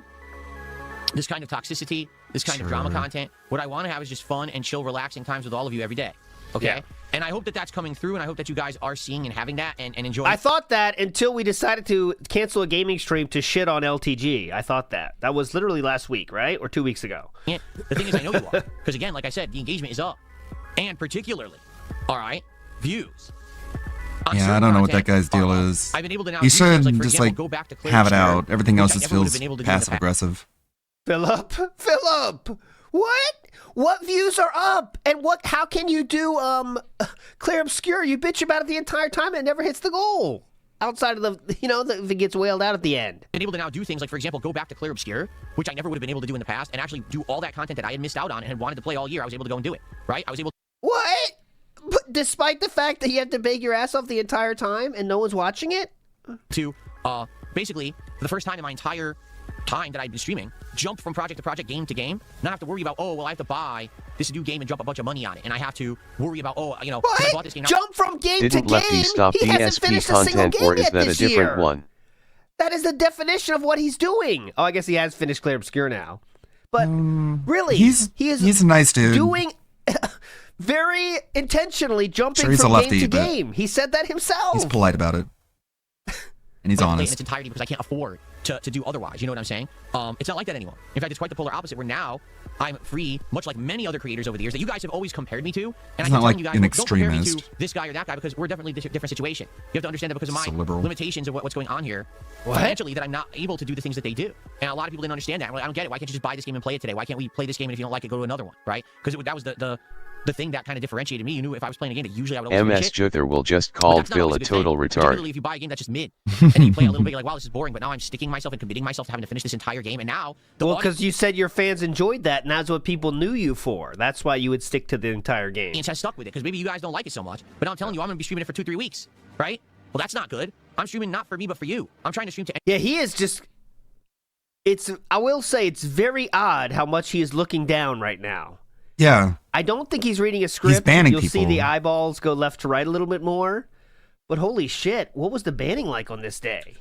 this kind of toxicity, this kind of drama content. What I want to have is just fun and chill, relaxing times with all of you every day. Okay? Yeah. And I hope that that's coming through, and I hope that you guys are seeing and having that and enjoying. I thought that until we decided to cancel a gaming stream to shit on LTG. I thought that. That was literally last week, right? Or 2 weeks ago. Yeah. The thing is, I know you are. Because again, like I said, the engagement is up. And particularly, all right, views. On Yeah, I certain don't know what content that guy's deal are up. is. I've been able to now He do things should like, for just example, like go back to Claire have it Square, out. Everything which else I just never would have feels been able to do in the passive aggressive. Philip, what views are up, and how can you do Clear Obscure? You bitch about it the entire time and it never hits the goal outside of the, you know, if it gets wailed out at the end. Been able to now do things like, for example, go back to Clear Obscure, which I never would have been able to do in the past, and actually do all that content that I had missed out on and had wanted to play all year. I was able to go and do it, right? I was able What? But despite the fact that you have to beg your ass off the entire time and no one's watching it? to basically, for the first time in my entire time that I've been streaming, jump from project to project, game to game, not have to worry about, oh, well, I have to buy this new game and drop a bunch of money on it, and I have to worry about, oh, you know, I bought this game. Jump from game to Didn't game? Lefty stop He hasn't DSP finished a single content, game or is yet that a this different year. one? That is the definition of what he's doing. Oh, I guess he has finished Clear Obscure now. But really, he is a nice dude. doing very intentionally jumping Sure, he's from a lefty, game to but game. He said that himself. He's polite about it. And he's play in honest. its entirety because I can't afford to do otherwise. You know what I'm saying? It's not like that anymore. In fact, it's quite the polar opposite, where now I'm free, much like many other creators over the years that you guys have always compared me to. And He's I keep not telling like you guys, an look, don't compare me to extremist. this guy or that guy, because we're definitely a different situation. You have to understand that because of So my liberal. limitations of what's going on here financially, that I'm not able to do the things that they do. And a lot of people didn't understand that. I'm like, I don't get it. Why can't you just buy this game and play it today? Why can't we play this game, and if you don't like it, go to another one, right? Because that was the thing that kind of differentiated me. You knew if I was playing a game that usually I would always MS Juther will just call Phil a total retard. Particularly if you buy a game that's just mid, and then you play a little bit, you're like, wow, this is boring. But now I'm sticking myself and committing myself to having to finish this entire game. And now, Well, because you said your fans enjoyed that, and that's what people knew you for. That's why you would stick to the entire game. audience has stuck with it because maybe you guys don't like it so much. But I'm telling you, I'm going to be streaming it for 2-3 weeks, right? Well, that's not good. I'm streaming not for me, but for you. I'm trying to stream to. Yeah, he is just. I will say, it's very odd how much he is looking down right now. Yeah. I don't think he's reading a script. banning You'll see people. the eyeballs go left to right a little bit more. But holy shit, what was the banning like on this day?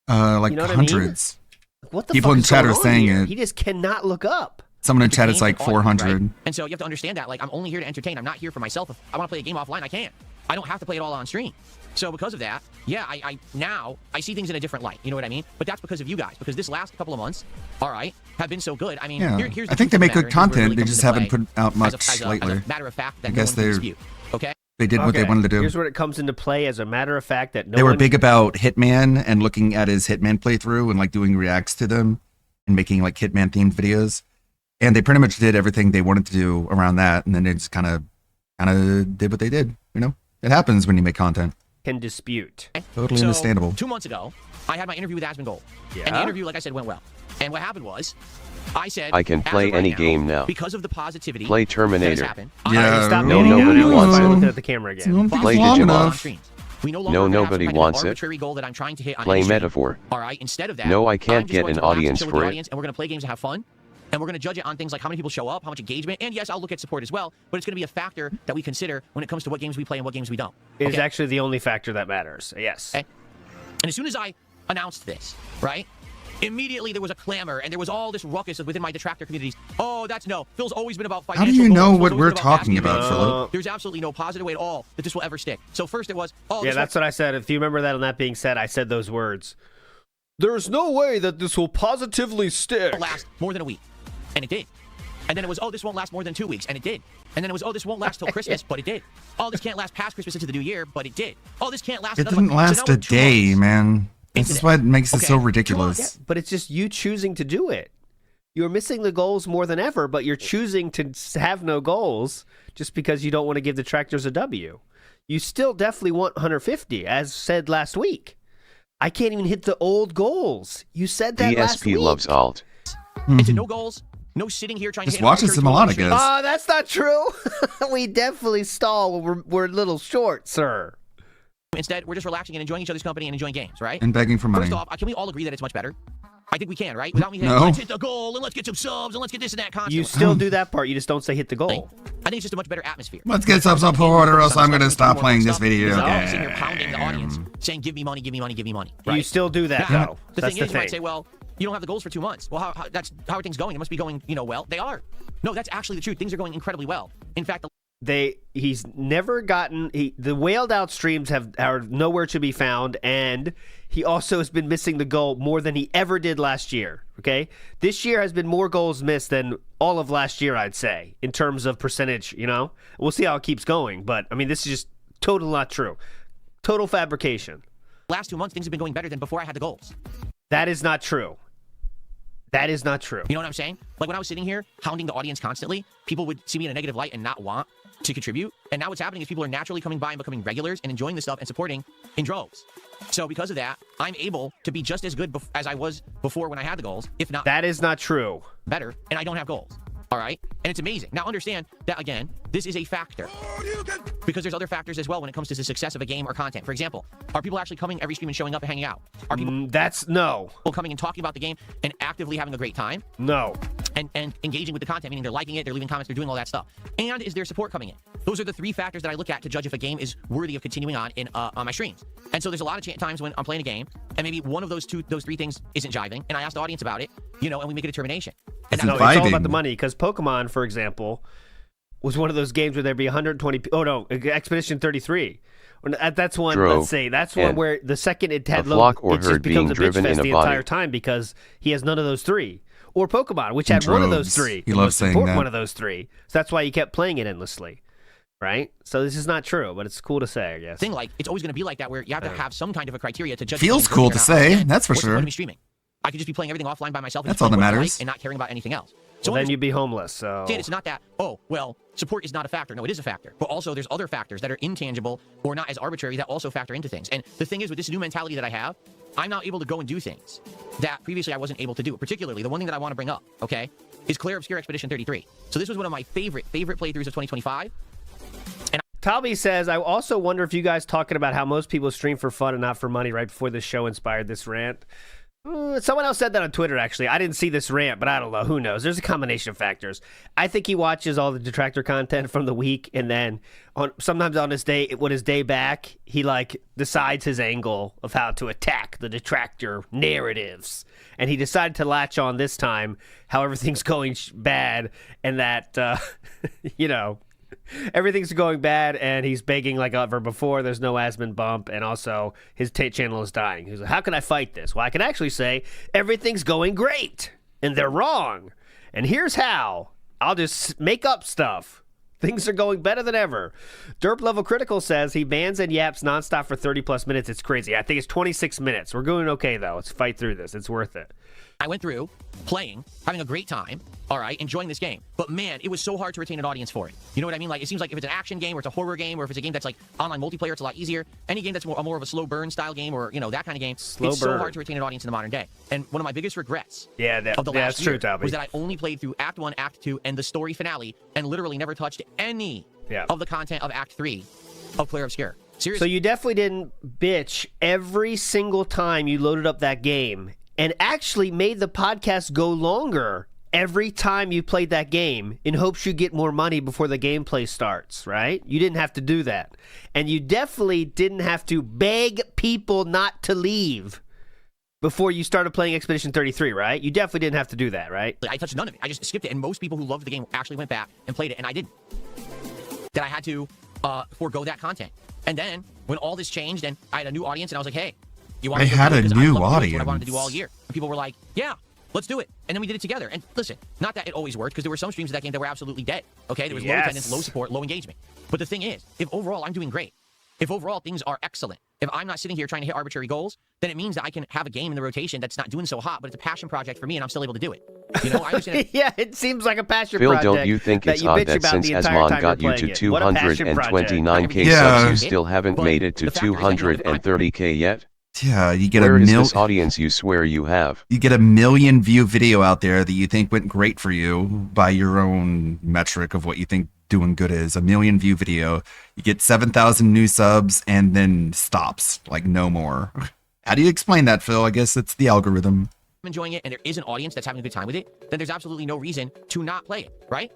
Like You know what I mean? hundreds. What the People fuck in is chat going are on saying here? it. He just cannot look up. Someone in chat is games like and audience, 400. right? And so you have to understand that, like, I'm only here to entertain. I'm not here for myself. If I want to play a game offline, I can. I don't have to play it all on stream. So because of that, yeah, I now I see things in a different light. You know what I mean? But that's because of you guys. Because this last couple of months, all right, have been so good. I mean, Yeah. here's the I think truth they of the make good matter. Here's where it content. really They comes just into haven't play put out much as a lately. matter of fact, that I no guess one can they're dispute. Okay. They did what they Okay, wanted to do. Here's where it comes into play. As a matter of fact, that no They were one big about Hitman and looking at his Hitman playthrough and like doing reacts to them and making like Hitman themed videos. And they pretty much did everything they wanted to do around that. And then they just kind of did what they did. You know, it happens when you make content. can dispute. Totally So, understandable. 2 months ago, I had my interview with Asmongold. Yeah. And the interview, like I said, went well. And what happened was, I said, I can as of play right any now, game now. because of the positivity Play that has Terminator. happened, All right, stop no, banning nobody now. wants Start it. looking at the camera again. Play Digimon. We no longer No, have some nobody kind of wants it. arbitrary goal that I'm trying to hit on Play any stream. metaphor. All right. Instead of that, No, I I'm can't just get going an to relax and audience chill with for the it. audience, and we're going to play games and have fun. And we're going to judge it on things like how many people show up, how much engagement, and yes, I'll look at support as well. But it's going to be a factor that we consider when it comes to what games we play and what games we don't. It's Okay? actually the only factor that matters. Yes. Okay. And as soon as I announced this, right, immediately there was a clamor and there was all this ruckus within my detractor communities. Oh, that's no. Phil's always been about financial How do you goals. know Phil's what always we're been about talking asking about, for Philip? There's absolutely no positive way at all that this will ever stick. So first it was, oh, Yeah, this that's what I said. If you remember that, and that being said, I said those words. There's no way that this will positively stick. won't last more than a week. And it did. And then it was, oh, this won't last more than 2 weeks. And it did. And then it was, oh, this won't last till Christmas. But it did. Oh, this can't last past Christmas into the new year. But it did. Oh, this can't last It another didn't month. So last now a we're 2 day, months. man. This is what makes it so ridiculous. Yeah, but it's just you choosing to do it. You're missing the goals more than ever, but you're choosing to have no goals just because you don't want to give the Tractors a W. You still definitely want 150, as said last week. I can't even hit the old goals. You said that last DSP week. loves alt. It's a no goals, no sitting here trying Just to hit watching arbitrary some goals. melodicas. Oh, that's not true. We definitely stall when we're a little short, sir. Instead, we're just relaxing and enjoying each other's company and enjoying games, right? And begging for money. First off, can we all agree that it's much better? I think we can, right? Without me saying, No. let's hit the goal and let's get some subs and let's get this and that constantly. You still do that part. You just don't say hit the goal. I think it's just a much better atmosphere. Let's get some support or else I'm going to stop playing this video Because I'm sitting here pounding the game. audience, saying, give me money, give me money, give me money. You Right? still do that, Now, though. The That's thing the is, you might thing. say, well, you don't have the goals for 2 months. Well, how are things going? It must be going, well. They are. No, that's actually the truth. Things are going incredibly well. In fact, He's never gotten the whaled out streams are nowhere to be found, and he also has been missing the goal more than he ever did last year. Okay, this year has been more goals missed than all of last year, I'd say, in terms of percentage. You know, we'll see how it keeps going, but I mean, this is just total not true, total fabrication. last 2 months, things have been going better than before I had the goals. That is not true. That is not true. You know what I'm saying? Like when I was sitting here hounding the audience constantly, people would see me in a negative light and not want to contribute. And now what's happening is people are naturally coming by and becoming regulars and enjoying this stuff and supporting in droves. So because of that, I'm able to be just as good as I was before when I had the goals, if not. That is not true. Better, and I don't have goals. All right? And it's amazing. Now understand that, again, this is a factor. Because there's other factors as well when it comes to the success of a game or content. For example, are people actually coming every stream and showing up and hanging out? Are people no. coming and talking about the game and actively having a great time? No. And engaging with the content, meaning they're liking it, they're leaving comments, they're doing all that stuff. And is there support coming in? Those are the three factors that I look at to judge if a game is worthy of continuing on my streams. And so there's a lot of times when I'm playing a game and maybe one of those three things isn't jiving, and I ask the audience about it, and we make a determination. And No, it's all about the money, because Pokemon, for example, was one of those games where there'd be 120. Oh no, Expedition 33. That's one. Drove, let's say that's one and where the second it had a flock or it just herd being becomes a bitch driven fest in a the body. entire time because he has none of those three. Or Pokemon, which had In one of those droves. three. He It loves was saying important that. one of those three. So that's why he kept playing it endlessly. Right? So this is not true, but it's cool to say, I guess. thing like it's always going to be like that where you have to have some kind of a criteria to judge. Feels if cool something's to working or not. say, that's for What's the sure. point of me streaming? I could just be playing everything offline by myself. And That's just all that playing what I matters. like and not caring about anything else. So then you'd be homeless. So It's not that, oh, well, support is not a factor. No, it is a factor. But also there's other factors that are intangible or not as arbitrary that also factor into things. And the thing is, with this new mentality that I have, I'm now able to go and do things that previously I wasn't able to do. Particularly, the one thing that I want to bring up, okay, is Claire Obscure Expedition 33. So this was one of my favorite playthroughs of 2025. Talby says, I also wonder if you guys talking about how most people stream for fun and not for money right before this show inspired this rant. Someone else said that on Twitter, actually. I didn't see this rant, but I don't know. Who knows? There's a combination of factors. I think he watches all the detractor content from the week, and then sometimes on his day, when his day back, he decides his angle of how to attack the detractor narratives. And he decided to latch on this time how everything's going bad, and that, everything's going bad, and he's begging like ever before. There's no Asmon bump, and also his channel is dying. He's like, how can I fight this? Well, I can actually say everything's going great, and they're wrong. And here's how. I'll just make up stuff. Things are going better than ever. Derp Level Critical says he bans and yaps nonstop for 30-plus minutes. It's crazy. I think it's 26 minutes. We're going okay, though. Let's fight through this. It's worth it. I went through playing, having a great time, all right, enjoying this game. But man, it was so hard to retain an audience for it. You know what I mean? Like, it seems like if it's an action game or it's a horror game or if it's a game that's like online multiplayer, it's a lot easier. Any game that's more of a slow burn style game or, that kind of game, it's so hard to retain an audience in the modern day. And one of my biggest regrets of the last that's year true, Toby. was that I only played through Act 1, Act 2, and the story finale and literally never touched any of the content of Act 3 of Claire Obscure. Seriously. So you definitely didn't bitch every single time you loaded up that game, and actually made the podcast go longer every time you played that game in hopes you get more money before the gameplay starts, right? You didn't have to do that. And you definitely didn't have to beg people not to leave before you started playing Expedition 33, right? You definitely didn't have to do that, right? I touched none of it. I just skipped it. And most people who loved the game actually went back and played it, and I didn't. That I had to forego that content. And then when all this changed and I had a new audience, and I was like, hey, you want I to had a new What I wanted to audience. do all year. And people were like, yeah, let's do it. And then we did it together. And listen, not that it always worked, because there were some streams of that game that were absolutely dead. Okay, there was low attendance, low support, low engagement. But the thing is, if overall I'm doing great, if overall things are excellent, if I'm not sitting here trying to hit arbitrary goals, then it means that I can have a game in the rotation that's not doing so hot, but it's a passion project for me, and I'm still able to do it. You know, I understand. Yeah, it seems like a passion Phil, project. don't you think it's odd that since Asmon got you to 229k subs, you still haven't made it to 230k yet? Yeah, you get Where a is this audience you swear you have? You get a 1 million view video out there that you think went great for you by your own metric of what you think doing good is. A 1 million view video. You get 7,000 new subs and then stops. Like no more. How do you explain that, Phil? I guess it's the algorithm. I'm enjoying it and there is an audience that's having a good time with it, then there's absolutely no reason to not play it, right?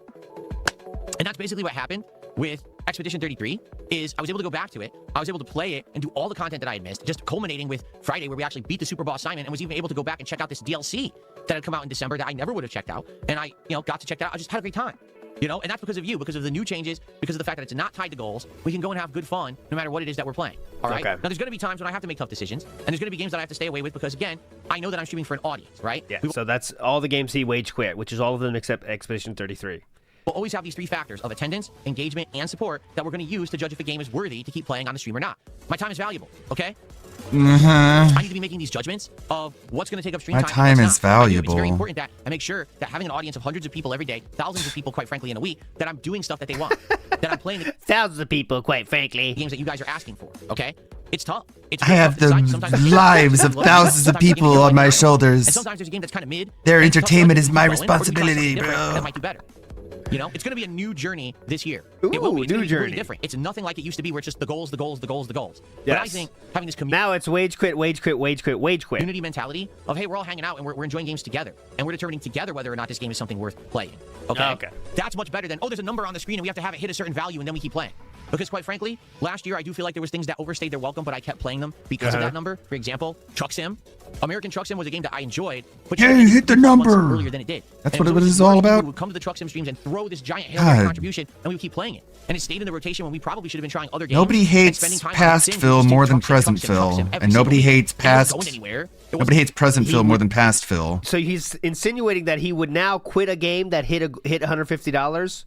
And that's basically what happened with Expedition 33, is I was able to go back to it, I was able to play it and do all the content that I had missed, just culminating with Friday, where we actually beat the Super Boss Simon, and was even able to go back and check out this DLC that had come out in December that I never would have checked out, and I, got to check that out. I just had a great time. And that's because of you, because of the new changes, because of the fact that it's not tied to goals. We can go and have good fun no matter what it is that we're playing. All right? Okay. Now, there's going to be times when I have to make tough decisions, and there's going to be games that I have to stay away with because, again, I know that I'm streaming for an audience, right? Yeah, so that's all the games he wage quit, which is all of them except Expedition 33. We'll always have these three factors of attendance, engagement, and support that we're going to use to judge if a game is worthy to keep playing on the stream or not. My time is valuable, okay? I need to be making these judgments of what's going to take up stream My time. time and is what's not. I do. It's valuable. very important that I make sure that having an audience of hundreds of people every day, thousands of people, quite frankly, in a week, that I'm doing stuff that they want, that I'm playing thousands of people, quite frankly, games that you guys are asking for. Okay, it's tough. It's I really have tough to the decide. Sometimes lives of thousands of people on my shoulders. and sometimes there's a game that's kind of mid. Their and it's tough to entertainment let is my people go in, or you try something responsibility, different bro. That might do better. It's going to be a new journey this year. Ooh, it will be. It's new gonna be really journey. different. It's nothing like it used to be, where it's just the goals, the goals, the goals, the goals. But Yes. I think having this community. Now it's wage quit, wage quit, wage quit, wage quit. Unity mentality of, hey, we're all hanging out and we're enjoying games together, and we're determining together whether or not this game is something worth playing. Okay. That's much better than, oh, there's a number on the screen and we have to have it hit a certain value and then we keep playing. Because quite frankly, last year I do feel like there was things that overstayed their welcome, but I kept playing them because of that number. For example, Truck Sim. American Truck Sim was a game that I enjoyed, but Hey, it hit the months number. earlier than it did. That's And what so it was just all more people about. would come to the Truck Sim streams and throw this giant Hail Mary God. contribution, and we would keep playing it. And it stayed in the rotation when we probably should have been trying other games. Nobody and hates spending time on past Sims, Phil just more doing than Truck Sim, present Truck Sim, Truck Phil, Sim every and single nobody week. hates And it wasn't past. going anywhere. It Nobody hates present Phil more than past Phil. So he's insinuating that he would now quit a game that hit $150,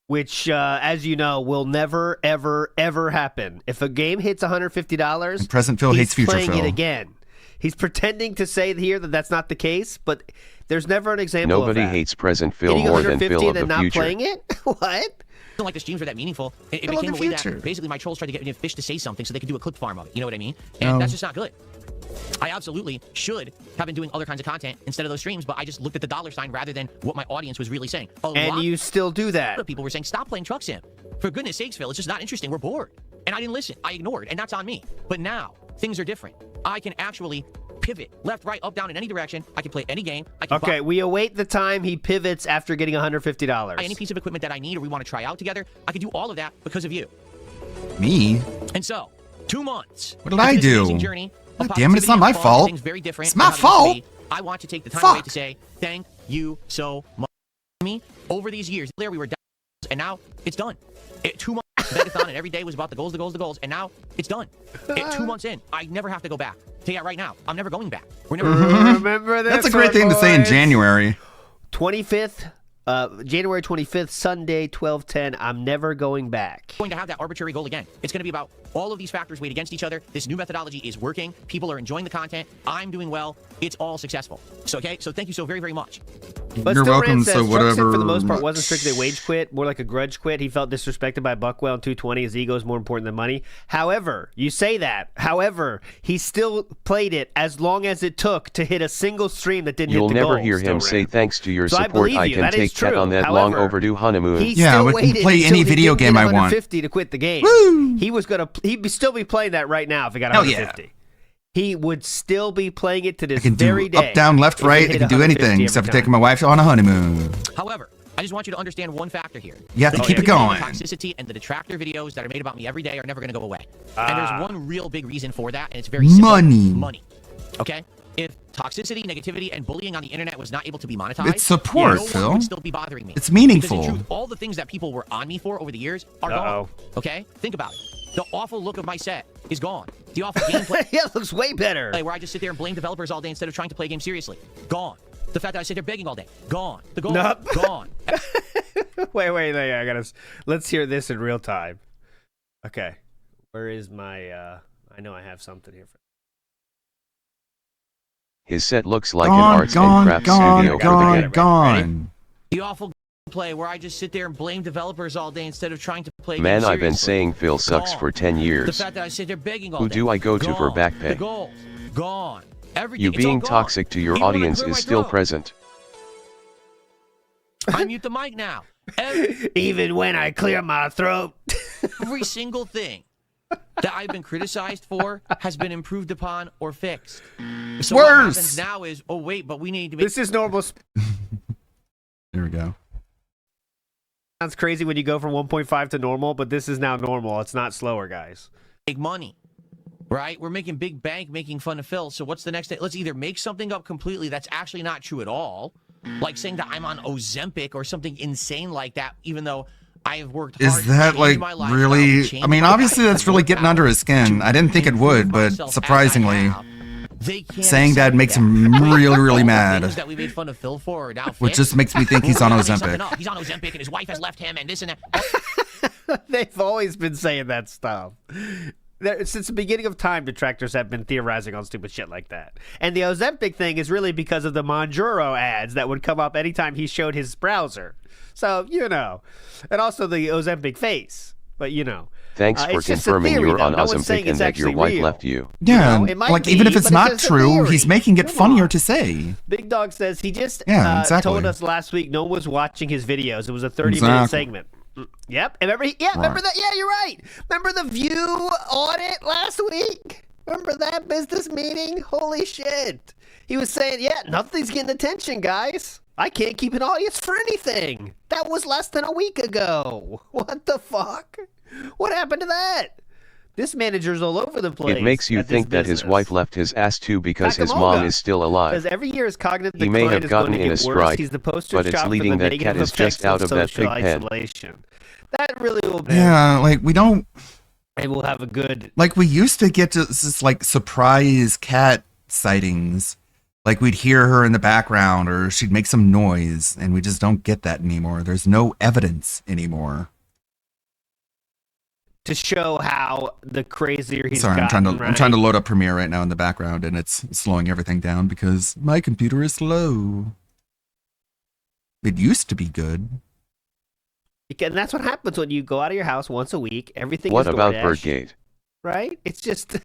which, as you know, will never, ever, ever happen. If a game hits $150, And present Phil he's hates future playing Phil. it again. He's pretending to say here that that's not the case, but there's never an example Nobody of that. hates present Phil Hitting more than 150 Phil of and then the not future. playing it? What? Not like the streams were that meaningful. It Phil of became the a way future. that basically my trolls tried to get me to fish to say something so they could do a clip farm of it. You know what I mean? And No. that's just not good. I absolutely should have been doing other kinds of content instead of those streams, but I just looked at the dollar sign rather than what my audience was really saying. And you still do that. of people were saying, stop playing Truck Sim. For goodness sakes, Phil, it's just not interesting. We're bored. And I didn't listen. I ignored, and that's on me. But now, things are different. I can actually pivot left, right, up, down, in any direction. I can play any game. I can Okay, we await the time he pivots after getting $150. buy any piece of equipment that I need or we want to try out together. I can do all of that because of you. Me? And so, 2 months. What did I into this do? amazing journey of God damn it, it's not positivity my and fun, fault. things very different It's than my how they used to fault. be. I want to take the time Fuck. away to say thank you so much. Me over these years, there we were down, and now it's done. 2 months. Megathon and every day was about the goals, the goals, the goals, and now it's done. 2 months in, I never have to go back. Tell you that right now, I'm never going back. We're never. Remember this? That's a great thing to say in boys? January. 25th, January 25th, Sunday, 12:10. I'm never going back. Going to have that arbitrary goal again. It's going to be about all of these factors weighed against each other. This new methodology is working. People are enjoying the content. I'm doing well. It's all successful. So, okay. So thank you so very, very much. But You're still, welcome. Rand says So Truxton, whatever. for the most part, wasn't strictly a wage quit, more like a grudge quit. He felt disrespected by Buckwell in 220. His ego is more important than money. However, you say that. However, he still played it as long as it took to hit a single stream that didn't You'll hit the never goal, hear still, him say Rand. thanks to your So I support. believe I you. can That is take that true. on that However, long overdue honeymoon. He Yeah, still we can waited play until any he video didn't game get I want. 150 to quit the game. He was gonna. He'd still be playing that right now if he got Hell 150. He would still be playing it to this I can very do day. up, down, left, if he right. hit I can do 150 anything every except for time. taking my wife on a honeymoon. However, I just want you to understand one factor here. You have to The keep it negativity, going. The toxicity and the detractor videos that are made about me every day are never going to go away. And there's one real big reason for that, and it's very simple. Money. Okay? If toxicity, negativity, and bullying on the internet was not able to be monetized, It's support, no one Phil. would still be bothering me. It's meaningful. Because in truth, all the things that people were on me for over the years are gone. Okay? Think about it. The awful look of my set is gone. The awful gameplay. Yeah, it looks way better. Where I just sit there and blame developers all day instead of trying to play games seriously. Gone. The fact that I sit there begging all day. Gone. The goal. Nope. Gone. Wait, I gotta. Let's hear this in real time. Okay, where is my? I know I have something here. His set looks like an Gone, arts gone, and crafts gone, studio for the gone, get. gone. The awful gameplay where I just sit there and blame developers all day instead of trying to play Man, games I've been seriously. saying Phil sucks for 10 The years. fact that I sit there begging all Who day. do I go to for Gone. back The pay? goals. Gone. Everything. You it's all being gone. toxic to your Even when I audience clear is my still throat. present. I mute the mic now. Even when I clear my throat. Every single thing that I've been criticized for has been improved upon or fixed. So what Worse. happens now is, oh wait, but we need to make This is normal. There we go. Sounds crazy when you go from 1.5 to normal, but this is now normal. It's not slower, guys. make money. Right? We're making big bank making fun of Phil. So what's the next day? Let's either make something up completely that's actually not true at all, like saying that I'm on Ozempic or something insane like that, even though I have worked hard Is to that change like my lifestyle, really? change I mean, my obviously diet, that's really getting under his skin. I didn't think it would, but surprisingly, saying that makes him really, really mad. things that we made fun of Phil for are now Which fixed. just makes me think he's on We're making something Ozempic. up. He's on Ozempic and his wife has left him and this and that. They've always been saying that stuff. Since the beginning of time, detractors have been theorizing on stupid shit like that. And the Ozempic thing is really because of the Monjuro ads that would come up anytime he showed his browser. So, you know. And also the Ozempic face. But, you know. Thanks for it's just a confirming theory, you're though. on No one's saying Ozempic and it's that your actually wife real. left you. Yeah, it might like be, even if it's but not just a true, theory. he's making it Come funnier on. to say. Big Dog says he just Yeah, exactly. told us last week no one was watching his videos. It was a 30-minute Exactly. segment. Yep. And remember that? Yeah, you're right. Remember the View audit last week? Remember that business meeting? Holy shit. He was saying, yeah, nothing's getting attention, guys. I can't keep an audience for anything. That was less than a week ago. What the fuck? What happened to that? This manager's all over the place. It makes you at this think that his business. wife left his ass too because his Takamoga. mom is still alive. Because every year his cognitive He may decline have is gotten going to in a get worse. strike, He's the poster but it's child for leading the that negative cat is just effects out of that social pig pen. isolation. That really will be. Yeah, like we don't. And we'll have a good. Like we used to get to this like surprise cat sightings. Like we'd hear her in the background or she'd make some noise, and we just don't get that anymore. There's no evidence anymore. To show how the crazier he's Sorry, gotten, I'm trying to load up Premiere right now in the background, and it's slowing everything down because my computer is slow. It used to be good. And that's what happens when you go out of your house once a week. Everything What is about DoorDash, Birdgate? right? It's just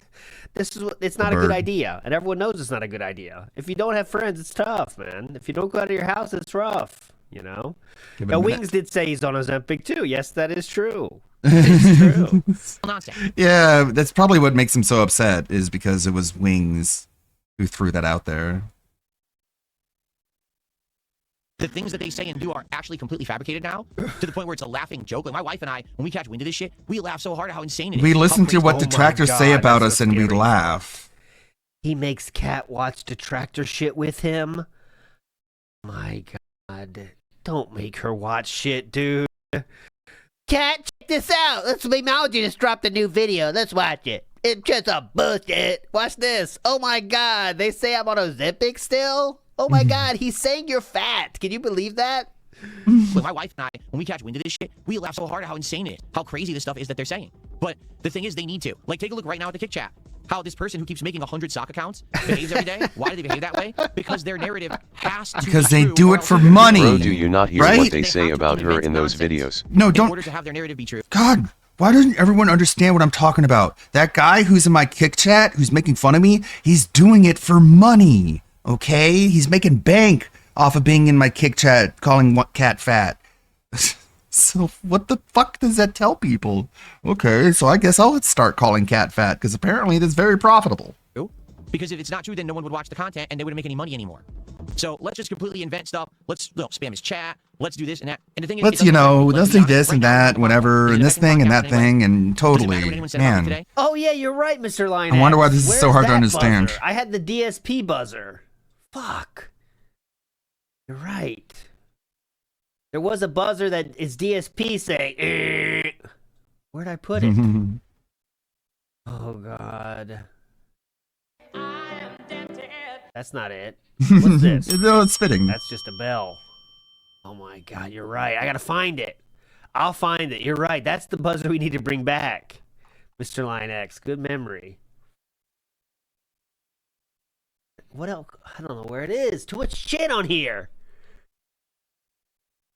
it's not a bird. good idea, and everyone knows it's not a good idea. If you don't have friends, it's tough, man. If you don't go out of your house, it's rough. You know. Give it Now, a minute. Wings did say he's on Ozempic too. Yes, that is true. It's true. Yeah, that's probably what makes him so upset is because it was Wings who threw that out there. The things that they say and do are actually completely fabricated now, to the point where it's a laughing joke. Like my wife and I, when we catch wind of this shit, we laugh so hard at how insane it is. We How listen to crazy- what Oh my detractors say God, about that's us so and we scary. laugh. He makes Cat watch detractor shit with him. My God. Don't make her watch shit, dude. Cat, check this out. Let's Memoji just dropped a new video. Let's watch it. It's just a bullshit. Watch this. Oh my God. They say I'm on Ozempic still? Oh my God. He's saying you're fat. Can you believe that? With my wife and I, when we catch wind of this shit, we laugh so hard at how insane it is, how crazy this stuff is that they're saying. But the thing is, they need to. Like, take a look right now at the Kick Chat. How this person who keeps making 100 sock accounts behaves every day. Why do they behave that way? Because their narrative has to Because be they true do or it for else- money. Bro, do you not hear right? what they say about her in those videos? No, In don't. order to have their narrative be true. God, why doesn't everyone understand what I'm talking about? That guy who's in my Kick Chat, who's making fun of me, he's doing it for money. Okay, he's making bank off of being in my Kick Chat, calling what cat fat. So what the fuck does that tell people? Okay, so I guess I'll start calling cat fat because apparently that's very profitable. Because if it's not true, then no one would watch the content and they wouldn't make any money anymore. So let's just completely invent stuff. Let's spam his chat. Let's do this and that. And the thing is, Let's, let's do this and that, whatever, and this thing and that thing, and totally, man. Oh yeah, you're right, Mr. Line. I wonder why this is so hard to understand. Buzzer? I had the DSP buzzer. Fuck. You're right. There was a buzzer that is DSP saying, "Eh." Where'd I put it? Oh God. That's not it. What's this? No, it's fitting. That's just a bell. Oh my God, you're right. I gotta find it. I'll find it. You're right. That's the buzzer we need to bring back. Mr. Line X, good memory. What else? I don't know where it is. Too much shit on here.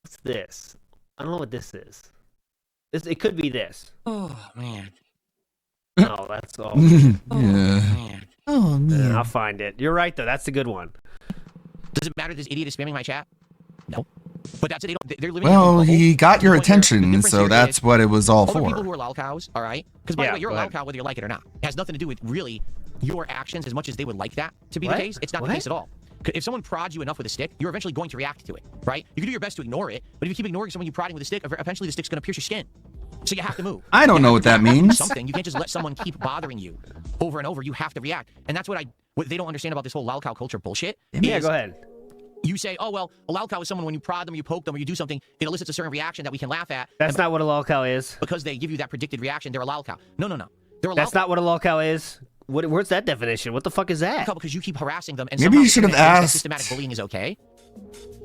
What's this? I don't know what this is. It could be this. Oh man. No, that's all. Yeah. Oh man. I'll find it. You're right though. That's the good one. Does it matter this idiot is spamming my chat? No. But that's it. They're living in a Well, bubble. he got your The point there, the attention, difference so here that's is what it was all other people for. who are lol cows, all right? Because by Yeah, the way, you're a go lol ahead. cow whether you like it or not. It has nothing to do with really your actions as much as they would like that to be What? the case. It's not What? the case at all. 'Cause if someone prods you enough with a stick, you're eventually going to react to it, right? You can do your best to ignore it, but if you keep ignoring someone you prodding with a stick, eventually the stick's going to pierce your skin. So you have to move. I don't know what that means. Something. You can't just let someone keep bothering you over and over. You have to react. And that's what they don't understand about this whole lol cow culture bullshit. Yeah, is go ahead. You say, oh, well, a lol cow is someone when you prod them, you poke them, or you do something, it elicits a certain reaction that we can laugh at. That's not what a lol cow is. Because they give you that predicted reaction, they're a lol cow. No. They're a lol That's not what a lol cow is. Where's that definition? What the fuck is that? because you keep harassing them. And Maybe somehow you should have the internet thinks that asked systematic bullying is okay.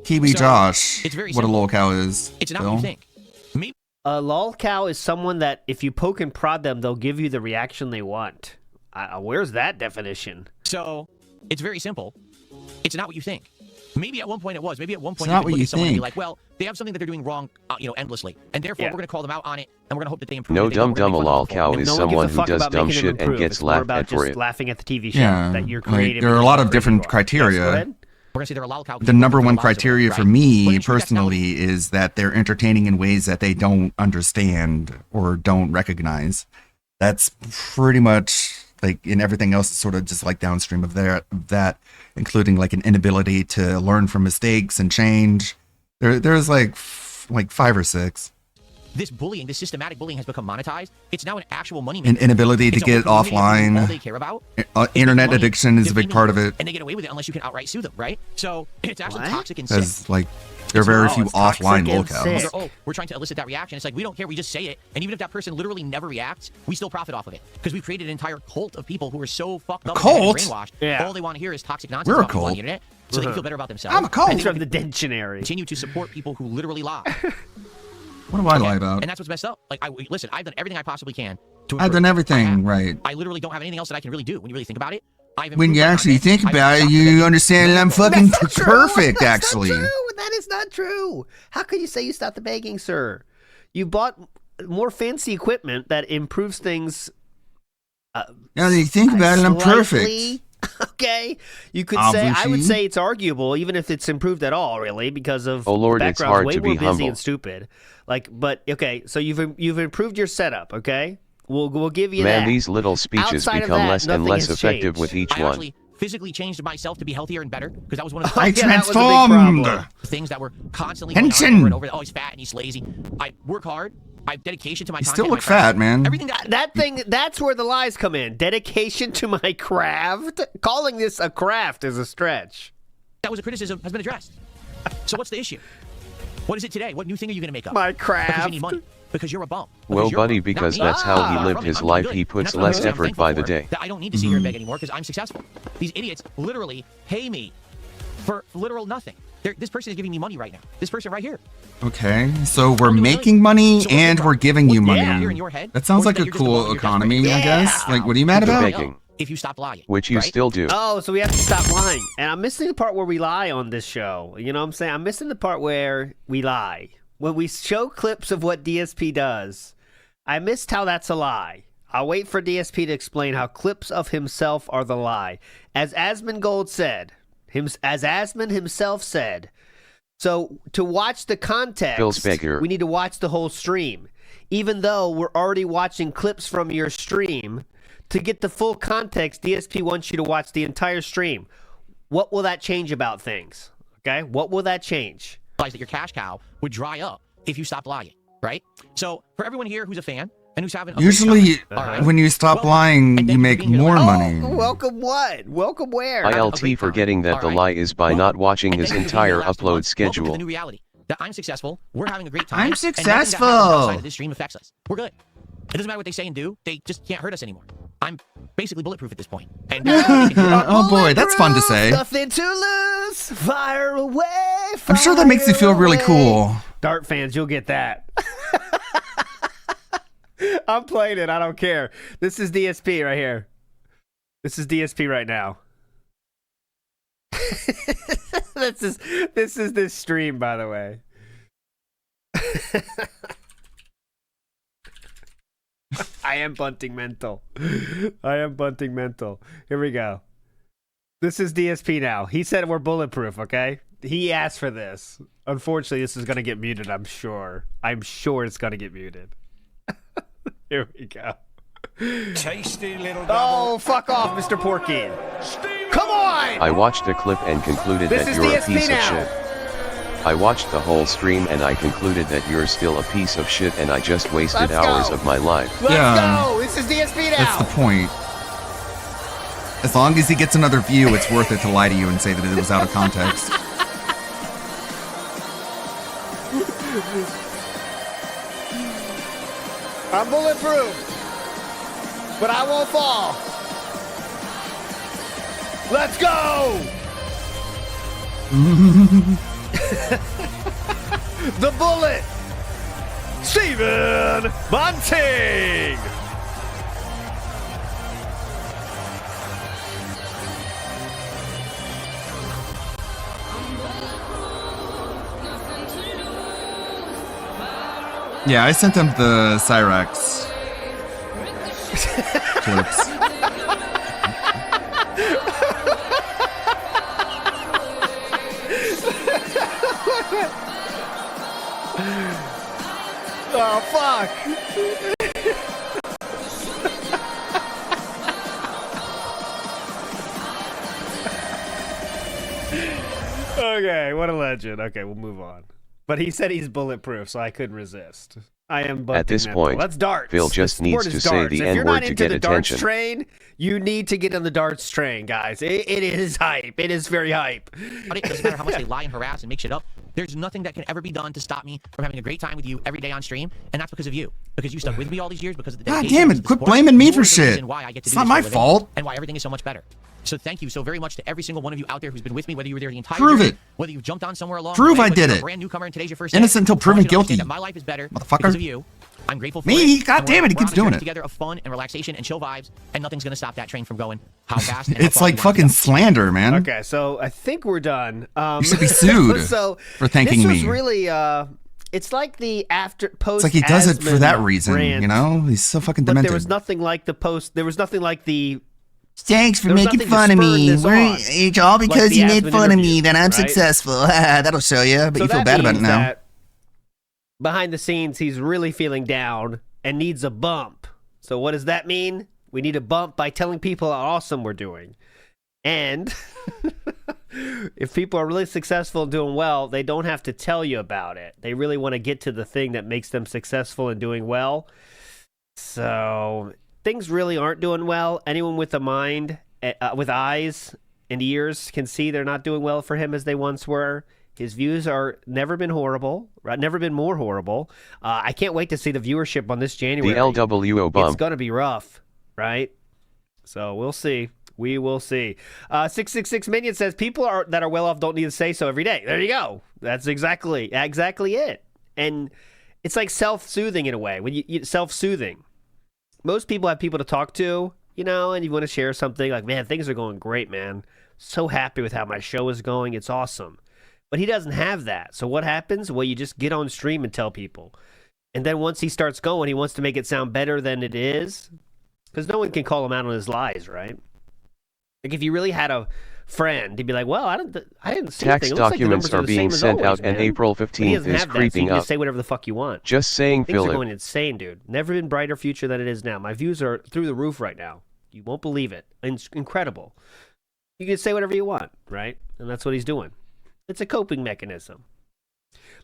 Kiwi So, Josh it's very what a simple. lol cow is. It's not Phil. what you think. Maybe A lol cow is someone that if you poke and prod them, they'll give you the reaction they want. Where's that definition? so. It's very simple. It's not what you think. Maybe at one point it was. Maybe at one point not you could what look you at someone and be think. like, well, they have something that they're doing wrong, endlessly, and therefore Yeah. we're going to call them out on it, and we're going to hope that they improve. No If they don't, dumb we're gonna dumb a make fun lol of them for it. cow And is no one gives a someone who fuck does about dumb making them shit and improve. gets It's more laughed about at for just it. laughing at the TV show Yeah, that you're like, creative. there are a and lot of clever different you are. criteria. Yes, go ahead. We're going to say they're a lol cow. The number one They're lies criteria about it, for right? Well, me you're true, that's not- personally is that they're entertaining in ways that they don't understand or don't recognize. That's pretty much like in everything else, sort of just like downstream of that, including like an inability to learn from mistakes and change. There's like 5 or 6. This bullying, this systematic bullying has become monetized. It's now an actual money An maker. inability to It's a get whole community of people offline. all they care about Internet money, addiction is a big defeating part of it. and they get away with it unless you can outright sue them, right? So it's actually What? toxic and sick. Because like there are very few it's toxic offline and locales. sick. Oh, we're trying to elicit that reaction. It's like, we don't care. We just say it. And even if that person literally never reacts, we still profit off of it. Because we've created an entire cult of people who are so fucked up cult? and brainwashed. Yeah. All they want to hear is toxic nonsense We're a about people on cult. the internet. So they can feel better about themselves. I'm a cult. And It's they from the dictionary. continue to support people who literally lie. What do I lie about? And that's what's messed up. Like, listen, I've done everything I possibly can to I've done improve. everything right. I literally don't have anything else that I can really do when you really think about it. I've When improved you my actually content. think I've about it, stopped you the understand that I'm fucking That's not true. perfect, That's actually. Not true. That is not true. How could you say you stopped the begging, sir? You bought more fancy equipment that improves things. Now that you think about it, I'm perfect. slightly. Okay, you could say I would Obviously. say it's arguable, even if it's improved at all, really, because of Oh, Lord, the it's background's hard way to more be busy humble. and stupid. Like, but okay, so you've improved your setup. Okay, we'll give you Man, that. these little speeches Outside of become that, less and nothing less has effective changed. with each I one. actually physically changed myself to be healthier and better because that was one of the I Yeah, that was a big transformed. problem. things that were constantly going on Tension. over and over. Oh, he's fat and he's lazy. I work hard. I have dedication to my You content. still and look my craft. fat, man. Everything that That thing, that's where the lies come in. Dedication to my craft. Calling this a craft is a stretch. was a criticism has been addressed. So what's the issue? What is it today? What new thing are you going to make up? My Because craft. you need money. Because you're a bum. Because Well, you're buddy, a bum, not because me. that's how he I'm lived from it. his I'm life. good. He And puts that's what I'm less really effort thankful by the for, day. That I don't need to sit here and beg anymore because I'm successful. These idiots literally pay me for literal nothing. This person is giving me money right now. This person right here. Okay, so we're making money and we're giving you money. in your head, That sounds or like that a you're just cool alone, you're economy, desperate. I guess. Like, what are you mad You're about? begging, If you stop lying. which you right? still do. Oh, so we have to stop lying. And I'm missing the part where we lie on this show. You know what I'm saying? I'm missing the part where we lie. When we show clips of what DSP does, I missed how that's a lie. I'll wait for DSP to explain how clips of himself are the lie. As Asmongold said, as Asmon himself said, so to watch the context, we need to watch the whole stream. Even though we're already watching clips from your stream, to get the full context, DSP wants you to watch the entire stream. What will that change about things? Okay, what will that change? Realize that your cash cow would dry up if you stopped lying, right? So for everyone here who's a fan and who's having a Usually, good time, all right, when you stop lying, you make more money. Welcome what? Welcome where? ILT forgetting that the lie is by not watching his entire upload welcome to schedule. the new reality. That I'm successful, we're having a great time. I'm and nothing that successful. happens outside of this stream affects us. We're good. It doesn't matter what they say and do. They just can't hurt us anymore. I'm basically bulletproof at this point. And Oh boy, that's fun to say. Nothing to lose. Fire away. I'm sure that makes you feel really cool. Dart fans, you'll get that. I'm playing it. I don't care. This is DSP right here. This is DSP right now. This is this stream, by the way. I am bunting mental. I am bunting mental. Here we go. This is DSP now. He said we're bulletproof, okay? He asked for this. Unfortunately, this is going to get muted, I'm sure. I'm sure it's going to get muted. Here we go. Tasty little Oh, fuck off, Mr. Porky. Come on! I watched the clip and concluded This that is you're a DSP piece now. of shit. I watched the whole stream and I concluded that you're still a piece of shit and I just wasted Let's hours go. of my life. Let's Yeah. go! This is DSP now! That's the point. As long as he gets another view, it's worth it to lie to you and say that it was out of context. I'm bulletproof, but I won't fall. Let's go! The bullet! Steven Bunting! Yeah, I sent him the Cyrax clips. Oh, fuck! Okay, what a legend. Okay, we'll move on. But he said he's bulletproof, so I couldn't resist. I am bunting At this mental. point, That's darts. Phil just The sport needs is to say darts. the If you're N-word not to into get the darts attention. train, you need to get on the darts train, guys. It is hype. It is very hype. But it doesn't matter how much they lie and harass and make shit up. There's nothing that can ever be done to stop me from having a great time with you every day on stream, and that's because of you. Because you stuck with me all these years, because of the God dedication, damn because it, of the quit support. blaming me You're for the shit. reason why I get to It's do not this my for a living, fault. and why everything is so much better. So thank you so very much to every single one of you out there who's been with me, whether you were there the entire Prove journey, it. whether you've jumped on somewhere along Prove the way, I whether did you're it. a brand newcomer in today's your first Innocent day. until proven I want you to understand guilty. that my life is better Motherfucker. because of you. I'm grateful for Me? it. God And damn it, he we're keeps on a doing journey it. together of fun and relaxation and chill vibes, and nothing's gonna stop that train from going. How fast? And how It's far like we want to fucking go. slander, man. Okay, so I think we're done. You should be sued so for thanking this was me. really it's like the post. It's like he does it for that Asmon reason, rant, you know? He's so fucking But there demented. was nothing like the post. There was nothing like the. Thanks for there was making nothing to fun of spur me. this on, It's all like because the you made Asmon fun of me interview, that I'm right? successful. That'll show you, but So you feel that bad about it means now. that behind the scenes, he's really feeling down and needs a bump. So what does that mean? We need a bump by telling people how awesome we're doing. And if people are really successful and doing well, they don't have to tell you about it. They really want to get to the thing that makes them successful and doing well. So things really aren't doing well. Anyone with a mind, with eyes and ears can see they're not doing well for him as they once were. His views are never been horrible, right? Never been more horrible. I can't wait to see the viewership on this January. The LWO bump. It's going to be rough, right? So we'll see. We will see. 666 Minion says people that are well off don't need to say so every day. There you go. That's exactly it. And it's like self-soothing in a way. When you self-soothing. Most people have people to talk to, and you want to share something like, man, things are going great, man. So happy with how my show is going. It's awesome. But he doesn't have that. So what happens? Well, you just get on stream and tell people. And then once he starts going, he wants to make it sound better than it is. Because no one can call him out on his lies, right? Like if you really had a friend, he'd be like, well, I didn't see Tax anything. It looks like the documents numbers are the being same as sent always, out, and man. April But he 15th doesn't is have that, so creeping you can up. just say whatever the fuck you want. Just saying, Things are Philip. going insane, dude. Never been brighter future than it is now. My views are through the roof right now. You won't believe it. It's incredible. You can say whatever you want, right? And that's what he's doing. It's a coping mechanism.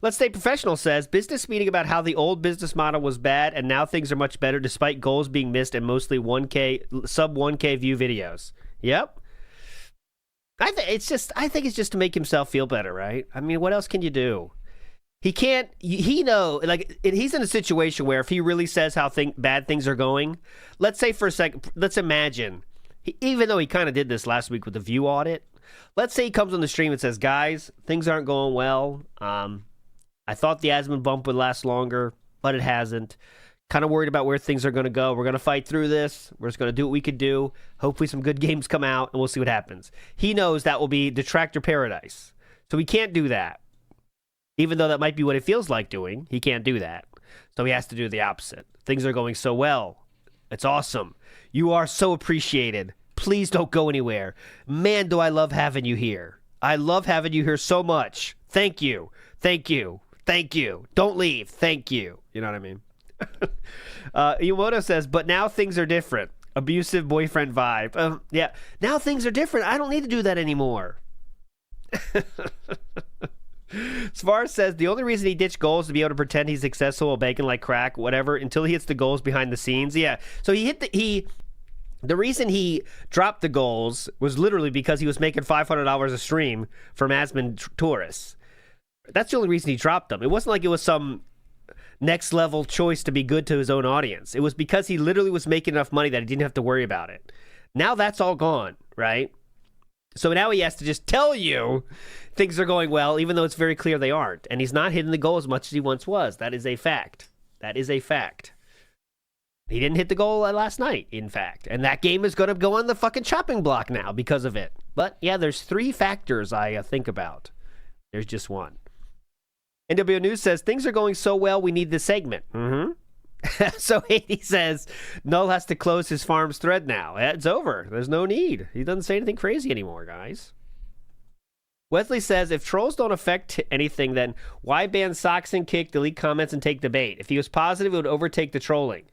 Let's Stay Professional says, business meeting about how the old business model was bad and now things are much better despite goals being missed and mostly sub 1K view videos. Yep. I think it's just to make himself feel better, right? I mean, what else can you do? He can't, he's in a situation where if he really says how bad things are going, let's say for a second, let's imagine, even though he kind of did this last week with the view audit, let's say he comes on the stream and says, guys, things aren't going well. I thought the Asmund bump would last longer, but it hasn't. Kind of worried about where things are going to go. We're going to fight through this. We're just going to do what we could do. Hopefully some good games come out, and we'll see what happens. He knows that will be detractor paradise. So he can't do that. Even though that might be what it feels like doing, he can't do that. So he has to do the opposite. Things are going so well. It's awesome. You are so appreciated. Please don't go anywhere. Man, do I love having you here. I love having you here so much. Thank you. Thank you. Thank you. Don't leave. Thank you. You know what I mean? Iwamoto says, but now things are different. Abusive boyfriend vibe. Yeah. Now things are different. I don't need to do that anymore. Svar says the only reason he ditched goals is to be able to pretend he's successful while banking like crack, whatever, until he hits the goals behind the scenes. Yeah. So the reason he dropped the goals was literally because he was making $500 a stream from Asmund Taurus. That's the only reason he dropped them. It wasn't like it was some next level choice to be good to his own audience. It was because he literally was making enough money that he didn't have to worry about it. Now that's all gone, right? So now he has to just tell you things are going well, even though it's very clear they aren't. And he's not hitting the goal as much as he once was. That is a fact. That is a fact. He didn't hit the goal last night, in fact. And that game is going to go on the fucking chopping block now because of it. But yeah, there's 3 factors I think about. There's just one. NW News says, things are going so well, we need this segment. So Haiti says, Null has to close his farm's thread now. It's over. There's no need. He doesn't say anything crazy anymore, guys. Wesley says, if trolls don't affect anything, then why ban socks and kick, delete comments, and take the bait? If he was positive, it would overtake the trolling.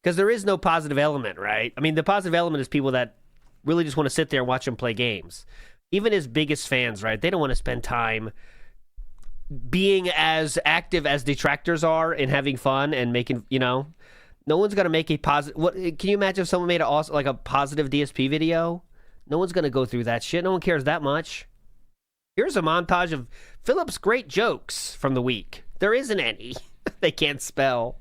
Because there is no positive element, right? I mean, the positive element is people that really just want to sit there and watch him play games. Even his biggest fans, right? They don't want to spend time being as active as detractors are and having fun and making, no one's going to make a positive. What can you imagine if someone made a positive DSP video? No one's going to go through that shit. No one cares that much. Here's a montage of Philip's great jokes from the week. There isn't any. They can't spell.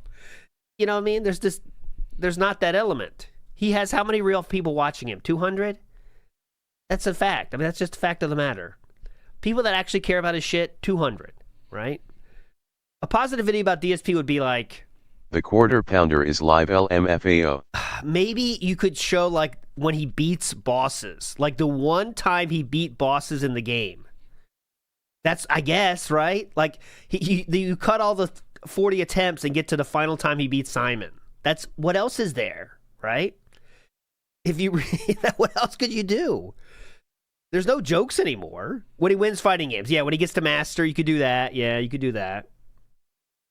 You know what I mean? There's not that element. He has how many real people watching him? 200? That's a fact. I mean, that's just a fact of the matter. People that actually care about his shit, 200, right? A positive video about DSP would be like, the quarter pounder is live LMFAO. Maybe you could show like when he beats bosses, like the one time he beat bosses in the game. That's, I guess, right? Like you cut all the 40 attempts and get to the final time he beats Simon. That's what else is there, right? If you read that, what else could you do? There's no jokes anymore. When he wins fighting games. Yeah, when he gets to master, you could do that. Yeah, you could do that.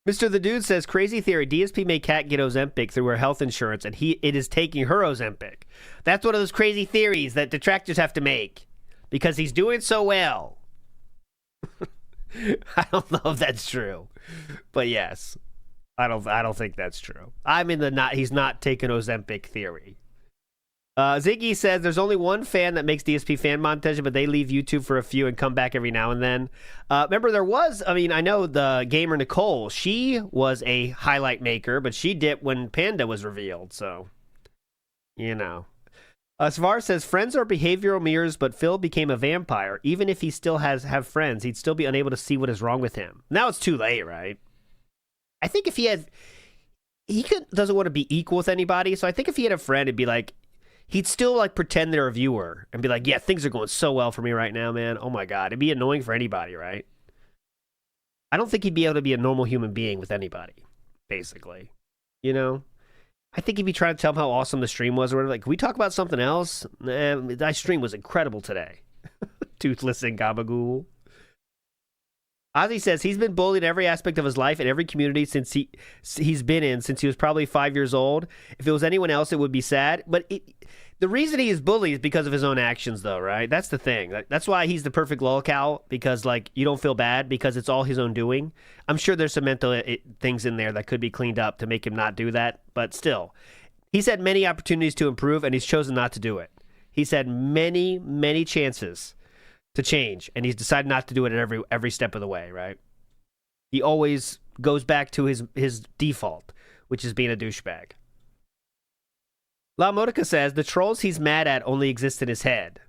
Mr. The Dude says, crazy theory. DSP made Kat get Ozempic through her health insurance, and it is taking her Ozempic. That's one of those crazy theories that detractors have to make because he's doing so well. I don't know if that's true, but yes, I don't think that's true. I'm in the he's not taking Ozempic theory. Ziggy says there's only one fan that makes DSP fan montage, but they leave YouTube for a few and come back every now and then. Remember, I know the gamer Nicole, she was a highlight maker, but she dipped when Panda was revealed, so, Svar says friends are behavioral mirrors, but Phil became a vampire. Even if he still have friends, he'd still be unable to see what is wrong with him. Now it's too late, right? I think if doesn't want to be equal with anybody. So I think if he had a friend, it'd be like he'd still like pretend they're a viewer and be like, "Yeah, things are going so well for me right now, man. Oh my god," it'd be annoying for anybody, right? I don't think he'd be able to be a normal human being with anybody, basically. You know. I think if you try to tell him how awesome the stream was or whatever, like, can we talk about something else? That stream was incredible today. Toothless and Gabagool. Ozzy says he's been bullied in every aspect of his life in every community since he's been in since he was probably 5 years old. If it was anyone else, it would be sad. But the reason he is bullied is because of his own actions, though, right? That's the thing. That's why he's the perfect lolcow, because like you don't feel bad because it's all his own doing. I'm sure there's some mental things in there that could be cleaned up to make him not do that. But still, he's had many opportunities to improve, and he's chosen not to do it. He's had many, many chances to change, and he's decided not to do it at every step of the way, right? He always goes back to his default, which is being a douchebag. La Modica says the trolls he's mad at only exist in his head.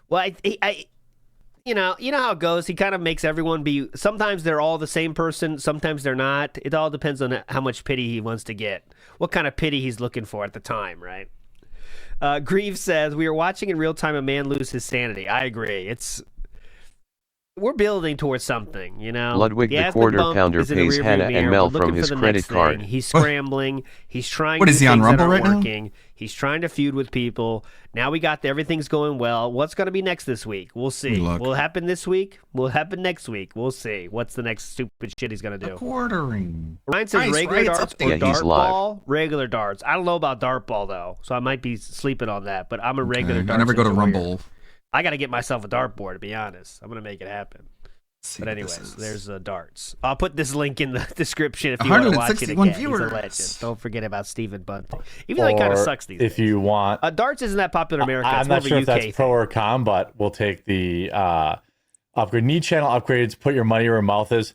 Well, you know how it goes. He kind of makes everyone be. Sometimes they're all the same person. Sometimes they're not. It all depends on how much pity he wants to get. What kind of pity he's looking for at the time, right? Grieve says we are watching in real time a man lose his sanity. I agree. We're building towards something, you know. Ludwig the quarter pounder pays Hannah and Mel from his credit card. He's scrambling. He's trying. What is he on Rumble right now? He's trying to feud with people. Now we got everything's going well. What's going to be next this week? We'll see. Will it happen this week? Will it happen next week? We'll see. What's the next stupid shit he's going to do? Quartering. Ryan says Nice, regular right? darts It's or up dart He's live. ball? Regular darts. I don't know about dart ball though, so I might be sleeping on that. But I'm a regular darts. I never go to enjoyer. Rumble. I got to get myself a dartboard, to be honest. I'm going to make it happen. See But what this anyways, is. there's darts. I'll put this link in the description if you want to watch it 161 again. He's a viewers. legend. Don't forget about Stephen Bunting. Even though he kind of sucks these days. If you want, Darts isn't that popular in America. I'm It's more not of sure a if UK that's thing. pro or con, but we'll take the upgrade. Need channel upgrades. Put your money where your mouth is.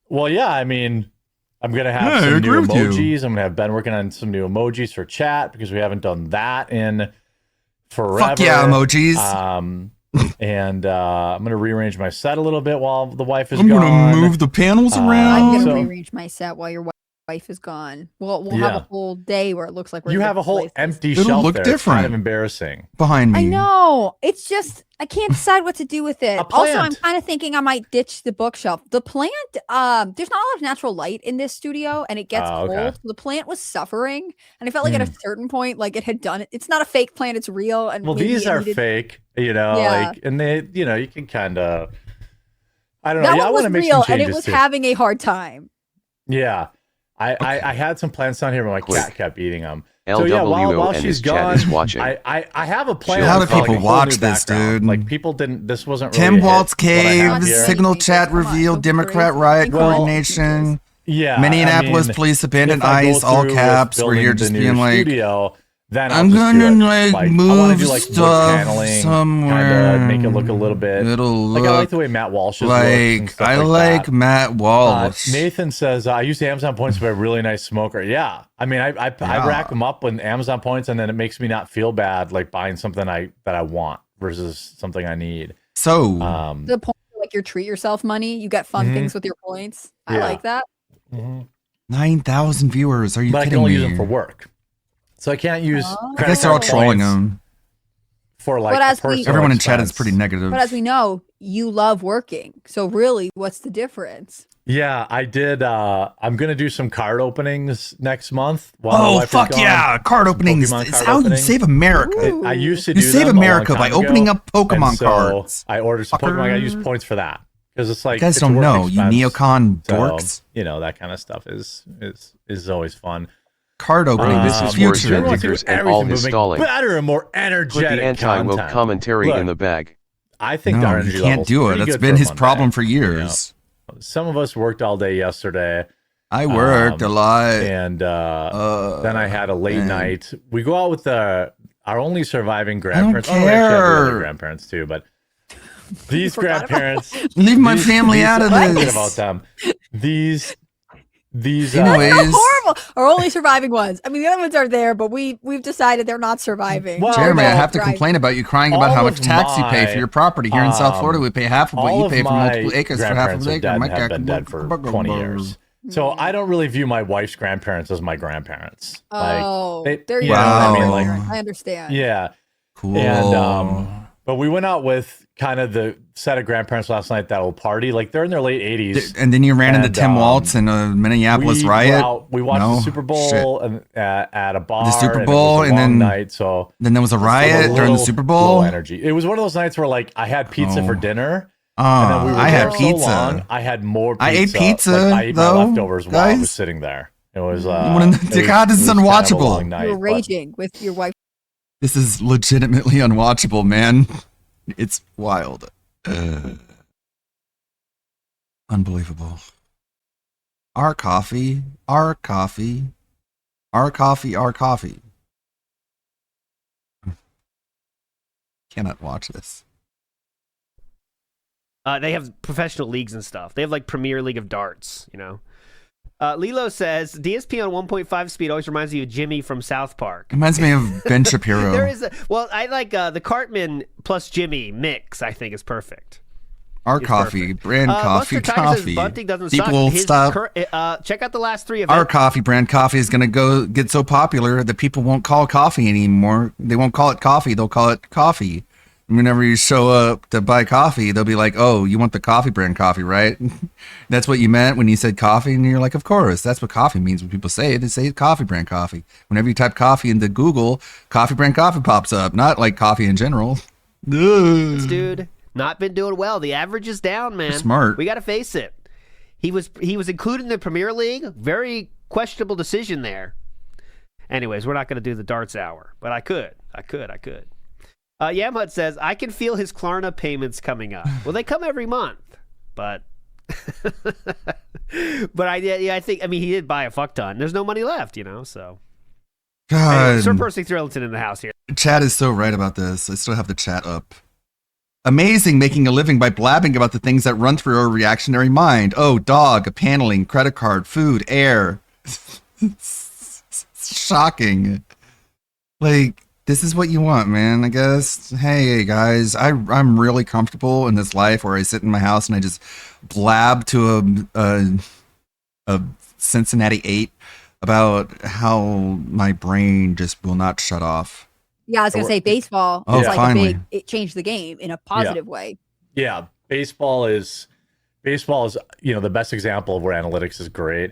Well, yeah. I mean, I'm gonna have Yeah, I some agree new with you. emojis. I'm gonna have Ben working on some new emojis for chat because we haven't done that in forever. Fuck yeah, emojis. And I'm gonna rearrange my set a little bit while the wife is I'm gone. gonna move the panels I'm around. gonna So- rearrange my set while your wife is gone. We'll have Yeah. a whole day where it looks like we're You in have a whole different places. empty It'll shelf look there. It's kind of different. embarrassing. Behind me. I know. It's just I can't decide what to do with it. Also, I'm plant. kind of thinking I might ditch the bookshelf. The plant, there's not a lot of natural light in this studio, and it gets Oh, okay. cold. So the plant was suffering, and I felt like at a certain point, like it had done it. It's not a fake plant; it's real. And Well, maybe these it are needed- fake, you know, Yeah. like, and they, you know, you can kind of, I don't know. That Yeah, I one want was to make real, some and changes it was too. having a hard time. Yeah, I had some plants down here, but my cat kept eating them. So yeah, LWO while and she's his chat gone, is watching. I have a plan. How do for, like, people a whole watch new this, background. dude? Like people didn't. This wasn't really Tim a hit, Waltz what I have Caves, here. Signal Chat Reveal, Democrat Riot Coordination. Yeah, Minneapolis I mean, Police Abandoned if I go Ice, all through with caps. We're building here the just new being like, studio, then I'll I'm just do gonna it. like I move want to do like wood stuff paneling, somewhere. kind of make it look a little bit. It'll like I like look the way Matt Walsh's looks and like stuff I like like that. Matt Walsh. Nathan says I use Amazon points to buy a really nice smoker. Yeah, I mean I rack them up with Amazon points, and then it makes me not feel bad like buying something that I want versus something I need. So The point, like your treat yourself money, you get fun Mhm. things with your points. I Yeah. like that. 9,000 viewers. Are you But I can kidding only me? use them for work, so I can't use. I guess they're all trolling them. For like But as we- personal Everyone in chat is expense. pretty negative. But as we know, you love working. So really, what's the difference? Yeah, I did. I'm gonna do some card openings next month. While my Oh wife is fuck gone. yeah! Card Some openings. Pokemon It's card how you openings. save America. I used to You do save them a long America by time ago, opening up Pokemon and so cards. I ordered some Pokemon. I got to use Fucker. points for that because it's like You guys it's a don't work know, you expense. neocon So, dorks. you know that kind of stuff is always fun. Card opening. This is future. for Jet Diggers and all his stalling. Better and more Put energetic the anti-woke content. commentary Look, in the bag. I think No, our you energy can't level's do it. pretty That's good been for his Monday, problem for you know. years. Some of us worked all day yesterday. I worked a lot. And then I had a late man. night. We go out with our only surviving grandparents. don't Oh, we actually have care. other grandparents too, but these forgot about grandparents. Leave my family out of I'm thinking this. about them. These These That's horrible. Our only surviving ones. I mean, the other ones are there, but we've decided they're not surviving. Jeremy, I have to Thriving. complain about you crying about all how of much tax you pay for your property. Here in South Florida, we pay half of what all you of pay for my multiple acres for half of grandparents an are acre. dead My and have been dead for 20 years. So I don't really view my wife's grandparents as my grandparents. Oh, like, there you know go. what I mean? Like, I understand. yeah. Cool. And but we went out with kind of the set of grandparents last night, that old party. Like they're in their late 80s. And then you ran into Tim Waltz in a Minneapolis riot. We watched No? the Super Bowl and, at a bar. The Super and Bowl, it was a and long then night. So then there was a riot a during the little Super Bowl. low energy. It was one of those nights where like I had pizza for dinner. And then we were I had there pizza. So long, I had more pizza. I ate pizza, Like, I ate though, my leftovers while I was guys. sitting there. It was God, this is kind of a unwatchable. long night, You're but- raging with your wife. This is legitimately unwatchable, man. It's wild. Unbelievable. Our coffee. Cannot watch this. They have professional leagues and stuff. They have like Premier League of Darts, you know. Lilo says DSP on 1.5 speed always reminds you of Jimmy from South Park. Reminds me of Ben Shapiro. There is I like the Cartman plus Jimmy mix. I think is perfect. Our It's coffee, brand coffee, Mustard Tiger says coffee. Bunting doesn't People suck. His stop. check out the last 3 Our events. coffee brand coffee is going to go get so popular that people won't call coffee anymore. They won't call it coffee. They'll call it coffee. Whenever you show up to buy coffee, they'll be like, "Oh, you want the coffee brand coffee, right?" That's what you meant when you said coffee, and you're like, "Of course, that's what coffee means." When people say it, they say coffee brand coffee. Whenever you type coffee into Google, coffee brand coffee pops up, not like coffee in general. Dude, not been doing well. The average is down, man. Smart. We got to face it. He was included in the Premier League. Very questionable decision there. Anyways, we're not going to do the darts hour, but I could. Yamhut says, I can feel his Klarna payments coming up. Well, they come every month, but I think he did buy a fuck ton. There's no money left, you know, so. God. Anyway, Sir Percy Thrillington in the house here. Chad is so right about this. I still have the chat up. Amazing making a living by blabbing about the things that run through our reactionary mind. Oh, dog, paneling, credit card, food, air. Shocking. Like, this is what you want, man, I guess. Hey, guys, I'm really comfortable in this life where I sit in my house and I just blab to a Cincinnati 8 about how my brain just will not shut off. Yeah, I was gonna say baseball. Oh, is like finally. it changed the game in a positive way. Yeah, baseball is the best example of where analytics is great.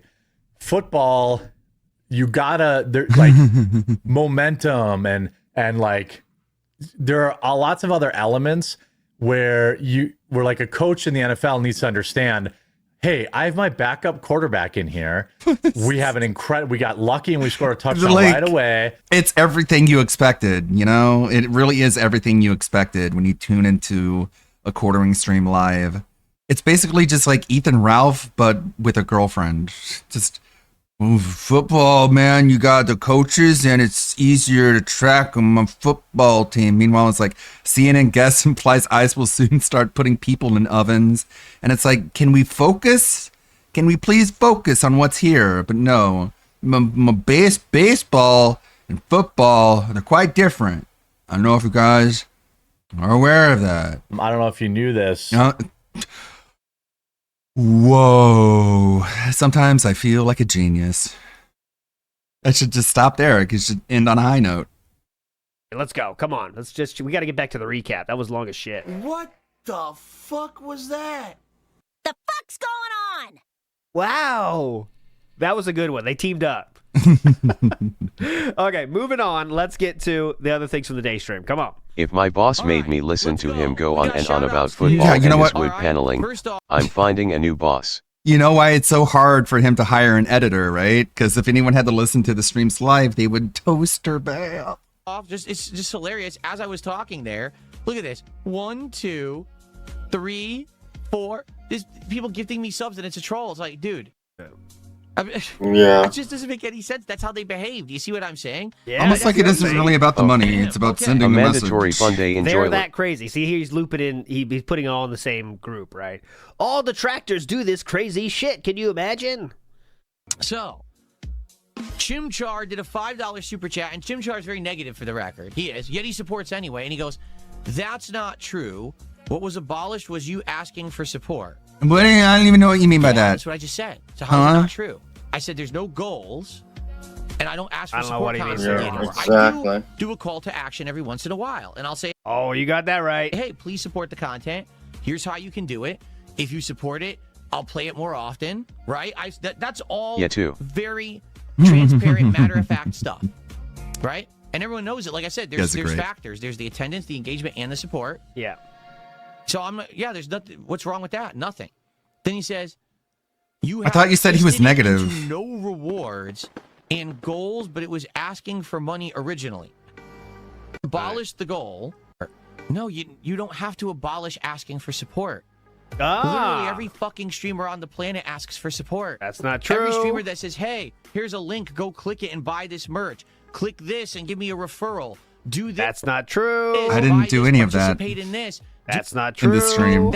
Football, you gotta like momentum and like there are lots of other elements where like a coach in the NFL needs to understand, hey, I have my backup quarterback in here. We have we got lucky and we scored a touchdown right away. It's everything you expected, you know? It really is everything you expected when you tune into a quartering stream live. It's basically just like Ethan Ralph, but with a girlfriend. Just football, man, you got the coaches and it's easier to track them on football team. Meanwhile, it's like CNN guest implies ICE will soon start putting people in ovens. And it's like, can we focus? Can we please focus on what's here? But no, baseball and football, they're quite different. I don't know if you guys are aware of that. I don't know if you knew this. Whoa. Sometimes I feel like a genius. I should just stop there. It should end on a high note. Let's go. Come on. We got to get back to the recap. That was long as shit. What the fuck was that? The fuck's going on? Wow. That was a good one. They teamed up. Okay, moving on. Let's get to the other things from the day stream. Come on. If my boss made me listen to him go on and on about football Yeah, you know and his what? wood paneling, I'm finding a new boss. You know why it's so hard for him to hire an editor, right? Because if anyone had to listen to the streams live, they would toast her back. It's just hilarious. As I was talking there, look at this. 1, 2, 3, 4. There's people gifting me subs and it's a troll. It's like, dude. Yeah. It just doesn't make any sense. That's how they behave. Do you see what I'm saying? Yeah, Almost like it isn't really about the money. It's about sending A the mandatory message. fun day They're enjoyment. that crazy. See, he's looping in. He's putting it all in the same group, right? All detractors do this crazy shit. Can you imagine? So, Chimchar did a $5 super chat, and Chimchar is very negative for the record. He is, yet he supports anyway. And he goes, "That's not true. What was abolished was you asking for support." What? I don't even know what you mean by that. That's what I just said. So how is it not true? I said there's no goals, and I don't ask for support constantly anymore. I do a call to action every once in a while, and I'll say, "Oh, you got that right. Hey, please support the content. Here's how you can do it. If you support it, I'll play it more often." Right? That's all. Yeah, too. Very transparent, matter-of-fact stuff. Right? And everyone knows it. Like I said, there's factors. There's the attendance, the engagement, and the support. Yeah. So there's nothing. What's wrong with that? Nothing. Then he says, I thought you said he was negative. No rewards and goals, but it was asking for money originally. Abolish the goal. No, you don't have to abolish asking for support. Literally every fucking streamer on the planet asks for support. That's not true. Every streamer that says, "Hey, here's a link, go click it and buy this merch. Click this and give me a referral. Do this." That's not true. I didn't do any of that. Participate in this. That's not true. In this stream.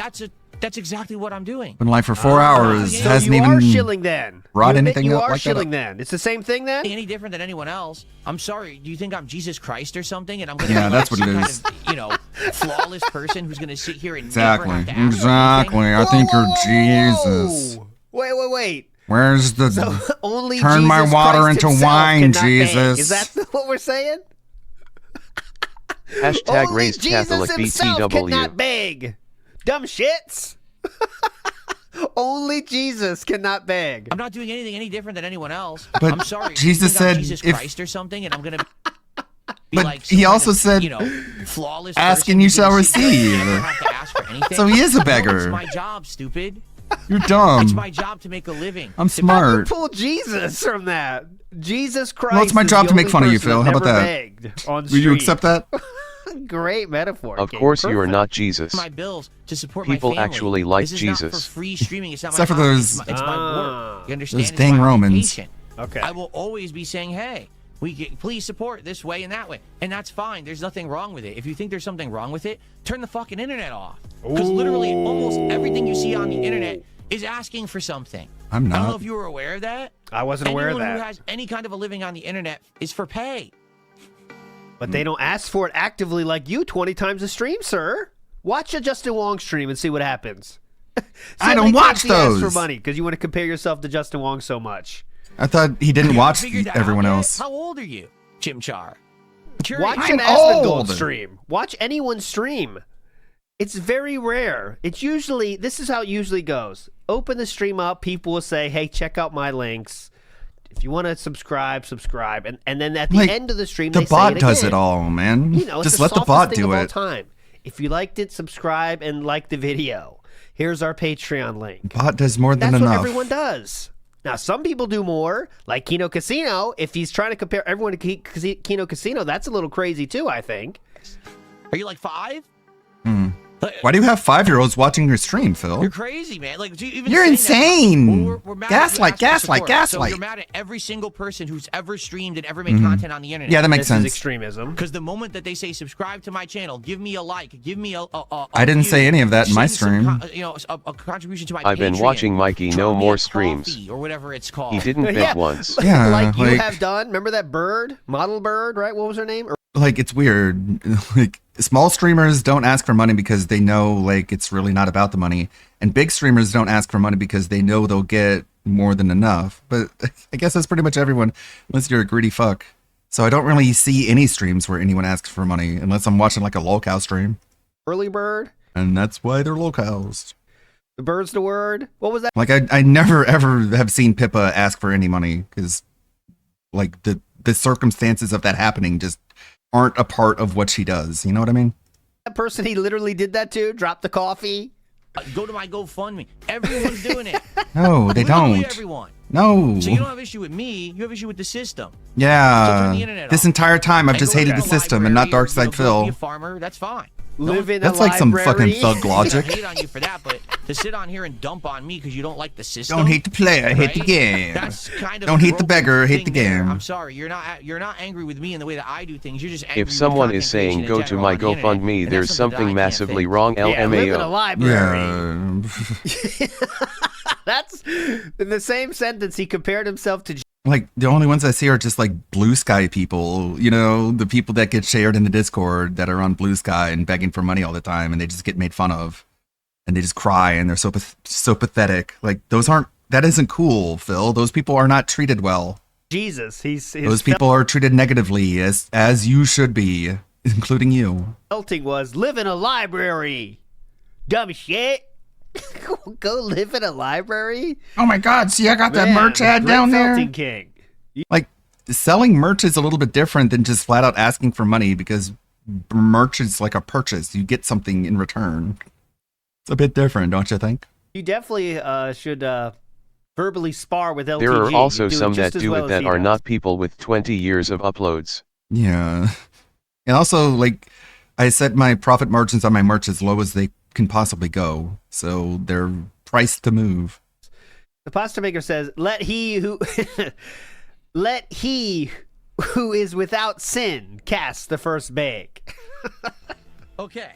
That's exactly what I'm doing. Been live for 4 hours. So hasn't you even are shilling then. brought You admit anything you up are like shilling that. then. It's the same thing then? Any different than anyone else. I'm sorry. Do you think I'm Jesus Christ or something? And I'm going to Yeah, be that's like what it some is. kind of, flawless person who's going to sit here and Exactly. never have to ask Exactly. I think you're Jesus. Wait. Where's the So only turn my Jesus water Christ into himself wine, cannot beg. Jesus? Is that what we're saying? Hashtag Only raised Jesus Catholic himself BTW. cannot beg. Dumb shits. Only Jesus cannot beg. I'm not doing anything any different than anyone else. But I'm sorry. Jesus Do you think I'm said Jesus if- Christ or something, and I'm going to be But like he some also kind of, said, flawless "Ask person and you who's gonna shall sit here and receive." never have to ask for anything. So he is a No, beggar. it's my job, stupid. You're dumb. It's my job to make a living. I'm How do you smart. pull Jesus from that? Jesus Christ. Well, it's my is job the to make only fun of you, person Phil. How about never that? begged on Will you stream. accept that? Great metaphor. Of King. course you are Perfect. not Jesus. My bills to support People my family. actually like This is not for Jesus. free streaming. It's not Except my for hobby. those- It's my work. You understand? those It's dang my Romans. occupation. Okay. I will always be saying, "Hey, please support this way and that way," and that's fine. There's nothing wrong with it. If you think there's something wrong with it, turn the fucking internet off. Because literally, almost everything you see on the internet is asking for something. I'm I don't know not. if you were aware of that. I wasn't aware of Anyone that. who has any kind of a living on the internet is for pay. But they don't ask for it actively like you 20 times a stream, sir. Watch a Justin Wong stream and see what happens. I don't watch those. For money because you want to compare yourself to Justin Wong so much. I thought he didn't You watch figured that everyone out yet? else. How old are you, Chimchar? Watch I'm an Asmongold old. stream. Watch anyone stream. It's very rare. It's usually, this is how it usually goes. Open the stream up. People will say, "Hey, check out my links. If you want to subscribe, subscribe." And then at the Like, end of the stream, the they say bot it does again. it all, man. You know, it's Just the let the softest bot thing do of all it. time. If you liked it, subscribe and like the video. Here's our Patreon link. Bot does more than That's what enough. everyone does. Now, some people do more, like Kino Casino. If he's trying to compare everyone to Kino Casino, that's a little crazy too, I think. Are you like 5? Why do you have 5-year-olds watching your stream, Phil? You're crazy, man. Like even You're saying that- insane. Well, we're mad at you Gaslight, asking for gaslight, support. gaslight. So you're mad at every single person who's ever streamed and ever made content on the internet. Yeah, that makes This sense. is extremism. Because the moment that they say subscribe to my channel, give me a like, give me a I didn't view, say any of that in my send some stream. a contribution to my I've been Patreon, watching Mikey drop no me more a streams. coffee or whatever it's called. He didn't beg Yeah. once. Yeah, like you like- have done. Remember that bird, model bird, right? What was her name? Like, it's weird. Like, small streamers don't ask for money because they know, like, it's really not about the money. And big streamers don't ask for money because they know they'll get more than enough. But I guess that's pretty much everyone, unless you're a greedy fuck. So I don't really see any streams where anyone asks for money, unless I'm watching, like, a lolcow stream. Early bird. And that's why they're lolcows. The bird's the word. What was that? Like, I never, ever have seen Pippa ask for any money, because, like, the circumstances of that happening just aren't a part of what she does. You know what I mean? That person he literally did that to. Dropped the coffee. Go to my GoFundMe. Everyone's doing it. No, they Literally don't. Everyone. No. So you don't have issue with me. You have issue with the system. So turn the Yeah. internet This off. entire time I've And just go to hated the a system and not library or, Darkside Be Phil. a farmer. That's fine. Live in That's a like some library. fucking thug logic. I hate on you for that, but to sit on here and dump on me because you don't like the system. Don't hate the player, hate the right? game. That's kind of Don't hate the broken beggar, hate thing the there. game. I'm sorry, you're not angry with me in the way that I do things. You're just angry If with someone content is saying creation go in to general my on the internet, GoFundMe, and there's that's something that I something can't massively fix. wrong. Yeah, live in a LMAO. library. Yeah. That's in the same sentence. He compared himself to. Like, the only ones I see are just like Blue Sky people, you know, the people that get shared in the Discord that are on Blue Sky and begging for money all the time, and they just get made fun of, and they just cry, and they're so pathetic. Like, that isn't cool, Phil. Those people are not treated well. Jesus, those people are treated negatively, as you should be, including you. Felting was live in a library. Dumb shit. Go live in a library? Oh my God! See, I got that merch ad great down there. Felting King. Like, selling merch is a little bit different than just flat out asking for money, because merch is like a purchase. You get something in return. It's a bit different, don't you think? You definitely should verbally spar with LTG. There are also You some just that as do well it as that he are does. not people with 20 years of uploads. Yeah. And also, like, I set my profit margins on my merch as low as they can possibly go, so they're priced to move. The pasta maker says, let he who is without sin cast the first bag. Okay.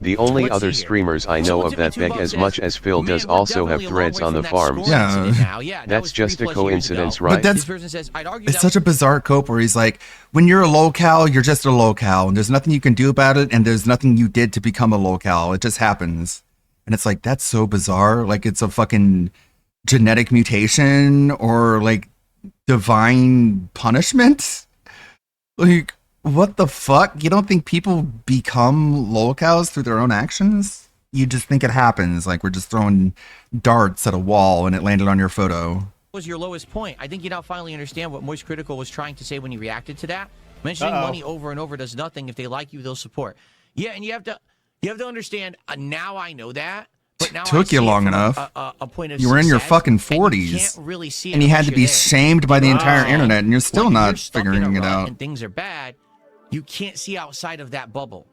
The only Let's other see here. streamers I know of that beg as much as Phil does also have threads on the farms. That's just a coincidence, right? But it's such a bizarre cope where he's like, when you're a locale, you're just a locale, and there's nothing you can do about it, and there's nothing you did to become a locale. It just happens. And it's like, that's so bizarre. Like, it's a fucking genetic mutation or like divine punishment. Like, what the fuck? You don't think people become locales through their own actions? You just think it happens. Like, we're just throwing darts at a wall and it landed on your photo. What was your lowest point? I think you now finally understand what Moist Critical was trying to say when he reacted to that. Mentioning money over and over does nothing. If they like you, they'll support. Yeah, and you have to understand. Now I know that. But now Took you long enough. A point of You were in your success, fucking and you 40s. can't really see it And you had unless to be you're there. shamed by the entire internet, and you're still When you're not stuck in figuring a it rut out. and things are bad, you can't see outside of that bubble.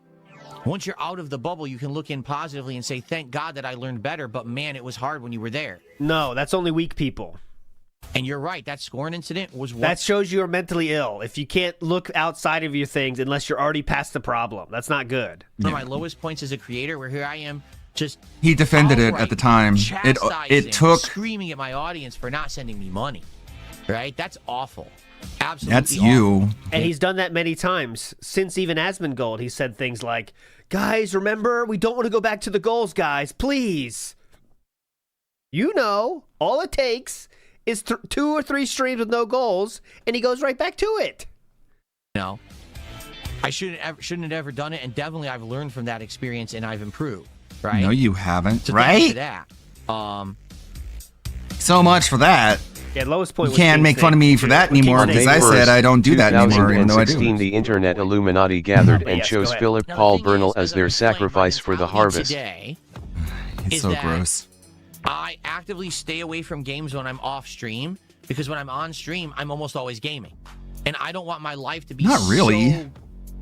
Once you're out of the bubble, you can look in positively and say, thank God that I learned better, but man, it was hard when you were there. No, that's only weak people. And you're right, that scoring incident was one. That shows you are mentally ill. If you can't look outside of your things unless you're already past the problem, that's not good. One of my lowest points as a creator, where here I am, just He defended it at the time. It chastising, took. screaming at my audience for not sending me money. Right? That's awful. Absolutely. That's you. And he's done that many times. Since even Asmongold, he said things like, guys, remember, we don't want to go back to the goals, guys. Please. You know, all it takes is 2 or 3 streams with no goals, and he goes right back to it. No. I shouldn't have ever done it, and definitely I've learned from that experience and I've improved. Right? No, you haven't. So Right? thanks to that. So much for that. Yeah, lowest point. You can't make fun of me for that anymore On because May I said 1st, I don't do that anymore, even though I do. 2016, the Internet Illuminati gathered and Yes, chose go ahead. Philip Now, the Paul thing Bernal is, as their sacrifice for the harvest. Today It's is so that gross. I actively stay away from games when I'm off stream, because when I'm on stream, I'm almost always gaming. And I don't want my life to be Not really. so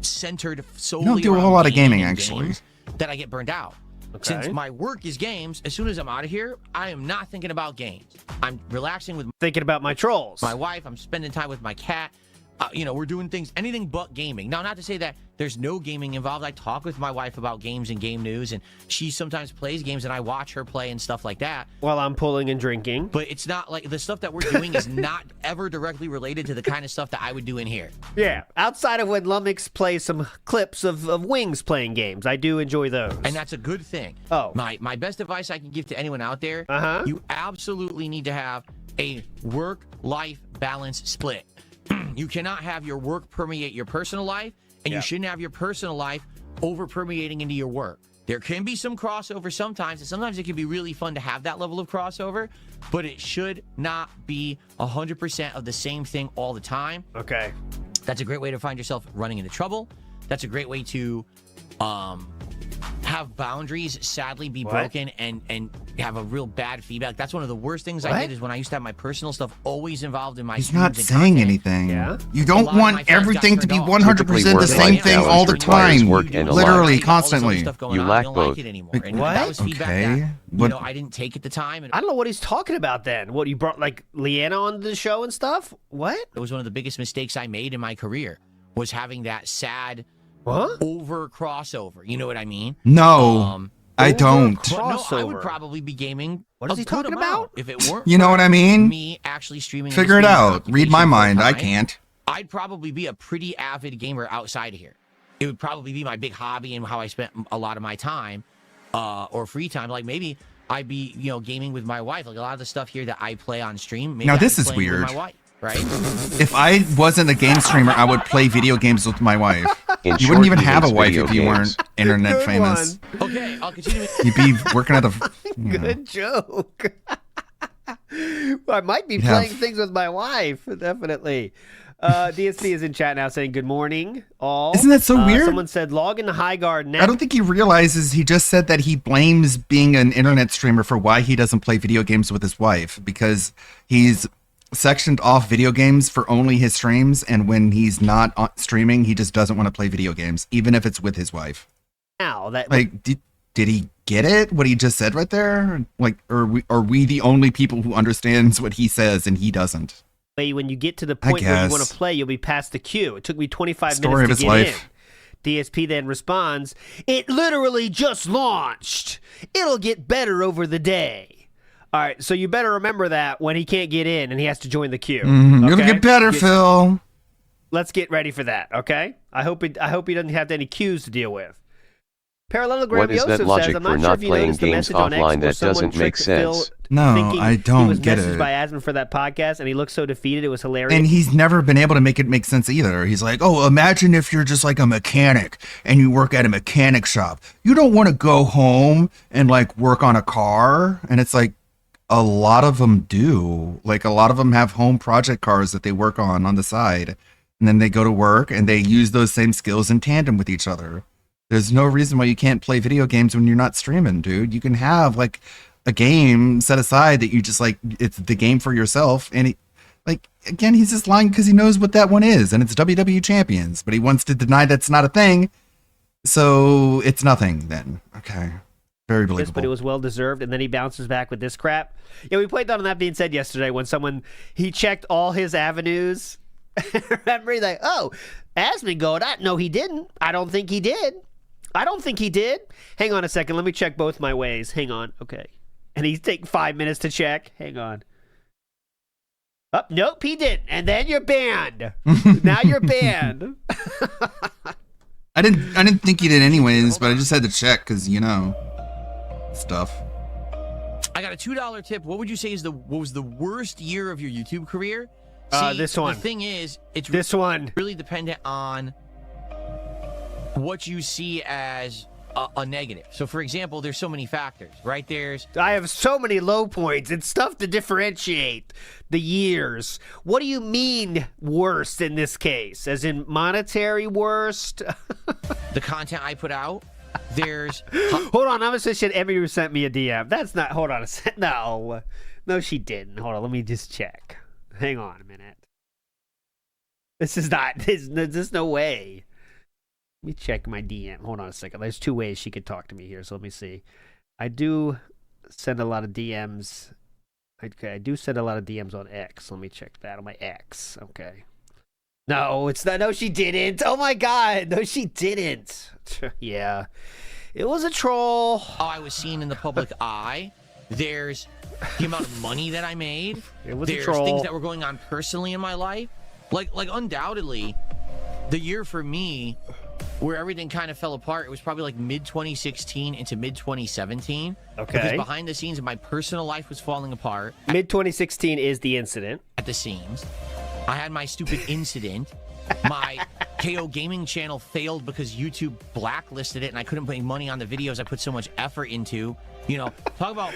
centered solely You don't do a whole around lot of gaming, and actually. games that I get burned out. Okay. Since my work is games, as soon as I'm out of here, I am not thinking about games. I'm relaxing with Thinking about my trolls. my wife. I'm spending time with my cat. We're doing things, anything but gaming. Now, not to say that there's no gaming involved. I talk with my wife about games and game news, and she sometimes plays games, and I watch her play and stuff like that. While I'm pulling and drinking. But it's not like the stuff that we're doing is not ever directly related to the kind of stuff that I would do in here. Yeah, outside of when Lumix plays some clips of Wings playing games, I do enjoy those. And that's a good thing. Oh. My best advice I can give to anyone out there, you absolutely need to have a work-life balance split. You cannot have your work permeate your personal life, and you shouldn't have your personal life over permeating into your work. There can be some crossover sometimes, and sometimes it can be really fun to have that level of crossover, but it should not be 100% of the same thing all the time. Okay. That's a great way to find yourself running into trouble. That's a great way to have boundaries sadly be broken and have a real bad feedback. That's one of the worst things I did, is when I used to have my personal stuff always involved in my He's streams not and saying content. anything. Yeah. You A don't lot of my want friends got everything to be turned off. 100% the same thing all the time, literally, constantly. You lack don't both. like it anymore. Like, And what? that was feedback Okay, that, but- I didn't take at the time. And I don't know what he's talking about then. What, you brought like Leanna on the show and stuff? What? it was one of the biggest mistakes I made in my career, was having that sad What? over crossover. You know what I mean? No. I don't. No, I would probably be gaming. What is a he good talking amount about? if it weren't. You know what I mean? Me actually streaming. and Figure it just being out. Read my occupation mind. I full-time, can't. I'd probably be a pretty avid gamer outside of here. It would probably be my big hobby and how I spent a lot of my time or free time. Like maybe I'd be, gaming with my wife. Like a lot of the stuff here that I play on stream. Maybe Now, I'd this be is playing with weird. my wife, right? If I wasn't a game streamer, I would play video games with my wife. In You short, wouldn't even he have a hates wife video if you games. weren't internet Good famous. Okay, I'll continue. You'd be working at a. you know. Good joke. I might be You'd playing have- things with my wife, definitely. DSP is in chat now saying good morning, all. Isn't that so weird? Someone said log into Highguard now. I don't think he realizes he just said that he blames being an internet streamer for why he doesn't play video games with his wife because he's sectioned off video games for only his streams, and when he's not streaming, he just doesn't want to play video games, even if it's with his wife. Now that Like, did he get it? What he just said right there? Like, are we the only people who understands what he says and he doesn't? way when you get to the point where you want guess. to play, you'll be past the queue. It took me 25 Story of minutes his to get life. in. DSP then responds, "It literally just launched. It'll get better over the day." All right, so you better remember that when he can't get in and he has to join the queue. It'll okay? get better, Phil. Let's get ready for that, okay? I hope he doesn't have any queues to deal with. Parallelogram What is that Yosef logic says, I'm for not sure not if you playing noticed the games message on X offline where that someone doesn't make tricked Phil sense? No, thinking I he don't was get messaged it. by Asman for that podcast, and he looked so defeated. It was hilarious. And he's never been able to make it make sense either. He's like, oh, imagine if you're just like a mechanic and you work at a mechanic shop. You don't want to go home and like work on a car. And it's like, a lot of them do. Like, a lot of them have home project cars that they work on the side. And then they go to work and they use those same skills in tandem with each other. There's no reason why you can't play video games when you're not streaming, dude. You can have like a game set aside that you just like, it's the game for yourself. And he, like, again, he's just lying because he knows what that one is, and it's WWE Champions, but he wants to deny that's not a thing. So it's nothing then. Okay. Very Yes, but it believable. was well deserved, and then he bounces back with this crap. Yeah, we played that on That Being Said yesterday when he checked all his avenues. Remember, he's like, oh, Asmongold, no, he didn't. I don't think he did. I don't think he did. Hang on a second. Let me check both my ways. Hang on. Okay. And he's taking 5 minutes to check. Hang on. Oh, nope, he didn't. And then you're banned. Now you're banned. I didn't think he did anyways, but I just had to check because, stuff. I got a $2 tip. What would you say is what was the worst year of your YouTube career? This one. The thing is, it's this one really dependent on what you see as a negative. So, for example, there's so many factors, right? I have so many low points. It's tough to differentiate the years. What do you mean worst in this case? As in monetary worst? the content I put out. There's hold on, I'm assuming Emmy sent me a DM. That's not, hold on a second. No, she didn't. Hold on, let me just check. Hang on a minute. This is not, there's no way. Let me check my DM. Hold on a second. There's two ways she could talk to me here, so let me see. I do send a lot of DMs. Okay, I do send a lot of DMs on X. Let me check that on my X. Okay. No, it's not. No, she didn't. Oh my God. No, she didn't. Yeah. It was a troll. I was seen in the public eye. There's the amount of money that I made. It was There's a troll. things that were going on personally in my life. Like undoubtedly, the year for me where everything kind of fell apart, it was probably like mid-2016 into mid-2017. Okay. Because behind the scenes, my personal life was falling apart. Mid-2016 is the incident. At the seams. I had my stupid incident. My KO Gaming channel failed because YouTube blacklisted it and I couldn't put money on the videos I put so much effort into. Talk about...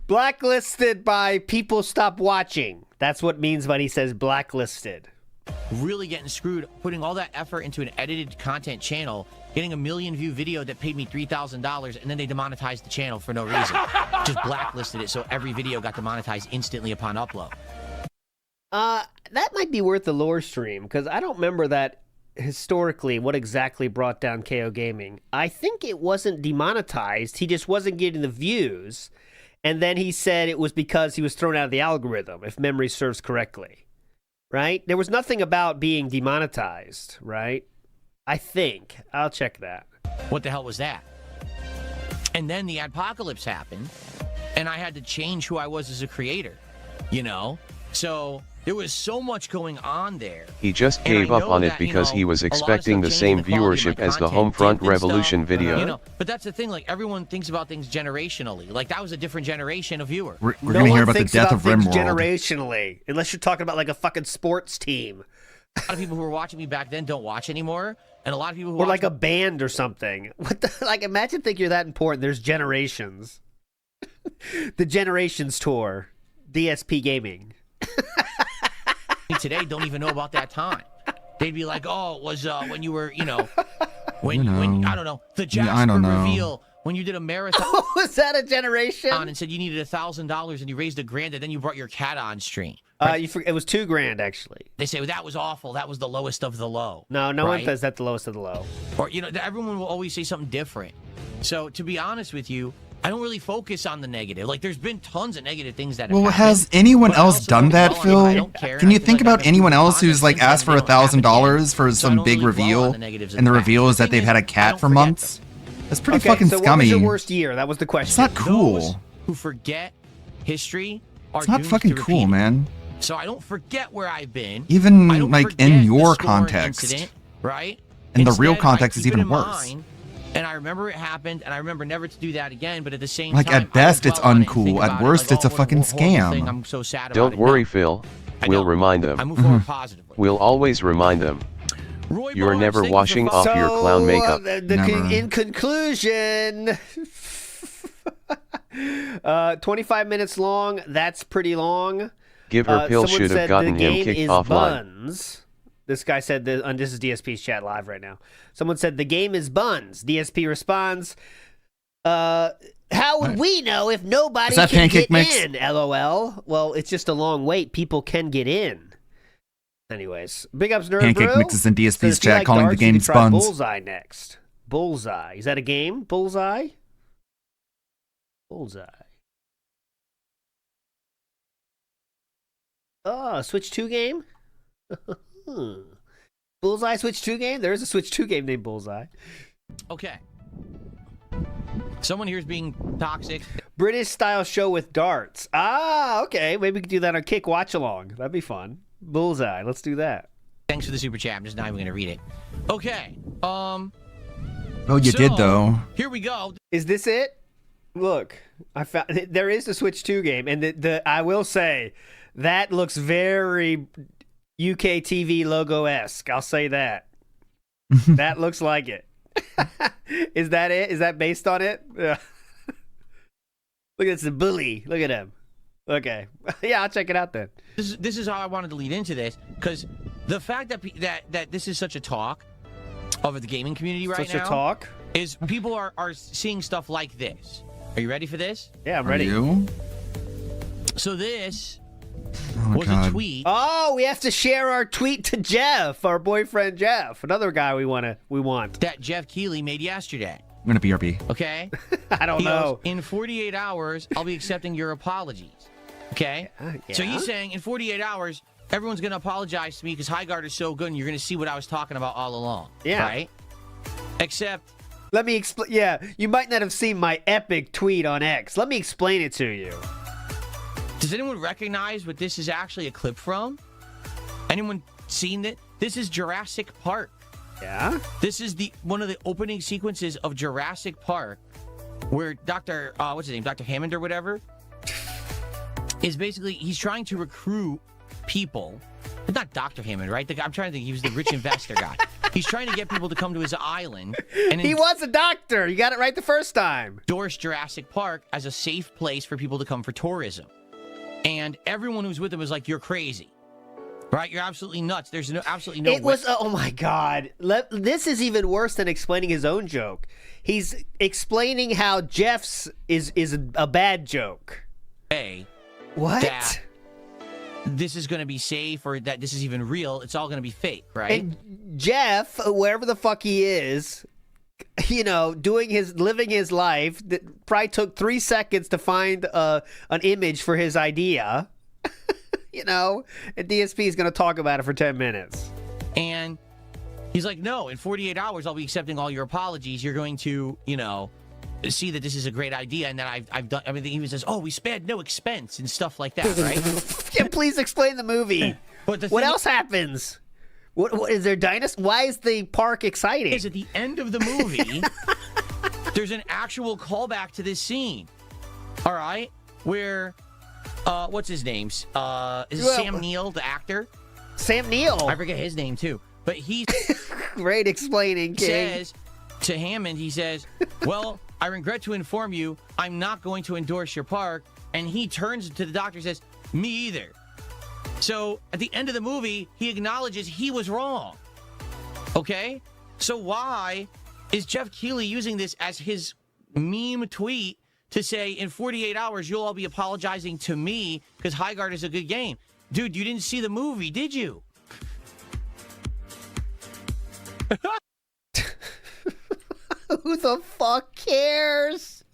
Blacklisted by people stop watching. That's what means when he says blacklisted. Really getting screwed, putting all that effort into an edited content channel, getting a 1 million view video that paid me $3,000, and then they demonetized the channel for no reason. Just blacklisted it so every video got demonetized instantly upon upload. That might be worth the lore stream, because I don't remember that historically what exactly brought down KO Gaming. I think it wasn't demonetized. He just wasn't getting the views. And then he said it was because he was thrown out of the algorithm, if memory serves correctly. Right? There was nothing about being demonetized, right? I think. I'll check that. What the hell was that? And then the apocalypse happened, and I had to change who I was as a creator, you know? So there was so much going on there. He just And I gave up know on it that, because he was a lot of expecting stuff the same changed, the quality of my viewership as the content Homefront dipped and Revolution stuff, video. You know, but that's the thing, like, everyone thinks about things generationally. Like, that was a different generation of viewer. We're No going to hear one about the thinks death about of things RimWorld. generationally, unless you're talking about like a fucking sports team. A lot of people who were watching me back then don't watch anymore, and a lot of people who Or watch like a band or something. What the, like, imagine think you're that important. There's generations. The Generations Tour, DSP Gaming. today don't even know about that time. They'd be like, "Oh, it was when you were, when I don't know, the Yeah, I Jasper don't know. reveal when you did a marathon." Was that a generation? And said you needed $1,000 and you raised $1,000, and then you brought your cat on stream. It was $2,000 actually. They say, well, that was awful. That was the lowest of the low. No one right? says that the lowest of the low. Or everyone will always say something different. So to be honest with you, I don't really focus on the negative. Like, there's been tons of negative things that have Well, happened. has anyone but I else also done don't that, dwell on it. I Phil? don't care, Can and you I feel think like about I've anyone been else who's honest like and asked for they don't happen $1,000 for So I some don't big really dwell on reveal, the negatives and the in the past. reveal is The that they've thing had a is, I cat don't for forget months? That's pretty Okay, fucking so scummy. what was your worst year? That was the question. It's not cool. Those who forget history are It's not doomed fucking to cool, repeat it. man. So I don't forget where I've been. Even, I don't like, forget in the your score context. incident, right? And the real Instead, I context is keep it even in worse. mind, and I remember it happened, and I remember never to do that again. But at the same Like, time, at best, I don't it's dwell on it and think uncool. At about it, worst, like, it's a oh, what fucking horrible thing. scam. I'm so sad about Don't it. worry, No. Phil. We'll remind them. I move forward positively. We'll always remind them. You're never washing off your clown makeup. In conclusion, 25 minutes long. That's pretty long. Give her pill someone should have said gotten the him game kicked is offline. Buns. This guy said, and this is DSP's chat live right now. Someone said the game is buns. DSP responds, how would we know if nobody Is that can Pancake get Mix? in? LOL. Well, it's just a long wait. People can get in. Anyways, big ups, Nerd Pancake Brew. Mix is in DSP's Says if you chat like calling the darts, you game could try Buns. Bullseye next. Bullseye. Is that a game? Bullseye? Bullseye. Oh, Switch 2 game? Bullseye Switch 2 game? There is a Switch 2 game named Bullseye. Okay. Someone here is being toxic. British style show with darts. Ah, okay. Maybe we could do that on Kick Watch Along. That'd be fun. Bullseye. Let's do that. Thanks for the super chat. I'm just not even going to read it. Okay. Oh, you did, though. Here we go. Is this it? Look, I found there is a Switch 2 game, and the I will say that looks very UK TV logo-esque. I'll say that. That looks like it. Is that it? Is that based on it? Yeah. Look, it's the bully. Look at him. Okay. Yeah, I'll check it out then. This is how I wanted to lead into this, because the fact that this is such a talk over the gaming community right Such now a talk? is people are seeing stuff like this. Are you ready for this? Yeah, I'm Are ready. you? So this Oh, was God. a tweet. Oh, we have to share our tweet to Jeff, our boyfriend Jeff, another guy we want. That Jeff Keighley made yesterday. I'm going to BRB. Okay? I don't He know. goes, in 48 hours, I'll be accepting your apologies. Okay? So yeah. he's saying in 48 hours, everyone's going to apologize to me because Highguard is so good and you're going to see what I was talking about all along. Yeah. Right? Except, Let me explain. Yeah, you might not have seen my epic tweet on X. Let me explain it to you. does anyone recognize what this is actually a clip from? Anyone seen it? This is Jurassic Park. Yeah? This is one of the opening sequences of Jurassic Park where Dr. What's his name? Dr. Hammond or whatever is basically, he's trying to recruit people. It's not Dr. Hammond, right? I'm trying to think. He was the rich investor guy. He's trying to get people to come to his island. And He was a doctor. You got it right the first time. endorse Jurassic Park as a safe place for people to come for tourism. And everyone who's with him was like, you're crazy. Right? You're absolutely nuts. There's absolutely no It was, oh my God. This is even worse than explaining his own joke. He's explaining how Jeff's is a bad joke. way What? that this is going to be safe or that this is even real. It's all going to be fake, right? And Jeff, wherever the fuck he is, living his life, that probably took 3 seconds to find an image for his idea. And DSP is going to talk about it for 10 minutes. And he's like, no, in 48 hours, I'll be accepting all your apologies. You're going to, see that this is a great idea and that I've done. I mean, he even says, "Oh, we spared no expense" and stuff like that, right? Yeah, please explain the movie. But what else happens? What is there? Dinosaur? Why is the park exciting? Is at the end of the movie, there's an actual callback to this scene. All right, where what's his name? Is it Sam Neill, the actor? Sam Neill. I forget his name too, but he great explaining. King. Says to Hammond, he says, "Well, I regret to inform you, I'm not going to endorse your park." And he turns to the doctor and says, "Me either." So at the end of the movie, he acknowledges he was wrong. Okay? So why is Jeff Keighley using this as his meme tweet to say, in 48 hours, you'll all be apologizing to me because Highguard is a good game? Dude, you didn't see the movie, did you? Who the fuck cares?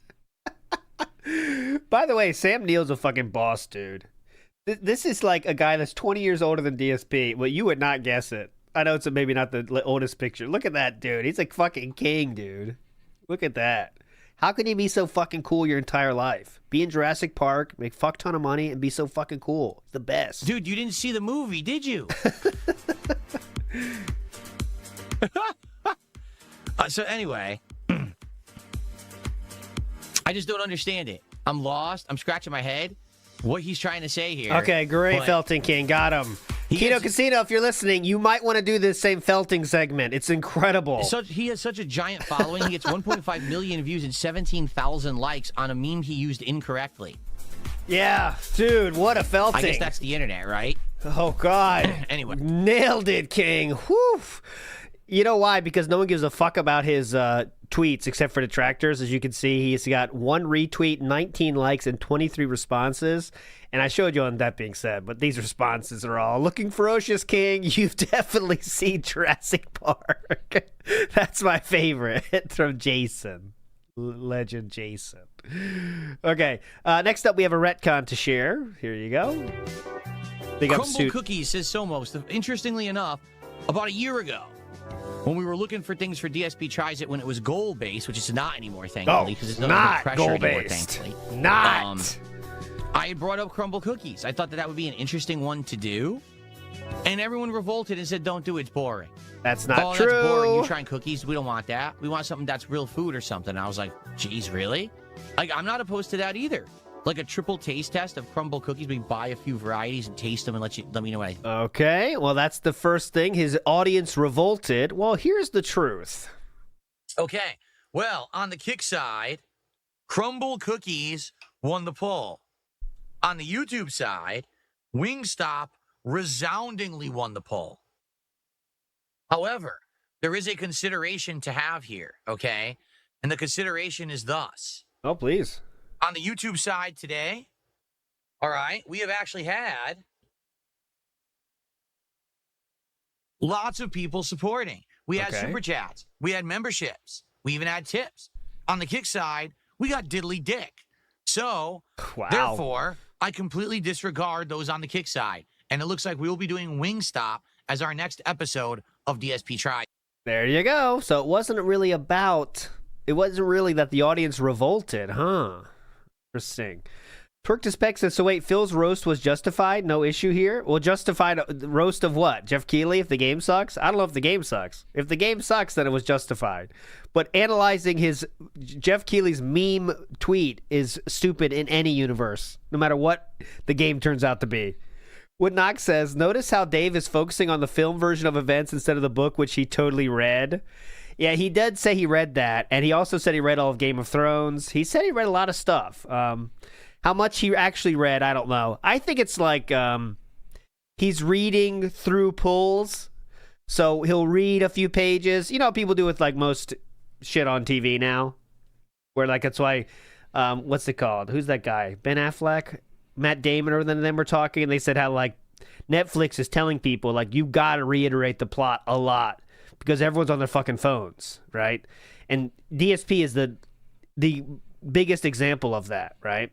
By the way, Sam Neill's a fucking boss, dude. This is like a guy that's 20 years older than DSP. Well, you would not guess it. I know it's maybe not the oldest picture. Look at that, dude. He's a fucking king, dude. Look at that. How can you be so fucking cool your entire life? Be in Jurassic Park, make fuck ton of money, and be so fucking cool. It's the best. Dude, you didn't see the movie, did you? So anyway, I just don't understand it. I'm lost. I'm scratching my head. What he's trying to say here. Okay, great, Felting King. Got him. Keto Casino, if you're listening, you might want to do this same Felting segment. It's incredible. He has such a giant following. He gets 1.5 million views and 17,000 likes on a meme he used incorrectly. Yeah, dude, what a Felting. I guess that's the internet, right? Oh, God. Anyway. Nailed it, King. Whew. You know why? Because no one gives a fuck about his tweets except for detractors. As you can see, he's got 1 retweet, 19 likes, and 23 responses. And I showed you on that being said, but these responses are all, "Looking ferocious, King. You've definitely seen Jurassic Park." That's my favorite from Jason. Legend Jason. Okay, next up we have a retcon to share. Here you go. Big up Crumble Cookies, says Somos. Interestingly enough, about a year ago, when we were looking for things for DSP Tries It when it was goal-based, which it's not anymore, thankfully, because it's not pressure anymore, thankfully. Not. I had brought up Crumble Cookies. I thought that would be an interesting one to do. And everyone revolted and said, "Don't do it, it's boring." That's not true. That's boring. You trying cookies? We don't want that. We want something that's real food or something. And I was like, geez, really? Like, I'm not opposed to that either. Like a triple taste test of Crumble Cookies. We buy a few varieties and taste them and let me know what I think. Okay, well, that's the first thing. His audience revolted. Well, here's the truth. Okay, well, on the kick side, Crumble Cookies won the poll. On the YouTube side, Wingstop resoundingly won the poll. However, there is a consideration to have here, okay? And the consideration is thus. Oh, please. On the YouTube side today, all right, we have actually had lots of people supporting. We had super chats. We had memberships. We even had tips. On the kick side, we got diddly dick. So, therefore, I completely disregard those on the kick side. And it looks like we will be doing Wingstop as our next episode of DSP Try. There you go. So it wasn't really that the audience revolted, huh? Interesting. Twerk to Spec says, so wait, Phil's roast was justified? No issue here? Well, justified roast of what? Jeff Keighley if the game sucks? I don't know if the game sucks. If the game sucks, then it was justified. But analyzing Jeff Keighley's meme tweet is stupid in any universe, no matter what the game turns out to be. What Knox says, notice how Dave is focusing on the film version of events instead of the book, which he totally read. Yeah, he did say he read that, and he also said he read all of Game of Thrones. He said he read a lot of stuff. How much he actually read, I don't know. I think it's like he's reading through pulls, so he'll read a few pages. You know what people do with like most shit on TV now? Where like that's why, what's it called? Who's that guy? Ben Affleck? Matt Damon or them were talking, and they said how like Netflix is telling people like you gotta reiterate the plot a lot because everyone's on their fucking phones, right? And DSP is the biggest example of that, right?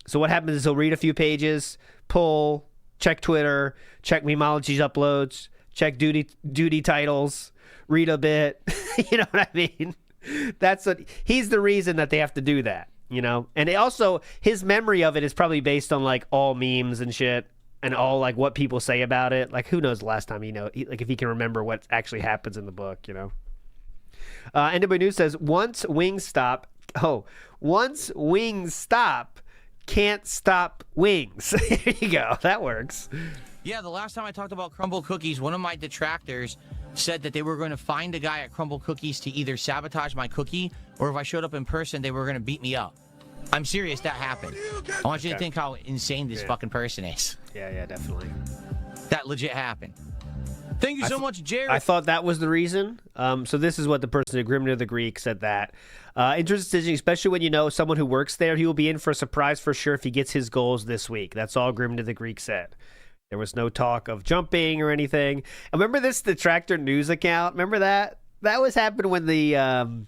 So what happens is he'll read a few pages, pull, check Twitter, check Memology's uploads, check duty titles, read a bit. You know what I mean? That's what he's the reason that they have to do that, you know. And also his memory of it is probably based on like all memes and shit, and all like what people say about it. Like who knows the last time like if he can remember what actually happens in the book, you know. NW News says once wings stop, can't stop wings. There you go. That works. Yeah, the last time I talked about Crumble Cookies, one of my detractors said that they were going to find a guy at Crumble Cookies to either sabotage my cookie, or if I showed up in person, they were going to beat me up. I'm serious, that happened. I want you to think how insane this fucking person is. Yeah, definitely. That legit happened. Thank you so much, Jared. I thought that was the reason. So this is what the person at Grimnir the Greek said that. Interesting, especially when you know someone who works there, he will be in for a surprise for sure if he gets his goals this week. That's all Grimnir the Greek said. There was no talk of jumping or anything. Remember this Detractor News account? Remember that? That was happened when the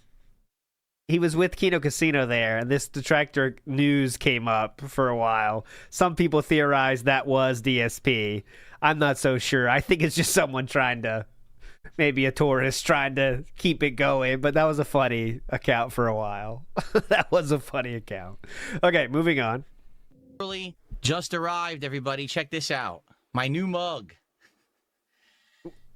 he was with Kino Casino there, and this Detractor News came up for a while. Some people theorized that was DSP. I'm not so sure. I think it's just someone trying to, maybe a tourist trying to keep it going, but that was a funny account for a while. That was a funny account. Okay, moving on. Just arrived, everybody. Check this out. My new mug.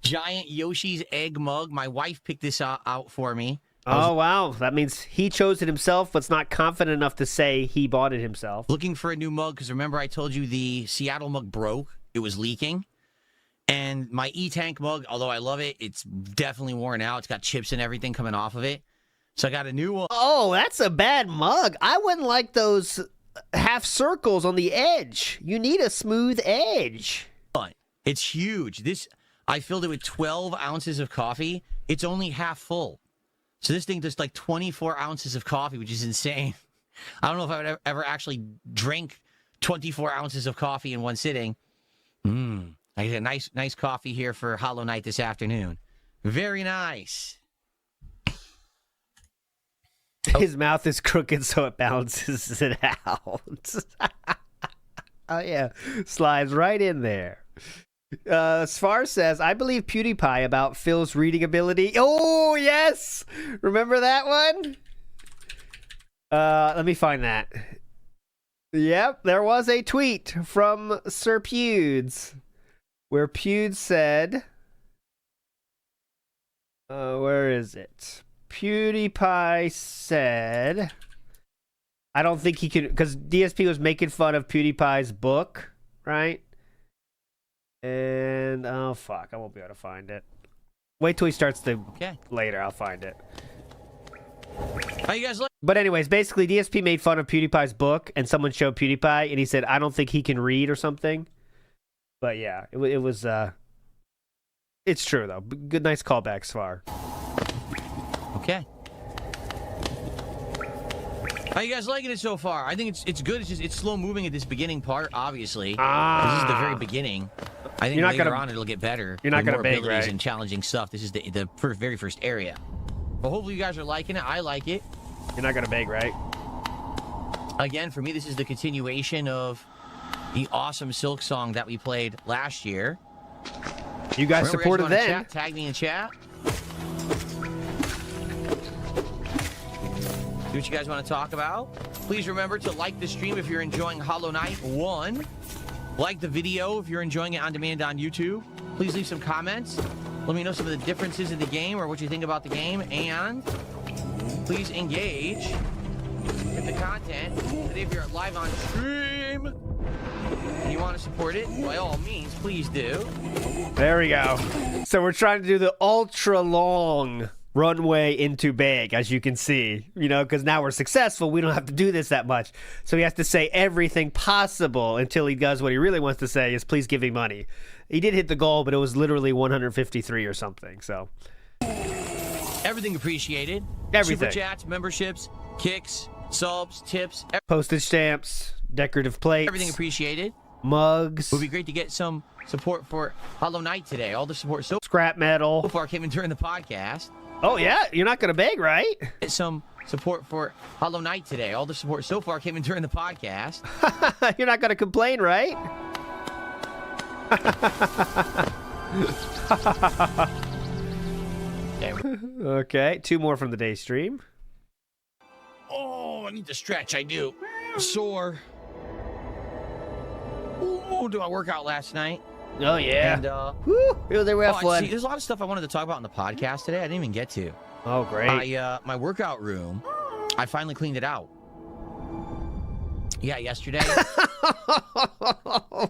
Giant Yoshi's Egg mug. My wife picked this out for me. Oh, wow. That means he chose it himself, but's not confident enough to say he bought it himself. Looking for a new mug, because remember I told you the Seattle mug broke. It was leaking. And my E-Tank mug, although I love it, it's definitely worn out. It's got chips and everything coming off of it. So I got a new one. Oh, that's a bad mug. I wouldn't like those half circles on the edge. You need a smooth edge. It's huge. I filled it with 12 ounces of coffee. It's only half full. So this thing does like 24 ounces of coffee, which is insane. I don't know if I would ever actually drink 24 ounces of coffee in one sitting. I get a nice coffee here for Hollow Knight this afternoon. Very nice. His mouth is crooked, so it balances it out. Oh, yeah. Slides right in there. Sfar says, I believe PewDiePie about Phil's reading ability. Oh, yes! Remember that one? Let me find that. Yep, there was a tweet from Sir Pewds where Pewds said, where is it? PewDiePie said, I don't think he can, because DSP was making fun of PewDiePie's book, right? And, oh fuck, I won't be able to find it. Wait till he starts the, later, I'll find it. How you guys look? But anyways, basically DSP made fun of PewDiePie's book, and someone showed PewDiePie, and he said, I don't think he can read or something. But yeah, it was, it's true though. Good, nice callback, Sfar. Okay. How you guys liking it so far? I think it's good. It's just it's slow moving at this beginning part, obviously. This is the very beginning. I think later on it'll get better. You're not gonna beg, abilities right? and challenging stuff. This is the very first area. But hopefully you guys are liking it. I like it. You're not gonna beg, right? Again, for me, this is the continuation of the awesome Silk song that we played last year. You guys supported wanna them. Chat, tag me in chat. See what you guys want to talk about. Please remember to like the stream if you're enjoying Hollow Knight 1. Like the video if you're enjoying it on demand on YouTube. Please leave some comments. Let me know some of the differences in the game or what you think about the game. And please engage with the content. And if you're live on stream and you want to support it, by all means, please do. There we go. So we're trying to do the ultra long runway into big, as you can see, you know, because now we're successful. We don't have to do this that much. So he has to say everything possible until he does what he really wants to say is please give me money. He did hit the goal, but it was literally 153 or something. So everything appreciated. Everything. Super chats, memberships, kicks, subs, tips. Postage stamps, decorative plates. Everything appreciated. Mugs. It would be great to get some support for Hollow Knight today. All the support so scrap metal. So far came in during the podcast. Oh yeah, you're not gonna beg, right? Get some support for Hollow Knight today. All the support so far came in during the podcast. You're not gonna complain, right? Okay, 2 more from the day stream. Oh, I need to stretch. I do. Sore. Ooh, did I work out last night? Oh, yeah. And, Woo, it was a rough one. See, there's a lot of stuff I wanted to talk about on the podcast today. I didn't even get to. Oh, great. My workout room, I finally cleaned it out. Yeah, yesterday.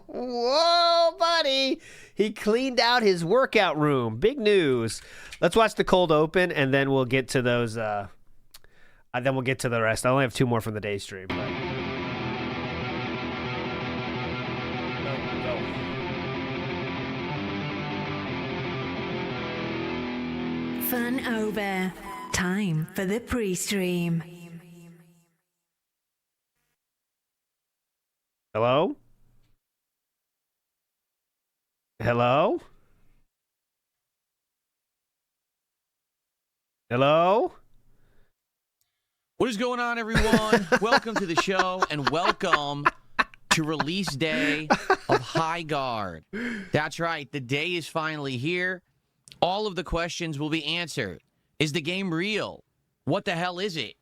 Whoa, buddy. He cleaned out his workout room. Big news. Let's watch the cold open, and then we'll get to those. Then we'll get to the rest. I only have 2 more from the day stream. But... Fun over. Time for the pre-stream. Hello? Hello? Hello? What is going on, everyone? Welcome to the show, and welcome to release day of High Guard. That's right. The day is finally here. All of the questions will be answered. Is the game real? What the hell is it?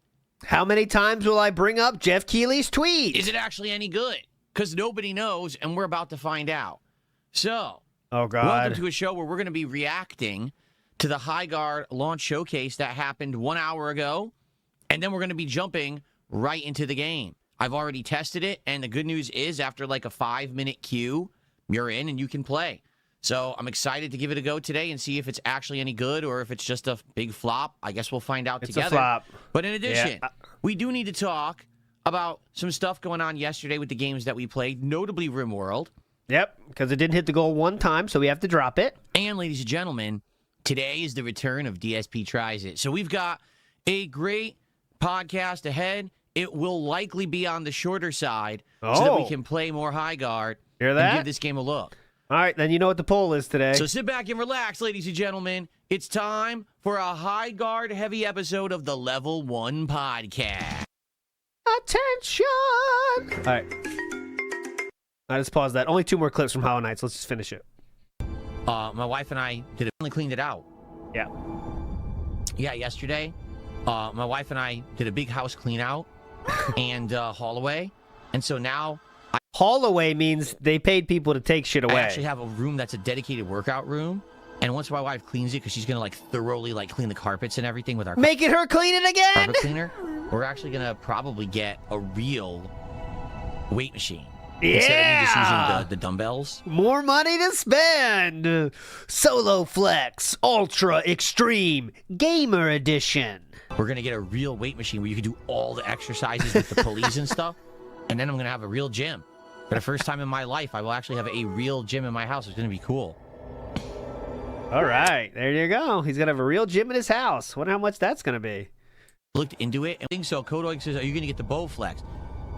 How many times will I bring up Jeff Keighley's tweet? Is it actually any good? Because nobody knows, and we're about to find out. So, oh God, welcome to a show where we're going to be reacting to the High Guard launch showcase that happened 1 hour ago, and then we're going to be jumping right into the game. I've already tested it, and the good news is after like a 5-minute queue, you're in and you can play. So I'm excited to give it a go today and see if it's actually any good or if it's just a big flop. I guess we'll find out together. It's a flop. But in addition, we do need to talk about some stuff going on yesterday with the games that we played, notably RimWorld. Yep, because it didn't hit the goal 1 time, so we have to drop it. And ladies and gentlemen, today is the return of DSP Tries It. So we've got a great podcast ahead. It will likely be on the shorter side so that we can play more High Guard and give this game a look. All right, then you know what the poll is today. So sit back and relax, ladies and gentlemen. It's time for a High Guard heavy episode of the Level 1 podcast. Attention! All right. All right, let's pause that. Only 2 more clips from Hollow Knights. Let's just finish it. My wife and I finally cleaned it out. Yeah. Yeah, yesterday, my wife and I did a big house clean out and haul away. And so now... Haul away means they paid people to take shit away. I actually have a room that's a dedicated workout room. And once my wife cleans it, because she's going to like thoroughly like clean the carpets and everything with our... Making her clean it again? Carpet cleaner. We're actually going to probably get a real weight machine. Yeah! Instead of me just using the dumbbells. More money to spend. Solo Flex Ultra Extreme Gamer Edition. We're going to get a real weight machine where you can do all the exercises with the pulleys and stuff. And then I'm going to have a real gym. For the first time in my life, I will actually have a real gym in my house. It's going to be cool. All right. There you go. He's going to have a real gym in his house. Wonder how much that's going to be. Looked into it. I think so. Kodoig says, are you going to get the Bowflex?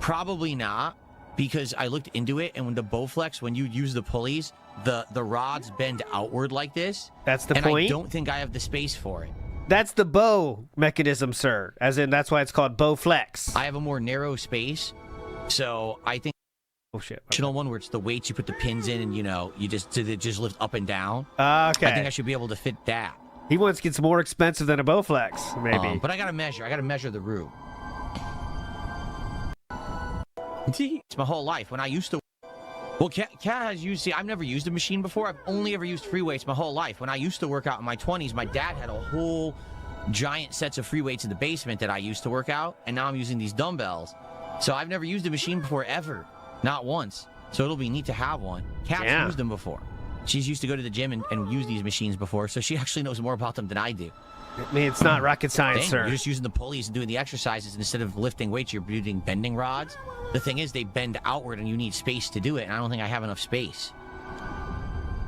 Probably not, because I looked into it, and when the Bowflex, when you use the pulleys, the rods bend outward like this. That's the and point? I don't think I have the space for it. That's the bow mechanism, sir. As in, that's why it's called Bowflex. I have a more narrow space, so I think... Oh, shit. Traditional one where it's the weights, you put the pins in, and, you know, you just lift up and down. Okay. I think I should be able to fit that. He wants gets more expensive than a Bowflex, maybe. But I got to measure. I got to measure the room. It's my whole life. When I used to... Well, Kat has used... See, I've never used a machine before. I've only ever used free weights my whole life. When I used to work out in my 20s, my dad had a whole giant sets of free weights in the basement that I used to work out, and now I'm using these dumbbells. So I've never used a machine before, ever. Not once. So it'll be neat to have one. Kat's used them before. She's used to go to the gym and use these machines before, so she actually knows more about them than I do. I mean, it's not rocket science, sir. You're just using the pulleys and doing the exercises. Instead of lifting weights, you're doing bending rods. The thing is, they bend outward, and you need space to do it, and I don't think I have enough space.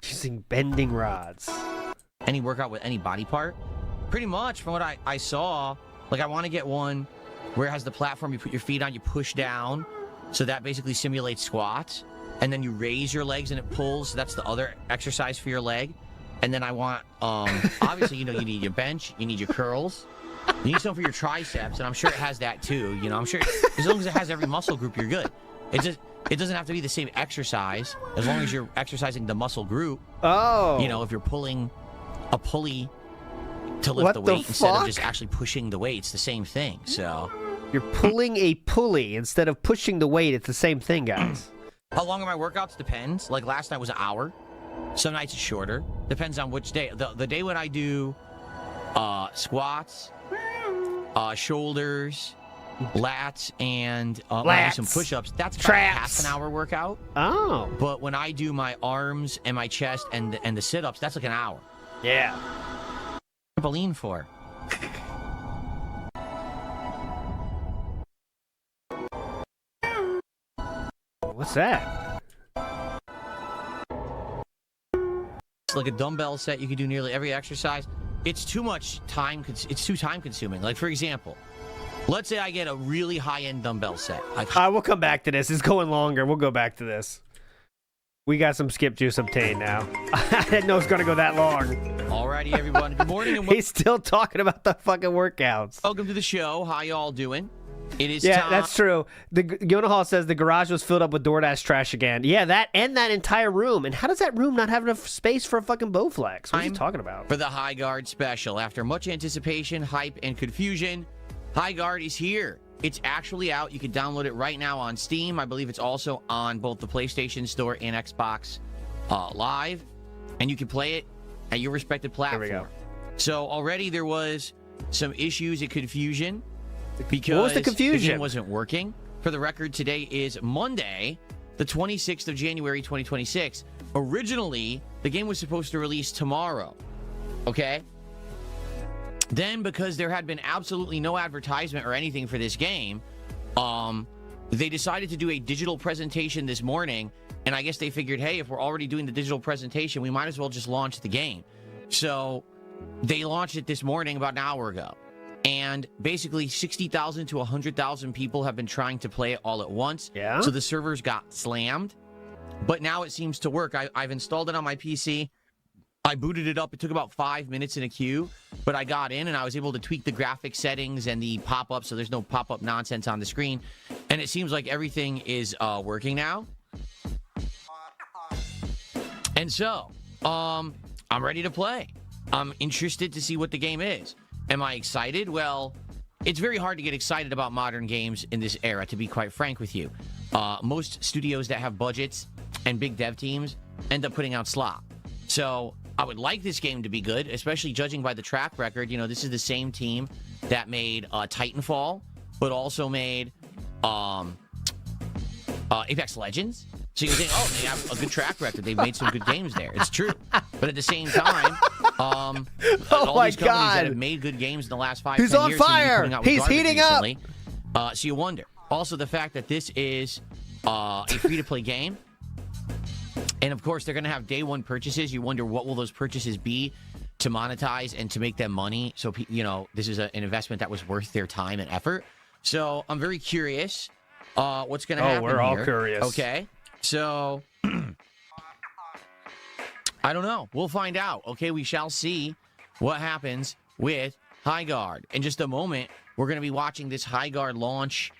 Using bending rods. Any workout with any body part? Pretty much, from what I saw, like I want to get one where it has the platform, you put your feet on, you push down, so that basically simulates squats, and then you raise your legs and it pulls. So that's the other exercise for your leg. And then I want, obviously, you know, you need your bench, you need your curls, you need some for your triceps, and I'm sure it has that too. You know, I'm sure as long as it has every muscle group, you're good. It doesn't have to be the same exercise as long as you're exercising the muscle group. Oh. You know, if you're pulling a pulley to lift What the the weight instead fuck? of just actually pushing the weight. It's the same thing. So You're pulling a pulley instead of pushing the weight. It's the same thing, guys. how long are my workouts? Depends. Like last night was an hour. Some nights it's shorter. Depends on which day. The day when I do squats, shoulders, lats, and when I do some Lats. push-ups, that's about Traps. half an hour workout. Oh. But when I do my arms and my chest and the sit-ups, that's like an hour. Yeah. Trampoline for. What's that? It's like a dumbbell set. You can do nearly every exercise. It's too much time. It's too time consuming. Like, for example, let's say I get a really high-end dumbbell set. We'll come back to this. It's going longer. We'll go back to this. We got some skip juice obtained now. I didn't know it was going to go that long. Alrighty, everyone. Good morning. And He's still talking about the fucking workouts. welcome to the show. How y'all doing? It is Yeah, time. that's true. Yona Hall says the garage was filled up with DoorDash trash again. Yeah, that entire room. And how does that room not have enough space for a fucking Bowflex? What are you talking about? For the High Guard special. After much anticipation, hype, and confusion, High Guard is here. It's actually out. You can download it right now on Steam. I believe it's also on both the PlayStation Store and Xbox Live. And you can play it at your respected platform. There we go. So already there was some issues and confusion because What was the confusion? game wasn't working. For the record, today is Monday, the 26th of January, 2026. Originally, the game was supposed to release tomorrow. Okay? Then, because there had been absolutely no advertisement or anything for this game, they decided to do a digital presentation this morning. And I guess they figured, hey, if we're already doing the digital presentation, we might as well just launch the game. So they launched it this morning about an hour ago. And basically 60,000 to 100,000 people have been trying to play it all at once. Yeah. So the servers got slammed. But now it seems to work. I've installed it on my PC. I booted it up. It took about 5 minutes in a queue, but I got in and I was able to tweak the graphic settings and the pop-up so there's no pop-up nonsense on the screen. And it seems like everything is working now. And so, I'm ready to play. I'm interested to see what the game is. Am I excited? Well, it's very hard to get excited about modern games in this era, to be quite frank with you. Most studios that have budgets and big dev teams end up putting out slop. So I would like this game to be good, especially judging by the track record. You know, this is the same team that made Titanfall, but also made Apex Legends. So you think, oh, they have a good track record. They've made some good games there. It's true. But at the same time, all my these companies God. that have made good games in the last 5-10 He's years on seem to be fire. putting out with He's garbage heating up. recently. So you wonder. Also, the fact that this is a free-to-play game. And, of course, they're going to have day one purchases. You wonder what will those purchases be to monetize and to make them money. So, you know, this is an investment that was worth their time and effort. So I'm very curious what's going to happen we're all here. curious. Okay. So I don't know. We'll find out. Okay, we shall see what happens with High Guard. In just a moment, we're going to be watching this High Guard launch,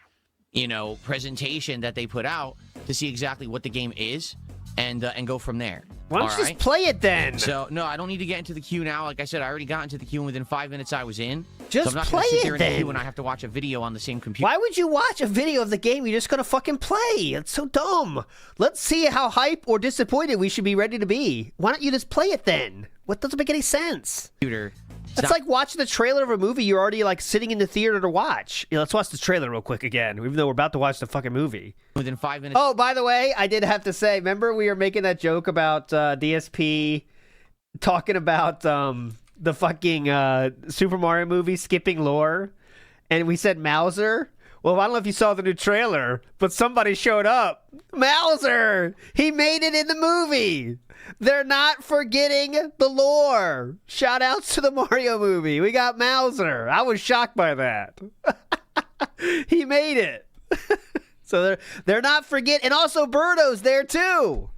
presentation that they put out to see exactly what the game is and go from there. Why don't All you just play it then? So, no, I don't need to get into the queue now. Like I said, I already got into the queue, and within 5 minutes I was in. Just so I'm not play gonna sit it there in the then. queue and I have to watch a video on the same computer. Why would you watch a video of the game you're just going to fucking play? It's so dumb. Let's see how hype or disappointed we should be ready to be. Why don't you just play it then? What doesn't make any sense? Computer. It's like watching the trailer of a movie you're already like sitting in the theater to watch. Let's watch the trailer real quick again, even though we're about to watch the fucking movie. Within 5 minutes. Oh, by the way, I did have to say, remember we were making that joke about DSP talking about the fucking Super Mario movie skipping lore, and we said Mauser? Well, I don't know if you saw the new trailer, but somebody showed up. Mauser! He made it in the movie! They're not forgetting the lore. Shout outs to the Mario movie. We got Mauser. I was shocked by that. He made it. So they're not forgetting. And also Birdo's there too.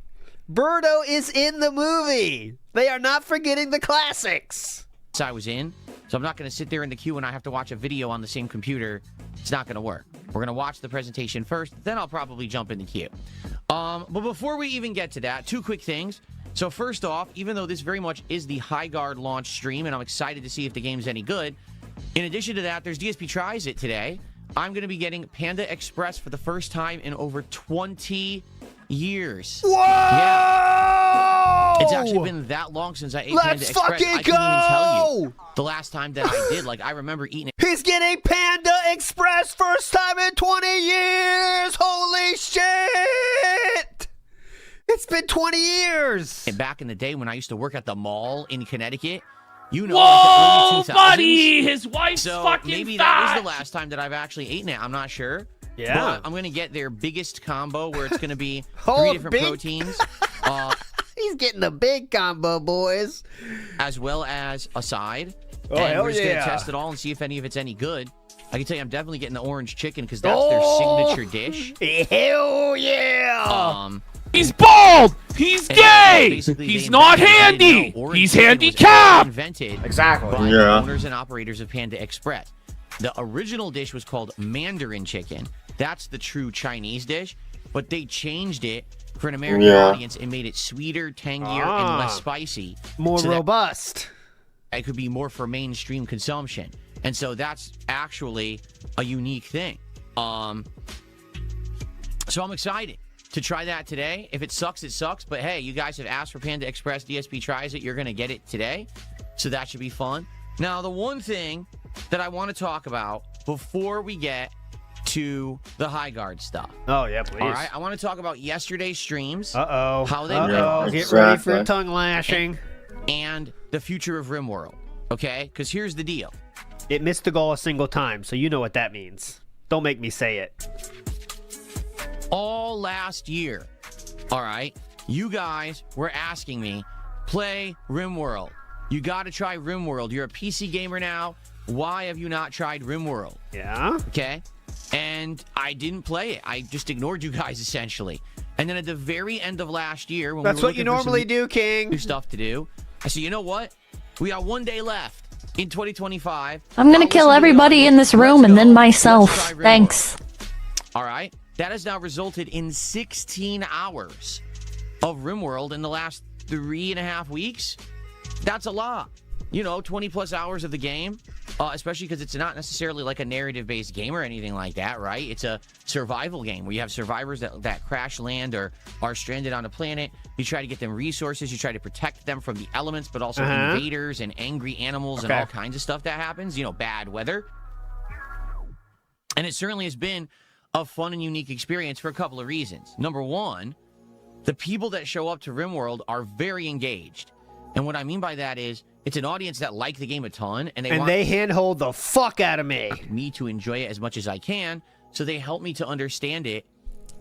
Birdo is in the movie. They are not forgetting the classics. I was in, so I'm not going to sit there in the queue and I have to watch a video on the same computer. It's not going to work. We're going to watch the presentation first, then I'll probably jump in the queue. But before we even get to that, two quick things. So first off, even though this very much is the High Guard launch stream, and I'm excited to see if the game's any good, in addition to that, there's DSP Tries It today. I'm going to be getting Panda Express for the first time in over 20 years. Whoa! Yeah. It's actually been that long since I ate Panda Let's Express. fucking I couldn't even tell you go! the last time that I did. Like, I remember eating it. He's getting Panda Express first time in 20 years. Holy shit! It's been 20 years. And back in the day when I used to work at the mall in Connecticut, you know, Whoa, like the early 2000s. buddy! His wife's so fucking maybe fat. that was the last time that I've actually eaten it. I'm not sure. Yeah. But I'm going to get their biggest combo where it's going to be Oh, 3 different big- proteins. He's getting the big combo, boys. As well as a side. Oh, and hell we're just yeah. going to test it all and see if any of it's any good. I can tell you I'm definitely getting the orange chicken because that's their signature dish. Hell yeah. He's bald. He's and gay. basically He's they not invented- I didn't handy. know orange He's chicken was handicapped. Invented Exactly. by Yeah. the owners and operators of Panda Express. The original dish was called Mandarin chicken. That's the true Chinese dish, but they changed it for an American audience and made it sweeter, tangier, and less spicy. More so that robust. it could be more for mainstream consumption. And so that's actually a unique thing. So I'm excited to try that today. If it sucks, it sucks. But hey, you guys have asked for Panda Express. DSP Tries It. You're going to get it today. So that should be fun. Now, the one thing that I want to talk about before we get to the High Guard stuff. Oh, yeah, please. All right, I want to talk about yesterday's streams. Uh-oh. How they Uh-oh. went. Get ready for a tongue lashing. And the future of RimWorld. Okay? Because here's the deal. It missed the goal a single time, so you know what that means. Don't make me say it. All last year, all right, you guys were asking me, play RimWorld. You got to try RimWorld. You're a PC gamer now. Why have you not tried RimWorld? Yeah? Okay? And I didn't play it. I just ignored you guys, essentially. And then at the very end of last year, when That's we were what you looking for some normally do, King. new stuff to do, I said, you know what? We got 1 day left in 2025. I'm gonna kill everybody in this room and then myself. Thanks. All right. That has now resulted in 16 hours of RimWorld in the last 3.5 weeks. That's a lot. You know, 20 plus hours of the game, especially because it's not necessarily like a narrative-based game or anything like that, right? It's a survival game where you have survivors that crash land or are stranded on a planet. You try to get them resources. You try to protect them from the elements, but also invaders and angry animals and all kinds of stuff that happens. You know, bad weather. And it certainly has been a fun and unique experience for a couple of reasons. Number one, the people that show up to RimWorld are very engaged. And what I mean by that is it's an audience that like the game a ton, and they handhold the fuck out of me to enjoy it as much as I can. So they help me to understand it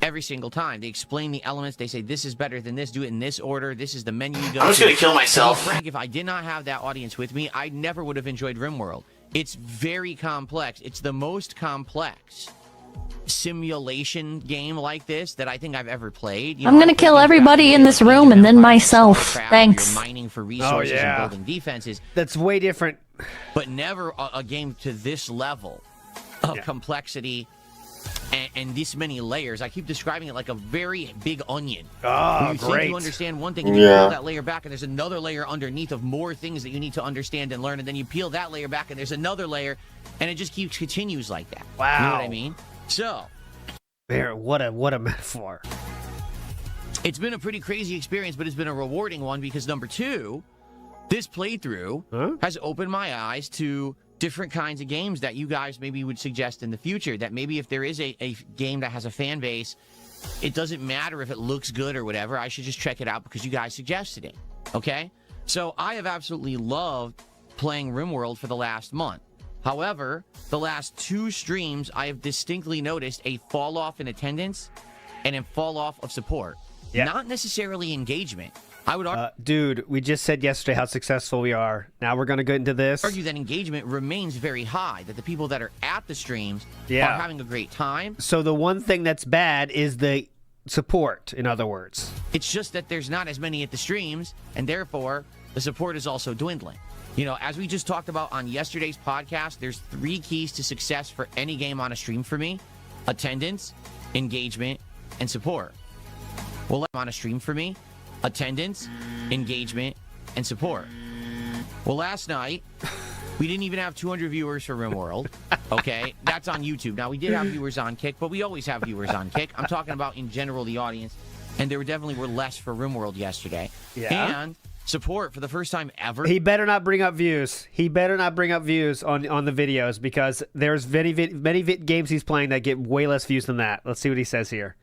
every single time. They explain the elements. They say this is better than this. Do it in this order. This is the menu you go. I'm just gonna kill myself. Frank, if I did not have that audience with me, I never would have enjoyed RimWorld. It's very complex. It's the most complex simulation game like this that I think I've ever played. You I'm know, gonna I played kill games everybody back in the this day, like room Age of and then Empires, myself. StarCraft, where Thanks. You're mining for resources and building defenses. That's way different. But never a game to this level of complexity and this many layers. I keep describing it like a very big onion. Oh, where you think great. you understand one thing, and you peel that layer back, and there's another layer underneath of more things that you need to understand and learn, and then you peel that layer back, and there's another layer, and it just continues like that. Wow. You know what I mean? So, Bear, what a metaphor. it's been a pretty crazy experience, but it's been a rewarding one because number two, this playthrough has opened my eyes to different kinds of games that you guys maybe would suggest in the future. That maybe if there is a game that has a fan base, it doesn't matter if it looks good or whatever. I should just check it out because you guys suggested it. Okay? So I have absolutely loved playing RimWorld for the last month. However, the last 2 streams, I have distinctly noticed a fall off in attendance and a fall off of support. Yeah. Not necessarily engagement. I would Dude, we just said yesterday how successful we are. Now we're going to get into this. argue that engagement remains very high, that the people that are at the streams Yeah. are having a great time. So the one thing that's bad is the support, in other words. It's just that there's not as many at the streams, and therefore the support is also dwindling. You know, as we just talked about on yesterday's podcast, there's 3 keys to success for any game on a stream for me: attendance, engagement, and support. Well, on a stream for me: attendance, engagement, and support. Well, last night, we didn't even have 200 viewers for RimWorld. Okay, that's on YouTube. Now, we did have viewers on Kick, but we always have viewers on Kick. I'm talking about in general the audience, and there definitely were less for RimWorld yesterday. Yeah. And support for the first time ever. He better not bring up views. He better not bring up views on the videos because there's many games he's playing that get way less views than that. Let's see what he says here.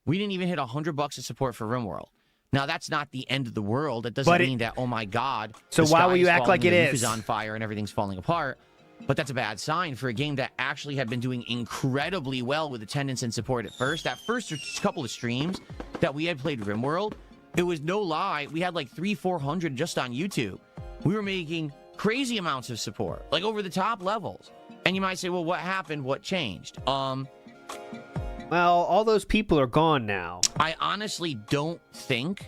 We didn't even hit $100 of support for RimWorld. Now, that's not the end of the world. That doesn't mean that, oh my God. So the why sky will you is act falling, like it the roof is? on fire and everything's falling apart. But that's a bad sign for a game that actually had been doing incredibly well with attendance and support at first. That first couple of streams that we had played RimWorld, it was no lie. We had like 300-400 just on YouTube. We were making crazy amounts of support, like over the top levels. And you might say, well, what happened? What changed? Well, all those people are gone now. I honestly don't think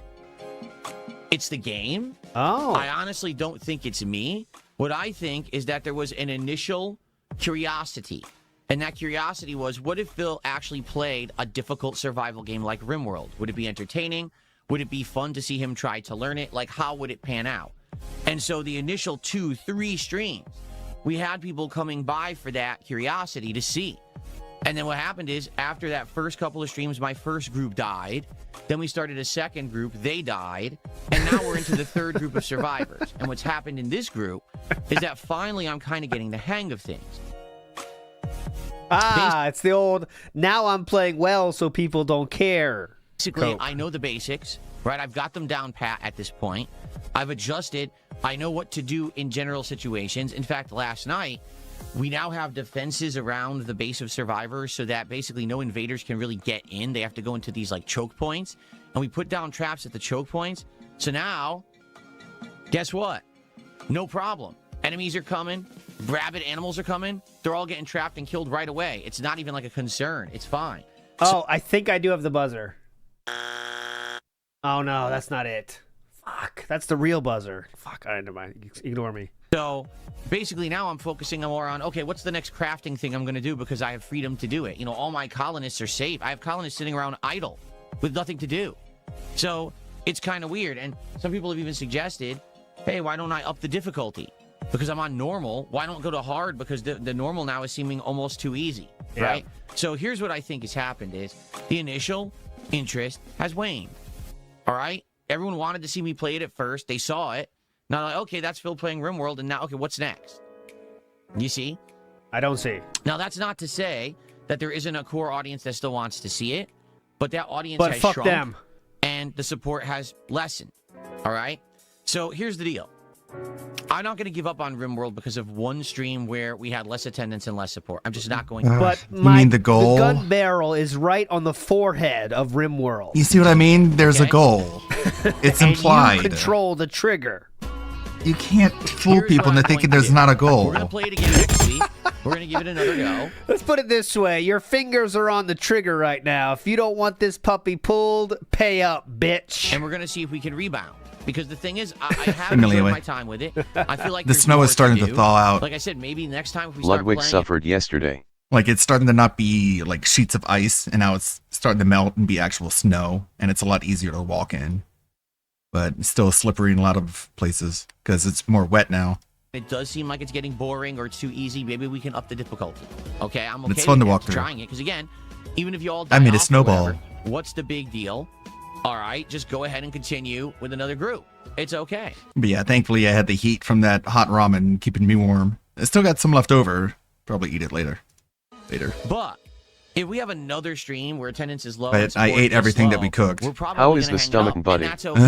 it's the game. Oh. I honestly don't think it's me. What I think is that there was an initial curiosity. And that curiosity was, what if Phil actually played a difficult survival game like RimWorld? Would it be entertaining? Would it be fun to see him try to learn it? Like, how would it pan out? And so the initial 2-3 streams, we had people coming by for that curiosity to see. And then what happened is, after that first couple of streams, my first group died. Then we started a second group. They died. And now we're into the third group of survivors. And what's happened in this group is that finally I'm kind of getting the hang of things. It's the old, now I'm playing well so people don't care. Basically, I know the basics, right? I've got them down pat at this point. I've adjusted. I know what to do in general situations. In fact, last night, we now have defenses around the base of survivors so that basically no invaders can really get in. They have to go into these like choke points. And we put down traps at the choke points. So now, guess what? No problem. Enemies are coming. Rabid animals are coming. They're all getting trapped and killed right away. It's not even like a concern. It's fine. Oh, I think I do have the buzzer. Oh, no, that's not it. Fuck, that's the real buzzer. Fuck, all right, never mind. Ignore me. So basically now I'm focusing more on, okay, what's the next crafting thing I'm going to do because I have freedom to do it. You know, all my colonists are safe. I have colonists sitting around idle with nothing to do. So it's kind of weird. And some people have even suggested, hey, why don't I up the difficulty? Because I'm on normal. Why don't go to hard? Because the normal now is seeming almost too easy, right? So here's what I think has happened is the initial interest has waned, all right? Everyone wanted to see me play it at first. They saw it. Now, like, okay, that's Phil playing RimWorld, and now, okay, what's next? You see? I don't see. Now, that's not to say that there isn't a core audience that still wants to see it, but that audience But has fuck shrunk, them. and the support has lessened, all right? So here's the deal. I'm not going to give up on RimWorld because of one stream where we had less attendance and less support. I'm just not going to. But you mean the goal? The gun barrel is right on the forehead of RimWorld. You see what I mean? There's a goal. It's implied. And you control the trigger. You can't fool people into thinking there's not a goal. We're going to play it again next week. We're going to give it another go. Let's put it this way. Your fingers are on the trigger right now. If you don't want this puppy pulled, pay up, bitch. And we're going to see if we can rebound. Because the thing is, I have enjoyed my time with it. I feel like the snow is starting to thaw out. Like I said, maybe next time if we start Ludwig playing suffered yesterday. Like it's starting to not be like sheets of ice, and now it's starting to melt and be actual snow, and it's a lot easier to walk in. But it's still slippery in a lot of places because it's more wet now. it does seem like it's getting boring or it's too easy, maybe we can up the difficulty. Okay, I'm okay It's fun with to walk through. trying it because again, even if you all I made a die off or snowball. whatever, what's the big deal? All right, just go ahead and continue with another group. It's okay. But yeah, thankfully I had the heat from that hot ramen keeping me warm. I still got some left over. Probably eat it later. But if we have another stream where attendance is low, But and I support ate is everything that low, we cooked. we're probably How is gonna the hang stomach, up, buddy? and that's okay.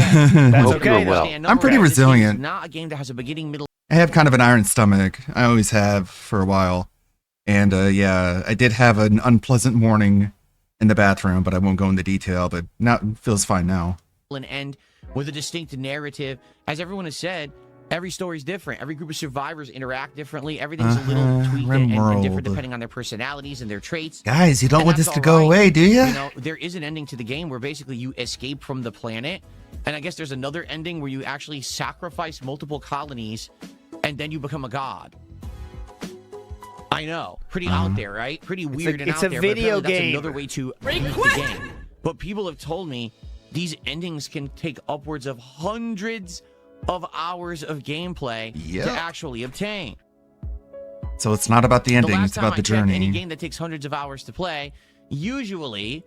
That's Hope okay. you understand. I'm pretty Number one, this game resilient. is not a game that has a beginning, middle. I have kind of an iron stomach. I always have for a while. And yeah, I did have an unpleasant morning in the bathroom, but I won't go into detail. But now it feels fine now. And end with a distinct narrative. As everyone has said, every story's different. Every group of survivors interact differently. Everything's a little tweaked and different Rimworld. depending on their personalities and their traits. Guys, you don't And want that's this to all go right. away, do ya? You know, there is an ending to the game where basically you escape from the planet. And I guess there's another ending where you actually sacrifice multiple colonies and then you become a god. I know. Pretty out there, right? Pretty weird and it's out a there. video but apparently game. That's another way to beat the game. But people have told me these endings can take upwards of hundreds of hours of gameplay Yep. to actually obtain. So it's not about the ending, last it's about the time I checked, Any journey. game that takes hundreds of hours to play usually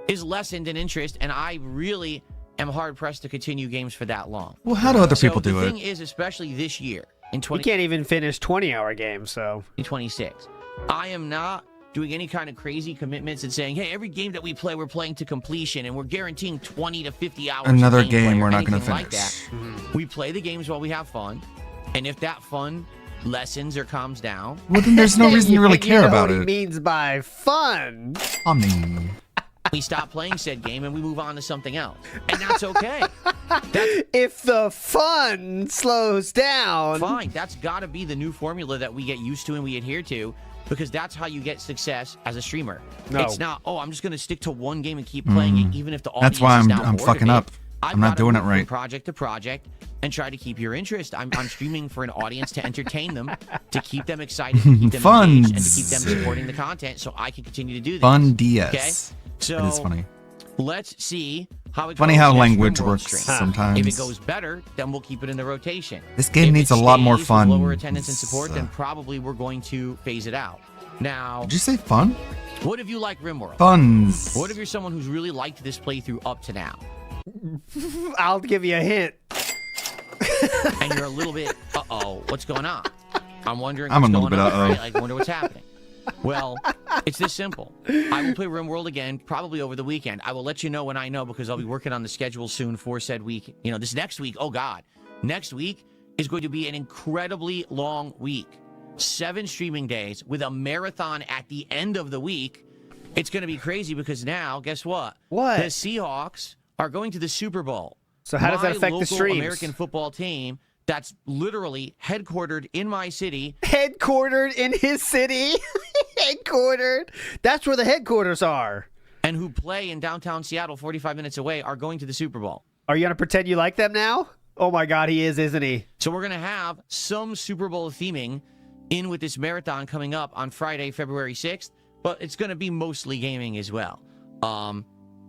is lessened in interest, and I really am hard pressed to continue games for that long. Well, how do other people do the it? thing is, especially this year in You can't even finish 20-hour games, so 2026, I am not doing any kind of crazy commitments and saying, hey, every game that we play, we're playing to completion, and we're guaranteeing 20 to 50 hours. Another of gameplay game or we're not gonna anything like finish. that. We play the games while we have fun, and if that fun lessens or calms down, Well, then there's no reason to really You care know about what he it. means by fun. I mean, we stop playing said game and we move on to something else, and that's okay. If the fun slows down, Fine, that's got to be the new formula that we get used to and we adhere to, because that's how you get success as a streamer. No. It's not, oh, I'm just going to stick to one game and keep playing it, even if the audience That's why is I'm now bored fucking of it. up. I've I'm not gotta doing it move from right. project to project and try to keep your interest. I'm streaming for an audience to entertain them, to keep them excited, to keep them engaged, and to keep them supporting the content so I can continue to do this. Fun DS. Okay? So it is funny. let's see how it Funny goes how next language RimWorld works stream. sometimes. If it goes better, then we'll keep it in the rotation. This game If needs it a lot more stays with fun. Lower attendance and support, then probably we're going to phase it out. Now, Did you say fun? what if you like RimWorld? Funs. What if you're someone who's really liked this playthrough up to now, I'll give you a hint. and you're a little bit, uh-oh, what's going on? I'm wondering I'm what's a little going bit on, uh-oh. right? Like, I wonder what's happening. Well, it's this simple. I will play RimWorld again, probably over the weekend. I will let you know when I know, because I'll be working on the schedule soon for said week. You know, this next week, oh God. Next week is going to be an incredibly long week. 7 streaming days with a marathon at the end of the week. It's going to be crazy because now, guess what? What? The Seahawks are going to the Super Bowl. So how does that My affect the local streams? American football team that's literally headquartered in my city. Headquartered in his city. Headquartered. That's where the headquarters are. And who play in downtown Seattle, 45 minutes away, are going to the Super Bowl. Are you going to pretend you like them now? Oh my God, he is, isn't he? So we're going to have some Super Bowl theming in with this marathon coming up on Friday, February 6th, but it's going to be mostly gaming as well.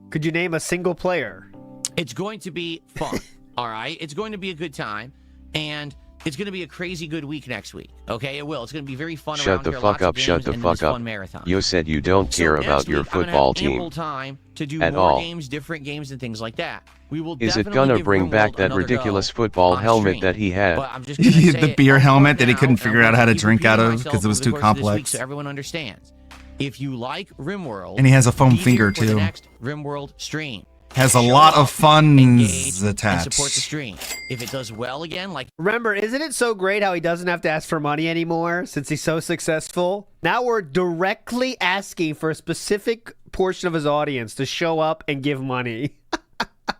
Could you name a single player? It's going to be fun, all right? It's going to be a good time, and it's going to be a crazy good week next week, okay? It will. It's going to be very fun Shut around the here, fuck lots of up, shut games, the and fuck this up. fun marathon. You said you don't So care next about your week, I'm gonna football have ample team. time to do At more all. games, different games, and things like that. We will Is it definitely gonna give bring back RimWorld that another ridiculous go football on helmet stream. that he had? But I'm just gonna say The it beer up helmet front that he now, couldn't and figure I'm out how to gonna keep drink out repeating of myself because it was over the too course of this week complex. so everyone understands. If you like RimWorld, And he has a foam be here finger, for the too. next RimWorld stream. Has a Show lot of up, funs engage, and attached. support the stream. If it does well again, like Remember, isn't it so great how he doesn't have to ask for money anymore since he's so successful? Now we're directly asking for a specific portion of his audience to show up and give money.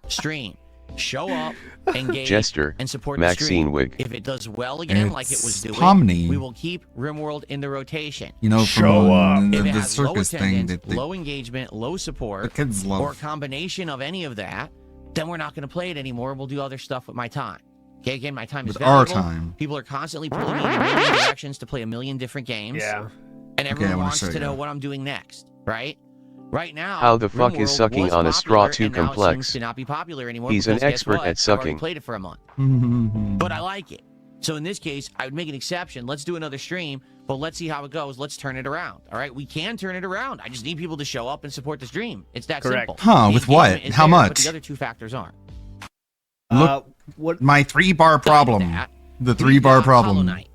stream, show up, engage, Jester, and support Maxine the stream. Wig. If it does well again, like it was doing, Pomni. we will keep RimWorld in the rotation. You know, Show from If it the has low circus thing. attendance, That they, low engagement, low support, the kids love. or a combination of any of that, then we're not going to play it anymore. We'll do other stuff with my time. Okay, again, my time is With our valuable. time. People are constantly pulling me in a million directions to play a million different games. Yeah. And I everyone wanna wants show to you. know what I'm doing next, right? Right now, How the fuck is RimWorld sucking was on a straw popular, too and now it complex? seems to not be popular anymore. He's an because guess expert what? at I've already sucking. played it for a month, Mm-hmm. but I like it. So in this case, I would make an exception. Let's do another stream, but let's see how it goes. Let's turn it around. All right, we can turn it around. I just need people to show up and support the stream. It's that Correct. simple. Huh, The with what? engagement is How there, But much? the other two factors aren't. Look, what? my 3-bar problem. That, The we've 3-bar got Hollow problem. Knight.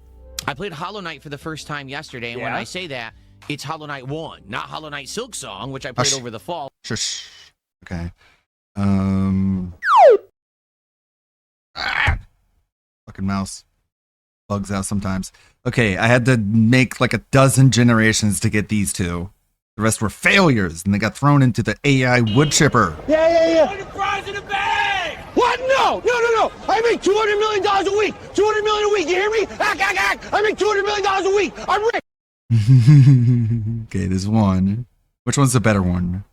I played Hollow Knight for the first time yesterday, and when Yeah? I say that, it's Hollow Knight 1, not Hollow Knight Silk Song, which I played Hush. over the fall. Shush. Okay. Fucking mouse. Bugs out sometimes. Okay, I had to make like a dozen generations to get these two. The rest were failures, and they got thrown into the AI wood chipper. Yeah. Put the fries in the bag! What? No! I make $200 million a week! $200 million a week, you hear me? I make $200 million a week! I'm rich! Okay, there's one. Which one's the better one?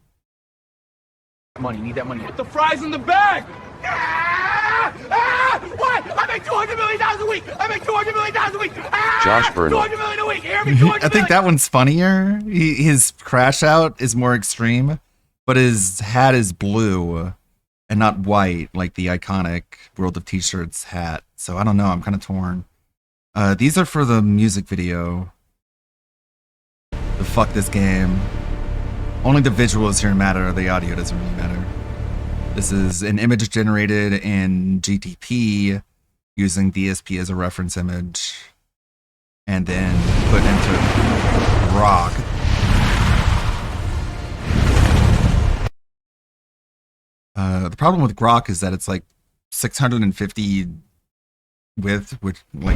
Money, need that money. Put the fries in the bag! What? I make $200 million a week! I make $200 million a week! Josh Bernal. $200 million a week, you hear me? $200 I think that one's funnier. His crash out is more extreme, but his hat is blue. and not white like the iconic World of T-Shirts hat. So I don't know. I'm kind of torn. These are for the music video. The fuck this game. Only the visuals here matter. The audio doesn't really matter. This is an image generated in GTP using DSP as a reference image, and then put into Grok. The problem with Grok is that it's like 650 width, which like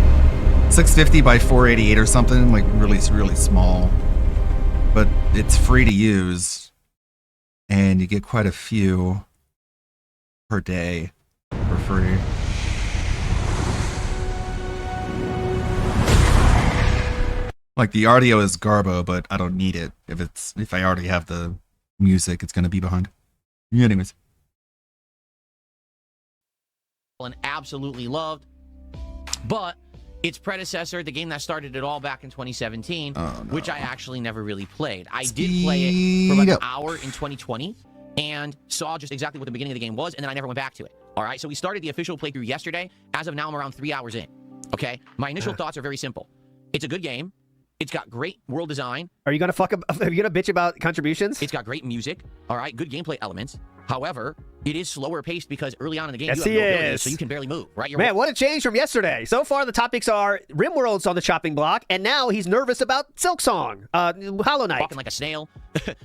650 by 488 or something, like really small. But it's free to use, and you get quite a few per day for free. Like the audio is Garbo, but I don't need it. If I already have the music, it's gonna be behind. Anyways. And absolutely loved. But its predecessor, the game that started it all back in 2017, which I actually never really played. I did play it for about an hour in 2020 and saw just exactly what the beginning of the game was, and then I never went back to it. All right, so we started the official playthrough yesterday. As of now, I'm around 3 hours in. Okay, my initial thoughts are very simple. It's a good game. It's got great world design. Are you gonna bitch about contributions? It's got great music. All right, good gameplay elements. However, it is slower paced because early on in the game, yes, you have no ability, so you can barely move. Right? Man, what a change from yesterday. So far, the topics are RimWorld's on the chopping block, and now he's nervous about Silksong, Hollow Knight. Walking like a snail.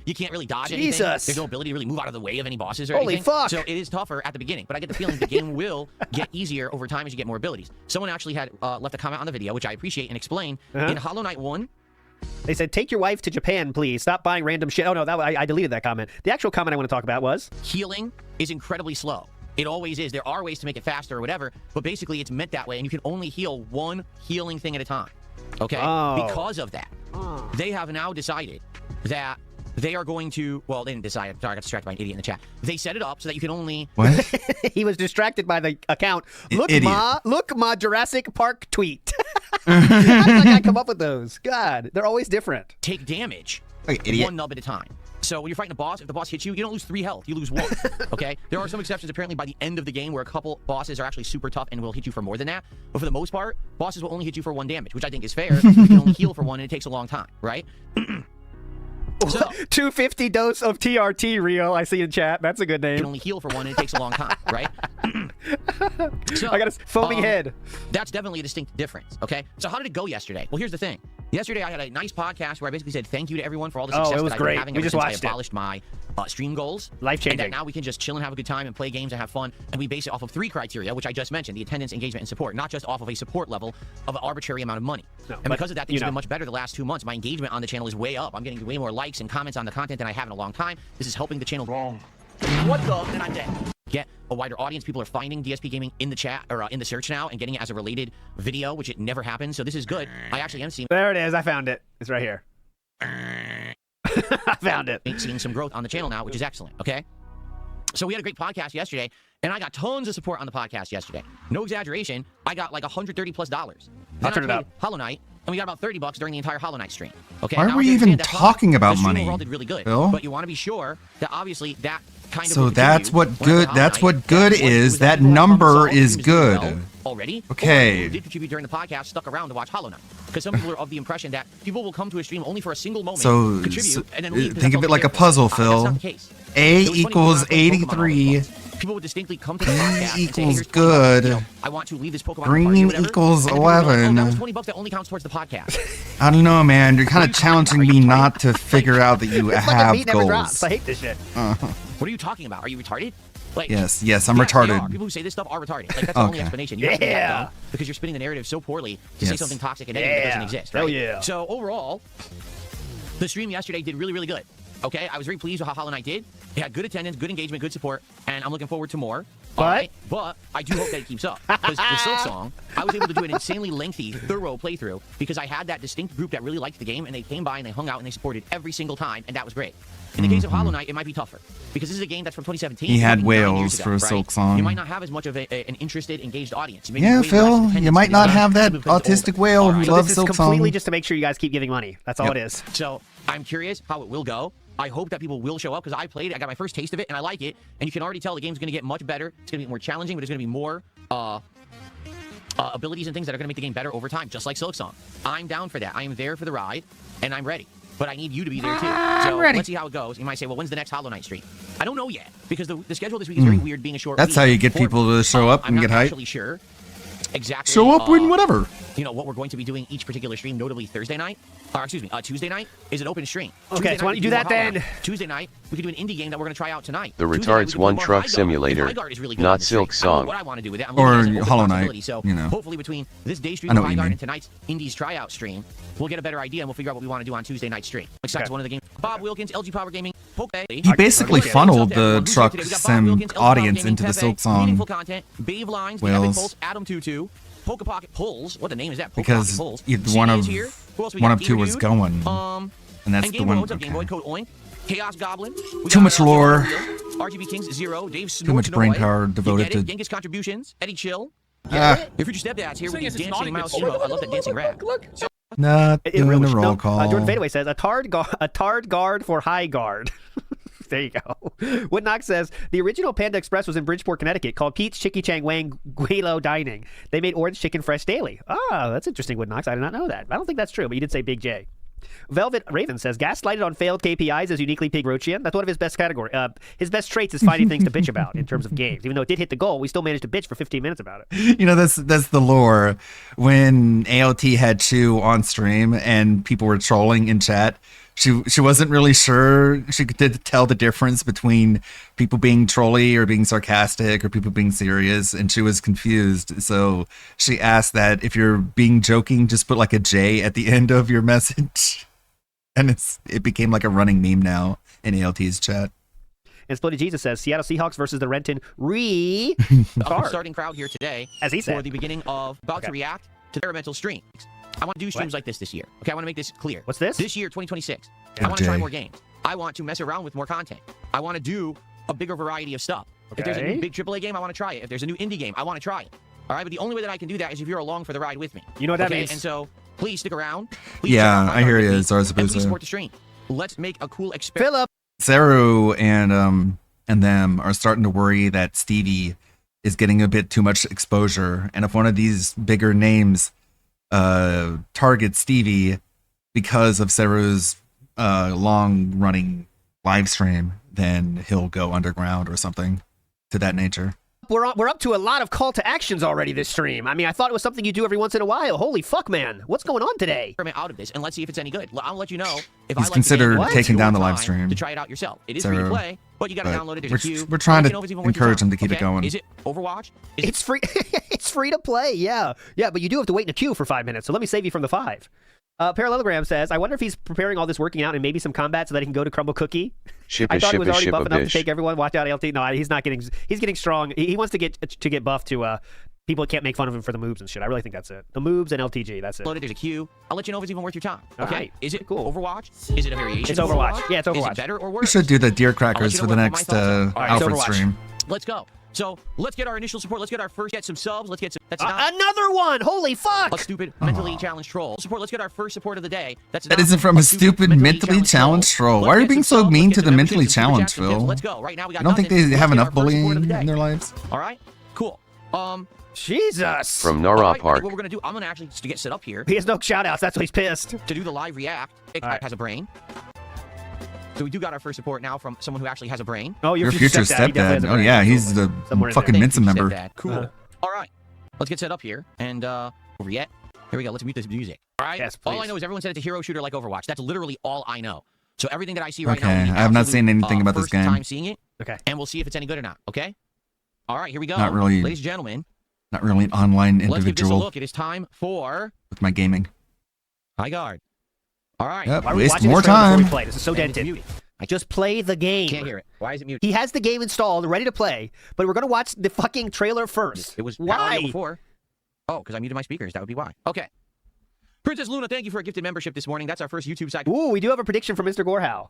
You can't really dodge anything. Jesus. There's no ability to really move out of the way of any bosses or Holy anything. fuck. So it is tougher at the beginning, but I get the feeling the game will get easier over time as you get more abilities. Someone actually had left a comment on the video, which I appreciate and explain. In Hollow Knight 1, they said, take your wife to Japan, please. Stop buying random shit. Oh, no, I deleted that comment. The actual comment I want to talk about was... healing is incredibly slow. It always is. There are ways to make it faster or whatever, but basically it's meant that way, and you can only heal one healing thing at a time. Okay? Oh. Because of that, they have now decided that they are going to... Well, they didn't decide. Sorry, I got distracted by an idiot in the chat. They set it up so that you can only... What? He was distracted by the account. Look, Idiot. ma Jurassic Park tweet. How does that guy come up with those? God, they're always different. Take damage idiot. one nub at a time. So when you're fighting a boss, if the boss hits you, you don't lose 3 health. You lose 1. Okay? There are some exceptions apparently by the end of the game where a couple bosses are actually super tough and will hit you for more than that. But for the most part, bosses will only hit you for 1 damage, which I think is fair. You can only heal for 1 and it takes a long time, right? So, 250 dose of TRT, Rio. I see in chat. That's a good name. You can only heal for 1 and it takes a long time, right? So, I got a foamy head. That's definitely a distinct difference, okay? So how did it go yesterday? Well, here's the thing. Yesterday, I had a nice podcast where I basically said thank you to everyone for all the success it was that I've great. been having We ever just since watched I it. abolished my stream goals. Life-changing. And that now we can just chill and have a good time and play games and have fun. And we base it off of 3 criteria, which I just mentioned, the attendance, engagement, and support, not just off of a support level of an arbitrary amount of money. And because of that, things have been much better the last 2 months. My engagement on the channel is way up. I'm getting way more likes and comments on the content than I have in a long time. This is helping the channel grow. What the? And I'm dead. Get a wider audience. People are finding DSP Gaming in the chat or in the search now and getting it as a related video, which it never happens. So this is good. I actually am seeing. There it is. I found it. It's right here. I found it. Seeing some growth on the channel now, which is excellent. Okay. So we had a great podcast yesterday, and I got tons of support on the podcast yesterday. No exaggeration. I got like $130+. I'll turn it up. Hollow Knight, and we got about $30 during the entire Hollow Knight stream. Okay. Why now, were I you even understand that talking about the stream money, overall did really good, Phil? but you want to be sure that obviously that kind of. So will that's continue what when good. Hollow That's Knight, what good that is. was That people who have number problem is solving doing well good. already. Okay. Or who did contribute during the podcast, stuck around to watch Hollow Knight, because some people are of the impression that people will come to a stream only for a single moment, So, contribute, and then leave. think of it like a puzzle, Phil. That's not the case. A It was funny equals when I played Pokemon 83. People would distinctly come to the podcast and say, equals "Here's $20, good. you know, I want to leave this Pokemon Green party or whatever." equals And then people would be like, 11. "Oh, that was $20 that only counts towards the podcast." I don't know, man. You're kind of challenging me not to figure out that you It's like a have beat never goals. drops. I hate this shit. What are you talking about? Are you retarded? Like, Yes, I'm yes, they retarded. are. People who say this stuff are retarded. Like, that's the only Okay. explanation. You have to do that, Yeah. though, because you're spinning the narrative so poorly to say Yes. something toxic and negative that doesn't exist. Right? Hell yeah. So overall, the stream yesterday did really, really good. Okay, I was very pleased with how Hollow Knight did. It had good attendance, good engagement, good support, and I'm looking forward to more. But? All right? But I do hope that it keeps up. Because with Silksong, I was able to do an insanely lengthy, thorough playthrough because I had that distinct group that really liked the game, and they came by and they hung out and they supported every single time, and that was great. In the case of Hollow Knight, it might be tougher because this is a game that's from 2017. He It had might be 9 years whales ago, for right? Silksong. You might not have as much of an interested, engaged audience. You may Yeah, be way less Phil. attendance You might because not have that simply because it's autistic older. whale who All right. So loves this is Silksong. completely just to make sure you guys keep giving money. That's all Yep. it is. So I'm curious how it will go. I hope that people will show up because I played it. I got my first taste of it, and I like it. And you can already tell the game's going to get much better. It's going to be more challenging, but there's going to be more abilities and things that are going to make the game better over time, just like Silksong. I'm down for that. I am there for the ride, and I'm ready. But I need you to be there too. So let's see how it goes. You might say, well, when's the next Hollow Knight stream? I don't know yet because the schedule this week is very weird, being a short That's week. how you get people to show up I'm and get not hyped. actually sure exactly. Show up when whatever. You know what we're going to be doing each particular stream, notably Thursday night. Or excuse me, Tuesday night is an open stream. Okay, so why don't you do that then? Tuesday night, we could do an indie game that we're going to try out tonight. The Tuesday night, we Retards could do One more Truck High Guard. Simulator, High Guard is really good not on this stream. Silk I don't know Song. what I want to do with it. I'm Or looking at it as an Hollow open Knight, possibility. So you know. hopefully between this day stream I know of what High you Guard mean. and tonight's Indies tryout stream, we'll get a better idea and we'll figure out what we want to do on Tuesday night stream. Besides one of the games, Bob Wilkins, LG Power Gaming, Poke. He basically funneled the truck sim audience into the Silk Song Meaningful content, Bave Lines, the Epic whales. Pulse, Adam 22, Poke Pocket Pulls. What the name is that? Poke Because Pocket Pulls. either one CD of is here. Who else we one got? of two Eager was Dude. going, and that's And the Game Boy, one. what's up, Game Boy? Code Oink. Chaos Goblin. We Too got, much lore. RGB Kings 0. Dave Too much brain power devoted to. Genghis Contributions. Eddie Chill. Ah. Your future stepdad's here with his dancing mouse. I love that dancing rat. Not It doing really the should- roll no, call. Jordan Fadeaway says a tard guard for high guard. There you go. Woodnock says the original Panda Express was in Bridgeport, Connecticut, called Pete's Chicky Chang Wang Guelo Dining. They made orange chicken fresh daily. Ah, that's interesting, Woodnox. I did not know that. I don't think that's true, but you did say Big J. Velvet Raven says gaslighted on failed KPIs is uniquely Pig Rochian. That's one of his best category. His best traits is finding things to bitch about in terms of games. Even though it did hit the goal, we still managed to bitch for 15 minutes about it. You know, that's the lore. When ALT had Chew on stream and people were trolling in chat, she wasn't really sure she could tell the difference between people being trolly or being sarcastic or people being serious, and she was confused. So she asked that if you're being joking, just put like a J at the end of your message. And it became like a running meme now in ALT's chat. And Splitty Jesus says Seattle Seahawks versus the Renton Starting crowd here today, as he said, for the beginning of about to react to experimental streams. I want to do streams like this year. Okay, I want to make this clear. What's this? This year, 2026. I want to try more games. I want to mess around with more content. I want to do a bigger variety of stuff. If there's a new big AAA game, I want to try it. If there's a new indie game, I want to try it. All right, but the only way that I can do that is if you're along for the ride with me. You know what that means. And so, please stick around. Please Yeah, check out I hear you, and please Zarzabuza. support the stream. Let's make a cool experiment. Philip. Saru and them are starting to worry that Stevie is getting a bit too much exposure, and if one of these bigger names targets Stevie because of Saru's long running live stream, then he'll go underground or something to that nature. We're up to a lot of call to actions already this stream. I mean, I thought it was something you do every once in a while. Holy fuck, man. What's going on today? Out of this, and let's see if it's any good. I'll let you know if He's I like considered the game. taking It's down your the live time stream. to try it out yourself. It is free to Saru. play, but you got to But download it. There's a queue. we're trying Let me to know if it's even worth your encourage time, him to keep it okay? going. Is it Overwatch? It's free. It's free to play. Yeah, but you do have to wait in a queue for 5 minutes. So let me save you from the 5. Parallelogram says, I wonder if he's preparing all this working out and maybe some combat so that he can go to Crumble Cookie. I thought he was already buff enough to take everyone. Watch out, LT. No, he's not getting. He's getting strong. He wants to get buffed to people can't make fun of him for the moves and shit. I really think that's it. The moves and LTG. That's it. There's a queue. I'll let you know if it's even worth your time. All Okay. right. Is it cool? Overwatch? Is it a variation? It's of Overwatch. Yeah, it's Is Overwatch. it better or We worse? should do the deer I'll let crackers you for know the what my next thoughts are. All right, Alfred Overwatch. stream. Let's go. So let's get our initial support. Let's get our first. Get some subs. Let's get some. That's another one. Holy fuck! A stupid mentally challenged troll support. Let's get our first support of the day. That's That not isn't from a stupid mentally challenged troll. Why are you being so mean to the mentally challenged, Phil? Let's go. Right now we got I don't think nothing. they have Let's get enough our first support of bullying the day. in their lives. All right. Cool. Jesus. From Nara All right, Park. What we're gonna do? I'm gonna actually to get set up here. He has no shoutouts. That's why he's pissed. To do the live react, it has a brain. So we do got our first support now from someone who actually has a brain. Oh, Your future stepdad. Oh yeah, he's the fucking Minson member. Cool. All right. Let's get set up here. And over yet. Here we go. Let's mute this music. All right. Yes, all I please. know is everyone said it's a hero shooter like Overwatch. That's literally all I know. So everything that I see right now. Okay, will be I have not absolute, seen anything about this first game. time seeing it. Okay. And we'll see if it's any good or not. Okay. All right. Here we go. Not really- Ladies and gentlemen. Not really an online Let's give this a individual look. It is time for with my gaming. High Guard. All right. Yep, Why are we waste watching more this trailer before we time. play? This is so And it's dented. muted. Just play the game. Can't hear it. Why is it muted? He has the game installed, ready to play, but we're gonna watch the fucking trailer first. It was why? before. Oh, because I muted my speakers. That would be why. Okay. Princess Luna, thank you for a gifted membership this morning. That's our first YouTube site. Ooh, we do have a prediction from Mr. Gorhow.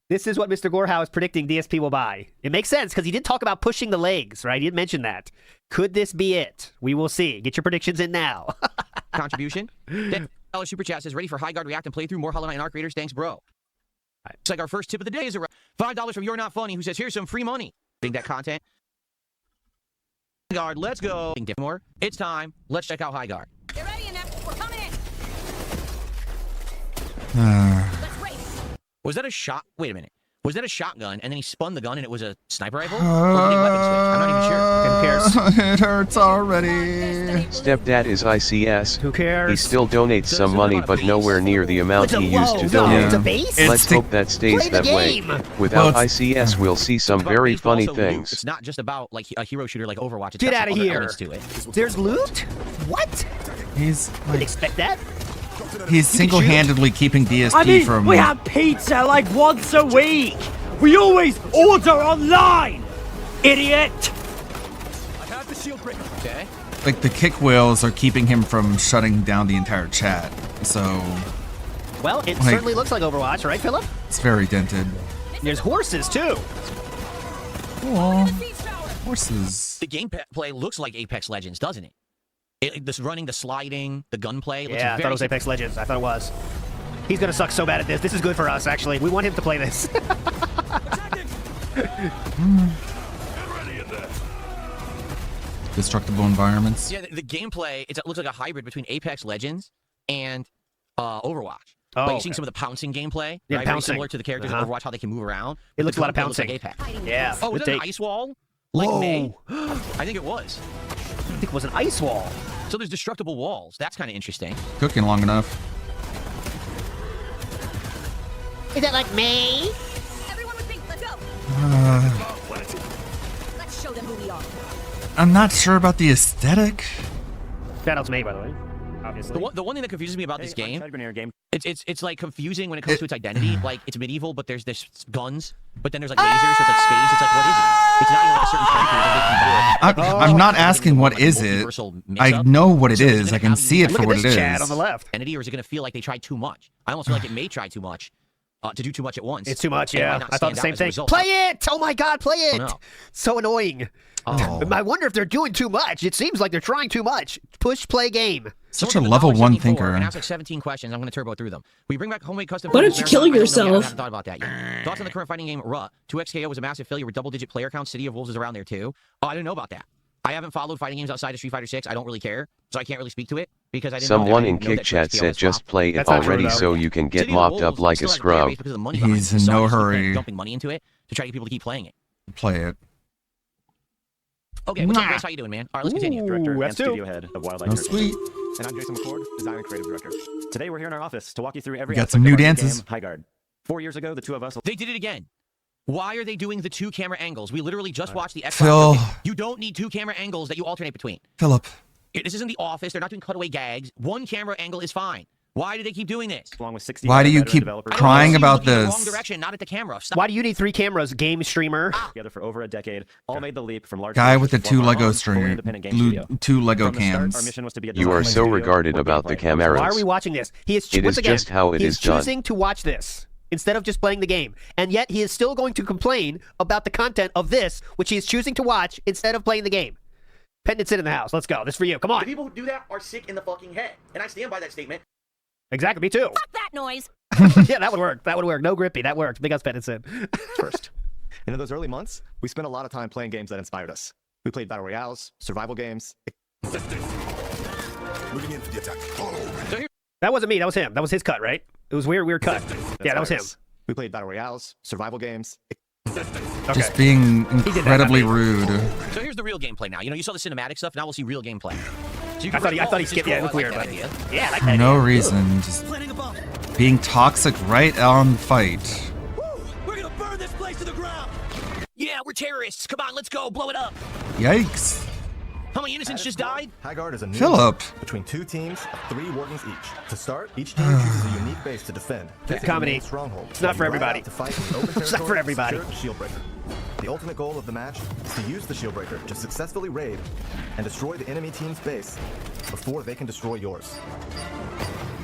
This is what Mr. Gorhow is predicting DSP will buy. It makes sense because he did talk about pushing the legs, right? He did mention that. Could this be it? We will see. Get your predictions in now. Contribution. $10 super chat says ready for High Guard react and play through more Hollow Knight and Arc Raiders. Thanks, bro. It's like our first tip of the day is $5 from You're Not Funny, who says, here's some free money. Think that content. Highguard, let's go. More. It's time. Let's check out Highguard. Get ready, enough. We're coming in. Was that a shot? Wait a minute. Was that a shotgun and then he spun the gun and it was a sniper rifle? Or did he weapon switch? I'm not even sure. It hurts already. Stepdad is ICS. Who cares? He still donates some money, but nowhere near the amount he used to donate. Let's hope that stays that way. Without ICS, we'll see some very funny things. It's not just about like a hero shooter like Overwatch. It's Get got out of some other here. elements to it. There's loot? What? He's Didn't expect that. He's single-handedly keeping DSP I mean, from. we have pizza like once a week. We always order online. Idiot. I have the shield breaker. Okay. Like the kick wheels are keeping him from shutting down the entire chat. So. Well, it like, certainly looks like Overwatch, right, Philip? It's very dented. There's horses too. Cool. Horses. The gameplay looks like Apex Legends, doesn't it? This running, the sliding, the gunplay. Yeah, I thought it was Apex Legends. I thought it was. He's gonna suck so bad at this. This is good for us, actually. We want him to play this. Destructible environments. Yeah, the gameplay, it looks like a hybrid between Apex Legends and Overwatch. Oh, like you're seeing some of the pouncing gameplay, Yeah, right? Very pouncing. similar to the characters in Overwatch, how they can move around. It looks a lot of The gunplay pouncing. looks like Apex. Yeah. Oh, was good that an take. ice wall? Like Whoa. May? I think it was. I think it was an ice wall. So there's destructible walls. That's kind of interesting. Cooking long enough. Is that like me? Everyone with pink, let's go. Let's show them who we are. I'm not sure about the aesthetic. Shout out to May, by the way. Obviously. The one thing that confuses me about this game, it's like confusing when it comes to its identity. Like it's medieval, but there's guns, but then there's like lasers, so it's like space. It's like what is it? It's not even like a certain character. I'm not asking what is it. I know what it is. I can see it for what it is. Entity, or is it going to feel like they tried too much? I almost feel like it may try too much. To do too much at once. It's too much, And it might yeah. not I thought the stand same out as a thing. result. Play it! Oh my god, play it! Oh, no. So annoying. Oh. I wonder if they're doing too much. It seems like they're trying too much. Push, play, game. Such a level 1 thinker. And ask like 17 questions. I'm going to turbo through them. We bring back homemade custom. Why don't you kill yourself? I haven't thought about that yet. Thoughts on the current fighting game? 2XKO was a massive failure with double-digit player count. City of Wolves is around there too. Oh, I didn't know about that. I haven't followed fighting games outside of Street Fighter 6. I don't really care, so I can't really speak to it because I didn't. Someone know in that Kick Chat 2XKO said was just flopped. play it That's not true, already though. so you can get City of mopped Wolves up like a still has player scrub. base because of the money behind He's it. in So no I just keep hurry. dumping money into it to try to get people to keep playing it. Play it. Okay, what's up, Chris? How you doing, man? All right, let's continue. Director that's and two. studio head of Wildlife Oh, Church. sweet. And I'm Jason McCord, design and creative director. Today we're here in our office to walk you through every We got aspect some new of our dances. game, Highguard. 4 years ago, the two of us. They did it again. Why are they doing the 2 camera angles? We literally just watched the Xbox. Phil. showcase. You don't need 2 camera angles that you alternate between. Philip. This isn't The Office. They're not doing cutaway gags. 1 camera angle is fine. Why do they keep doing this? Along with 60 Why do you veteran keep developers. crying about Looking in the wrong this? direction, not at the camera. Stop. Why do you need 3 cameras, game streamer? Together for over a decade, all made the leap from large. Guy with the to 2 one Lego fully string. independent game studio. 2 Lego From the start, our cams. mission was to be a You are design so studio regarded with about the gameplay. cameras. Why are we watching this? He is It once is again, just how it he is is done. choosing to watch this instead of just playing the game. And yet he is still going to complain about the content of this, which he is choosing to watch instead of playing the game. Pendant, sit in the house. Let's go. This is for you. Come The on. people who do that are sick in the fucking head. And I stand by that statement. Exactly. Me too. Fuck that noise. Yeah, that would work. That would work. No grippy. That worked. Big us Pendant, sit. First. And in those early months, we spent a lot of time playing games that inspired us. We played battle royales, survival games. Moving in for the attack. That wasn't me. That was him. That was his cut, right? It was weird cut. Yeah, that was him. We played battle royales, survival games. Just being incredibly rude. So here's the real gameplay now. You saw the cinematic stuff. Now we'll see real gameplay. So you I thought he skipped. Yeah, it looked weird. But yeah, I like that. No idea. reason. Just being toxic right on fight. We're gonna burn this place to the ground. Yeah, we're terrorists. Come on, let's go. Blow it up. Yikes. How many innocents just died? Highguard is a new Philip. game between 2 teams of 3 wardens each. To start, each team chooses a unique base to defend. It's comedy. Stronghold. It's not for everybody. To fight in open It's not for territory, everybody. secure the Shieldbreaker. The ultimate goal of the match is to use the Shieldbreaker to successfully raid and destroy the enemy team's base before they can destroy yours.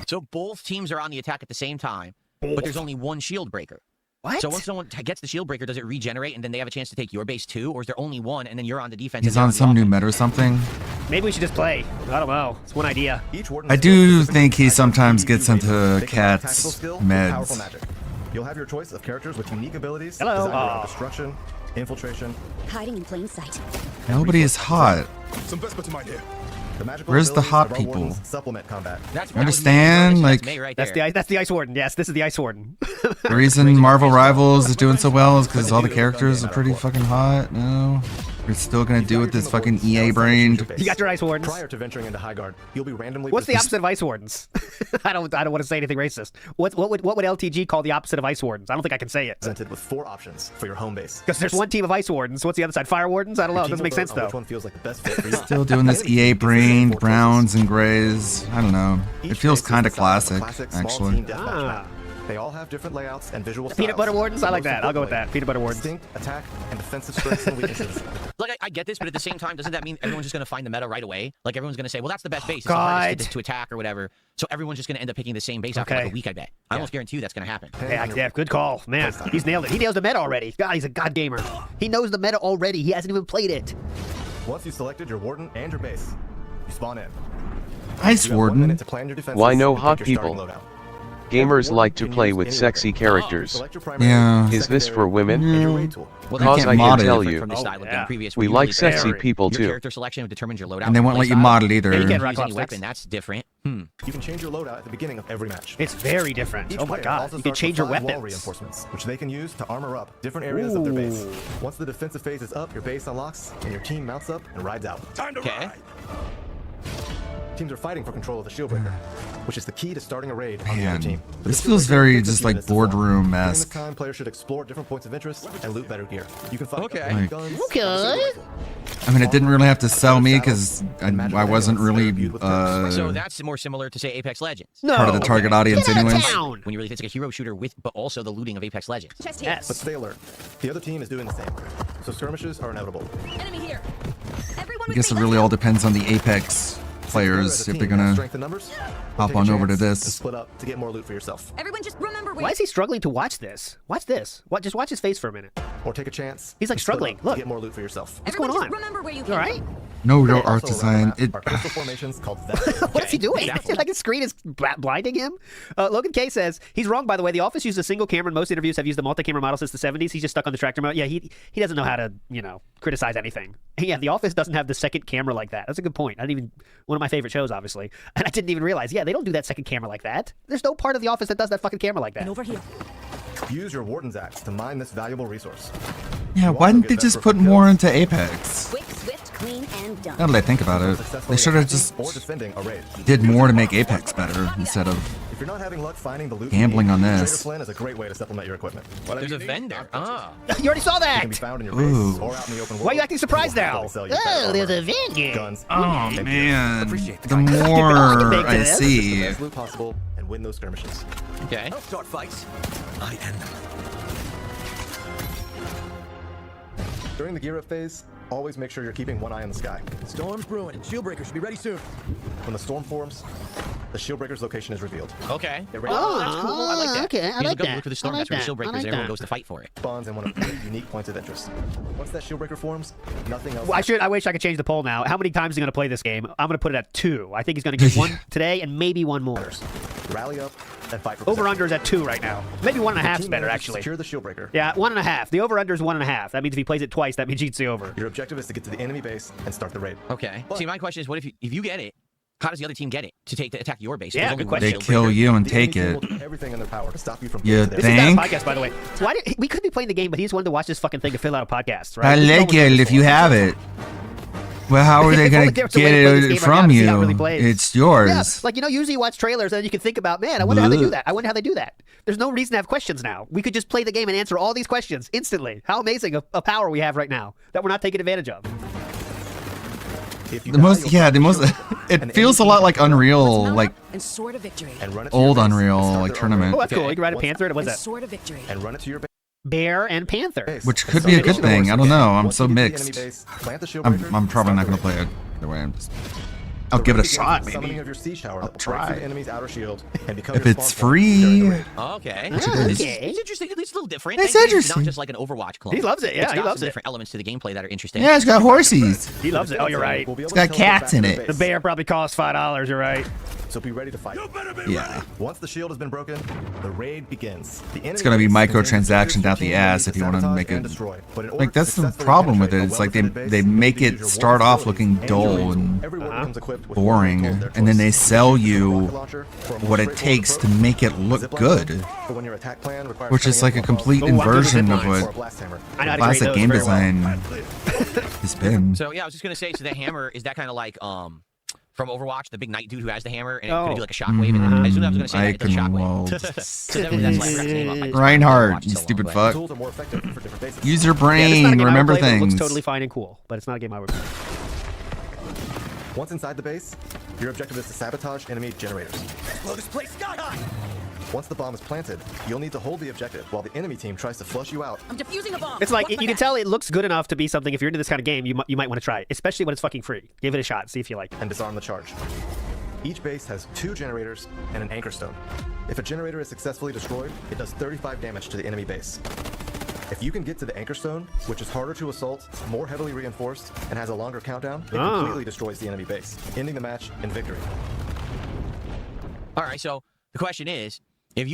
So both teams are on the attack at the same time, but there's only 1 shield breaker. What? So once someone gets the shield breaker, does it regenerate and then they have a chance to take your base too, or is there only 1 and then you're on the defense? He's and on they're some the new offense? meta or something. Maybe we should just play. I don't know. It's one idea. I do think he sometimes gets into Cat's meds. You'll have your choice of characters with unique abilities Hello. designed around Oh. destruction, infiltration. Hiding in plain sight. Nobody is hot. Some best in my hair. The magical Where's the abilities hot of our people? wardens supplement combat. You understand? Like, That's the Ice Warden. Yes, this is the Ice Warden. the reason Marvel Rivals is doing so well is because all the characters are pretty fucking hot. No, we're still gonna do with this fucking EA brained. You got your Ice Wardens. Prior to venturing into Highguard, you'll be randomly. What's the opposite of Ice Wardens? I don't want to say anything racist. What would LTG call the opposite of Ice Wardens? I don't think I can say it. Presented with 4 options for your home base. Because there's one team of Ice Wardens. What's the other side? Fire Wardens? I don't know. It doesn't make sense though. Which one feels like the best fit for you? Still doing this EA brained browns and grays. I don't know. It feels kind of classic, actually. They all have different layouts and visual Peanut Butter Wardens? I like that. I'll go with that. Peanut Butter Wardens. Distinct attack and defensive strengths and weaknesses. Like, I get this, but at the same time, doesn't that mean everyone's just going to find the meta right away? Like, everyone's going to say, well, that's the best base. It's the hardest to attack or whatever. So everyone's just going to end up picking the same base after like a week, I bet. I almost guarantee you that's going to happen. Yeah, good call. Man, he's nailed it. He nails the meta already. God, he's a god gamer. He knows the meta already. He hasn't even played it. Once you've selected your warden and your base, you spawn in. Ice Warden. Why no hot people? Gamers like to play with sexy characters. Yeah. Is this for women? Well, Cause I can tell different you, from the style of game previous, we where like usually sexy people your too. character selection determines your loadout. And they won't let you mod it either. Yeah, you can't Use rock any off weapon, sticks. that's different. You can change your loadout at the beginning of every match. It's very different. Each Oh my player god. also You can starts change your with 5 wall weapons. reinforcements, which they can use to armor up different areas of their base. Once the defensive phase is up, your base unlocks, and your team mounts up and rides out. Time to ride. Teams are fighting for control of the Shieldbreaker, which is the key to starting a raid on the other team. This feels very just like boardroom During this esque. time, players should explore different points of interest and loot better gear. You can find Like- guns. Okay. I mean, it didn't really have to sell me because I wasn't really So that's more similar to, say, Apex Legends. part of the target audience anyways. When you really think it's like a hero shooter with, but also the looting of Apex Legends. But stay alert. The other team is doing the same. So skirmishes are inevitable. Enemy here. I guess it really all depends on the Apex players if they're gonna hop on over to this. Split up to get more loot for yourself. Everyone just remember Why is he struggling to watch this? Watch this. Just watch his face for a minute. Or take a chance. He's like and split struggling. up Look. To get more loot for yourself. What's going on? remember where you You all right? No real art design. It. Our coastal formations called vessels. What is he doing? Like his screen is blinding him. Logan K says he's wrong. By the way, The Office used a single camera, and most interviews have used the multi-camera model since the 70s. He's just stuck on the tractor mode. Yeah, he doesn't know how to criticize anything. Yeah, The Office doesn't have the second camera like that. That's a good point. One of my favorite shows, obviously, and I didn't even realize. Yeah, they don't do that second camera like that. There's no part of The Office that does that fucking camera like that. over here. Use your Warden's Axe to mine this valuable resource. Yeah, why didn't they just put more into Apex? Quick, swift, clean, and done. Now that I think about it, they should have just Or defending a raid. did more to make Apex better instead of If you're not having luck finding the loot, Gambling on Trader this. Flynn is a great way to supplement your equipment. There's a vendor. Ah. You already saw It that. can be found in your base Ooh. or out in the open world. Why are you acting surprised now? Oh, there's a vendor. Guns. Oh man, the make more I this. see, Best loot possible and win those skirmishes. Okay. Start fights. I end them. During the gear up phase, always make sure you're keeping one eye on the sky. Storm's brewing. Shieldbreaker should be ready soon. When the storm forms, the Shieldbreaker's location is revealed. Okay. Get ready Oh, that's cool. I like that. okay, I You like look up, that. look for the storm. I That's like where the that. I Shieldbreakers like everyone that. goes to fight for it. Spawns in one of 3 unique points of interest. Once that Shieldbreaker forms, nothing else. I wish I could change the poll now. How many times is he going to play this game? I'm going to put it at 2. I think he's going to get one today and maybe one more. Rally up and fight for Over under is at 2 right now. Maybe 1.5 is better actually. Secure the Shieldbreaker. Yeah, 1.5. The over under is 1.5. That means if he plays it twice, that means he cheats the over. Your objective is to get to the enemy base and start the raid. Okay. See, my question is, what if you get it? How does the other team get it to attack your base? Yeah, There's only good one question. they Shieldbreaker. kill you and The take enemy it. team will do everything in their power to stop you from You getting to This their is think? not a podcast, by the way. So we could be playing the game, but he just wanted to watch this fucking thing and fill out a podcast, right? I like it if you have it. Well, how are they If gonna only there was a way get to play this it game right now from to see how it really you? plays. It's yours. Yeah, like usually you watch trailers and then you can think about, man, I wonder how they do that. I wonder how they do that. There's no reason to have questions now. We could just play the game and answer all these questions instantly. How amazing a power we have right now that we're not taking advantage of. The most, it feels a lot like Unreal, like And sword of victory. And run it to your old base and Unreal, start like their tournament. Oh, that's cool. You can ride a panther. And what's And that? sword of victory. And run it to your base. Bear and panther. Which could be a good thing. I don't know. I'm so mixed. Plant the Shieldbreaker, I'm probably not start gonna the play it either way. I'll give it a shot, maybe. Summoning of your siege tower I'll that will break through try. the enemy's outer shield and become If your it's spawn point during the free, raid. Okay. Which it is. It's interesting. It's a little different. It's And interesting. Not just like an Overwatch clone. He loves it. Yeah, It's he got loves some it. different elements to the gameplay that are interesting. Yeah, it's got horses. He loves it. Oh, you're right. We'll be able It's to got teleport cats back in to it. the The base. bear probably costs $5. You're right. so be ready to fight. Yeah. Once the shield has been broken, the raid begins. The It's gonna be microtransactions out the ass if you want to make it. Like that's the problem with it. It's like they make it start off looking dull and boring, and then they sell you what it takes to make it look good, which is like a complete inversion of what classic game design has been. So yeah, I was just gonna say, so that hammer is that kind of like from Overwatch, the big knight dude who has the hammer and it's gonna do like a shockwave. And I assume I was gonna say that it does shockwave. So that's why I forgot his name off. Reinhardt, you stupid fuck. Use your brain, remember things. It looks totally fine and cool, but it's not a game I would play. Once inside the base, your objective is to sabotage enemy generators. Blow this place sky high! Once the bomb is planted, you'll need to hold the objective while the enemy team tries to flush you out. I'm defusing a bomb. It's like, you can tell it looks good enough to be something. If you're into this kind of game, you might want to try it, especially when it's fucking free. Give it a shot, see if you like it. And disarm the charge. Each base has 2 generators and an anchor stone. If a generator is successfully destroyed, it does 35 damage to the enemy base. If you can get to the anchor stone, which is harder to assault, more heavily reinforced, and has a longer countdown, it completely destroys the enemy base, ending the match in victory. All right, so the question is,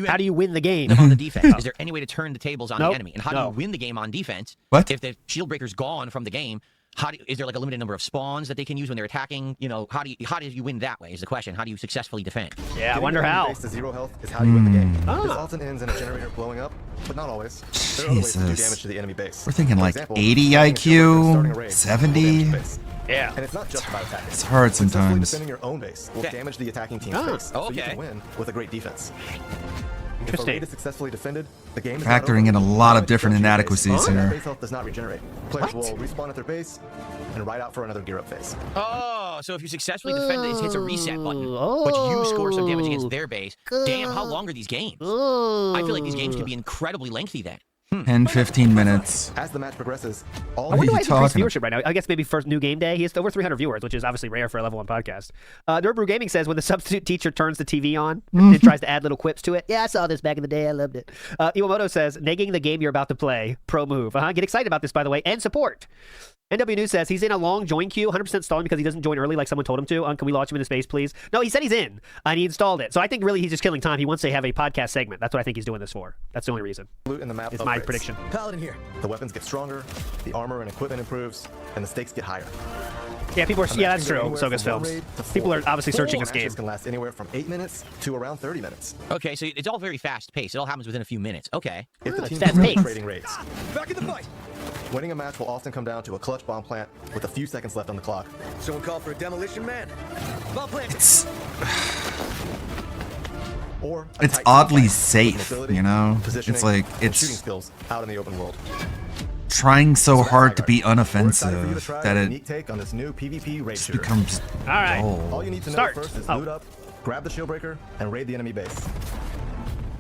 how do you win the game on the defense? Is there any way to turn the tables on Nope. the enemy? And how do you win the game on defense? What? If the shield breaker's gone from the game? Is there like a limited number of spawns that they can use when they're attacking? You know, how do you win that way? Is the question. How do you successfully defend? Yeah, I Getting wonder the enemy how. base to 0 health is how you win the game. This often ends in a generator blowing up, but not always. There are other ways to do Jesus. damage to the enemy base. We're thinking For like example, 80 starting a shield breaker, starting a IQ, raid, 70. will damage the base. Yeah. And it's not just about attacking. It's hard Successfully sometimes. defending your own base will damage the attacking team's Ah. base, so you Okay. can win with a great defense. If a Interesting. raid is successfully defended, the game is not Factoring over. in a lot of Damage different goes to your inadequacies base. here. Base health does not regenerate. Players will respawn at their base and ride out for another gear up phase. Oh, so if you successfully defend it, it hits a reset button, but you score some damage against their base. Damn, how long are these games? I feel like these games can be incredibly lengthy then. 10, 15 minutes. As the match progresses, all I wonder why you he's increased talking viewership right now. I guess maybe first new game day. He has over 300 viewers, which is obviously rare for a level 1 podcast. Nerdbrew Gaming says when the substitute teacher turns the TV on and tries to add little quips to it. Yeah, I saw this back in the day. I loved it. Iwamoto says negging the game you're about to play. Pro move. Get excited about this, by the way, and support. NW News says he's in a long join queue, 100% stalling because he doesn't join early like someone told him to. Can we launch him into space, please? No, he said he's in, and he installed it. So I think really he's just killing time. He wants to have a podcast segment. That's what I think he's doing this for. That's the only reason. loot in the map It's my upgrades. prediction. Paladin here. The weapons get stronger, the armor and equipment improves, and the stakes get higher. Yeah, people are. A Yeah, match that's can go true. anywhere Soga's from 1 films. raid to 4. People are obviously searching this Matches game. can last anywhere from 8 minutes to around 30 minutes. Okay, so it's all very fast paced. It all happens within a few minutes. Okay. If the team fast is paced. trading raids. Back in the fight. Winning a match will often come down to a clutch bomb plant with a few seconds left on the clock. Someone call for a demolition man. Bomb planted. Or a It's tight oddly fight with safe, mobility, you know? positioning, It's like, and shooting it's skills out in the open world. trying so hard to be We're excited for you to unoffensive try that a it unique take on this new PvP raid just shooter. becomes All right. dull. All you need to know Start. first is Oh. loot up, grab the shield breaker, and raid the enemy base.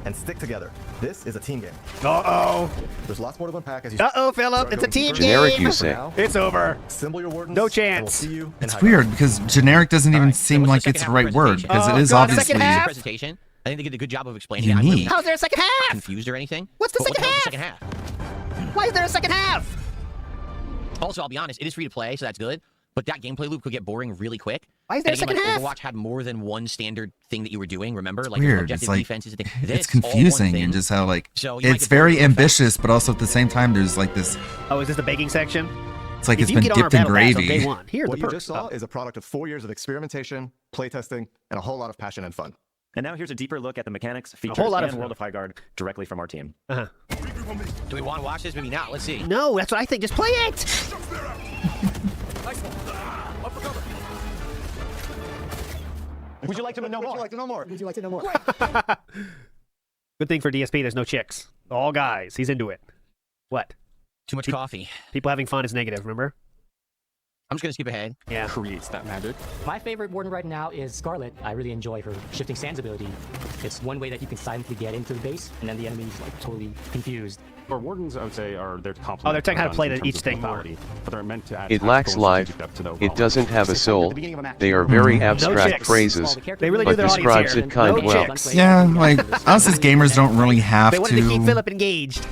And stick together. This is a team game. Uh-oh. There's lots more to unpack as you Uh-oh, Philip. start It's a going team deeper. Generic, game. you For say. now, It's over. assemble your wardens, No and we'll chance. see you in It's high weird because generic doesn't even Alright, so seem what's like the it's the second half right of the word presentation? because it is God, obviously second half? Presentation. I think they did a good job of explaining it. I'm Unique. How's there a second not half? confused or anything. What's the But second about half? the second half? Why is there a second half? Also, I'll be honest, it is free to play, so that's good. But that gameplay loop could get boring really quick. Why is there And a second game half? like Overwatch had more than one standard thing that you were doing. Remember, like weird. objective It's like defenses. And it's this, all one confusing thing. and just how like So you might it's get bored very real fast. ambitious, but also at the same time there's like this. Oh, is this the baking section? It's like If it's you been get on our dipped in battle pass on gravy. day one, here are What the you perks. just saw is a product of 4 years of experimentation, playtesting, and a whole lot of passion and fun. And now here's a deeper look at the mechanics, features, whole lot and of World of Highguard directly from our team. Uh-huh. Do we want to watch this? Maybe not. Let's see. No, that's what I think. Just play it. Would you like to know more? Would you like to know more? Would you like to know more? Good thing for DSP, there's no chicks. All guys. He's into it. What? Too much coffee. People having fun is negative, remember? I'm just gonna skip ahead. Yeah. Creates that magic. My favorite warden right now is Scarlet. I really enjoy her shifting sands ability. It's one way that you can silently get into the base, and then the enemy's like totally confused. For wardens, I would say, are they're complement. Oh, they're telling how to play in terms each of thing more. lethality, but they're meant to add It lacks tactical and life. strategic depth to the It overall doesn't have a It's soul. at the beginning of a match. They are very No abstract chicks. phrases, They really but do their audience describes here. it kind No well. chicks. Yeah, like us as gamers don't really have They wanted to keep to Philip engaged.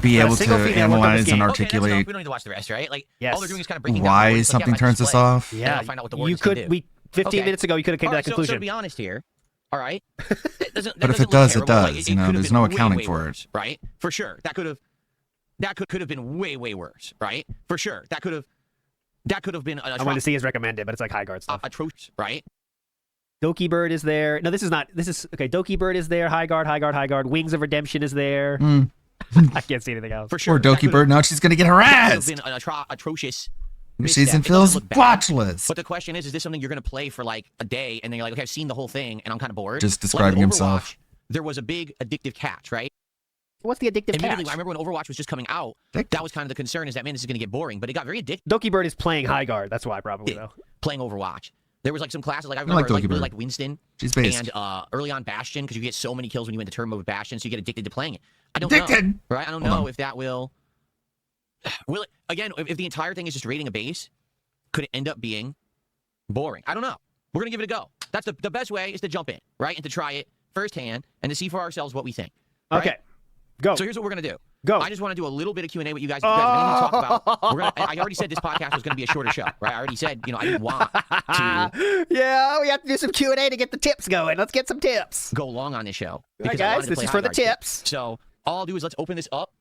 be Not a able single to female worked on analyze this and game. Okay, that's enough. articulate We don't need to watch the rest, right? Like Yes. all they're doing is kind of breaking down why words. Like, something yeah, turns just us play, off. and Yeah, I'll find out what the you words could. can do. We 15 minutes ago, you could have came to that So conclusion. to be honest here, all right. That doesn't, But if doesn't it does, look it terrible. does. Like, You know, could have there's been no way, accounting way for it. worse, right? For sure. That could have been way worse, right? For sure. That could have been. I wanted to see his recommended, but it's like high guard stuff. Atrocious, right? Doki Bird is there. No, this is not. This is okay. Doki Bird is there. High guard. Wings of Redemption is there. I can't see anything else. For sure. Poor Doki Bird. Now she's gonna get That could have harassed. been an atrocious. Season misstep. It feels doesn't look bad. watchless. But the question is this something you're going to play for like a day and then you're like, okay, I've seen the whole thing and I'm kind of bored? Just Like with describing himself. Overwatch, there was a big addictive catch, right? What's the addictive Admittedly, catch? I remember when Overwatch was just coming out, that was kind of the concern is that, man, this is going to get boring. But it got very addictive. Doki Bird is playing high guard. That's why, probably, though. Playing Overwatch. There was like some classes, like I like remember, Doki really Bird. liked Winston. She's based. And early on Bastion, because you get so many kills when you went to turn mode with Bastion, so you get addicted to playing it. I don't Addicted. know. Right? I don't Hold know on. if that will it, again, if the entire thing is just raiding a base, could it end up being boring? I don't know. We're going to give it a go. That's the best way is to jump in, right? And to try it firsthand and to see for ourselves what we think. Right? Okay. Go. So here's what we're going to do. Go. I just want to do a little bit of Q&A with you guys. If you guys have anything to talk about. I already said this podcast was going to be a shorter show, right? I already said, I didn't want to Yeah, we have to do some Q&A to get the tips going. Let's get some tips. go long on this show. All right, because I guys, wanted to this play is for high the guard. tips. So all I'll do is let's open this up,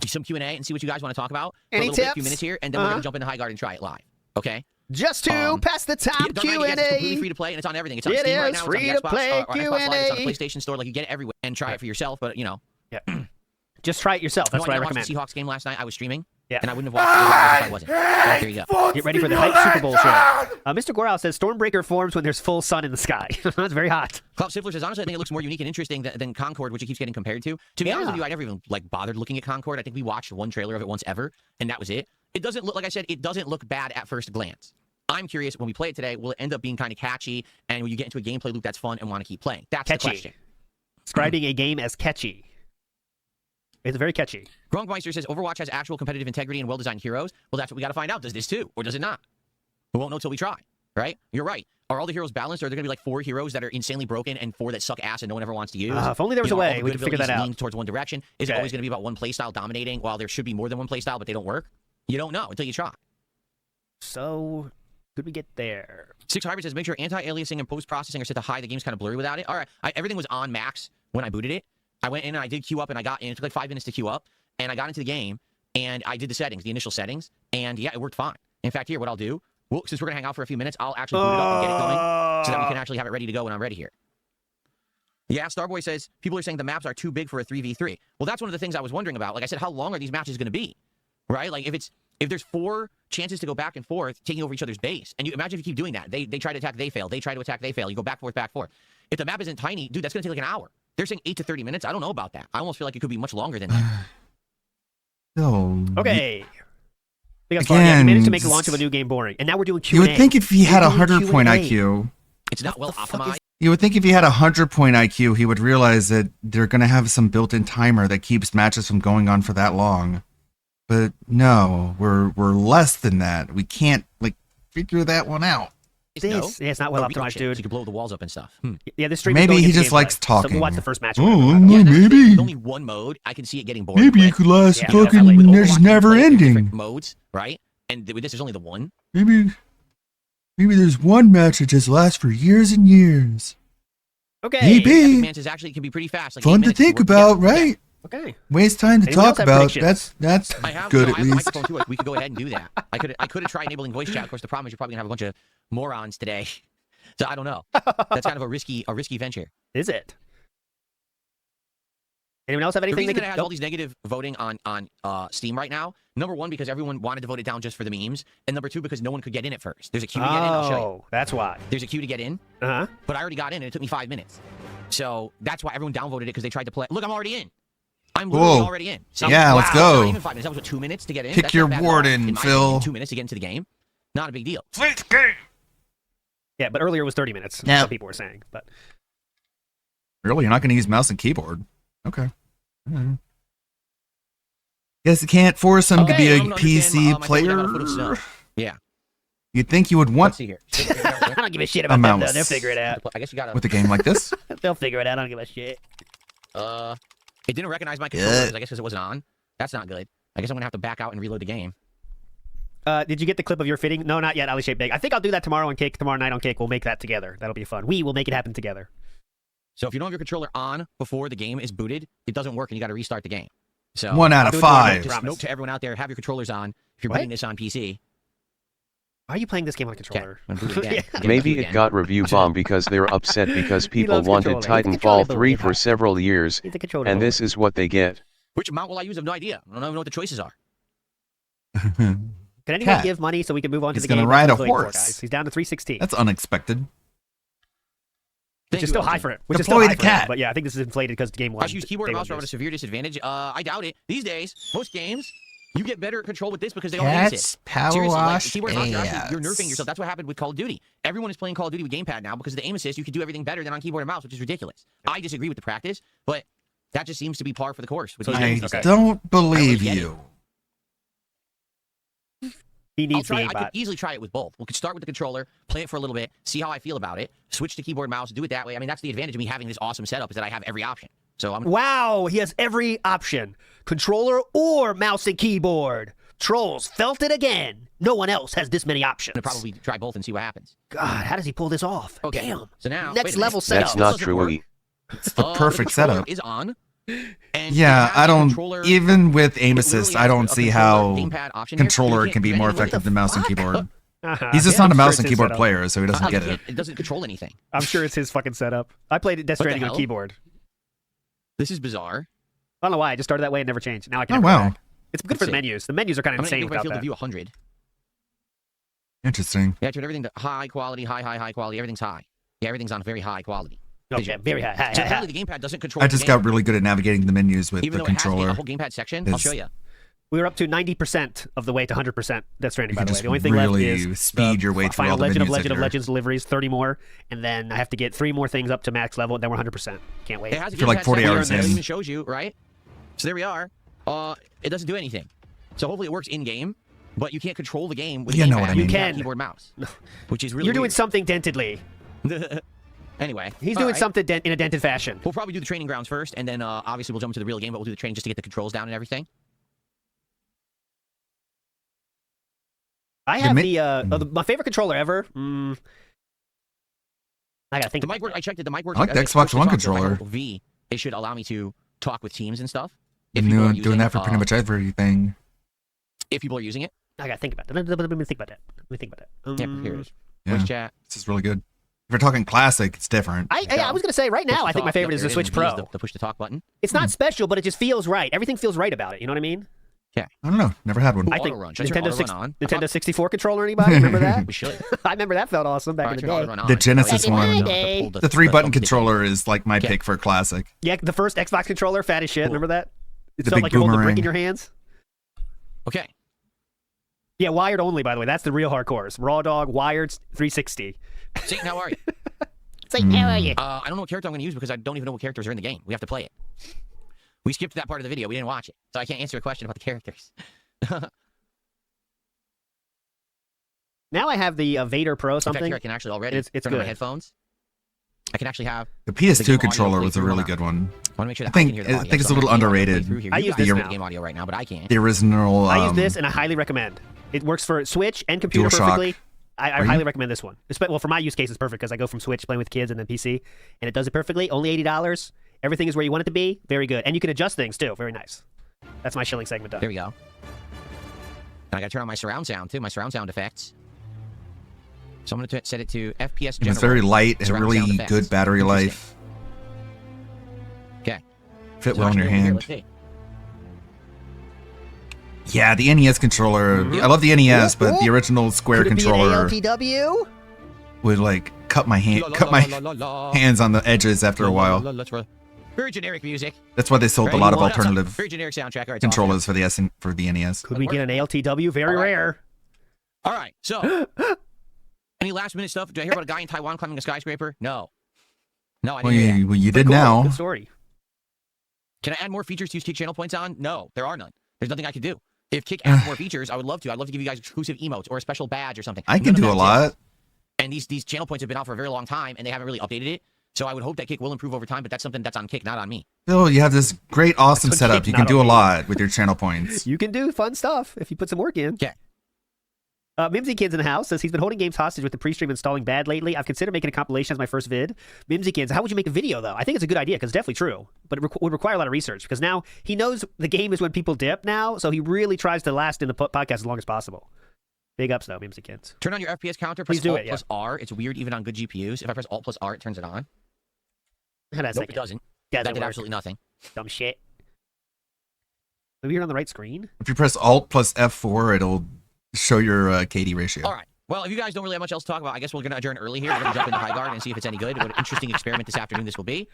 do some Q&A, and see what you guys want to talk about for Any a little bit, a few tips? minutes here, and then we're going to jump into high guard and try it live. Okay? Just to pass the time Yeah, don't forget, it's completely Q&A. free to play, and it's on everything. It's on It Steam right is now. It's free on to the Xbox, play or Xbox Live. It's on the Q&A. PlayStation Store. Like you get it everywhere, and try it for yourself. But Yeah. Just try it yourself. That's no, what I watched recommend. the Seahawks game last night. I was streaming. Yeah. And I wouldn't have watched it if I wasn't. So there you go. Get ready for the hype Super Bowl show. Mr. Gorau says Stormbreaker forms when there's full sun in the sky. That's very hot. Klaus Sifler says, honestly, I think it looks more unique and interesting than Concord, which it keeps getting compared to. To be honest with you, I never even bothered looking at Concord. I think we watched one trailer of it once ever, and that was it. It doesn't look, like I said, it doesn't look bad at first glance. I'm curious, when we play it today, will it end up being kind of catchy, and will you get into a gameplay loop that's fun and want to keep playing? That's Catchy. the question. Describing a game as catchy. It's very catchy. Gronkmeister says, Overwatch has actual competitive integrity and well-designed heroes. Well, that's what we got to find out. Does this too, or does it not? We won't know till we try, right? You're right. Are all the heroes balanced, or are there going to be like 4 heroes that are insanely broken and 4 that suck ass and no one ever wants to use? If only there was a all way the we good could figure that abilities out. lean towards one direction. Is it always going to be about one playstyle dominating while there should be more than one playstyle, but they don't work? You don't know until you try. So, could we get there? Six Hybrid says, make sure anti-aliasing and post-processing are set to high. The game's kind of blurry without it. All right. Everything was on max when I booted it. I went in and I did queue up, and I got in. It took like 5 minutes to queue up, and I got into the game, and I did the settings, the initial settings, and yeah, it worked fine. In fact, here, what I'll do, since we're going to hang out for a few minutes, I'll actually boot it up and get it going so that we can actually have it ready to go when I'm ready here. Yeah, Starboy says, people are saying the maps are too big for a 3v3. Well, that's one of the things I was wondering about. Like I said, how long are these matches going to be? Right? Like, if there's 4 chances to go back and forth, taking over each other's base, and you imagine if you keep doing that. They try to attack, they fail. They try to attack, they fail. You go back, forth, back, forth. If the map isn't tiny, dude, that's going to take like an hour. They're saying 8 to 30 minutes. I don't know about that. I almost feel like it could be much longer than that. No. Okay. Because Again, you managed to make the launch of a new game boring, and now we're doing You Q&A. would think if he had a We're doing 100-point Q&A. IQ, It's not well optimized. you would think if he had a 100-point IQ, he would realize that they're going to have some built-in timer that keeps matches from going on for that long. But no, we're less than that. We can't figure that one out. Yeah, it's not well Oh, optimized, dude. You can blow the walls up and stuff. Yeah, this stream is Maybe going he into just gameplay. likes So talking. we'll watch the first match. Oh, Yeah, maybe. with only one mode, I can see it getting boring. Maybe it quick. could last Yeah, fucking. with Overwatch, There's you can never play ending. different modes, right? And with this, there's only the one. Maybe there's one match that just lasts for years and years. Okay. Epic Maybe. Mantis actually can be pretty fast. Like 8 Fun to minutes think work about, together. right? Okay. Waste time to Anyone else talk have about. predictions? That's I have, good no, at I have the least. microphone too. We could go ahead and do that. I could have tried enabling voice chat. Of course, the problem is you're probably gonna have a bunch of morons today. So I don't know. That's kind of a risky venture. Is it? Anyone else have The anything reason they that it could... has all these negative voting on Steam right now, number 1, because everyone wanted to vote it down just for the memes, and number 2, because no one could get in at first. There's a queue to get in. I'll show you. Oh, that's why. There's a queue to get in. Uh-huh. But I already got in, and it took me 5 minutes. So that's why everyone downvoted it, because they tried to play. Look, I'm already in. I'm literally Whoa. already in. So, Yeah, let's It's go. not even 5 minutes. That was what, 2 minutes to get in. Pick That's your not bad at all. warden, In my Phil. opinion, 2 minutes to get into the game. Not a big deal. Yeah, but earlier it was 30 minutes. Yeah. Some people were saying, but... Really, you're not going to use mouse and keyboard? Okay. Guess you can't force him to be a I'm gonna understand, PC my phone got a foot of player. snow. Yeah. You'd think you would want Let's see here. I don't give a shit a about them, though. mouse They'll figure it out. I guess you got with a game like this. They'll figure it out. I don't give a shit. It didn't recognize my controller, I guess because it wasn't on. That's not good. I guess I'm going to have to back out and reload the game. Did you get the clip of your fitting? No, not yet. Ali Shape Big. I think I'll do that tomorrow on Cake. Tomorrow night on Cake. We'll make that together. That'll be fun. We will make it happen together. So if you don't have your controller on before the game is booted, it doesn't work and you got to restart the game. So 1 out of 5. Just note to everyone out there: have your controllers on. If you're playing this on PC. Why are you playing this game on a controller? Maybe it got review bomb because they're upset because people wanted Titanfall 3 for several years, and this is what they get. Which mount will I use? I have no idea. I don't even know what the choices are. Can anyone give money so we can move on to the game? He's gonna ride a That's what I'm looking for, horse. guys. He's down to 316. That's unexpected. Which is still high for it. Which is Deploy still high the for cat. it. But yeah, I think this is inflated because the game I one. should use keyboard and mouse are at a severe disadvantage. I doubt it. These days, most games, you get better control with this because they all have Cats assist. power Seriously, like, wash keyboard and mouse, ass. you're nerfing yourself. That's what happened with Call of Duty. Everyone is playing Call of Duty with gamepad now because of the aim assist. You can do everything better than on keyboard and mouse, which is ridiculous. I disagree with the practice, but that just seems to be par for the course. With these I games. don't believe you. He needs I the could aimbot. easily try it with both. We could start with the controller, play it for a little bit, see how I feel about it, switch to keyboard and mouse, do it that way. I mean, that's the advantage of me having this awesome setup is that I have every option. So I'm Wow, he has every option. Controller or mouse and keyboard. Trolls felt it again. No one else has this many options. gonna probably try both and see what happens. God, how does he pull this off? Okay. Damn. So now Next wait a level minute. setup. That's not true. It's the perfect controller setup. Is on. And Yeah, it has I a don't. controller- Even with aim it assist, literally I has don't a see controller how gamepad option here. controller You can be can't- more what the effective than mouse and fuck? keyboard. Uh-huh. He's just Yeah, not a I'm sure mouse it's and his keyboard setup. player, so he doesn't get it. It doesn't control anything. I'm sure it's his fucking setup. I played Death What the Stranding on hell? keyboard. This is bizarre. I don't know why. I just started that way and never changed. Now I can. Oh never go wow, back. It's good for Let's the see. menus. The menus are kind of I'm gonna insane give my without field of that. view 100. interesting. Yeah, I turned everything to high quality, high quality. Everything's high. Yeah, everything's on very high quality. Okay, Visual. very high. So apparently the gamepad doesn't control. I the just game. got really good at navigating the menus with Even the though it has controller. a whole gamepad section, I'll It's- show you. We were up to 90% of the way to 100% Death Stranding, You by can the way. just The only thing really left is speed the your way through final all the Legend of menus Legend of editor. Legends deliveries, 30 more, and then I have to get 3 more things up to max level, and then we're 100%. Can't wait. It has a For like gamepad 40 section hours that in. even shows you, right? So there we are. It doesn't do anything. So hopefully it works in game, but you can't control the game with You the know gamepad what I mean. and You can. keyboard mouse, which is really You're doing weird. something dentedly. Anyway, He's all doing right. something in a dented fashion. We'll probably do the training grounds first, and then obviously we'll jump into the real game, but we'll do the training just to get the controls down and everything. I have my favorite controller ever. I gotta think. The mic work. I checked it. The mic works. I like the as Xbox push to One talk, so if I controller. hold V, it should allow me to talk with teams and stuff. Been people are doing using, that for pretty much everything. If people are using it. I gotta think about that. Let me think about that. Let me think about that. Yeah, here it is. Yeah, Voice chat. this is really good. If you're talking classic, it's different. I was gonna say right now, I think my favorite is the Switch Pro. The push to talk button. It's not special, but it just feels right. Everything feels right about it. You know what I mean? Yeah. I don't know. Never had one. I think Auto-run. Should I turn auto-run on? Nintendo 64 controller. Anybody remember that? We should. I remember that felt awesome back in the day. The Genesis one. day. The 3-button controller is like my pick for a classic. Yeah, the first Xbox controller, fat as shit. Remember that? It The felt big like you're holding a brick boomerang. in your hands. Okay. Yeah, wired only, by the way. That's the real hardcores. Raw Dog, wired, 360. Satan, how are you? Satan, how are you? I don't know what character I'm going to use because I don't even know what characters are in the game. We have to play it. We skipped that part of the video. We didn't watch it, so I can't answer a question about the characters. Now I have the Vader Pro In fact, something. here I can actually already It's turn on my good. headphones. I can actually have The game PS2 audio controller was a playthrough really now. good one. I want to make sure I that I think can hear the audio. I think it's so a little I'm gonna underrated. play through here. I You use guys this can now. game audio right now, but I can't. The original. I use this and I highly recommend. It works for Switch and computer DualShock. perfectly. I Are you? highly recommend this one. Well, for my use case, it's perfect because I go from Switch playing with kids and then PC, and it does it perfectly. Only $80. Everything is where you want it to be. Very good, and you can adjust things too. Very nice. That's my shilling segment done. There we go. And I got to turn on my surround sound too. My surround sound effects. So I'm going to set it to FPS. It was very light and surround sound really effects. good battery Interesting. life. Okay. Fit So well in your actually over here, hand. let's see. Yeah, the NES controller. I love the NES, but the original square Could it controller be an ALTW? would like cut my hands on the edges after a while. Let's roll. Very generic music. That's why they sold a Very lot of generic- alternative Very generic soundtrack. All right, controllers for the NES. Could we get an ALTW? Very rare. All right. So, any last minute stuff? Did I hear about a guy in Taiwan climbing a skyscraper? No. No, I Well, didn't hear that. you did Cool. now. Good story. Can I add more features to use Kick channel points on? No, there are none. There's nothing I can do. If Kick adds more features, I would love to. I'd love to give you guys exclusive emotes or a special badge or something. I can None of do that a lot. exists. And these channel points have been out for a very long time, and they haven't really updated it. So I would hope that Kick will improve over time, but that's something that's on Kick, not on me. Phil, you have this great, awesome That's setup. kick, You not can do a on me. lot with your channel points. You can do fun stuff if you put some work in. Okay. Mimsy Kids in the house says he's been holding games hostage with the pre-stream installing bad lately. I've considered making a compilation as my first vid. Mimsy Kids, how would you make a video though? I think it's a good idea because it's definitely true, but it would require a lot of research because now he knows the game is when people dip now, so he really tries to last in the podcast as long as possible. Big ups though, Mimsy Kids. Turn on your FPS counter. Please Press do Alt it, yeah. plus R. It's weird even on good GPUs. If I press Alt plus R, it turns it on. Nope, It doesn't. That did absolutely nothing. Dumb shit. Maybe you're on the right screen. If you press Alt plus F4, it'll show your KD ratio. All right. Well, if you guys don't really have much else to talk about, I guess we're going to adjourn early here. We're going to jump into High Guard and see if it's any good. What an interesting experiment this afternoon this will be.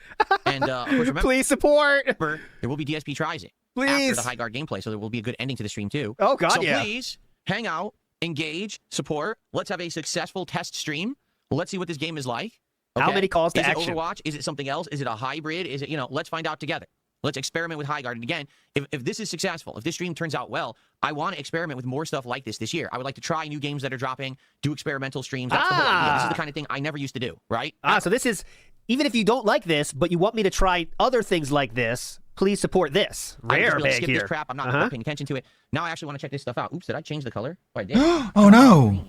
And of course, remember, please support. There will be DSP tries it Please. after the High Guard gameplay, so there will be a good ending to the stream too. Oh God, so yeah. please hang out, engage, support. Let's have a successful test stream. Let's see what this game is like. How many calls to is action? It Overwatch? Is it something else? Is it a hybrid? Is it, let's find out together. Let's experiment with High Guard. And again, if this is successful, if this stream turns out well, I want to experiment with more stuff like this year. I would like to try new games that are dropping, do experimental streams. That's the whole idea. This is the kind of thing I never used to do, right? So this is, even if you don't like this, but you want me to try other things like this, please support this. I just Rare really bag skip here. this crap. I'm not paying attention to it. Now I actually want to check this stuff out. Oops, did I change the color? Oh, I did. Oh no!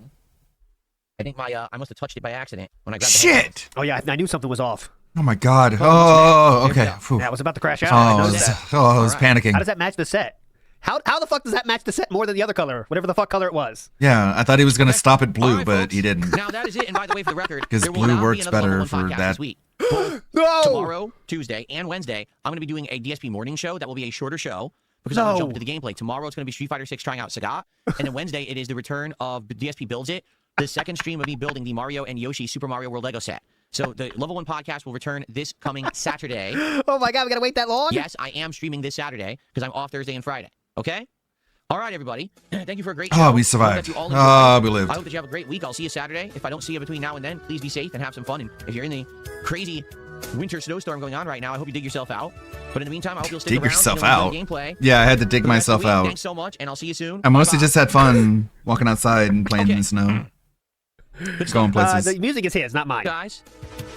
I think I must have touched it by accident when I grabbed Shit! Oh yeah, I knew something was off. Oh my god. Oh, okay. Phew. Yeah, I was about to crash out. Oh, I I noticed was, that. I was panicking. How does that match the set? How the fuck does that match the set more than the other color? Whatever the fuck color it was. Yeah, I thought he was going to stop at blue, but he didn't. Now that is it. And by the way, for the record, Because there will blue not be works another better Level 1 for podcast that. this week. Both tomorrow, Tuesday, and Wednesday, I'm going to be doing a DSP morning show. That will be a shorter show because I'm going to jump into the gameplay. Tomorrow it's going to be Street Fighter 6 trying out Sagat, and then Wednesday it is the return of DSP Builds It, the second stream of me building the Mario and Yoshi Super Mario World Lego set. So the Level 1 podcast will return this coming Saturday. Oh my god, we got to wait that long? Yes, I am streaming this Saturday because I'm off Thursday and Friday. Okay? All right, everybody. Thank you for a great show. Oh, we I hope survived. that you all Oh, enjoyed. we lived. I hope that you have a great week. I'll see you Saturday. If I don't see you between now and then, please be safe and have some fun. And if you're in the crazy winter snowstorm going on right now, I hope you dig yourself out. But in the meantime, I hope you'll stick Dig around. yourself and enjoy out. the Gameplay. Yeah, I had to dig For the rest of myself the week. out. Thanks so much, and I'll see you soon. I mostly Bye-bye. just had fun walking outside and playing in the snow. Going places. The music is his, not mine. Guys.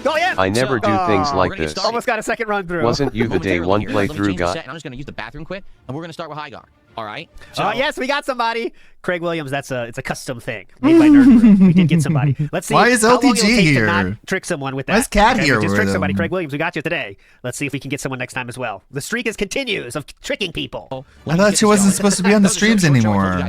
Oh yeah. I never do things like this. Almost got a second run through. Wasn't you the day one Here, let me playthrough change the set, guy? and I'm just going to use the bathroom quick, and we're going to start with High Guard. All right? Yes, we got somebody. Craig Williams, it's a custom thing made by Nerd Brew. We did get somebody. Let's see. Why is how long it'll LTG take to here? not trick someone with that. Why is Cat Okay, here we just with tricked somebody. him? Craig Williams, we got you today. Let's see if we can get someone next time as well. The streak is continues of tricking people. I thought she wasn't supposed to be on the streams anymore.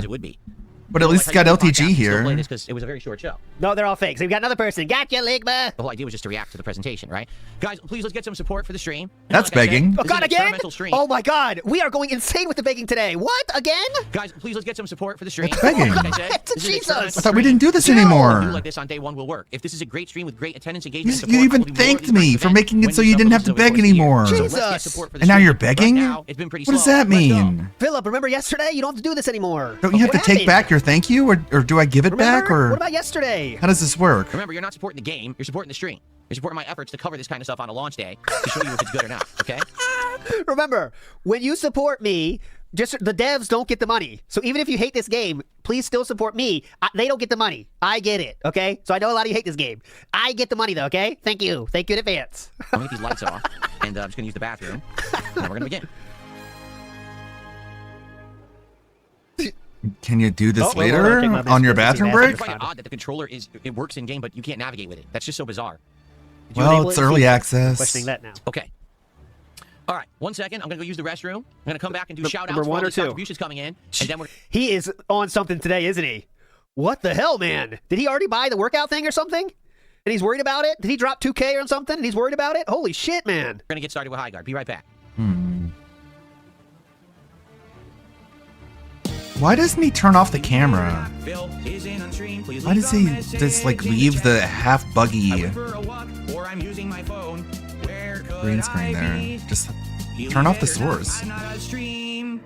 But at least it's got LTG here. Because it was a very short show. No, they're all fake. So we got another person. Gotcha, Ligma. The whole idea was just to react to the presentation, right? Guys, please let's get some support for the stream. That's Like I said, begging. this Oh is God, an again? experimental stream. Oh my God, we are going insane with the begging today. What again? Guys, please let's get some support for the stream. That's begging. Like I said, What? this is an Jesus. experimental I thought we stream. didn't do this No. anymore. Do like this on day one will work. If this is a great stream with great attendance, engagement, and You support, even there will be more of thanked these me kinds for of making events it so when you we didn't double have to this over the beg course of the year. anymore. So let's get Jesus. support for the And now stream. you're Right begging? now, it's been pretty What does slow. that Let's go. mean? Philip, remember yesterday? You don't have to do this anymore. Don't you have What to take happened? back your thank you, or do I give it back, Remember? or What about yesterday? how does this work? Remember, you're not supporting the game. You're supporting the stream. You're supporting my efforts to cover this kind of stuff on a launch day to show you if it's good or not. Okay? Remember, when you support me, just the devs don't get the money. So even if you hate this game, please still support me. They don't get the money. I get it. Okay? So I know a lot of you hate this game. I get the money though. Okay? Thank you. Thank you in advance. I'm gonna get these lights off, and I'm just gonna use the bathroom. And we're gonna begin. Can you do this Oh, later okay, my bad. on your Let's bathroom see, break? I find it odd that the controller it works in game, but you can't navigate with it. That's just so bizarre. Did you Well, enable it's it? early See, access. Questioning that now. Okay. All right. 1 second. I'm gonna go use the restroom. I'm gonna come back and do Number shout outs for one all or these two? contributions coming in, and then we're He is on something today, isn't he? What the hell, man? Did he already buy the workout thing or something? And he's worried about it? Did he drop 2K or something and he's worried about it? Holy shit, man. gonna get started with High Guard. Be right back. Why doesn't he turn off the camera? Phil is in on stream. Please Why does he just like leave the half buggy or I'm using my phone. Where could green screen there? Just turn off the source. I'm not on stream.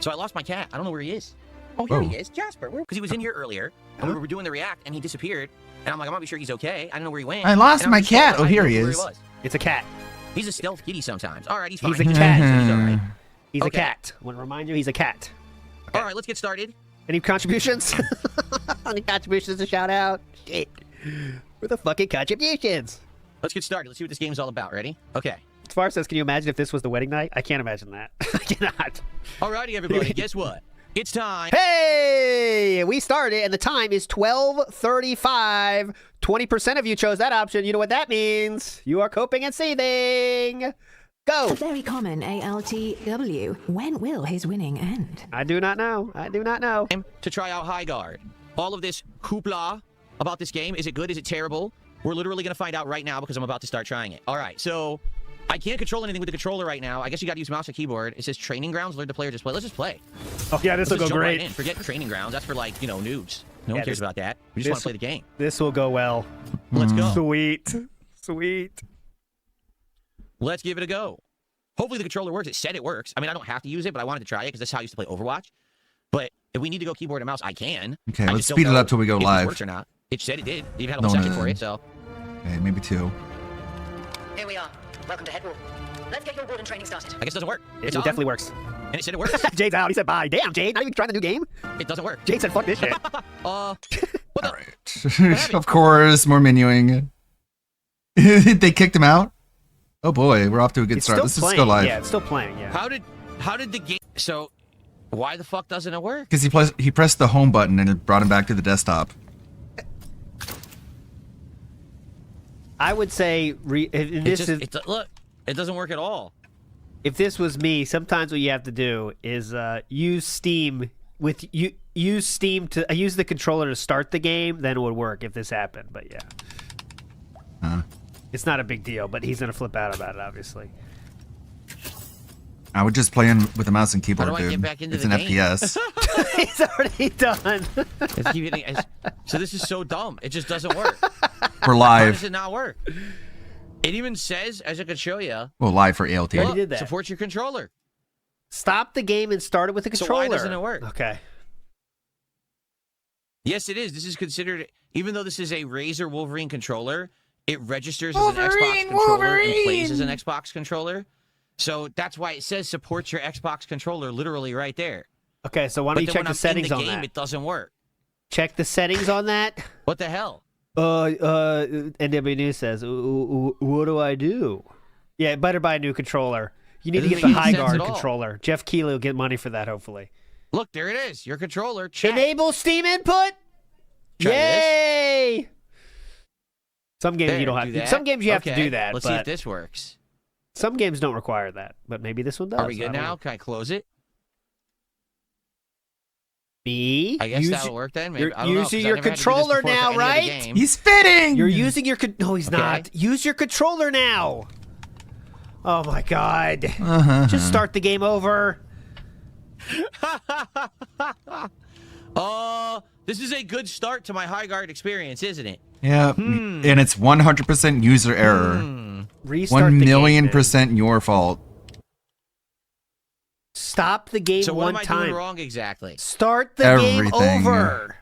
So I lost my cat. I don't know where he is. Oh, here Oh. he is, Jasper. Because he was in here earlier, and we were doing the react, and he disappeared. And I'm like, I want to be sure he's okay. I don't know where he went. I lost And I'm my just told cat. that Oh, I here didn't he know where is. was. It's a cat. He's a stealth kitty sometimes. All right, he's fine. He's a cat. He's all right. He's Okay. a cat. I want to remind you, he's a cat. All right, let's get started. Any contributions? Any contributions to shout out? Shit. Where the fucking contributions? Let's get started. Let's see what this game's all about. Ready? Okay. Far says, can you imagine if this was the wedding night? I can't imagine that. I cannot. Alrighty, everybody. Guess what? It's time. Hey, we started, and the time is 12:35. 20% of you chose that option. You know what that means? You are coping and seething. Go. A very common ALTW. When will his winning end? I do not know. I do not know. To try out High Guard. All of this hoopla about this game. Is it good? Is it terrible? We're literally going to find out right now because I'm about to start trying it. All right, so I can't control anything with the controller right now. I guess you got to use mouse and keyboard. It says Training Grounds, learn to play or display. Let's just play. Oh, yeah, this will go Let's jump great. Right in. Forget Training Grounds. That's for, like, noobs. No one cares about that. We just want to play the game. This will go well. Let's go. Sweet. Sweet. Let's give it a go. Hopefully the controller works. It said it works. I mean, I don't have to use it, but I wanted to try it because that's how I used to play Overwatch. But if we need to go keyboard and mouse, I can. Okay, I let's just don't speed it know up till we go if live. It works or not. It said it did. It even had a whole section for it, so. Okay, maybe 2. Here we are. Welcome to Headwall. Let's get your board and training started. I guess it doesn't work. It It's on. definitely works. And it said it works. Jade's out. He said bye. Damn, Jade. Not even trying the new game? It doesn't work. Jade said fuck this shit. Of course, more menuing. They kicked him out? Oh boy, we're off to a good It's start. still Let's playing. just go live. Yeah, it's still playing, yeah. How did the game... So, why the fuck doesn't it work? Because he pressed the home button and it brought him back to the desktop. I would say Look, it doesn't work at all. If this was me, sometimes what you have to do is use Steam use Steam to use the controller to start the game, then it would work if this happened. But yeah. It's not a big deal, but he's gonna flip out about it, obviously. I would just play in with the mouse and keyboard, How do I dude. get back into It's the an game? FPS. He's already done. So this is so dumb. It just doesn't work. We're How live. does it not work? It even says, as I could show you, Well, live for ALT. look, support your controller. Stop the game and start it with the So controller. why doesn't it work? Okay. Yes, it is. This is considered, even though this is a Razer Wolverine controller, it registers as an Xbox controller and plays as an Xbox controller. So that's why it says support your Xbox controller literally right there. Okay, so why don't you check the settings on game, that? it doesn't work. Check the settings on that. What the hell? NW News says, what do I do? Yeah, better buy a new controller. You need to It get doesn't the make High sense Guard at all. controller. Jeff Keighley will get money for that, hopefully. Look, there it is. Your controller. Check. Enable Steam input. Try Yay! Some games There, you don't do have. that. Some games you have to Okay, do that. Let's but see if this works. Some games don't require that, but maybe this one does. Are we I good don't now? know. Can I close it? B. I guess that'll work then. Maybe. You're I don't know, 'cause using I your never had to do this controller before for now, any other right? game. He's fitting. You're using your. No, he's Okay. not. Use your controller now. Oh my God! Uh-huh. Just start the game over. This is a good start to my High Guard experience, isn't it? Yeah, and it's 100% user error. Restart 1 the million game, percent your fault. Stop the game So what one am I time. doing wrong exactly? Start the game Everything. over.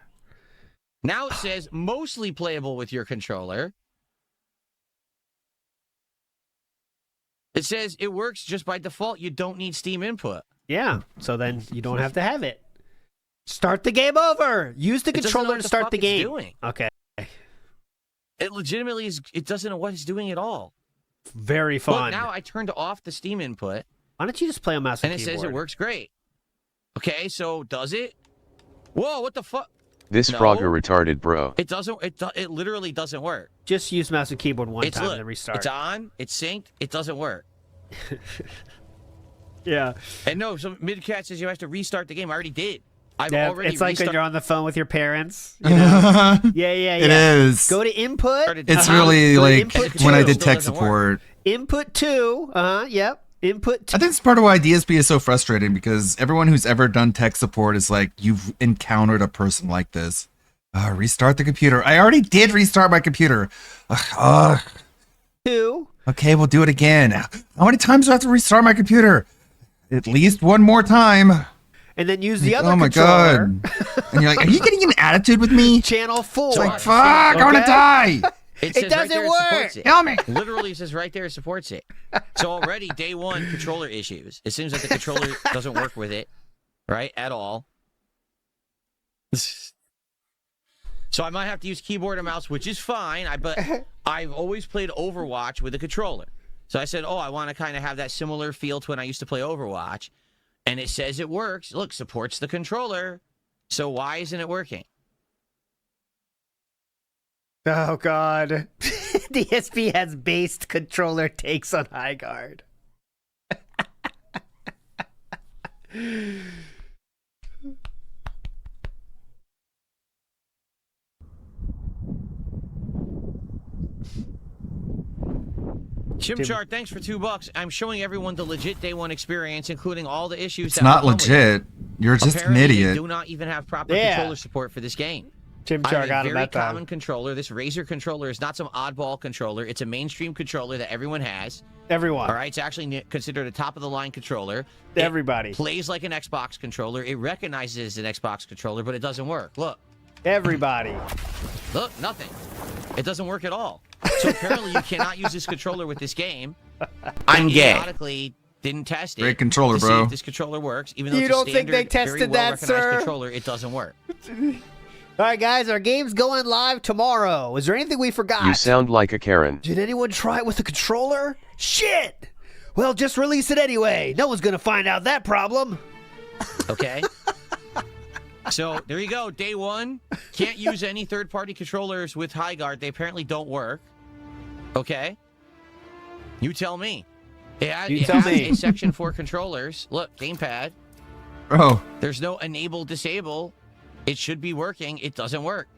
Now it says mostly playable with your controller. It says it works just by default. You don't need Steam input. Yeah, so then you don't have to have it. Start the game over. Use the It doesn't know controller what to the start fuck the it's game. doing. Okay. It legitimately is. It doesn't know what it's doing at all. Very fun. Look, now I turned off the Steam input, Why don't you just play on mouse and and it keyboard? says it works great. Okay, so does it? Whoa! What the fuck? This No. Frogger retarded, bro. It doesn't. It literally doesn't work. Just use mouse and keyboard one It's time look, and then restart. It's on. It's synced. It doesn't work. Yeah. And no, so Midcat says you have to restart the game. I already did. I've Yeah, already it's like when restarted. you're on the phone with your parents. You know? yeah. It is. Go to input. It's really Go to like input when I two. did tech support. Input 2. Yep. Input 2. I think it's part of why DSP is so frustrating because everyone who's ever done tech support is like, you've encountered a person like this. Restart the computer. I already did restart my computer. Ugh. 2. Okay, we'll do it again. How many times do I have to restart my computer? At least one more time. And then use the other Oh my controller. god. And you're like, are you getting an attitude with me? Channel 4. It's like, fuck, I want to die. It, It says doesn't right there work. supports it. Help me. Literally, it says right there it supports it. So already, day one, controller issues. It seems like the controller doesn't work with it, right, at all. So I might have to use keyboard and mouse, which is fine. But I've always played Overwatch with a controller. So I said, oh, I want to kind of have that similar feel to when I used to play Overwatch. And it says it works. Look, supports the controller. So why isn't it working? Oh, God. DSP has based controller takes on High Guard. Chimchar, thanks for $2. I'm showing everyone the legit day one experience, including all the issues. It's that not will come with it. legit. You're just Apparently, an they idiot. do not even have proper Yeah. controller support for this game. Chimchar I have got a it very that time. common controller. This Razer controller is not some oddball controller. It's a mainstream controller that everyone has. Everyone. All right, it's actually considered a top-of-the-line controller. Everybody. It plays like an Xbox controller. It recognizes an Xbox controller, but it doesn't work. Look. Everybody. Look, nothing. It doesn't work at all. So apparently you cannot use this controller with this game. I'm gay. Idiotically didn't test it. Great controller, to see bro. if this controller works, even though You it's a don't think they standard, tested very that, well-recognized sir? controller, it doesn't work. All right, guys, our game's going live tomorrow. Is there anything we forgot? You sound like a Karen. Did anyone try it with a controller? Shit! Well, just release it anyway. No one's gonna find out that problem. Okay. So there you go. Day one. Can't use any third-party controllers with High Guard. They apparently don't work. Okay. You tell me. It has a section for controllers. Look, gamepad. Bro. There's no enable, disable. It should be working. It doesn't work.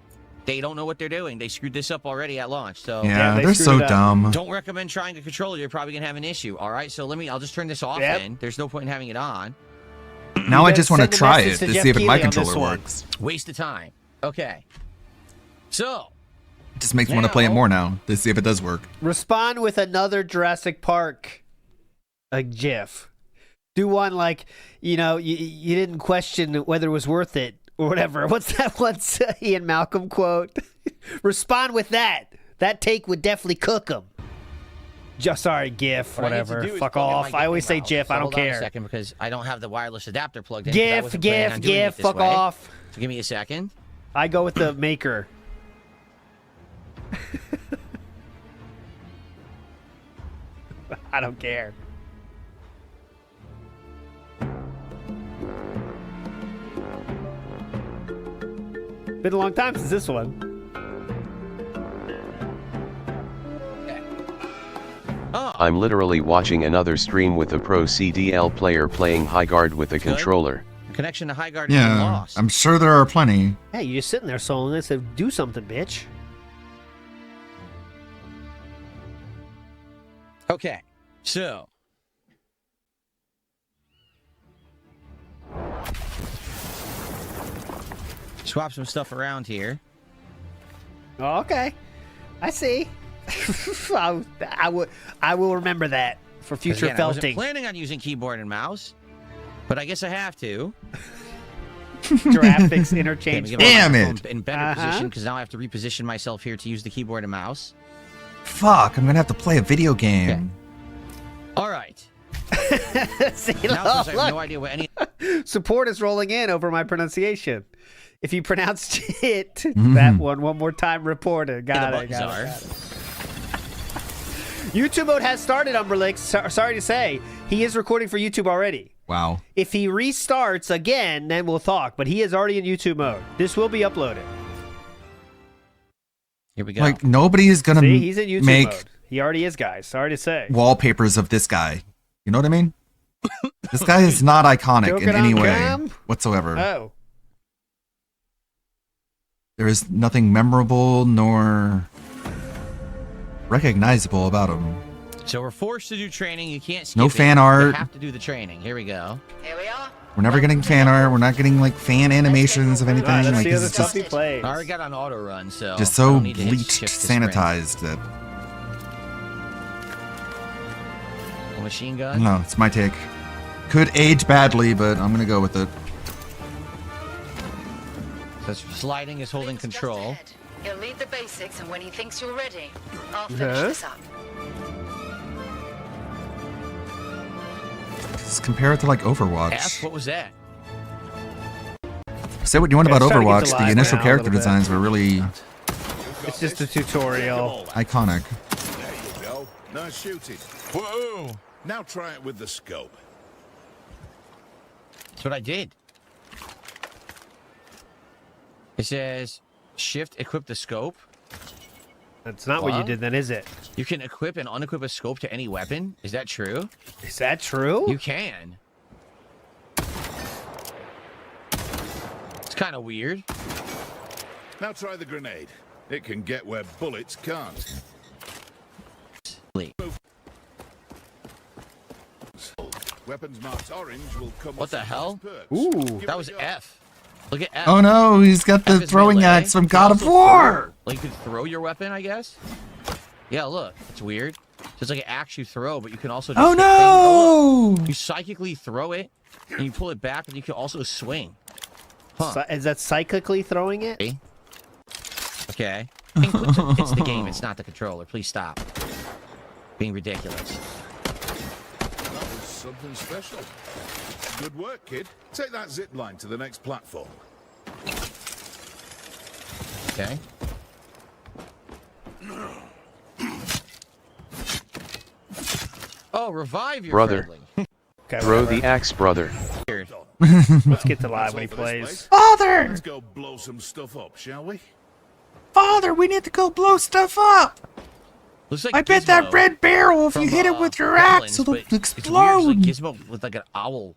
They don't know what they're doing. They screwed this up already at launch. So Yeah, they're so dumb. Don't recommend trying a controller. You're probably gonna have an issue. All right. So I'll just turn this off. Yep. Then there's no point in having it on. Now I just want to send a try it message to to see Jeff if my Keighley on this controller one. works. Waste of time. Okay. So It just makes me want to play it more now to see if it does work. Respond with another Jurassic Park GIF. Do one like, you didn't question whether it was worth it or whatever. What's that one Ian Malcolm quote? Respond with that. That take would definitely cook them. Sorry, GIF, What I need to whatever. do is Fuck plug in off. my I always say mouse. GIF. So I don't hold on a care. second because I don't have the wireless adapter plugged in. 'cause I GIF, wasn't planning on doing it GIF, this fuck way. off. So give me a second. I go with the maker. I don't care. Been a long time since this one. I'm literally watching another stream with a pro CDL player playing High Guard with a controller. Connection to High Guard has been Yeah, lost. I'm sure there are plenty. Hey, you're just sitting there soloing this. So do something, bitch. Okay, so swap some stuff around here. Oh, okay. I see. I will remember that for 'Cause future again, I wasn't felting. planning on using keyboard and mouse, but I guess I have to. Graphics interchange. Damn it. In better position because now I have to reposition myself here to use the keyboard and mouse. Fuck, I'm gonna have to play a video game. All right. See, Now, since I have look. no idea what any. Support is rolling in over my pronunciation. If you pronounced it, that one more time reported. Got it. YouTube mode has started, Umberlix. Sorry to say, he is recording for YouTube already. Wow. If he restarts again, then we'll talk. But he is already in YouTube mode. This will be uploaded. Here we go. Like nobody is gonna See, he's in YouTube make mode. He already is, guys. Sorry to say. wallpapers of this guy. You know what I mean? This guy is not iconic in Joking any on way cam? whatsoever. Oh. There is nothing memorable nor recognizable about him. So we're forced to do training. You can't skip No it. fan You art. have to do the training. Here we go. Here we are. We're never getting fan art. We're not getting like fan animations of anything. Let's Like see this other is stuff just, he plays. I already got on auto run, so just I so don't need to hit bleached, shift to sprint. sanitized that A machine gun. no, it's my take. Could age badly, but I'm gonna go with it. So sliding is holding control. He'll lead the basics, and when he thinks you're ready, I'll finish Uh-huh. this up. Just compare it to like Overwatch. F, what was that? Say what you want Yeah, about it's trying to get Overwatch. to The live initial now a character little bit. designs were really It's just a tutorial. iconic. There you go. Now shoot it. Whoa! Now try it with the scope. That's what I did. It says shift equip the scope. That's not what you did then, is it? You can equip and unequip a scope to any weapon. Is that true? Is that true? You can. It's kind of weird. Now try the grenade. It can get where bullets can't. Weapons marked orange will come. What the hell? Ooh, that was F. Look at F. Oh no, he's got the F is throwing melee. axe from You God can of also War. throw. Like you could throw your weapon, I guess. Yeah, look, it's weird. So it's like an axe you throw, but you can also. Just Oh hit no! things. Oh, look. You psychically throw it, and you pull it back, and you can also swing. Huh? Is that cyclically throwing it? Okay. It's the game. It's not the controller. Please stop being ridiculous. That was something special. Good work, kid. Take that zip line to the next platform. Okay. Oh, revive your Brother. friendly. Throw the axe, brother. Let's get to live when he plays. Father! Let's go blow some stuff up, shall we? Father, we need to go blow stuff up. Looks like I bet that Gizmo red barrel, if you from, hit it with your Gremlins, axe, it'll but It's weird. explode. It's like Gizmo with like an owl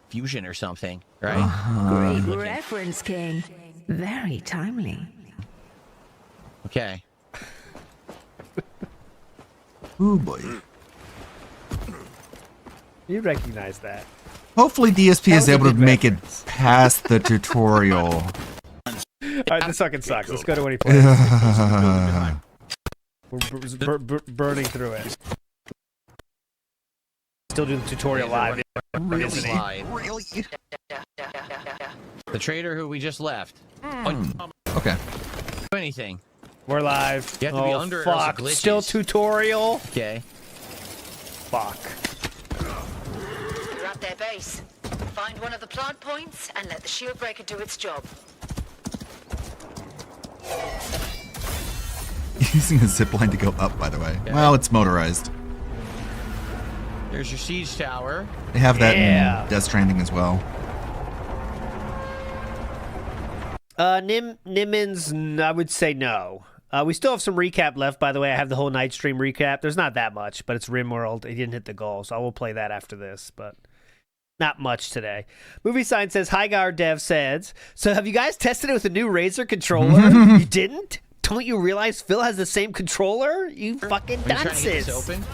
fusion or something, right? Great reference, King. Very timely. Okay. Oh boy. You recognize that. Hopefully DSP That is was a able to good make it past the tutorial. All right, this fucking sucks. Let's go to when he plays. We're burning through it. Still doing the tutorial live. Really isn't he? live. The trader who we just left. Okay. Do anything. We're live. You have to be Oh, under or else it fuck. glitches. Still tutorial? Okay. Fuck. You're at their base. Find one of the plant points and let the shield breaker do its job. Using a zip line to go up, by the way. Yeah. Well, it's motorized. There's your siege tower. They have that Yeah. in Death Stranding as well. Nimmons, I would say no. We still have some recap left, by the way. I have the whole night stream recap. There's not that much, but it's RimWorld. He didn't hit the goal, so I will play that after this, but not much today. Movie Sign says, Hi, Gar Dev says, so have you guys tested it with a new Razer controller? You didn't? Don't you realize Phil has the same controller? You fucking Are you trying to get this dunces. open?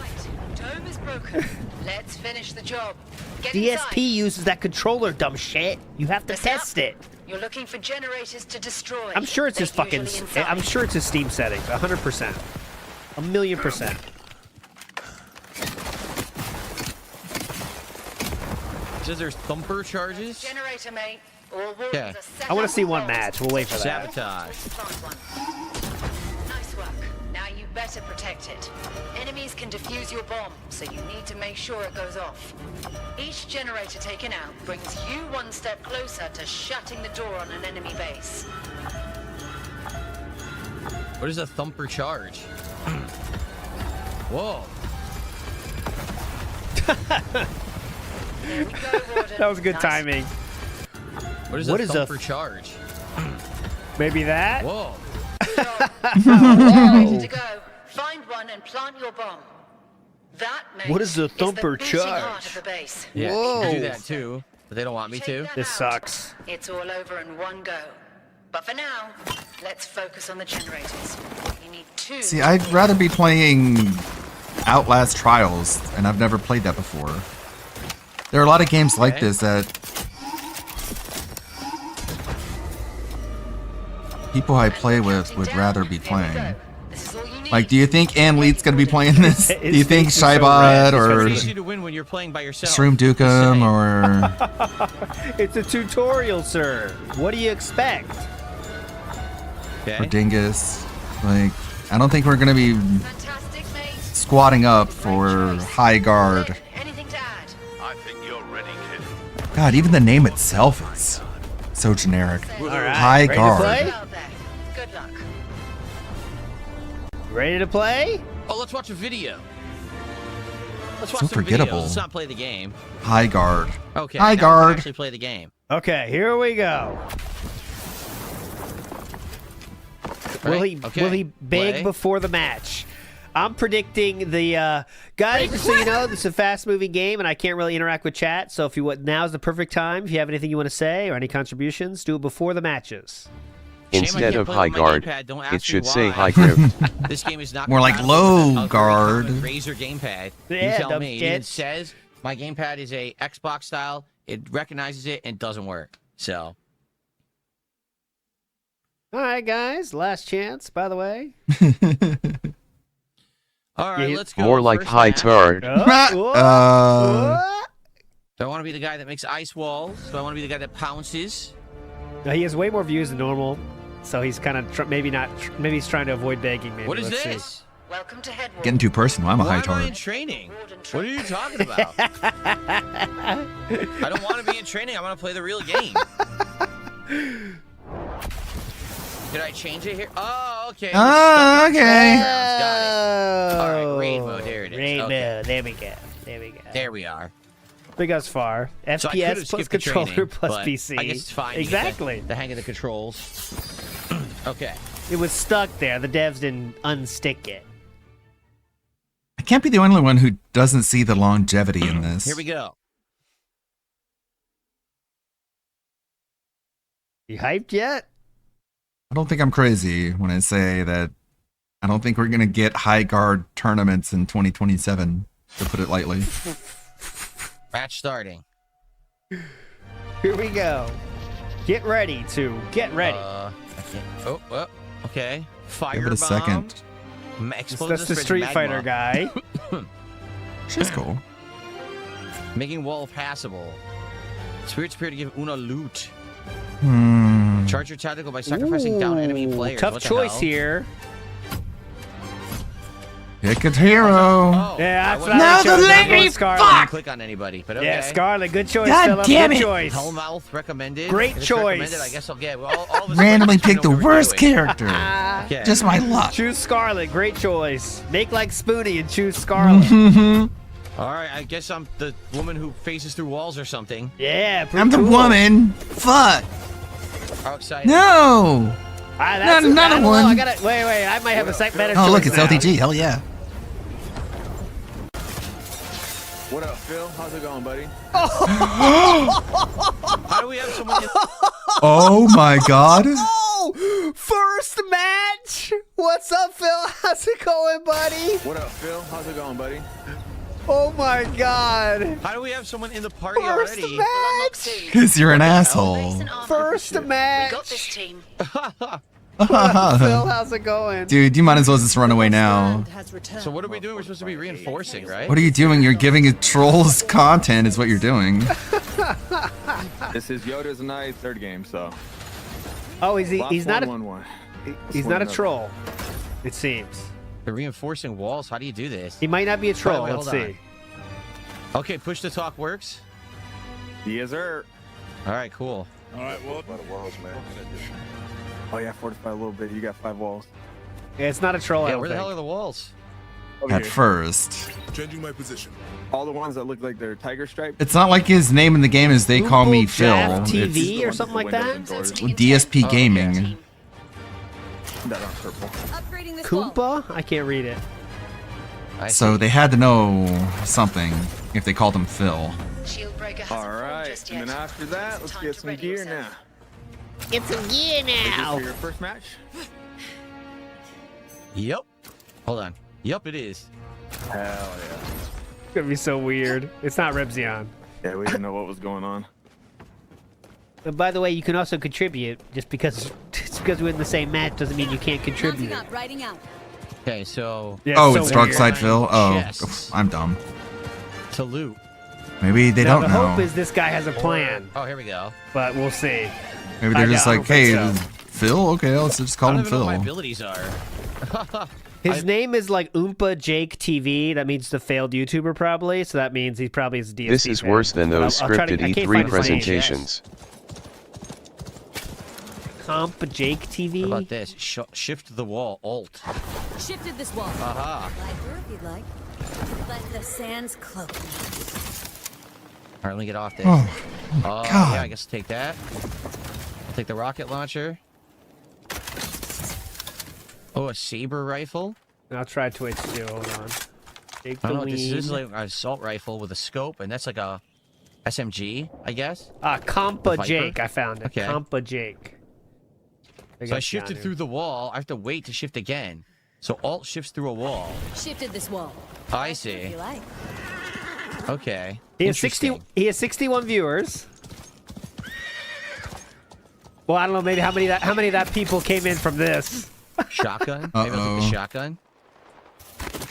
Dome is broken. Let's finish the job. Get DSP inside. uses that controller, dumb shit. You have to Listen up. test it. You're looking for generators to destroy. I'm sure it's his They're fucking. usually inside. I'm sure it's his Steam settings. 100%. 1,000,000%. Says there's thumper charges. Generator, mate. All walls Okay. are set I want up to see one for match. We'll wait for that. Sabotage. plant one. Nice work. Now you better protect it. Enemies can defuse your bomb, so you need to make sure it goes off. Each generator taken out brings you one step closer to shutting the door on an enemy base. What is a thumper charge? Whoa. There we go, Warden. That was good Nice. timing. What is What a is a thumper charge? Maybe that? Whoa. Ready to go. Find one and plant your bomb. That, mate, What is a thumper the beating charge? heart of the base. Yeah, Whoa. you can do that too, but they don't want me to. This sucks. It's all over in one go. But for now, let's focus on the generators. You need two. See, I'd rather be playing Outlast Trials, and I've never played that before. There are a lot of games like this that people I play with would rather be playing. Like, do you think Ann Leet's gonna be playing this? Do you think Shybot or It's easy to win when you're playing by yourself. Shroom Dukem or It's a tutorial, sir. What do you expect? or Dingus? Like, I don't think we're gonna be squatting up for high guard. I think you're ready, kid. God, even the name itself is so generic. right, High ready to guard. play? Good luck. Ready to play? Oh, let's watch a video. Let's watch So some forgettable. videos. Let's not play the game. High guard. Okay. High now guard. Let's actually play the game. Okay, here we go. Will he Okay. will he beg Play. before the match? I'm predicting the guys. Just so you know, this is a fast-moving game, and I can't really interact with chat. So if you want, now's the perfect time. If you have anything you want to say or any contributions, do it before the matches. Instead of high guard, Don't it ask should me say why. high grip. This game is not More like compatible with low a very guard. common Razer gamepad. Yeah, you tell dumb me. It even shit. says my gamepad is a Xbox style. It recognizes it and doesn't work. So All right, guys, last chance. By the way, all right, Yeah, let's go. More like First high match. guard. Do I want to be the guy that makes ice walls? Do I want to be the guy that pounces? No, he has way more views than normal, so he's kind of maybe he's trying to avoid begging. Maybe. What is Let's see. this? Welcome to Headwater. Getting too personal. I'm a Why high am I in guard. training? What are you talking about? I don't want to be in training. I want to play the real game. Did I change it here? Oh, okay. Oh, okay. Got it. All right, raid mode. There it is. Raid Okay. mode. There we go. There we go. There we are. Big goes far. So I could have FPS plus skipped the controller training, plus but PC. I guess it's fine. You get Exactly. The hang of the controls. Okay. It was stuck there. The devs didn't unstick it. I can't be the only one who doesn't see the longevity in this. Here we go. You hyped yet? I don't think I'm crazy when I say that I don't think we're going to get high guard tournaments in 2027, to put it lightly. Match starting. Here we go. Get ready to get ready. I can't. Oh, okay. Fire Give it a second. That's the Street Fighter guy. She's cool. Making wall passable. Spirit Spear to give Una loot. Hmm. Charge your tactical by sacrificing down enemy players. Tough What the choice hell? here. Pick a hero. Oh, Yeah, that's I what wouldn't- I chose. I'm lady, going Scarlet. I didn't click on anybody, but okay. Yeah, Scarlet. Good choice, God Philip. damn Good it. choice. Hellmouth recommended. Great If it's choice. recommended, I guess I'll get. All of us Randomly players pick the know what we're worst doing. character. Okay. Just my luck. Choose Scarlet. Great choice. Make like Spoonie and choose Scarlet. All right, I guess I'm the woman who faces through walls or something. Yeah, pretty I'm the cool. woman. Fuck. How excited! No. That's Not another I don't know, one. I gotta wait. I might have a better. Oh, look, choice it's now. LTG. Hell yeah. What up, Phil? How's it going, buddy? How do we have someone? Oh my god. Oh, first match. What's up, Phil? How's it going, buddy? What up, Phil? How's it going, buddy? Oh my god. How do we have someone in the party First already? match. Because you're an asshole. First match. We got this team. Phil, how's it going? Dude, you might as well just run away now. So what are we doing? We're supposed to be reinforcing, right? What are you doing? You're giving it trolls content is what you're doing. This is Yoda's and I's third game, so. Oh, he's not a 1-1-1. he's not a troll. It seems. They're reinforcing walls. How do you do this? He might not be a troll. Wait, Let's hold see. on. Okay, push to talk works. Yes, sir. All right, cool. All right, well, by the walls, man. Oh yeah, fortify a little bit. You got 5 walls. Yeah, it's not a troll. I Yeah, don't where the think. hell are the walls? Over At here. first. Changing my position. All the ones that look like they're tiger striped. It's not like his name in the game is They Call Me Phil. Jaff It's TV or something like that. DSP Gaming. That on purple. Upgrading this Koompa? I can't read it. So they had to know something if they called him Phil. Shieldbreaker hasn't All formed right, just and yet. then after that, It's let's time get to some ready gear yourself. now. Get some gear Is this now. for your first match? Yep. Hold on. Yep, it is. Hell yeah. It's gonna be so weird. It's not Rebzion. Yeah, we didn't know what was going on. And by the way, you can also contribute. Just because we're in the same match doesn't mean you can't contribute. Writing out. Okay, so Yeah, Oh, so it's Dark weird. Side Phil? Oh, Chests. I'm dumb. to loot. Maybe they Now, don't the know. hope is this guy has a plan, Oh, here we go. but we'll see. Maybe they're just I like, don't think hey, so. Phil? Okay, let's just call I him don't even know what my Phil. abilities are. His name is like Oompa Jake TV. That means the failed YouTuber probably. So that means he probably is a DSP This is fan. worse than But those I'll try to- scripted I can't E3 find his name. presentations. Comp Jake TV. How about this? Shift the wall. Alt. Shifted this wall. Aha. Light her if you'd like. Let the sands cloak. All right, let me get off this. Oh, God. Yeah, I guess I'll take that. I'll take the rocket launcher. Oh, a saber rifle. I'll try Twitch too. Hold on. Take I the don't know what this is. This is lead. like an assault rifle with a scope, and that's like a SMG, I guess. Compa Viper? Jake. I found it. Okay. Compa Jake. So I shifted through the wall. I have to wait to shift again. So Alt shifts through a wall. Shifted this wall. I If see. you like. Okay. He has 60. He has 61 viewers. Well, I don't know. Maybe how many of that people came in from this? Shotgun. Maybe I'll take the shotgun.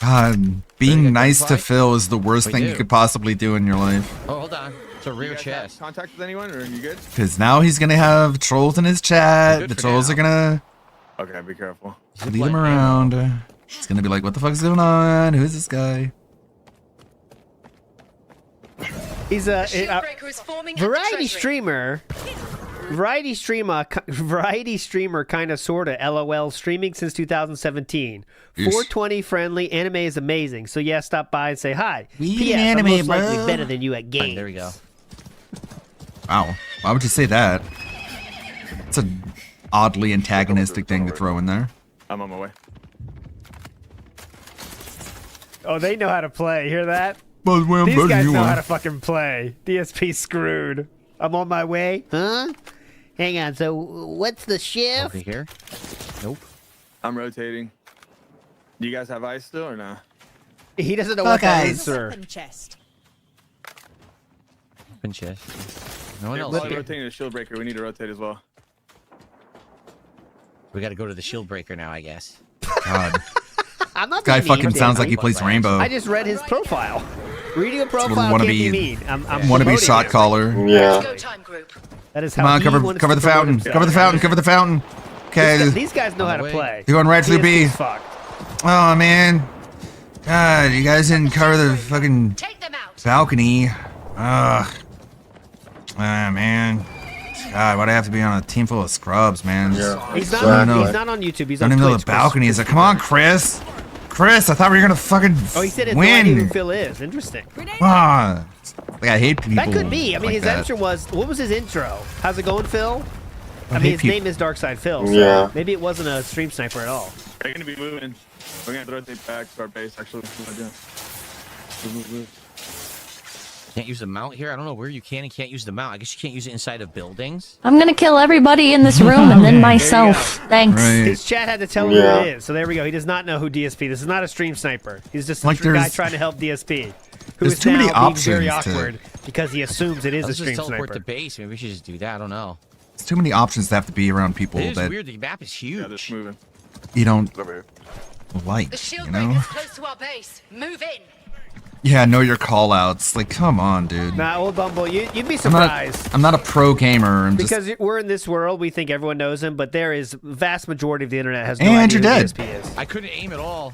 God, being nice to fight? Phil is the worst We thing do. you could possibly do in your life. Oh, hold on. It's a rear chest. Contact with anyone, or are you good? Because now he's gonna have trolls in his chat. Good The for trolls now. are gonna Okay, be careful. lead him around. It's gonna be like, what the fuck's going on? Who is this guy? He's a Shieldbreaker is forming at the variety treasury. streamer. Variety streamer, kind of, sorta. LOL, streaming since 2017. Yeesh. 420 friendly. Anime is amazing. So yeah, stop by and say hi. We P.S. anime, I'm most likely bro. better than you at games. There we go. Wow. Why would you say that? It's an oddly antagonistic thing to throw in there. I'm on my way. Oh, they know how to play. Hear that? By the way, I'm These better guys than you know are. how to fucking play. DSP screwed. I'm on my way. Huh? Hang on. So what's the shift? Over here. Nope. I'm rotating. Do you guys have ice still or not? He doesn't know what that is, sir. Weapon chest. Open chest. No one Hey, else while here. rotating the shield breaker, we need to rotate as well. We got to go to the shield breaker now, I guess. God. I'm not This guy being fucking mean. sounds like he plays Rainbow. I just read his profile. Reading a profile can't wanna be be- mean. I'm Wanna be promoting shot him. caller. Go time group. That is Come how on, he cover wants the to promote fountain. himself. Cover the fountain. Cover the fountain. Okay. These guys know how to play. You're going right through B. DSP's fucked. Oh man. God, you guys didn't cover the fucking balcony. Ugh. Ah, man. God, why'd I have to be on a team full of scrubs, man? He's not. Don't know He's it. not on YouTube. He's Don't on even know Twitch. the balcony is. Like, come on, Chris. Chris, I thought we were gonna fucking Oh, he said it's no idea who win. Phil is. Interesting. Ah, like I hate people. That could be. I mean, like his that. intro was. What was his intro? How's it going, Phil? I I hate mean, his peop- name is Darkside Phil. So Yeah. Maybe it wasn't a stream sniper at all. They're gonna be moving. We're gonna rotate back to our base. Actually, Can't use the mount here. I don't know where you can and can't use the mount. I guess you can't use it inside of buildings. I'm gonna kill everybody in this room and then myself. Thanks. His chat had to tell him who it is. So there we go. He does not know who DSP. This is not a stream sniper. He's just Like, a guy there's- trying to help DSP. Who there's is too many now being very options to- awkward because he assumes it is a Let's stream just teleport sniper. to base. Maybe we should just do that. I don't know. There's too many options to have to be around people It is that weird. The map is huge. Yeah, just moving. you don't like. The shield You know? breaker's close to our base. Move in. Yeah, know your call outs. Like, come on, dude. Nah, old Bumble, you'd be I'm surprised. not a pro gamer. I'm just Because we're in this world, we think everyone knows him, but there is vast majority of the internet has no And idea you're who dead. DSP is. I couldn't aim at all.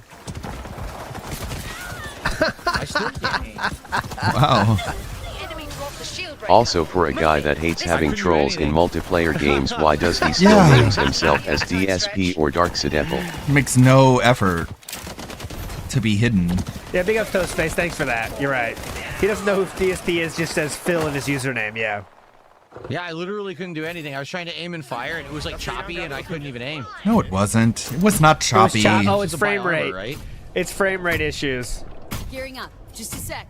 I still can't aim. wow. Also, for a guy that hates having trolls in multiplayer games, why does he still Yeah. names himself as DSP or Darksidevil? Makes no effort to be hidden. Yeah, big up Toastface. Thanks for that. You're right. He doesn't know who DSP is, just says Phil in his username. Yeah. Yeah, I literally couldn't do anything. I was trying to aim and fire, and it was like choppy, and I couldn't even aim. No, it wasn't. It was not It was choppy. Oh, it's This is by frame armor, rate. right? It's frame rate issues. Gearing up. Just a sec.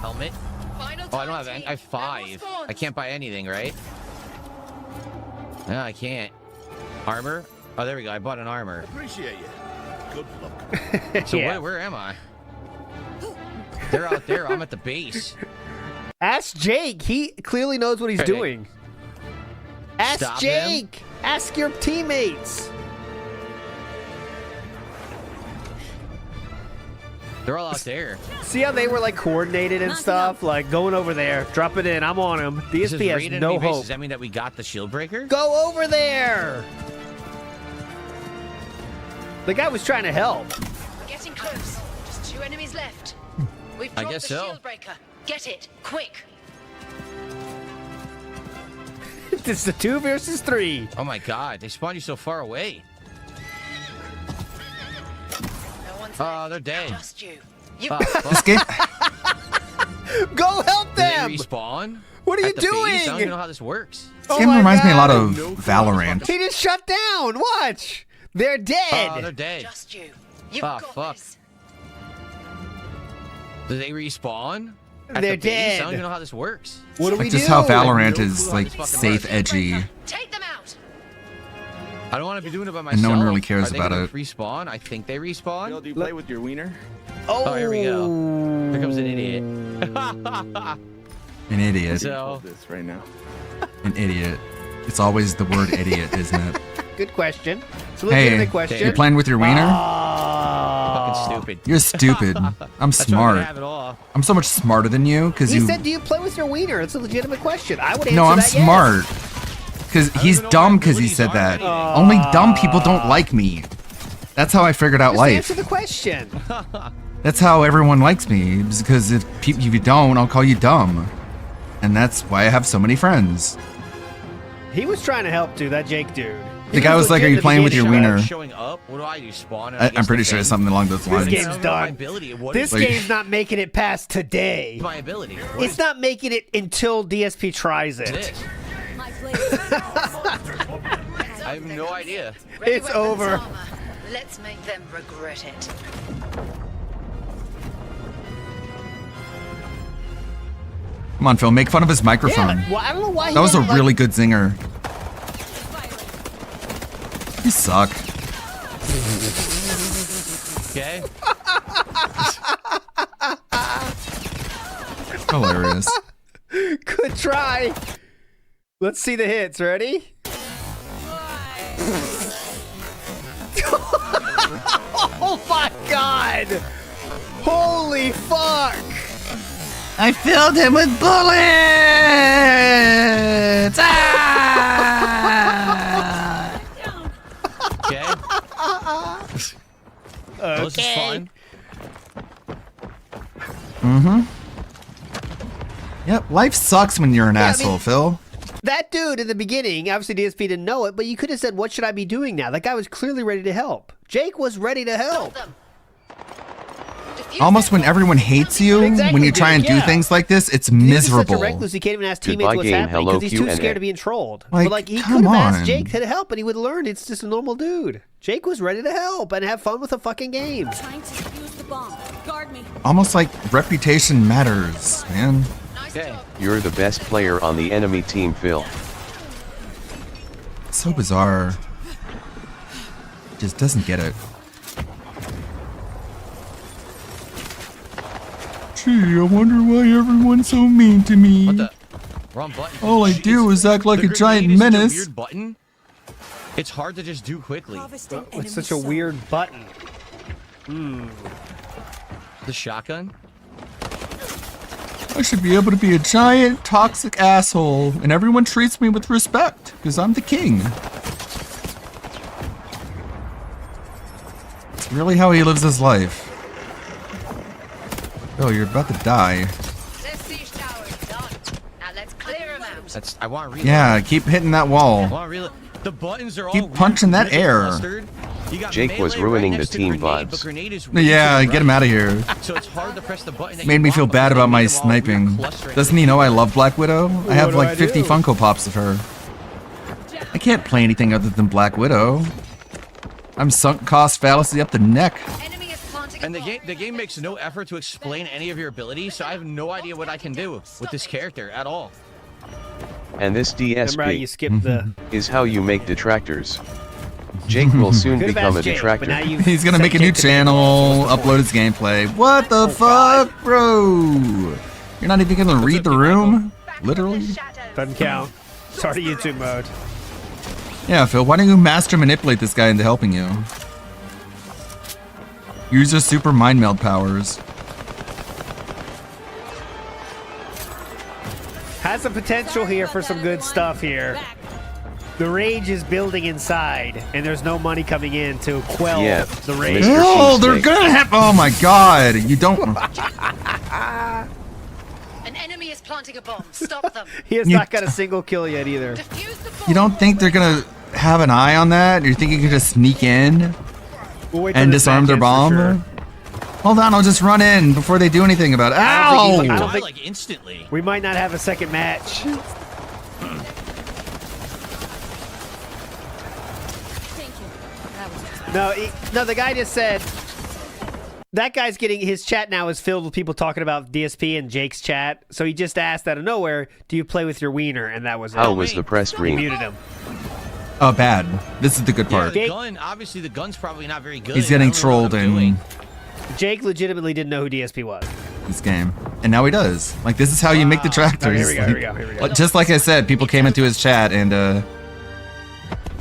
Helmet. Oh, I don't have. I have 5. I can't buy anything, right? No, I can't. Armor. Oh, there we go. I bought an armor. Appreciate you. Good luck. So Yeah. where am I? They're out there. I'm at the base. Ask Jake. He clearly knows what he's Okay. doing. Ask Stop him. Jake. Ask your teammates. They're all out there. See how they were like coordinated and stuff? Like going over there, drop it in. I'm on him. This is DSP has raid enemy no base. hope. Does that mean that we got the shield breaker? Go over there. The guy was trying to help. We're getting close. Just 2 enemies left. We've I dropped guess the so. shield breaker. Get it, quick. It's the 2 versus 3. Oh my god, they spawned you so far away. No one's They're dead. Just you. This game. Go help Did they them! respawn? What are you At the base? doing? I don't even know how this works. This game reminds me a lot of Valorant. He just shut down. Watch. They're dead. They're dead. Just you. You've Oh, got fuck. this. Did they respawn? At They're the base? I don't dead. even know how this works. What do we Like do? just how Valorant No is clue how like this fucking safe, works. edgy, Take them out. I don't want to be doing it by myself. and no one really cares Are they about gonna it. Respawn? I think they respawn. Bill, do you play with your wiener? Oh, here we go. Here comes an idiot. An idiot. So, This right now. An idiot. It's always the word idiot, isn't it? Good question. It's a legitimate Hey, question. you playing with your wiener? fucking stupid. You're stupid. I'm That's why I'm smart. gonna have it all. I'm so much smarter than you because He you. said, "Do you play with your wiener?" It's a legitimate question. I would answer No, I'm that yes. smart. Because he's dumb because he said that. Only dumb people don't like me. That's how I figured out Just life. answer the question. That's how everyone likes me. Because if you don't, I'll call you dumb. And that's why I have so many friends. He was trying to help too. That Jake dude. The guy was like, "Are you playing with your wiener?" Showing up. What do I do? Spawn? I'm pretty sure it's something along those This lines. game's done. This Like- game's not making it past today. My ability. It's not making it until DSP tries it. This? I have no idea. It's over. Let's make them regret it. Come on, Phil, make fun of his microphone. Yeah, well, I don't know why. That was a he really good zinger. You suck. Okay. Hilarious. Good try. Let's see the hits. Ready? Oh my god! Holy fuck! I filled him with bullets! Ah! Okay. Well, this is fun. Mm-hmm. Yep, life sucks when you're an asshole, Phil. That dude in the beginning, obviously DSP didn't know it, but you could have said, "What should I be doing now?" That guy was clearly ready to help. Jake was ready to help. Almost when everyone hates you, when you try and do things like this, it's He's miserable. such a recluse, he can't even ask teammates Goodbye what's game, happening hello because he's too Q&A. scared of being trolled. Like, But like he come could have asked on. Jake to help, and he would have learned it's just a normal dude. Jake was ready to help and have fun with the fucking game. Trying to use the bomb. Guard me. Almost like reputation matters, man. Okay. You're the best player on the enemy team, Phil. So bizarre. Just doesn't get it. Gee, I wonder why everyone's so mean to me. What the? Wrong button. All I do is act like The a giant grenade is such a menace. weird button. It's hard to just do quickly. It's such a weird button. The shotgun. I should be able to be a giant toxic asshole, and everyone treats me with respect, because I'm the king. It's really how he lives his life. Oh, you're about to die. This siege tower is done. Now let's clear them out. That's. I want to reload. Yeah, keep hitting that I wall. want to reload. The buttons are all Keep weird, punching that little air. clustered. You got Jake was melee ruining right the next to team grenade, but vibes. grenade is way Yeah, to the get him right. out of here. So it's hard to press the button. That Made you me want feel because bad they about my made them all weird sniping. clustering. Doesn't he know I love Black Widow? I have do like I 50 do? Funko Pops of her. I can't play anything other than Black Widow. I'm sunk cost fallacy up the neck. Enemy is planting And the game makes no effort to explain any of your abilities, so I have no idea what I can do with this character at all. And this Remember how you DSP skipped the... is how you make detractors. Jake will soon Could have become a asked Jake, detractor. but now you He's gonna make a new channel, upload his gameplay. What the fuck, bro? You're not even gonna read the room? Literally? Doesn't count. Start a YouTube mode. Yeah, Phil, why don't you master manipulate this guy into helping you? Use your super mind meld powers. Has the potential here for some good stuff here. The rage is building inside, and there's no money coming in to quell Yeah, the rage. Mr. Oh, they're Cheesesteak. gonna have. Oh my god, you don't. An enemy is planting a bomb. Stop them. He has You- not got a single kill yet either. Defuse the bomb. You don't think they're gonna have an eye on that? You think you can just sneak in We'll wait till and this disarm match their ends for bomb? sure. Hold on, I'll just run in before they do anything about it. Ow! I don't think like instantly. we might not have a second match. No, no, the guy just said that guy's getting his chat now is filled with people talking about DSP and Jake's chat. So he just asked out of nowhere, "Do you play with your wiener?" And that was it. How was the press He ring? muted him. Oh, bad. This is the good Yeah, part. the gun, obviously the gun's probably not very good. He's I getting don't know what trolled I'm doing. in Jake legitimately didn't know who DSP was. this game, and now he does. Like, this is how you make the tractors. Okay, here we go, Like, here we go, here we go. Just like I said, people came into his chat and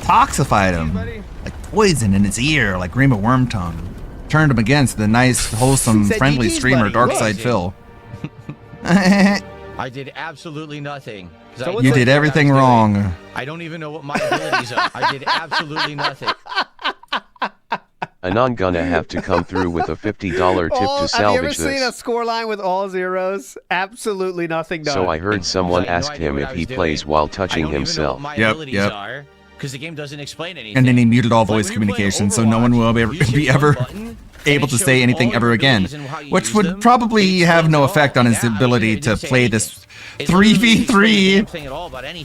toxified him, like poison in his ear, like Greenba Wormtongue. Turned him against the nice, wholesome, Said friendly GG's, streamer buddy. Darkside What? Phil. I did absolutely nothing. 'Cause I You did everything wrong. I don't even know what my abilities are. I did absolutely nothing. Anon gonna have to come through with a $50 tip to Have you ever salvage seen a this. score line with all zeros? Absolutely nothing done. So I heard someone I had no asked idea him what if I he was plays doing. while I touching don't even know himself. what my Yep, abilities yep. are because the game doesn't explain anything. And then he muted all Like, voice when you're playing communication, so no one will be ever able to say anything ever again, which would probably have no effect on his ability to play this 3v3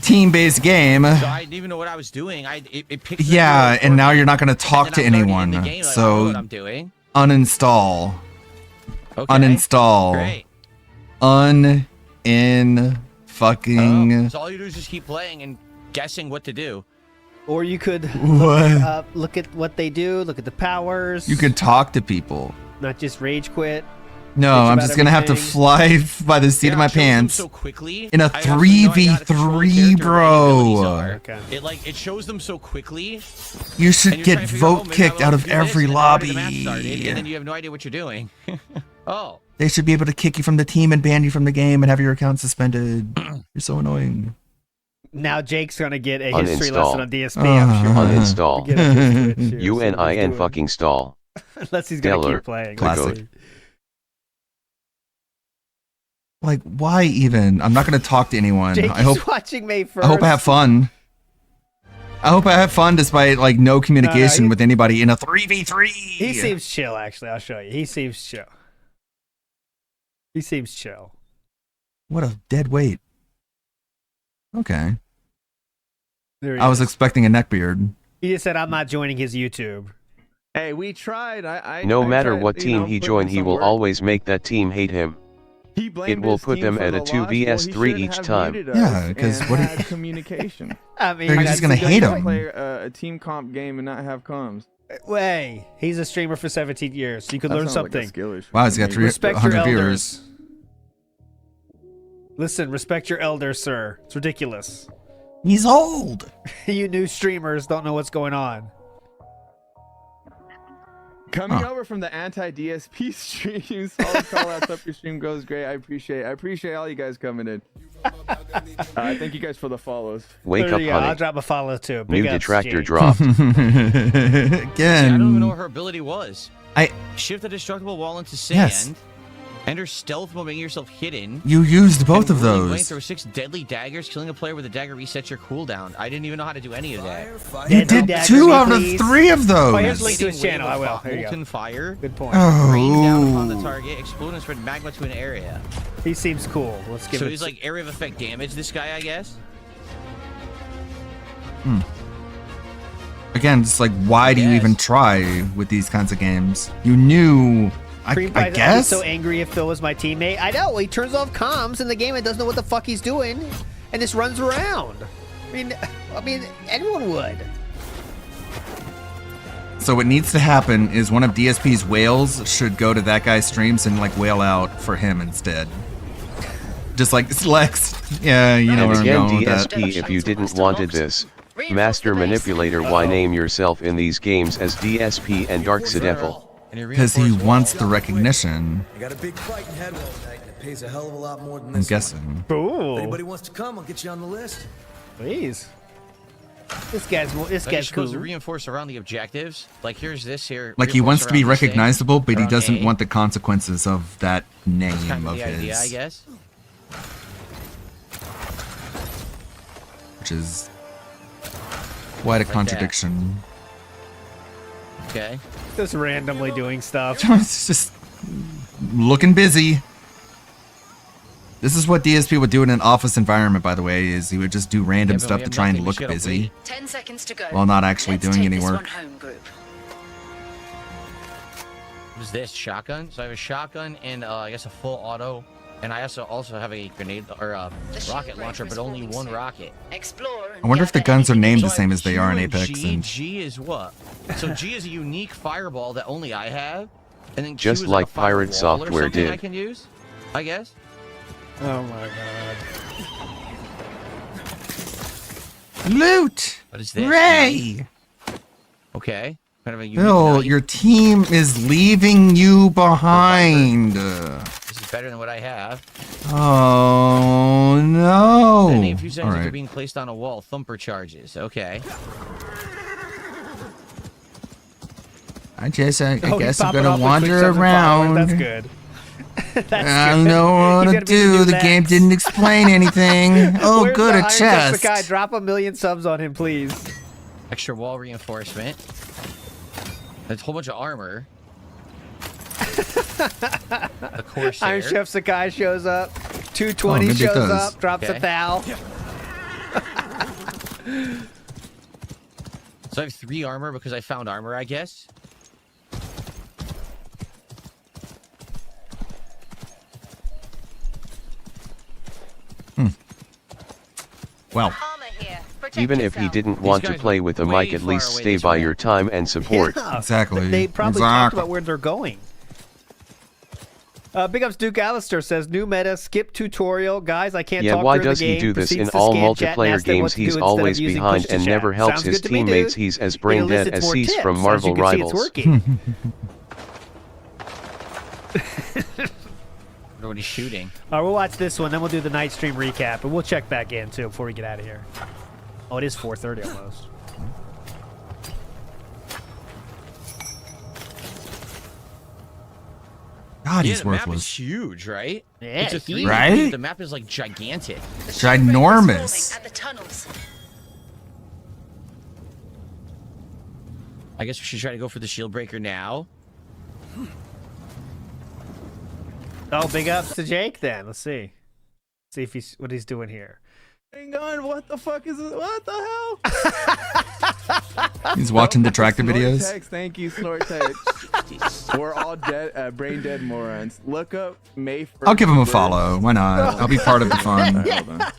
team-based game. So I didn't even know what I was doing. It picked Yeah, and now you're not going to talk to anyone, game, like, I don't know so what I'm doing. uninstall. Okay, Uninstall. great. Fucking. So all you do is just keep playing and guessing what to do. Or you could What? look at what they do, look at the powers. You could talk to people. not just rage quit. No, Bitch I'm about just gonna have to everything. fly by the seat of my pants in a 3v3, bro. It shows them so quickly. You should and you're trying get to figure out, vote maybe I kicked will out of do this, every and then already the match started, lobby. and then you have no idea what you're doing. Oh. They should be able to kick you from the team and ban you from the game and have your account suspended. You're so annoying. Now Jake's gonna get a history Uninstall. lesson on DSP. I'm sure. Uninstall. Get up his Twitch here, see what he's UNIN doing. fucking stall. Unless he's gonna Geller. keep playing. Classic. Like, why even? I'm not gonna talk to anyone. Jake I hope. is watching May 1st. I hope I have fun. I hope I have fun despite like no communication with anybody in a 3v3. He seems chill, actually. I'll show you. He seems chill. He seems chill. What a dead weight. Okay. There he I was is. expecting a neckbeard. He just said, "I'm not joining his YouTube." Hey, we tried. No I matter tried, what you team know, he putting join, he some will work. always make that team hate him. He It blamed will his put team them for at the a loss. 2vs3 Well, he each shouldn't time. have muted Yeah, us 'cause and what do had communication. I mean, They're that's just gonna the good hate point. him. Play a team comp game and not have comms. Way, he's a streamer for 17 years. So you could That learn sounds like a something. skill issue Wow, he's for got me. 300 viewers. Listen, respect your elder, sir. It's ridiculous. He's old. You new streamers don't know what's going on. Coming over from the anti-DSP streams, solid call-outs, hope your stream goes great. I appreciate all you guys coming in. Thank you guys for the follows. Wake There up, you go. I'll honey. drop a follow too. New Big ups, detractor Jake. dropped. I don't even know what Again. her ability was. I Shift a destructible wall into sand. Yes. Enter stealth mode, making yourself hidden. You used both of Rolling those. Throw 6 deadly daggers. Killing a player with a dagger resets your cooldown. I didn't even know how to do any of that. You did Dagger 2 me, out of please. 3 of those. Oh, here's a link to his channel. I will. There you go. Molten fire. Good point. Rain down upon the Oh. target. Explode and spread magma to an area. He seems cool. Let's give So it. he's like area of effect damage. This guy, I guess. Again, it's like, why do you even try with these kinds of games? You knew. Cream I Pie, I'd be guess. so angry if Phil was my teammate. I know. He turns off comms in the game and doesn't know what the fuck he's doing, and just runs around. I mean, anyone would. So what needs to happen is one of DSP's whales should go to that guy's streams and like whale out for him instead. Just like Lex. Yeah, you know And where I'm again, going with that. DSP, if you didn't wanted this, Master Manipulator, why name yourself in these games as DSP and Darksideful? Because he wants the recognition. I got a big fight in Headwell tonight, and it pays a hell of a lot more than I'm this. guessing. Ooh. If anybody wants to come, I'll get you on the list. Please. This guy's Like guy's you're supposed cool. to reinforce around the objectives. Like here's this here. Like he reinforce wants to be around this thing, recognizable, but he around doesn't A. want the consequences of that name That's kind of of the idea, I his, guess. which is quite a Like that. contradiction. Okay. Just randomly doing stuff. It's just looking busy. This is what DSP would do in an office environment, by the way, is he would just do random but we stuff to have try and nothing. We look just gotta busy wait. 10 seconds to go. while not actually Let's doing take any this work. one home, group. What is this? Shotgun? So I have a shotgun and I guess a full auto. And I also have a grenade or a rocket launcher, but only one rocket. Explore. I wonder if the guns are named So the I same have as they are in Q and Apex. G. And G is what? So G is a unique fireball that only I have. And then Q Just is like a fire Pirate wall or Software something did. I can use, I guess. Oh my god. Loot! What is this? Ray! Okay. Kind of a unique Bill, knife. your team is leaving you behind. This is better than what I have. Oh no! Any few seconds All after right. being placed on a wall, thumper charges. Okay. I guess I'm Oh, he's gonna popping off with wander Twitch subs and around. followers. That's good. I don't know what to do. The game didn't explain anything. Oh, Where's good, the a Iron chest. Guy? Drop 1,000,000 subs on him, please. Extra wall reinforcement. There's a whole bunch of armor. The Corsair. Iron Chef Sakai shows up. Oh, 220 maybe it shows does. up. Drops Okay. a thou. So I have 3 armor because I found armor, I guess. Well, Even if he didn't want to play with a mic, at least stay by your time and support. Yeah. Exactly. They probably talked Exactly. about where they're going. Big ups Duke Alistair says new meta skip tutorial guys. I can't Yeah, talk why during does the he game. do this in Proceeds to all scan chat and multiplayer ask them what games? to do He's instead of always using behind push to and chat. never helps Sounds his good to me, teammates. dude. He's as It brain dead elicits as more he's tips. from As Marvel you can see, Rivals. it's working. What he's shooting. All right, we'll watch this one, then we'll do the night stream recap, and we'll check back in too before we get out of here. Oh, it is 4:30 almost. God, Yeah, he's the map is worthless. huge, right? Yeah, it's a huge. 3. Right? The map is like gigantic. Ginormous. At the tunnels. I guess we should try to go for the shield breaker now. Oh, big ups to Jake then. Let's see. See if he's what he's doing here. Hang on, what the fuck is it? What the hell? He's watching the tractor videos. Snortex, thank you, Snortex. We're all dead, brain dead morons. Look up May 1st. I'll give him a follow. Why not? I'll be part of the fun. Hold on.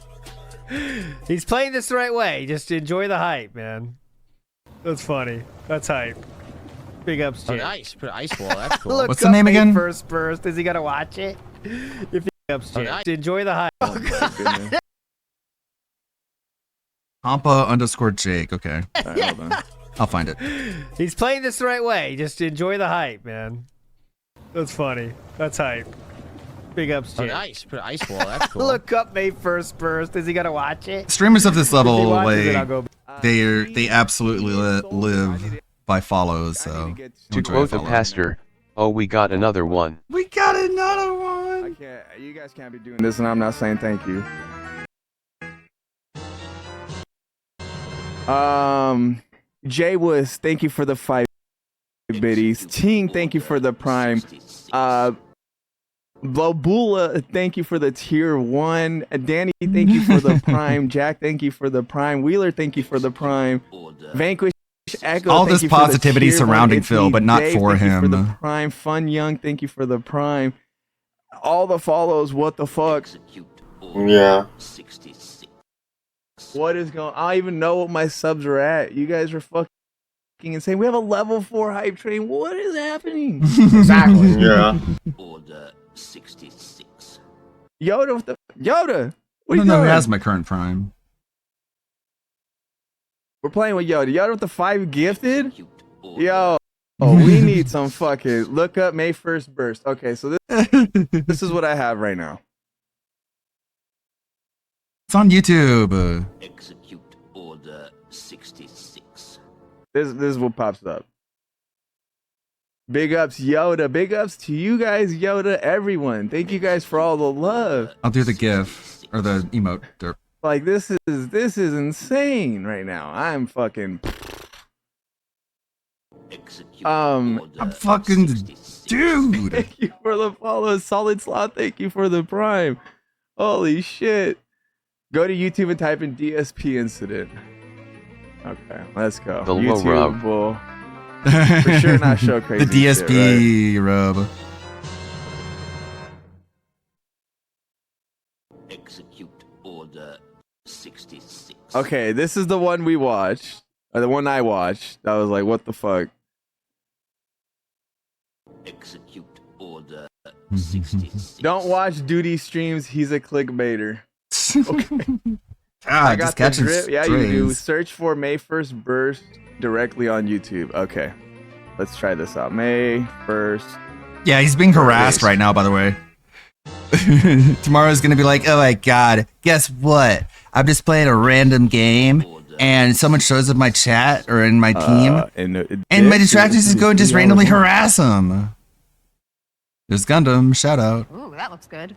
He's playing this the right way. Just enjoy the hype, man. That's funny. That's hype. Big ups, Oh, Jake. nice. Put an ice wall. That's cool. Look What's the up name May again? First burst. Is he gonna watch it? If he ups, Jake. nice. Enjoy the hype. Oh my goodness. Hampa_Jake. Okay. All right, hold on. I'll find it. He's playing this the right way. Just enjoy the hype, man. That's funny. That's hype. Big ups, Oh, Jake. nice. Put an ice wall. That's cool. Look up May First burst. Is he gonna watch it? Streamers of this If he level, watches it, like, I'll go. they absolutely live by follows. So To enjoy quote the follow. pastor, oh, we got another one. We got another one. I can't. You guys can't be doing this, and I'm not saying thank you. Jay Wuss, thank you for the 5 biddies. Ting, thank you for the prime. Blobula, thank you for the tier 1. Danny, thank you for the prime. Jack, thank you for the prime. Wheeler, thank you for the prime. Vanquish Echo, All thank this you for the positivity tier 1. surrounding It's Phil, me, but not Dave, for thank you for the him. prime. Fun Young, thank you for the prime. All the follows, what the fuck? Yeah. What is going? I don't even know what my subs are at. You guys are fucking insane. We have a level 4 hype train. What is happening? Exactly. Yeah. Order 66. Yoda, what the Yoda? I What are you don't know who doing? has my current prime. We're playing with Yoda. Yoda with the 5 gifted. Yo, we need some fucking look up May 1st burst. Okay, so this is what I have right now. It's on YouTube. Execute Order 66. This is what pops up. Big ups, Yoda. Big ups to you guys, Yoda. Everyone. Thank you guys for all the love. I'll do the GIF or the emote. Derp. Like this is insane right now. I'm fucking. Execute I'm fucking Dude. Thank you for the follow. Solid Slot, thank you for the prime. Holy shit. Go to YouTube and type in DSP incident. Okay, let's go. The low YouTube rub. will for sure not show crazy The DSP shit, rub. Execute Order 66. right? Okay, this is the one we watched. Or the one I watched. I was like, what the fuck? Execute Order 66. Don't watch Duty streams. He's a clickbaiter. Okay. Ah, just catching Yeah, you do. strays. Search for May 1st burst directly on YouTube. Okay. Let's try this out. May 1st. Yeah, he's being harassed right now, by the way. Tomorrow's gonna be like, oh my god, guess what? I'm just playing a random game and someone shows up in my chat or in my team and my detractors just go and just randomly harass him. There's Gundam, shout out. Ooh, that looks good.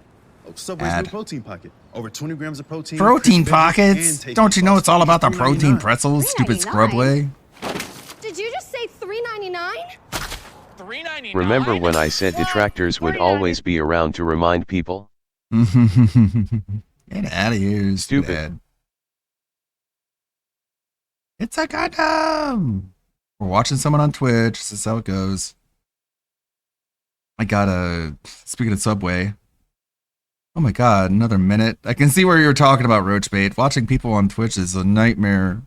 Subway's Add. new protein pocket. Over 20 grams of protein. Protein crisp veggies, and pockets? tasty Don't you know sauce. it's all about the protein $3.99. pretzels, stupid scrub way? Did you just say $3.99? Remember when I said detractors would always be around to remind people? Get out of here, stupid. It's a Gundam! We're watching someone on Twitch. This is how it goes. I gotta. Speaking of Subway. Oh my god, another minute. I can see where you're talking about, Roachbait. Watching people on Twitch is a nightmare.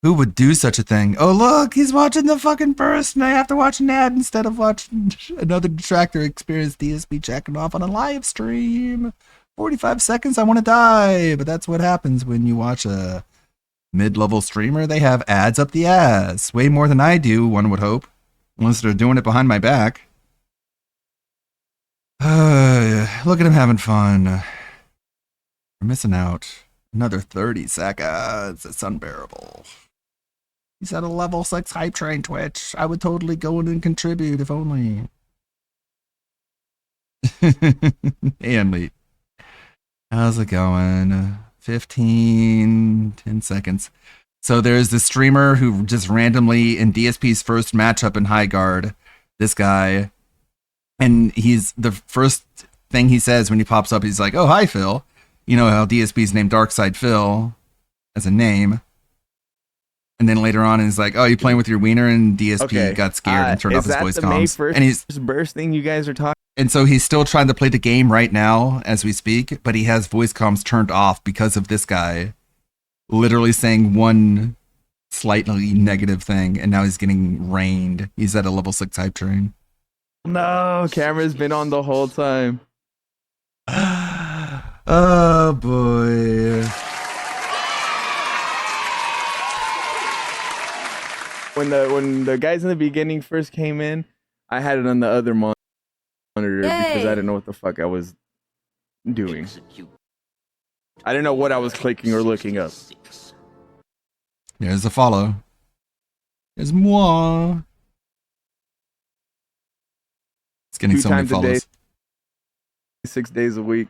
Who would do such a thing? Oh look, he's watching the fucking burst and I have to watch an ad instead of watching another detractor experience DSP checking off on a live stream. 45 seconds, I want to die. But that's what happens when you watch a mid-level streamer. They have ads up the ass. Way more than I do, one would hope. Unless they're doing it behind my back. Look at him having fun. We're missing out. Another 30 seconds. It's unbearable. He's at a level 6 hype train Twitch. I would totally go in and contribute if only. Hey, Emily. How's it going? 10 seconds. So there's this streamer who just randomly in DSP's first matchup in High Guard, this guy, and he's the first thing he says when he pops up, he's like, oh, hi, Phil. You know how DSP's named Darkside Phil as a name. And then later on, he's like, oh, you playing with your wiener? And DSP got scared and turned off his voice comms. And he's burst thing you guys are talking. And so he's still trying to play the game right now as we speak, but he has voice comms turned off because of this guy literally saying one slightly negative thing, and now he's getting rained. He's at a level 6 hype train. No, camera's been on the whole time. Oh boy. When the guys in the beginning first came in, I had it on the other monitor because I didn't know what the fuck I was doing. I didn't know what I was clicking or looking up. There's the follow. There's moi. It's getting 2 so many times a day, follows. 6 days a week.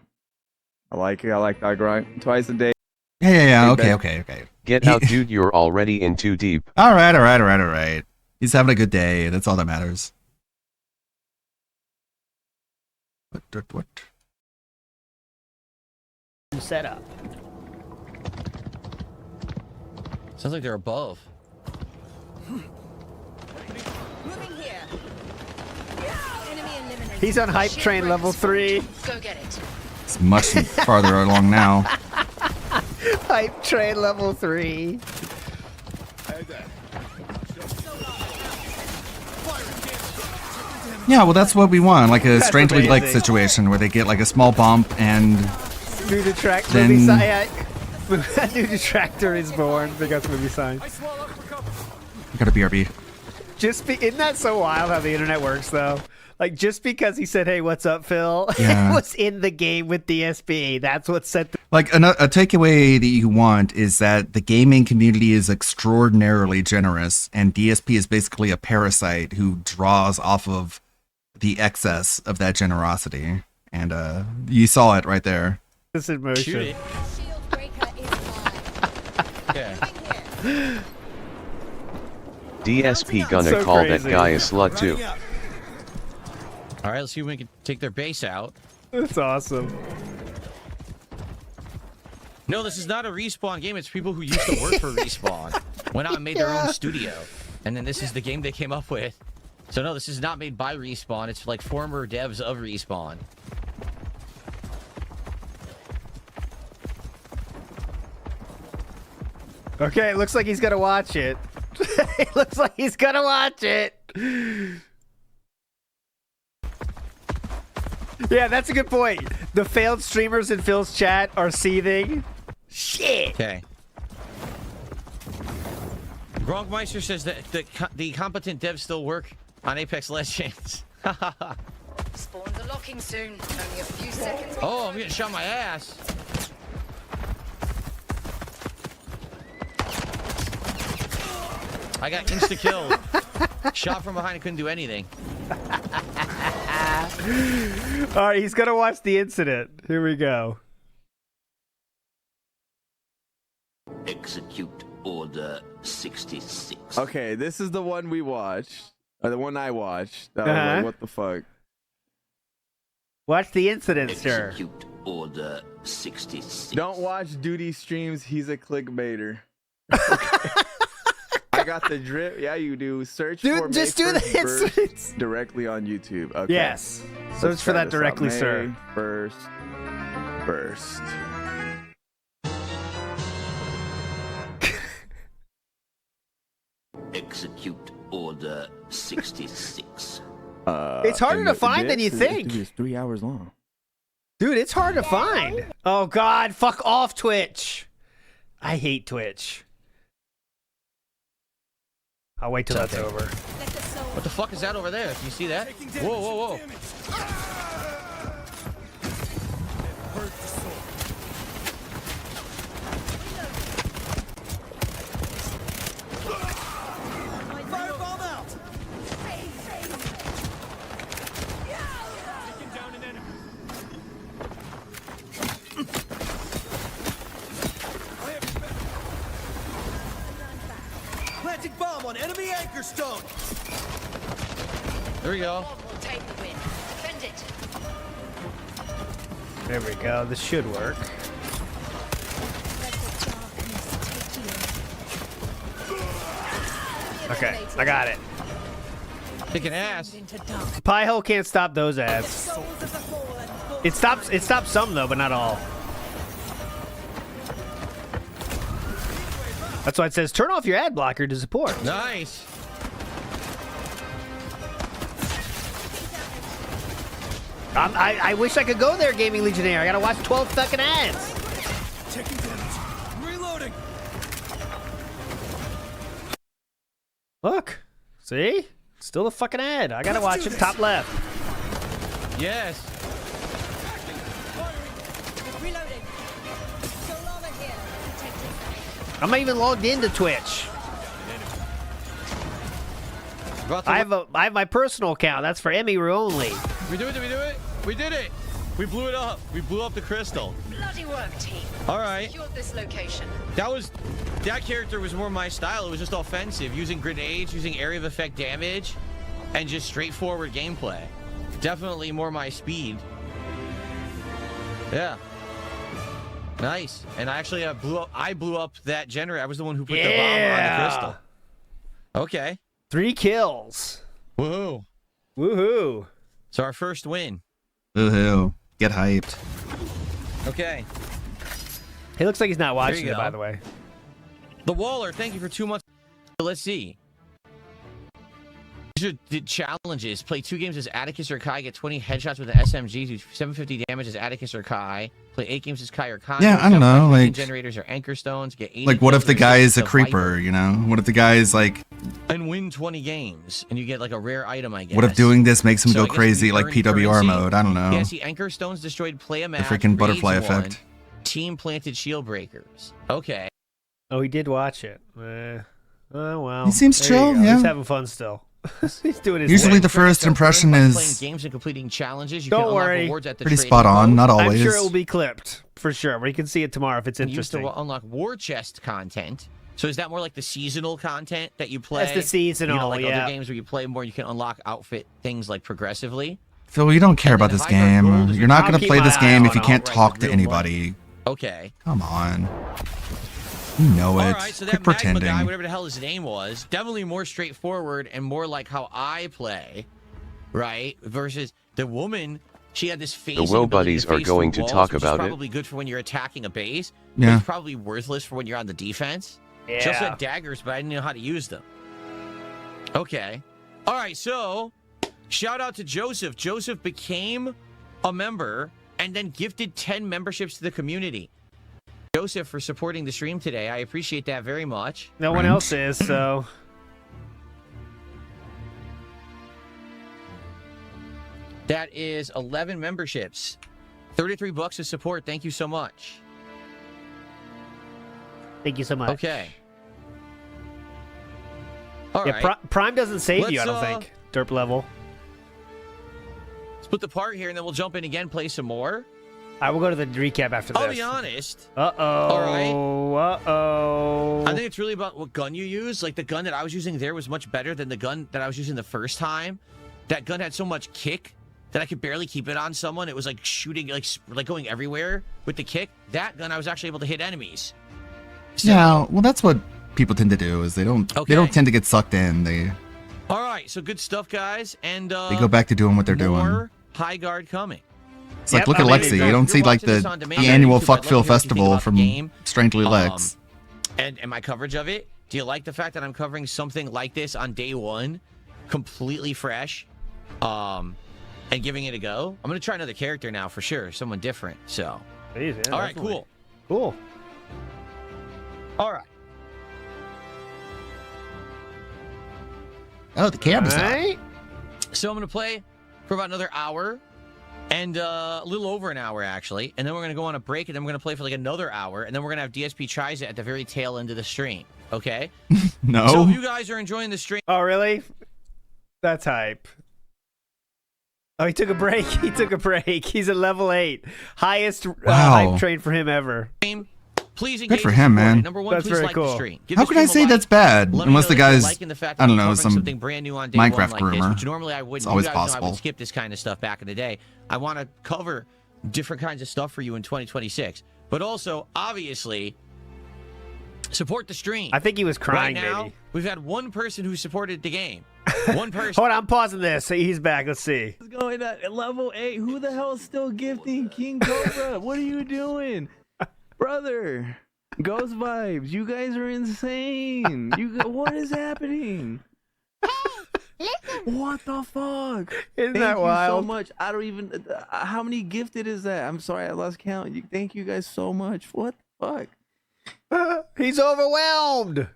I like it. I like that grind. Twice a day. Yeah. Okay. Get out, dude, you're already in too deep. All right. He's having a good day. That's all that matters. What? Setup. Sounds like they're above. He's on hype train level 3. Go get it. It's much farther along now. Hype train level 3. Yeah, well, that's what we want. Like a That's strangely like amazing. situation where they get like a small bump and New detractor. Then- Movie sign. New detractor is born because movie sign. you got a BRB. Isn't that so wild how the internet works though? Like just because he said, "Hey, what's up, Phil?" Yeah. It was in the game with DSP. That's what set the Like a takeaway that you want is that the gaming community is extraordinarily generous, and DSP is basically a parasite who draws off of the excess of that generosity. And you saw it right there. this in motion. DSP gonna So call crazy. that guy a slut too. All right, let's see if we can take their base out. That's awesome. No, this is not a Respawn game. It's people who used to work for Respawn. Went out and made their own studio. And then this is the game they came up with. So no, this is not made by Respawn. It's like former devs of Respawn. Okay, it looks like he's gonna watch it. It looks like he's gonna watch it. Yeah, that's a good point. The failed streamers in Phil's chat are seething. Shit. Okay. Gronkmeister says that the competent devs still work on Apex Legends. Spawns are locking soon. Only a few seconds. Oh, I'm getting shot in my ass. I got insta-killed. Shot from behind, I couldn't do anything. All right, he's gonna watch the incident. Here we go. Execute Order 66. Okay, this is the one we watched. Or the one I watched. That was Uh-huh. like, what the fuck? Watch the incident, sir. Execute Order 66. Don't watch Duty streams. He's a clickbaiter. I got the drip. Yeah, you do. Search Dude, for just May do the 1st burst incidents. directly on YouTube. Okay. Yes. Let's Search for try that this out. directly, May sir. 1st burst. Execute Order 66. It's harder and to find than you this think. is 3 hours long. Dude, it's hard to find. Oh, God. Fuck off, Twitch. I hate Twitch. I'll wait till that's over. What the fuck is that over there? Can you see that? Whoa, whoa, whoa. Firebomb out! Planting bomb on enemy anchor stone! There we go. We'll take the win. Defend it. There we go. This should work. Okay, I got it. Kicking ass. Piehole can't stop those ads. It stops some though, but not all. That's why it says turn off your ad blocker to support. Nice. I wish I could go there, Gaming Legionnaire. I gotta watch 12 fucking ads. Taking damage. Reloading. Look, see? Still a fucking ad. I gotta watch it. Top left. Yes. Reloading. Solana here. Protected. I'm not even logged into Twitch. I have my personal account. That's for Emiru only. We do it, did we do it? We did it. We blew it up. We blew up the crystal. Bloody work, team. All right. Secured this location. That character was more my style. It was just offensive, using grenades, using area of effect damage, and just straightforward gameplay. Definitely more my speed. Yeah. Nice. And actually, I blew up that generator. I was the one who put the bomb on the crystal. Okay. 3 kills. Woohoo. Woohoo. So our first win. Woohoo. Get hyped. Okay. He looks like he's not There watching you it, go. by the way. The Waller, thank you for 2 months. Let's see. These are the challenges. Play 2 games as Atticus or Kai. Get 20 headshots with an SMG. Do 750 damage as Atticus or Kai. Play 8 games as Kai or Kai. Yeah, I don't know, like- generators or anchor stones. Get 80 Like, what if the kills guy with is a the creeper, Viper, you know? What if the guy is like, and win 20 games, and you get like a rare item, I guess. what if doing this makes him So I go guess crazy we like earn PWR currency. mode? I don't know. Yeah, see, anchor stones destroyed. Play a match. freaking butterfly raids won, effect. Team planted shield breakers. Okay. Oh, he did watch it. Oh, well. He seems There you chill, go. yeah. He's having fun still. He's doing his Usually thing. the first impression Playing is games and completing challenges. You Don't can unlock worry. rewards at the pretty trading spot on. mode. Not I'm always. sure it will be clipped for sure, but you can see it tomorrow if it's And you used to interesting. unlock war chest content. So is that more like the seasonal content that you play? That's the seasonal, like yeah. other games where you play more, you can unlock outfit things like progressively. Phil, you don't care about this game. You're not I'll going to keep play my this eye game on if you it. can't Outright talk with to real anybody. Okay. Come on. You know it. All right, so Quit that Magma pretending. guy, whatever the hell his name was, definitely more straightforward and more like how I play, right? Versus the woman, she had this phasing Will ability buddies to are phase going through to walls, talk which is about it. probably good for when you're attacking a base. Yeah. But it's probably worthless for when you're on the defense. She also Yeah. had daggers, but I didn't know how to use them. Okay. All right, so shout out to Joseph. Joseph became a member and then gifted 10 memberships to the community. Joseph, for supporting the stream today. I appreciate that very much. No one else is, so. That is 11 memberships. $33 of support. Thank you so much. Thank you so much. Okay. All Yeah, right. Prime doesn't save you, I Let's, don't think. Derp level. Split the part here, and then we'll jump in again, play some more. I will go to the recap after this. I'll be honest. Uh-oh. All right. Uh-oh. I think it's really about what gun you use. Like, the gun that I was using there was much better than the gun that I was using the first time. That gun had so much kick that I could barely keep it on someone. It was like shooting, like going everywhere with the kick. That gun, I was actually able to hit enemies. Yeah, well, that's what people tend to do. Is they don't tend to get sucked in. They All right, so good stuff, guys. And go back to doing what they're doing. more High Guard coming. It's like, look at Lexi. You don't see like the annual Fuck Phil Festival from Strangely Lex. And my coverage of it. Do you like the fact that I'm covering something like this on day one, completely fresh, and giving it a go? I'm gonna try another character now for sure, someone different. So, Jeez, yeah, all right, definitely. cool. Cool. All right. Oh, the camera's on. Right? So I'm gonna play for about another hour, and a little over an hour actually, and then we're gonna go on a break, and then we're gonna play for like another hour, and then we're gonna have DSP tries it at the very tail end of the stream. Okay. No. So if you guys are enjoying the stream. Oh, really? That's hype. Oh, he took a break. He took a break. He's at level 8. Highest Wow. hype train for him ever. Please Good engage for and him, support it. man. Number one, That's please very like the cool. stream. Give How the can I stream a say like. that's bad? Let me Unless know the that you're guy's, liking the fact that I don't I'm know, covering some something brand new on day one Minecraft like groomer. this, which normally I wouldn't. It's always you guys know I possible. would skip this kind of stuff back in the day. I want to cover different kinds of stuff for you in 2026, but also obviously support the stream. I think he was crying, right now, maybe. we've had one person who supported the game. One person. Hold on, I'm pausing this. He's back. Let's see. What's going on at level 8? Who the hell is still gifting King Cobra? What are you doing? Brother, Ghost Vibes, you guys are insane. What is happening? What the fuck? Isn't Thank that you wild? so much. I don't even. How many gifted is that? I'm sorry, I lost count. Thank you guys so much. What the fuck? He's overwhelmed.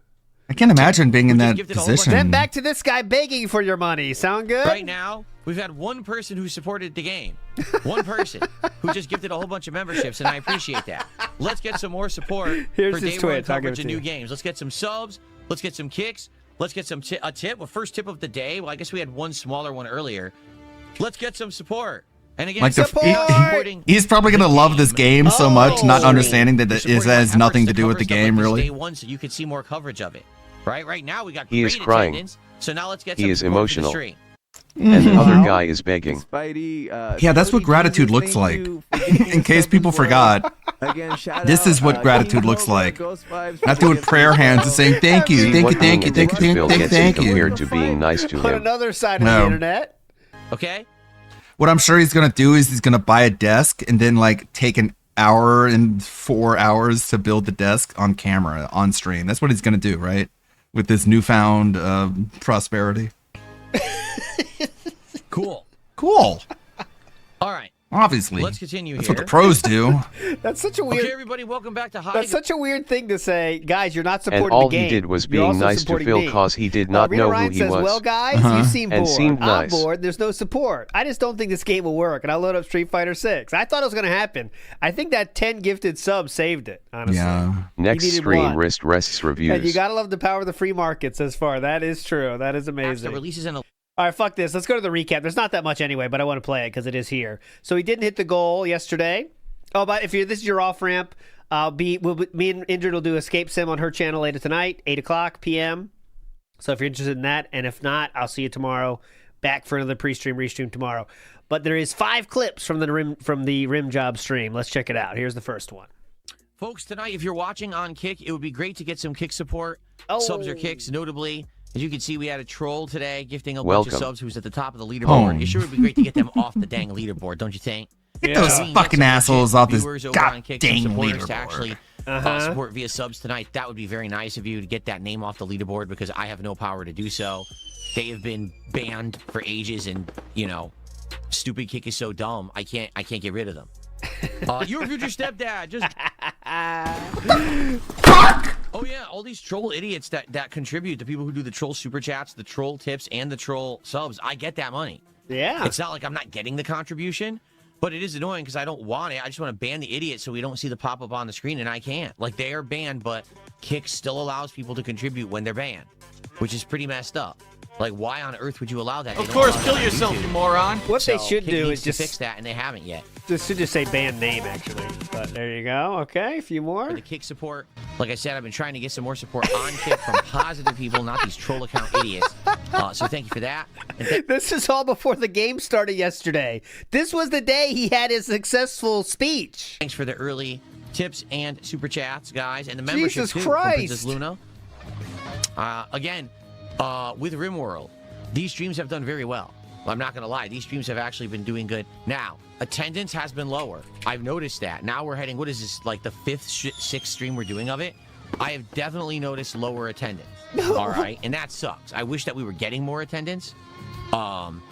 I can't imagine being in that gifted a whole bunch of- position. Then back to this guy begging for your money. Sound good? Right now, we've had one person who supported the game. One person who just gifted a whole bunch of memberships, and I appreciate that. Let's get some more support Here's for his day Twitch. one I'll give coverage it of to new you. games. Let's get some subs. Let's get some kicks. Let's get some a tip. Well, first tip of the day. Well, I guess we had one smaller one earlier. Let's get some support. And again, Like supporting he's probably gonna love this game so much, not understanding that it supporting has my nothing efforts to do with cover the stuff like game, this really. Day one, so you could see more coverage of it. Right now we got He great is crying. attendance. So now let's get He some is support for the emotional. stream. And the other guy is begging. Spidey, Yeah, that's what gratitude looks like. In case people forgot, Again, shout this out, is what gratitude King looks Cobra, like. Ghost Vibes, Not doing prayer hands and saying thank you, See thank what you, thank you, being thank you, a dick to Phil thank you, gets thank you. compared to being nice to On him. another side of No. the internet. Okay. What I'm sure he's gonna do is he's gonna buy a desk and then like take an hour and 4 hours to build the desk on camera on stream. That's what he's gonna do, right? With this newfound prosperity. Cool. Cool. All right. Obviously. Let's continue That's here. what the pros do. That's such a weird. Okay, everybody, welcome back to High. That's such a weird thing to say, guys. You're not supporting And all the game. he did was You're being also nice to supporting Phil me. cause he did not Rita know Ryan who he says, was. well, guys, Uh-huh. you seem And bored. seemed I'm nice. bored. There's no support. I just don't think this game will work. And I load up Street Fighter 6. I thought it was going to happen. I think that 10 gifted subs saved it, honestly. Yeah. Next You needed stream, one. wrist rests And you reviews. got to love the power of the free markets as far. That is true. That is the amazing. releases in a All right, fuck this. Let's go to the recap. There's not that much anyway, but I want to play it because it is here. So he didn't hit the goal yesterday. Oh, but if this is your off ramp, me and Indrid will do Escape Sim on her channel later tonight, 8 o'clock p.m. So if you're interested in that, and if not, I'll see you tomorrow back for another pre-stream, restream tomorrow. But there is 5 clips from the Rim Job stream. Let's check it out. Here's the first one. Folks, tonight, if you're watching on Kick, it would be great to get some Kick support. Subs or kicks, notably. As you can see, we had a troll today gifting a bunch of subs who's at the top of the leaderboard. It sure would be great to get them off the dang leaderboard, don't you think? Get those fucking assholes off this goddamn leaderboard. To leaderboard. actually support via subs tonight. That would be very nice of you to get that name off the leaderboard because I have no power to do so. They have been banned for ages, and stupid Kick is so dumb. I can't get rid of them. Your future stepdad just. Oh yeah, all these troll idiots that contribute, the people who do the troll super chats, the troll tips, and the troll subs. I get that money. Yeah. It's not like I'm not getting the contribution, but it is annoying because I don't want it. I just want to ban the idiots so we don't see the pop up on the screen, and I can't. Like, they are banned, but Kick still allows people to contribute when they're banned, which is pretty messed up. Like, why on earth would you allow that? Of course, kill yourself, you moron. What they should do is just fix that, and they haven't yet. This should just say band name, actually. But there you go. Okay, a few more. For the Kick support, like I said, I've been trying to get some more support on Kick from positive people, not these troll account idiots. So thank you for that. This is all before the game started yesterday. This was the day he had his successful speech. Thanks for the early tips and super chats, guys, and the membership Jesus too, Christ. from Princess Luna. Again, with RimWorld, these streams have done very well. I'm not going to lie. These streams have actually been doing good. Now, attendance has been lower. I've noticed that. Now we're heading, what is this, like the 5th, 6th stream we're doing of it? I have definitely noticed lower attendance. All right? And that sucks. I wish that we were getting more attendance. On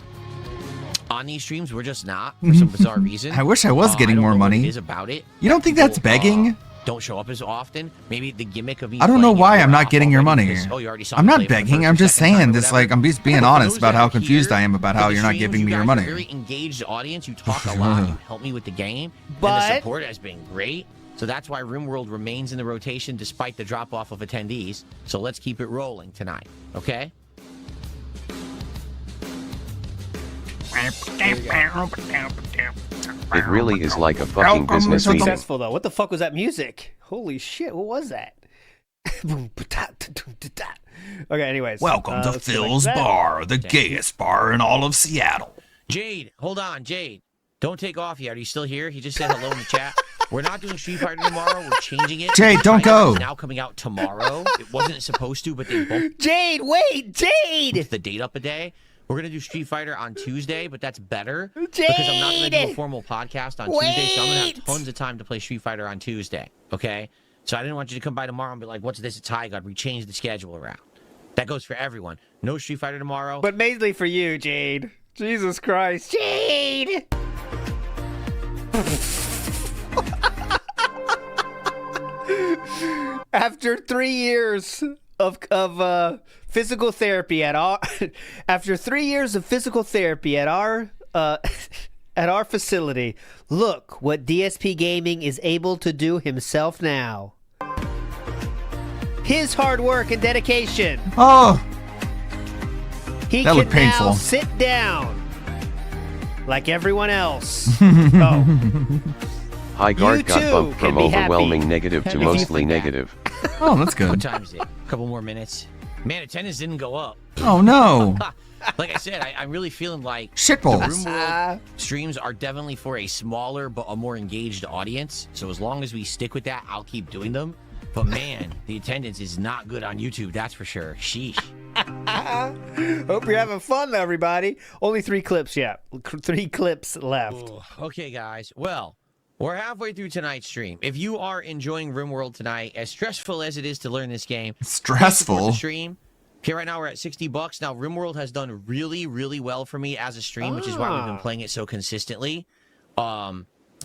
these streams, we're just not, for some bizarre reason. I wish I was getting more money. What it is about it. You don't think that's begging? Don't show up as often. Maybe the gimmick of me. I don't know playing why it I'm not off getting your already money. because, oh, you already saw I'm me not play for the begging. first I'm or just second time saying or this. whatever. Like, I'm just being For honest those about that how are confused here, I am about for how the you're not streams, giving you me your guys are money. a very engaged audience. You talk a lot. You help me with the game. And the support has been great. So that's why RimWorld remains in the rotation despite the drop off of attendees. So let's keep it rolling tonight. Okay? It really is like a fucking business meeting. Successful though. What the fuck was that music? Holy shit! What was that? Okay. Anyways. Welcome to let's go Phil's back to that. Bar, the gayest bar in all of Seattle. Jade, hold on, Jade. Don't take off yet. Are you still here? He just said hello in the chat. We're not doing Street Fighter tomorrow. We're changing it. Jade, don't go. It's now coming out tomorrow. It wasn't supposed to, but they both. Jade, wait, Jade. The date up a day. We're gonna do Street Fighter on Tuesday, but that's better because I'm not gonna do a formal podcast on Tuesday, so I'm gonna have tons of time to play Street Fighter on Tuesday. Okay, so I didn't want you to come by tomorrow and be like, "What's this? It's High God." We changed the schedule around. That goes for everyone. No Street Fighter tomorrow. But mainly for you, Jade. Jesus Christ, Jade. After 3 years of physical therapy at our after 3 years of physical therapy at our at our facility, look what DSP Gaming is able to do himself now. His hard work and dedication. Oh, He that can looked painful. now sit down like everyone else. Oh. High guard got too bumped can from be happy. overwhelming negative to If you mostly think that. negative. Oh, that's good. What time is it? A couple more minutes. Man, attendance didn't go up. Oh no. Like I said, I'm really feeling like Shitballs. the RimWorld streams are definitely for a smaller but a more engaged audience. So as long as we stick with that, I'll keep doing them. But man, the attendance is not good on YouTube, that's for sure. Sheesh. Hope you're having fun, everybody. Only 3 clips yet. 3 clips left. Ooh, okay, guys. Well, we're halfway through tonight's stream. If you are enjoying RimWorld tonight, as stressful as it is to learn this game, Stressful? support the stream. Okay, right now we're at $60. Now, RimWorld has done really, really well for me as a stream, which is why we've been playing it so consistently.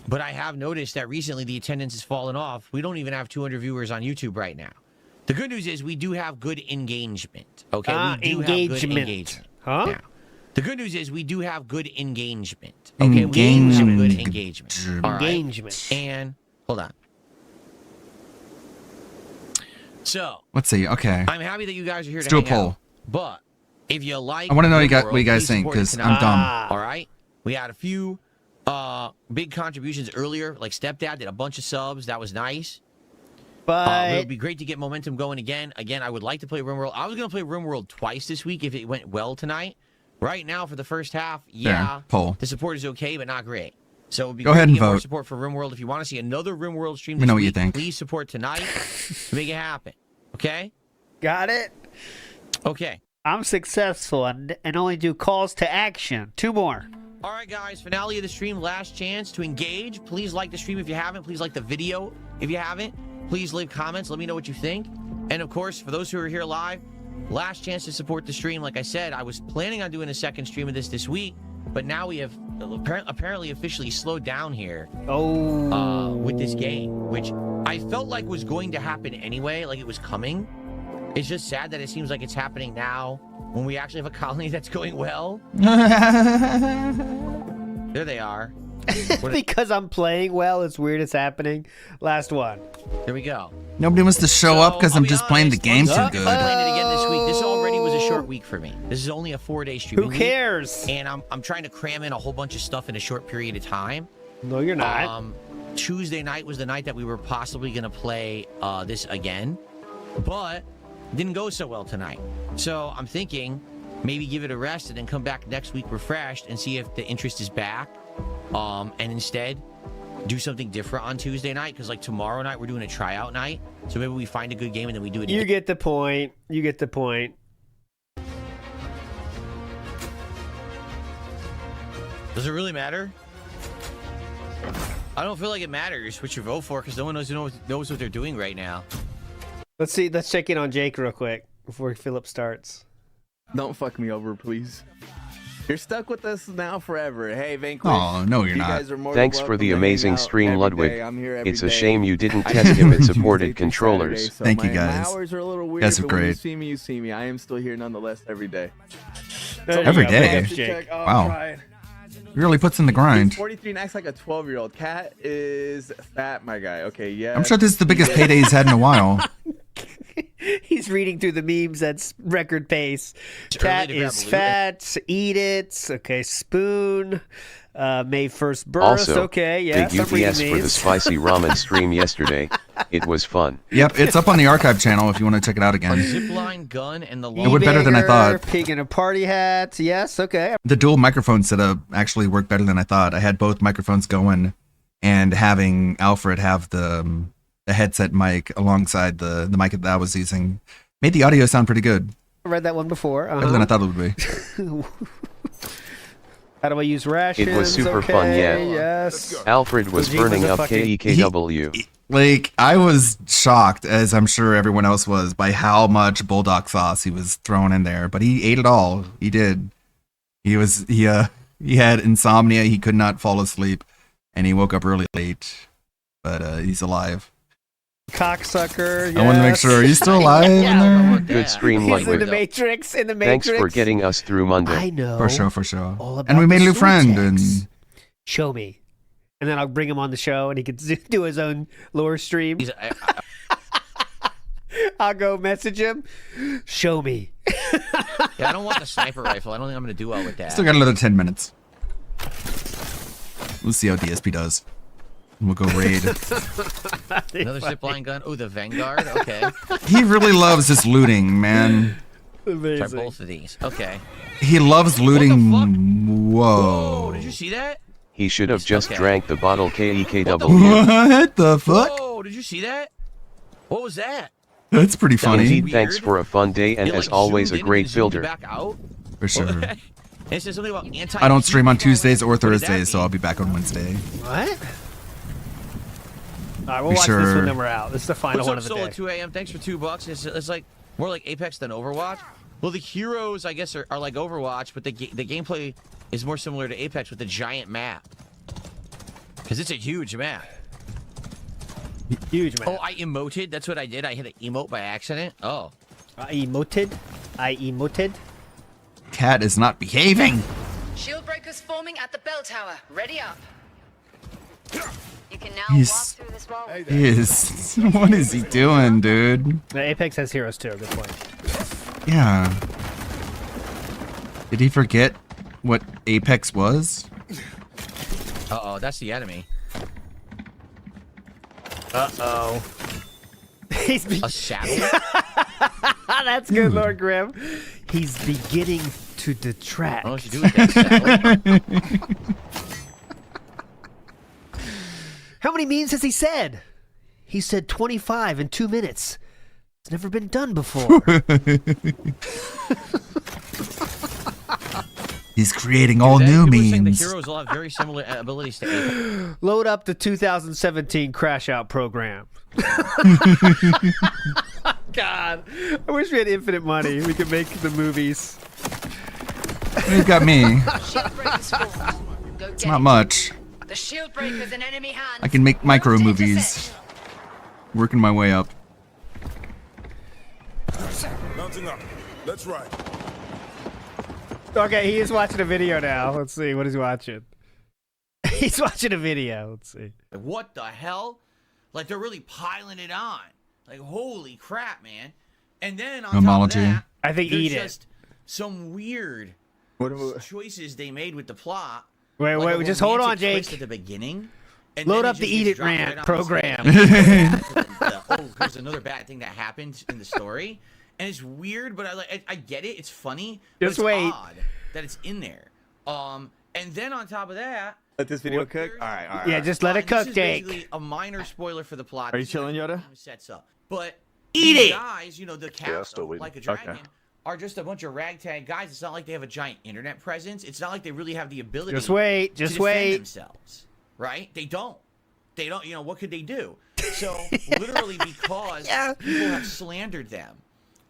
But I have noticed that recently the attendance has fallen off. We don't even have 200 viewers on YouTube right now. The good news is we do have good engagement. Okay, we do have good engagement. Huh? Now, the good news is we do have good engagement. Okay, we do have good engagement. All right? Engagement. And hold on. So Let's see. Okay. I'm happy that you guys are here Let's to do a hang poll. out. But if you like, I want to know RimWorld, what you guys please think support it because tonight. I'm dumb. All right, we had a few big contributions earlier. Like Stepdad did a bunch of subs. That was nice. But it would be great to get momentum going again. Again, I would like to play RimWorld. I was going to play RimWorld twice this week if it went well tonight. Right now, for the first half, yeah, poll. the support is okay, but not great. So it would be Go great ahead to and get more vote. support for RimWorld. If you want to see another RimWorld stream Let me this know what you week, think. please support tonight to make it happen. Okay? Got it? Okay. I'm successful and only do calls to action. 2 more. All right, guys. Finale of the stream. Last chance to engage. Please like the stream if you haven't. Please like the video if you haven't. Please leave comments. Let me know what you think. And, of course, for those who are here live, last chance to support the stream. Like I said, I was planning on doing a second stream of this week, but now we have apparently officially slowed down here with this game, which I felt like was going to happen anyway, like it was coming. It's just sad that it seems like it's happening now when we actually have a colony that's going well. There they are. Because I'm playing well, it's weird it's happening. Last one. There we go. Nobody wants to show up because I'm just playing the game too I'm good. playing it again this week. This already was a short week for me. This is only a 4-day streaming Who cares? week, and I'm trying to cram in a whole bunch of stuff in a short period of time. No, you're not. Tuesday night was the night that we were possibly going to play this again, but it didn't go so well tonight. So I'm thinking maybe give it a rest and then come back next week refreshed and see if the interest is back. And instead do something different on Tuesday night, because like tomorrow night we're doing a tryout night, so maybe we find a good game and then we do it You again. get the point. You get the point. Does it really matter? I don't feel like it matters what you vote for, because no one knows what they're doing right now. Let's see. Let's check in on Jake real quick before Philip starts. Don't fuck me over, please. You're stuck with us now forever. Hey, Vanquish. Oh, no, you're you not. guys are more Thanks than for the welcome to hang amazing out stream, every Ludwig. day. I'm here every It's a day. shame you didn't I test do him with Tuesday supported through controllers. Saturday, so Thank you, my guys. hours are a little weird, guys are but when you great. see me, you see me. I am still here nonetheless every day. Every day? Oh, Wow. right. He really puts in the grind. 43 and acts like a 12-year-old. Cat is fat, my guy. Okay, yeah. I'm sure this is the biggest payday he's had in a while. He's reading through the memes at record pace. Cat to grab is a loot. fat. Eat it. Okay, spoon. May 1st birth. Also, Okay, yeah. big UPS for the spicy ramen stream yesterday. It was fun. Yep, it's up on the archive channel if you want to check it out again. Zipline gun and the It would better than I thought. Pig in a party hat. Yes, okay. The dual microphone setup actually worked better than I thought. I had both microphones going, and having Alfred have the headset mic alongside the mic that I was using made the audio sound pretty good. I read that one before. Better than I thought it would be. How do I use rations? It was super fun, Okay, yeah. Yes. Alfred was He was burning a up fucking- KEKW. Like, I was shocked, as I'm sure everyone else was, by how much bulldog sauce he was throwing in there. But he ate it all. He did. He had insomnia. He could not fall asleep, and he woke up really late. But he's alive. Cocksucker. Yes. I wanted to make sure. Are you still alive in there? Good stream, He's in the Ludwig. Matrix. In the Thanks Matrix. for getting us through Monday. I know. For sure, for sure. All about And we made a the new friend. And Vortex. Show me. And then I'll bring him on the show and he can do his own lore stream. I'll go message him. Show me. Yeah, I don't want the sniper rifle. I don't think I'm going to do well with that. still got another 10 minutes. Let's see how DSP does. We'll go raid. Another zipline gun. Oh, the Vanguard. Okay. He really loves this looting, man. Try both of these. Okay. He loves looting. Whoa. Oh, did you see that? He should have just drank the bottle KEKW. What the fuck? Oh, did you see that? What was that? That's pretty funny. Indeed, thanks for a fun day and It, as like, always zoomed a in great and zoomed builder. Back out. For sure. And it says something about anti. I don't stream on Tuesdays or What does that Thursdays, so mean? I'll be back on Wednesday. What? All right, we'll For watch this sure. one, then we're out. This is the final What's one up, of the Solo day. 2 a.m. Thanks for $2. It's like more like Apex than Overwatch. Well, the heroes, I guess, are like Overwatch, but the gameplay is more similar to Apex with a giant map. Because it's a huge map. Huge map. Oh, I emoted. That's what I did. I hit an emote by accident. Oh. I emoted. Cat is not behaving. Shield breakers forming at the bell tower. Ready up. You can now He's- walk through this wall. He is. What is he doing, dude? Apex has heroes too. Good point. Yeah. Did he forget what Apex was? Uh-oh, that's the enemy. Uh-oh. He's A saddle? That's good, Lord Grim. He's beginning to detract. I don't know what you do with that, Sally. How many memes has he said? He said 25 in 2 minutes. It's never been done before. He's creating all Today, new people are saying memes. The heroes all have very similar abilities to Ape. Load up the 2017 Crash Out program. God, I wish we had infinite money. We could make the movies. You've got me. Shield breaker's formed. Go It's get not it. much. The shield breaker's in enemy hands. I can make micro Rotate to movies. set. Working my way up. Mounting up. Let's ride. Okay, he is watching a video now. Let's see what he's watching. He's watching a video. Let's see. Like, what the hell? Like, they're really piling it on. Like, holy crap, man. And then on Homology. top of that, I think there's eat it. just some weird choices they made with the plot. Wait, Like a wait, just hold on, romantic twist Jake. At the beginning. And Load then up the just Eat gets It dropped Rant on program. the oh, here's another bad thing that happened in the story. And it's weird, but I get it. It's funny. But Just it's wait. odd that it's in there. And then on top of that, Let this video cook. All right, all right. Yeah, just let it this cook, is Jake. basically a minor spoiler for the plot. Are you This is what chilling, the Yoda? game Sets up, but Eat these it! guys, you know, the cast of Like a Dragon, are just a bunch of ragtag guys. It's not like they have a giant internet presence. It's not like they really have the ability. Just wait, to just defend wait. themselves, right? They don't. They don't. You know, what could they do? So literally, because people have slandered them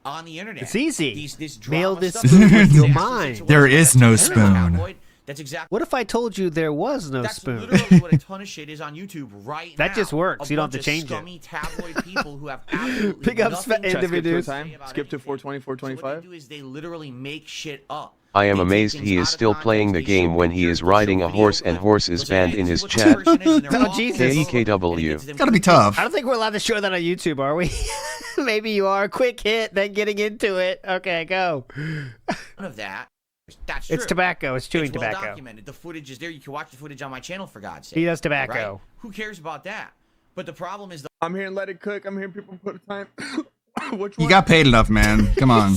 on the internet, It's easy. This Mail drama this stuff, spoon with it's your actually mind. situations There is like no that. spoon. Tabloid, That's exactly. What if I told you there was no That's spoon? literally what a ton of shit is on YouTube right now. That just works. A You don't have bunch to of change it. scummy tabloid people who have absolutely Pick up nothing to individuals. say about Skip to anything. 420, So what 425. they do is they literally make shit up. I am They take amazed things he out is of still context, playing the they game show when he is pictures, riding they a show horse video and horse is clips. They'll say, banned "Hey, in this his is what this chat. person is, and they're Oh, awful." Jesus. KEKW. It's gotta be tough. I don't think we're allowed to show that on YouTube, are we? Maybe you are. Quick hit, then getting into it. Okay, go. None of that. That's true. It's tobacco. It's chewing It's well tobacco. documented. The footage is there. You can watch the footage on my channel, for God's sake. He does tobacco. Right? Who cares about that? But the problem is, I'm hearing let it cook. I'm hearing people put a time. Which You one? got paid enough, man. Come on.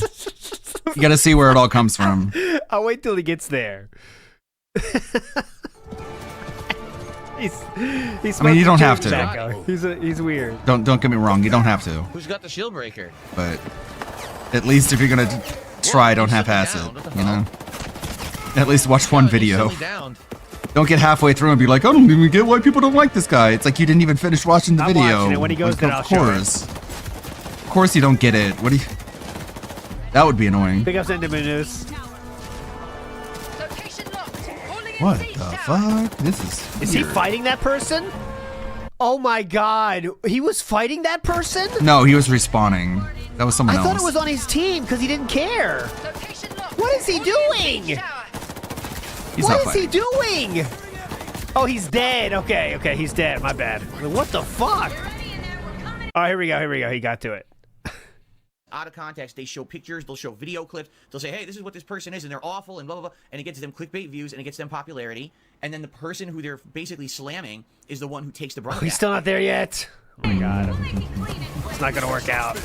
You gotta see where it all comes from. I'll wait till he gets there. he's I mean, you don't have to. tobacco. He's weird. Don't get me wrong. You don't have to. who's got the shield breaker? But at least if you're gonna try, don't half-ass it. You know. At least watch one video. Don't get halfway through and be like, I don't even get why people don't like this guy. It's like you didn't even finish watching the I'm video. watching it. When he goes Like, there, I'll of show it. course. Of course you don't get it. What do you? That would be annoying. Pick up Sendiminus. What the fuck? This is. Is he weird. fighting that person? Oh my god. He was fighting that person? No, he was respawning. That was someone I else. thought it was on his team because he didn't care. What is he doing? He's What not is fighting. he doing? Oh, he's dead. Okay, he's dead. My bad. What the fuck? Oh, here we go. He got to it. Out of context, they show pictures, they'll show video clips, they'll say, hey, this is what this person is, and they're awful, and blah, blah, blah, and it gets them clickbait views, and it gets them popularity, and then the person who they're basically slamming is the one who takes the brunt. Oh, he's still not there yet. Oh my god. It's not gonna work out.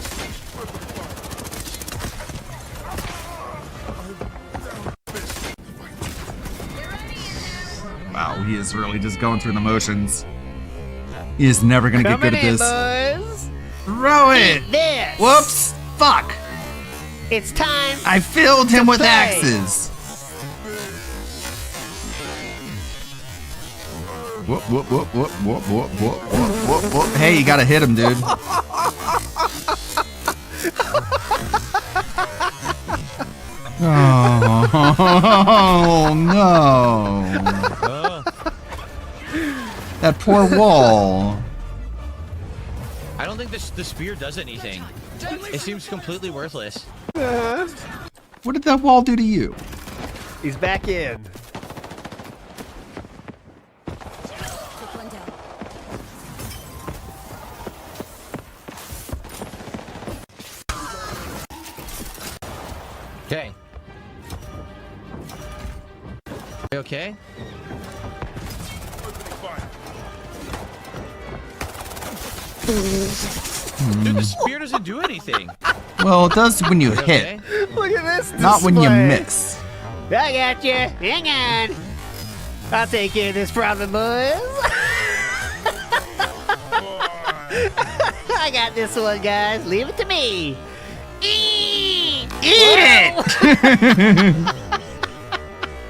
Wow, he is really just going through the motions. He is never gonna get good at this. boys. Throw it! Eat this. Whoops! Fuck! It's time. I filled him to with play. axes. Whoop, whoop, whoop, whoop, whoop, whoop, whoop, whoop, whoop, whoop. Hey, you gotta hit him, dude. Oh, no. That poor wall. I don't think the spear does anything. It seems completely worthless. What did that wall do to you? He's back in. Okay. You okay? Dude, the spear doesn't do anything. Well, it does when you You hit, okay? Look at this. not when you display. miss. I got you. Hang on. I'll take care of this problem, boys. I got this one, guys. Leave it to me. Eat it!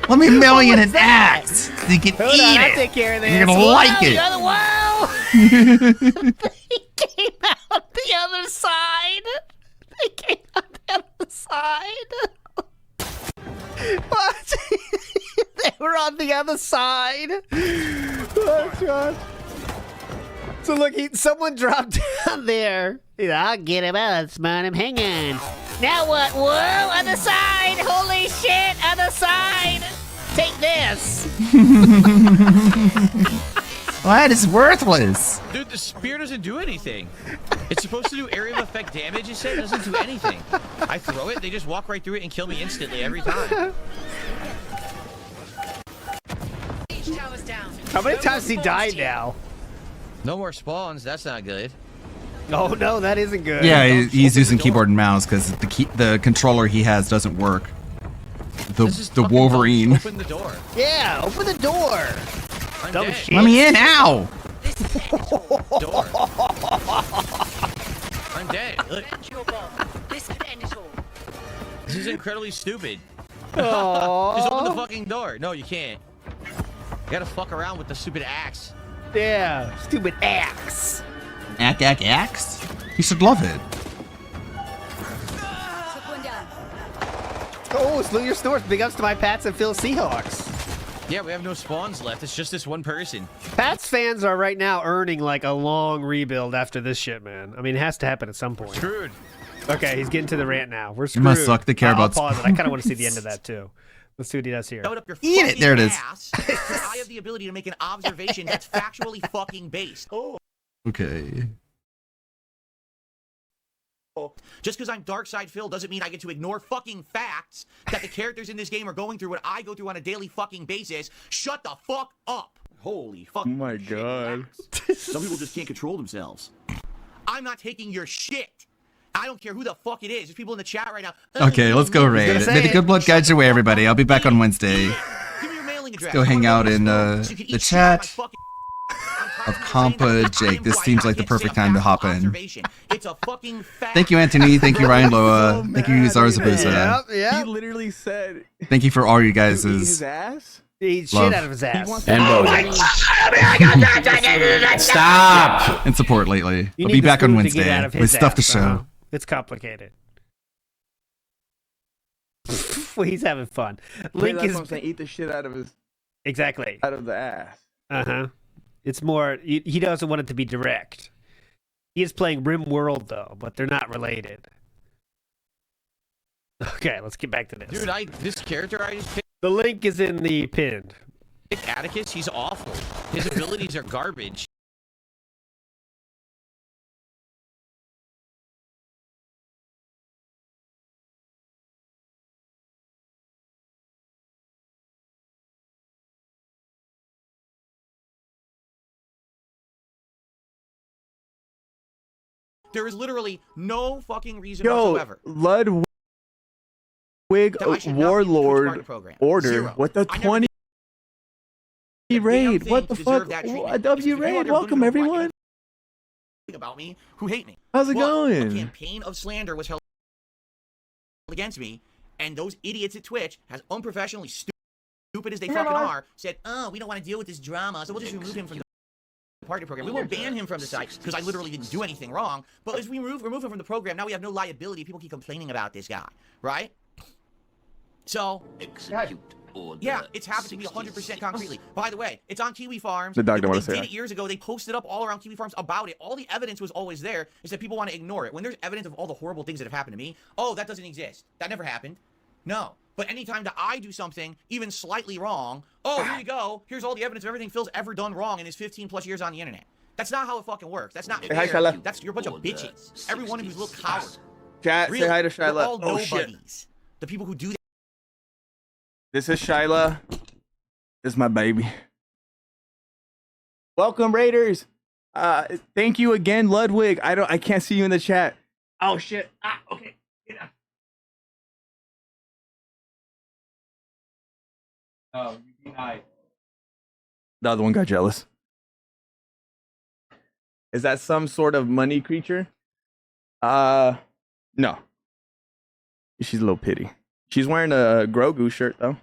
Let me mail you an axe so you can Hold eat on, it. I'll take care of this. You're gonna Whoa, like it. You're the whoa! He came out the other side. He came out the other side. What? They were on the other side. Oh god. So look, someone dropped down there. I'll get him out, smart him. Hang on. Now what? Whoa, other side! Holy shit, other side! Take this! Well, that is worthless. Dude, the spear doesn't do anything. It's supposed to do area of effect damage. It said it doesn't do anything. I throw it, they just walk right through it and kill me instantly every time. How many times has he died now? No more spawns. That's not good. Oh no, that isn't good. Yeah, he's using keyboard and mouse because the controller he has doesn't work. The Wolverine. Open the door. Yeah, open the door. I'm Dumb dead. shit. Let me in! Ow! Door. I'm dead. Look. This could end it all. This is incredibly stupid. Aww. Just open the fucking door. No, you can't. You gotta fuck around with the stupid axe. Yeah, stupid axe. Axe? You should love it. Oh, salute your stores. Big ups to my Pats and Phil Seahawks. Yeah, we have no spawns left. It's just this one person. Pats fans are right now earning like a long rebuild after this shit, man. I mean, it has to happen at some point. Screwed. Okay, he's getting to the rant now. We're You screwed. must suck to care I'll about pause it. I kind of want to see the end of that too. Let's see what he does here. Load up your Eat it. There it is. ass, because I have the ability to make an observation that's factually fucking based. Oh. Okay. Just because I'm Darkside Phil doesn't mean I get to ignore fucking facts that the characters in this game are going through what I go through on a daily fucking basis. Shut the fuck up. Holy fuck. Oh my god. Some people just can't control themselves. I'm not taking your shit. I don't care who the fuck it is. There's people in the chat right now. Okay, let's go raid. May the good blood guide your way, everybody. I'll be back on Wednesday. Give me your mailing address. Let's go hang out in the chat of Compa Jake. This seems like the perfect time to hop in. It's a fucking fact. Thank you, Anthony. Thank you, Ryan Loa. Thank you, Zarzabusa. He literally said Thank you for all you eat guys' his ass. He eat Love. shit out of his ass. And Stop! and support lately. You I'll need be the back on spoon to get Wednesday out of his with stuff to ass. show. It's complicated. Well, he's having fun. Link Link is eat the shit out of his exactly out of the ass. It's more. He doesn't want it to be direct. He is playing Rim World though, but they're not related. Okay, let's get back to this. Dude, this character I just picked, The link is in the pinned. Atticus, he's awful. His abilities are garbage. There is literally no fucking reason Yo, whatsoever. Ludwig That I should not be in the Twitch Warlord partner program. order. Zero. What the I never 20 raid? thing What the to fuck? deserve that treatment. A W Because if you raid. under Welcome Bloomberg everyone. about me who hate me. How's it But going? A campaign of slander was held against me, and those idiots at Twitch, as unprofessionally stupid as they fucking are, said, "Oh, we don't want to deal with this drama, so we'll just remove him from the partner program. We won't ban him from the site because I literally didn't do anything wrong. But as we remove him from the program, now we have no liability. People keep complaining about this guy, right? So, yeah, it's happened to me 100% concretely. By the way, it's on Kiwi Farms. The dog don't They wanna say did that. it years ago. They posted up all around Kiwi Farms about it. All the evidence was always there. It's that people want to ignore it. When there's evidence of all the horrible things that have happened to me, oh, that doesn't exist. That never happened. No. But anytime that I do something even slightly wrong, oh, here you go. Here's all the evidence of everything Phil's ever done wrong in his 15 plus years on the internet. That's not how it fucking works. That's not Hey, hi, fair. Shyla. That's you're a bunch of bitches. Everyone who's a little coward. Chat, Really, say hi to they're Shyla. all Oh shit. nobodies. The people who do that. This is Shyla. This is my baby. Welcome, Raiders. Thank you again, Ludwig. I can't see you in the chat. Oh shit. Okay. Oh, you be nice. The other one got jealous. Is that some sort of money creature? No. She's a little pity. She's wearing a Grogu shirt though.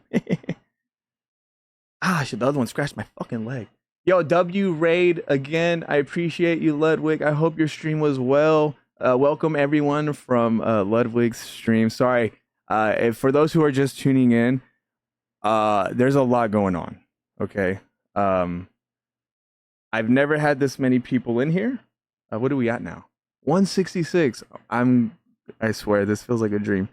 Shit, the other one scratched my fucking leg. Yo, W Raid again. I appreciate you, Ludwig. I hope your stream was well. Welcome everyone from Ludwig's stream. Sorry, for those who are just tuning in, there's a lot going on. Okay. I've never had this many people in here. What are we at now? 166. I swear this feels like a dream.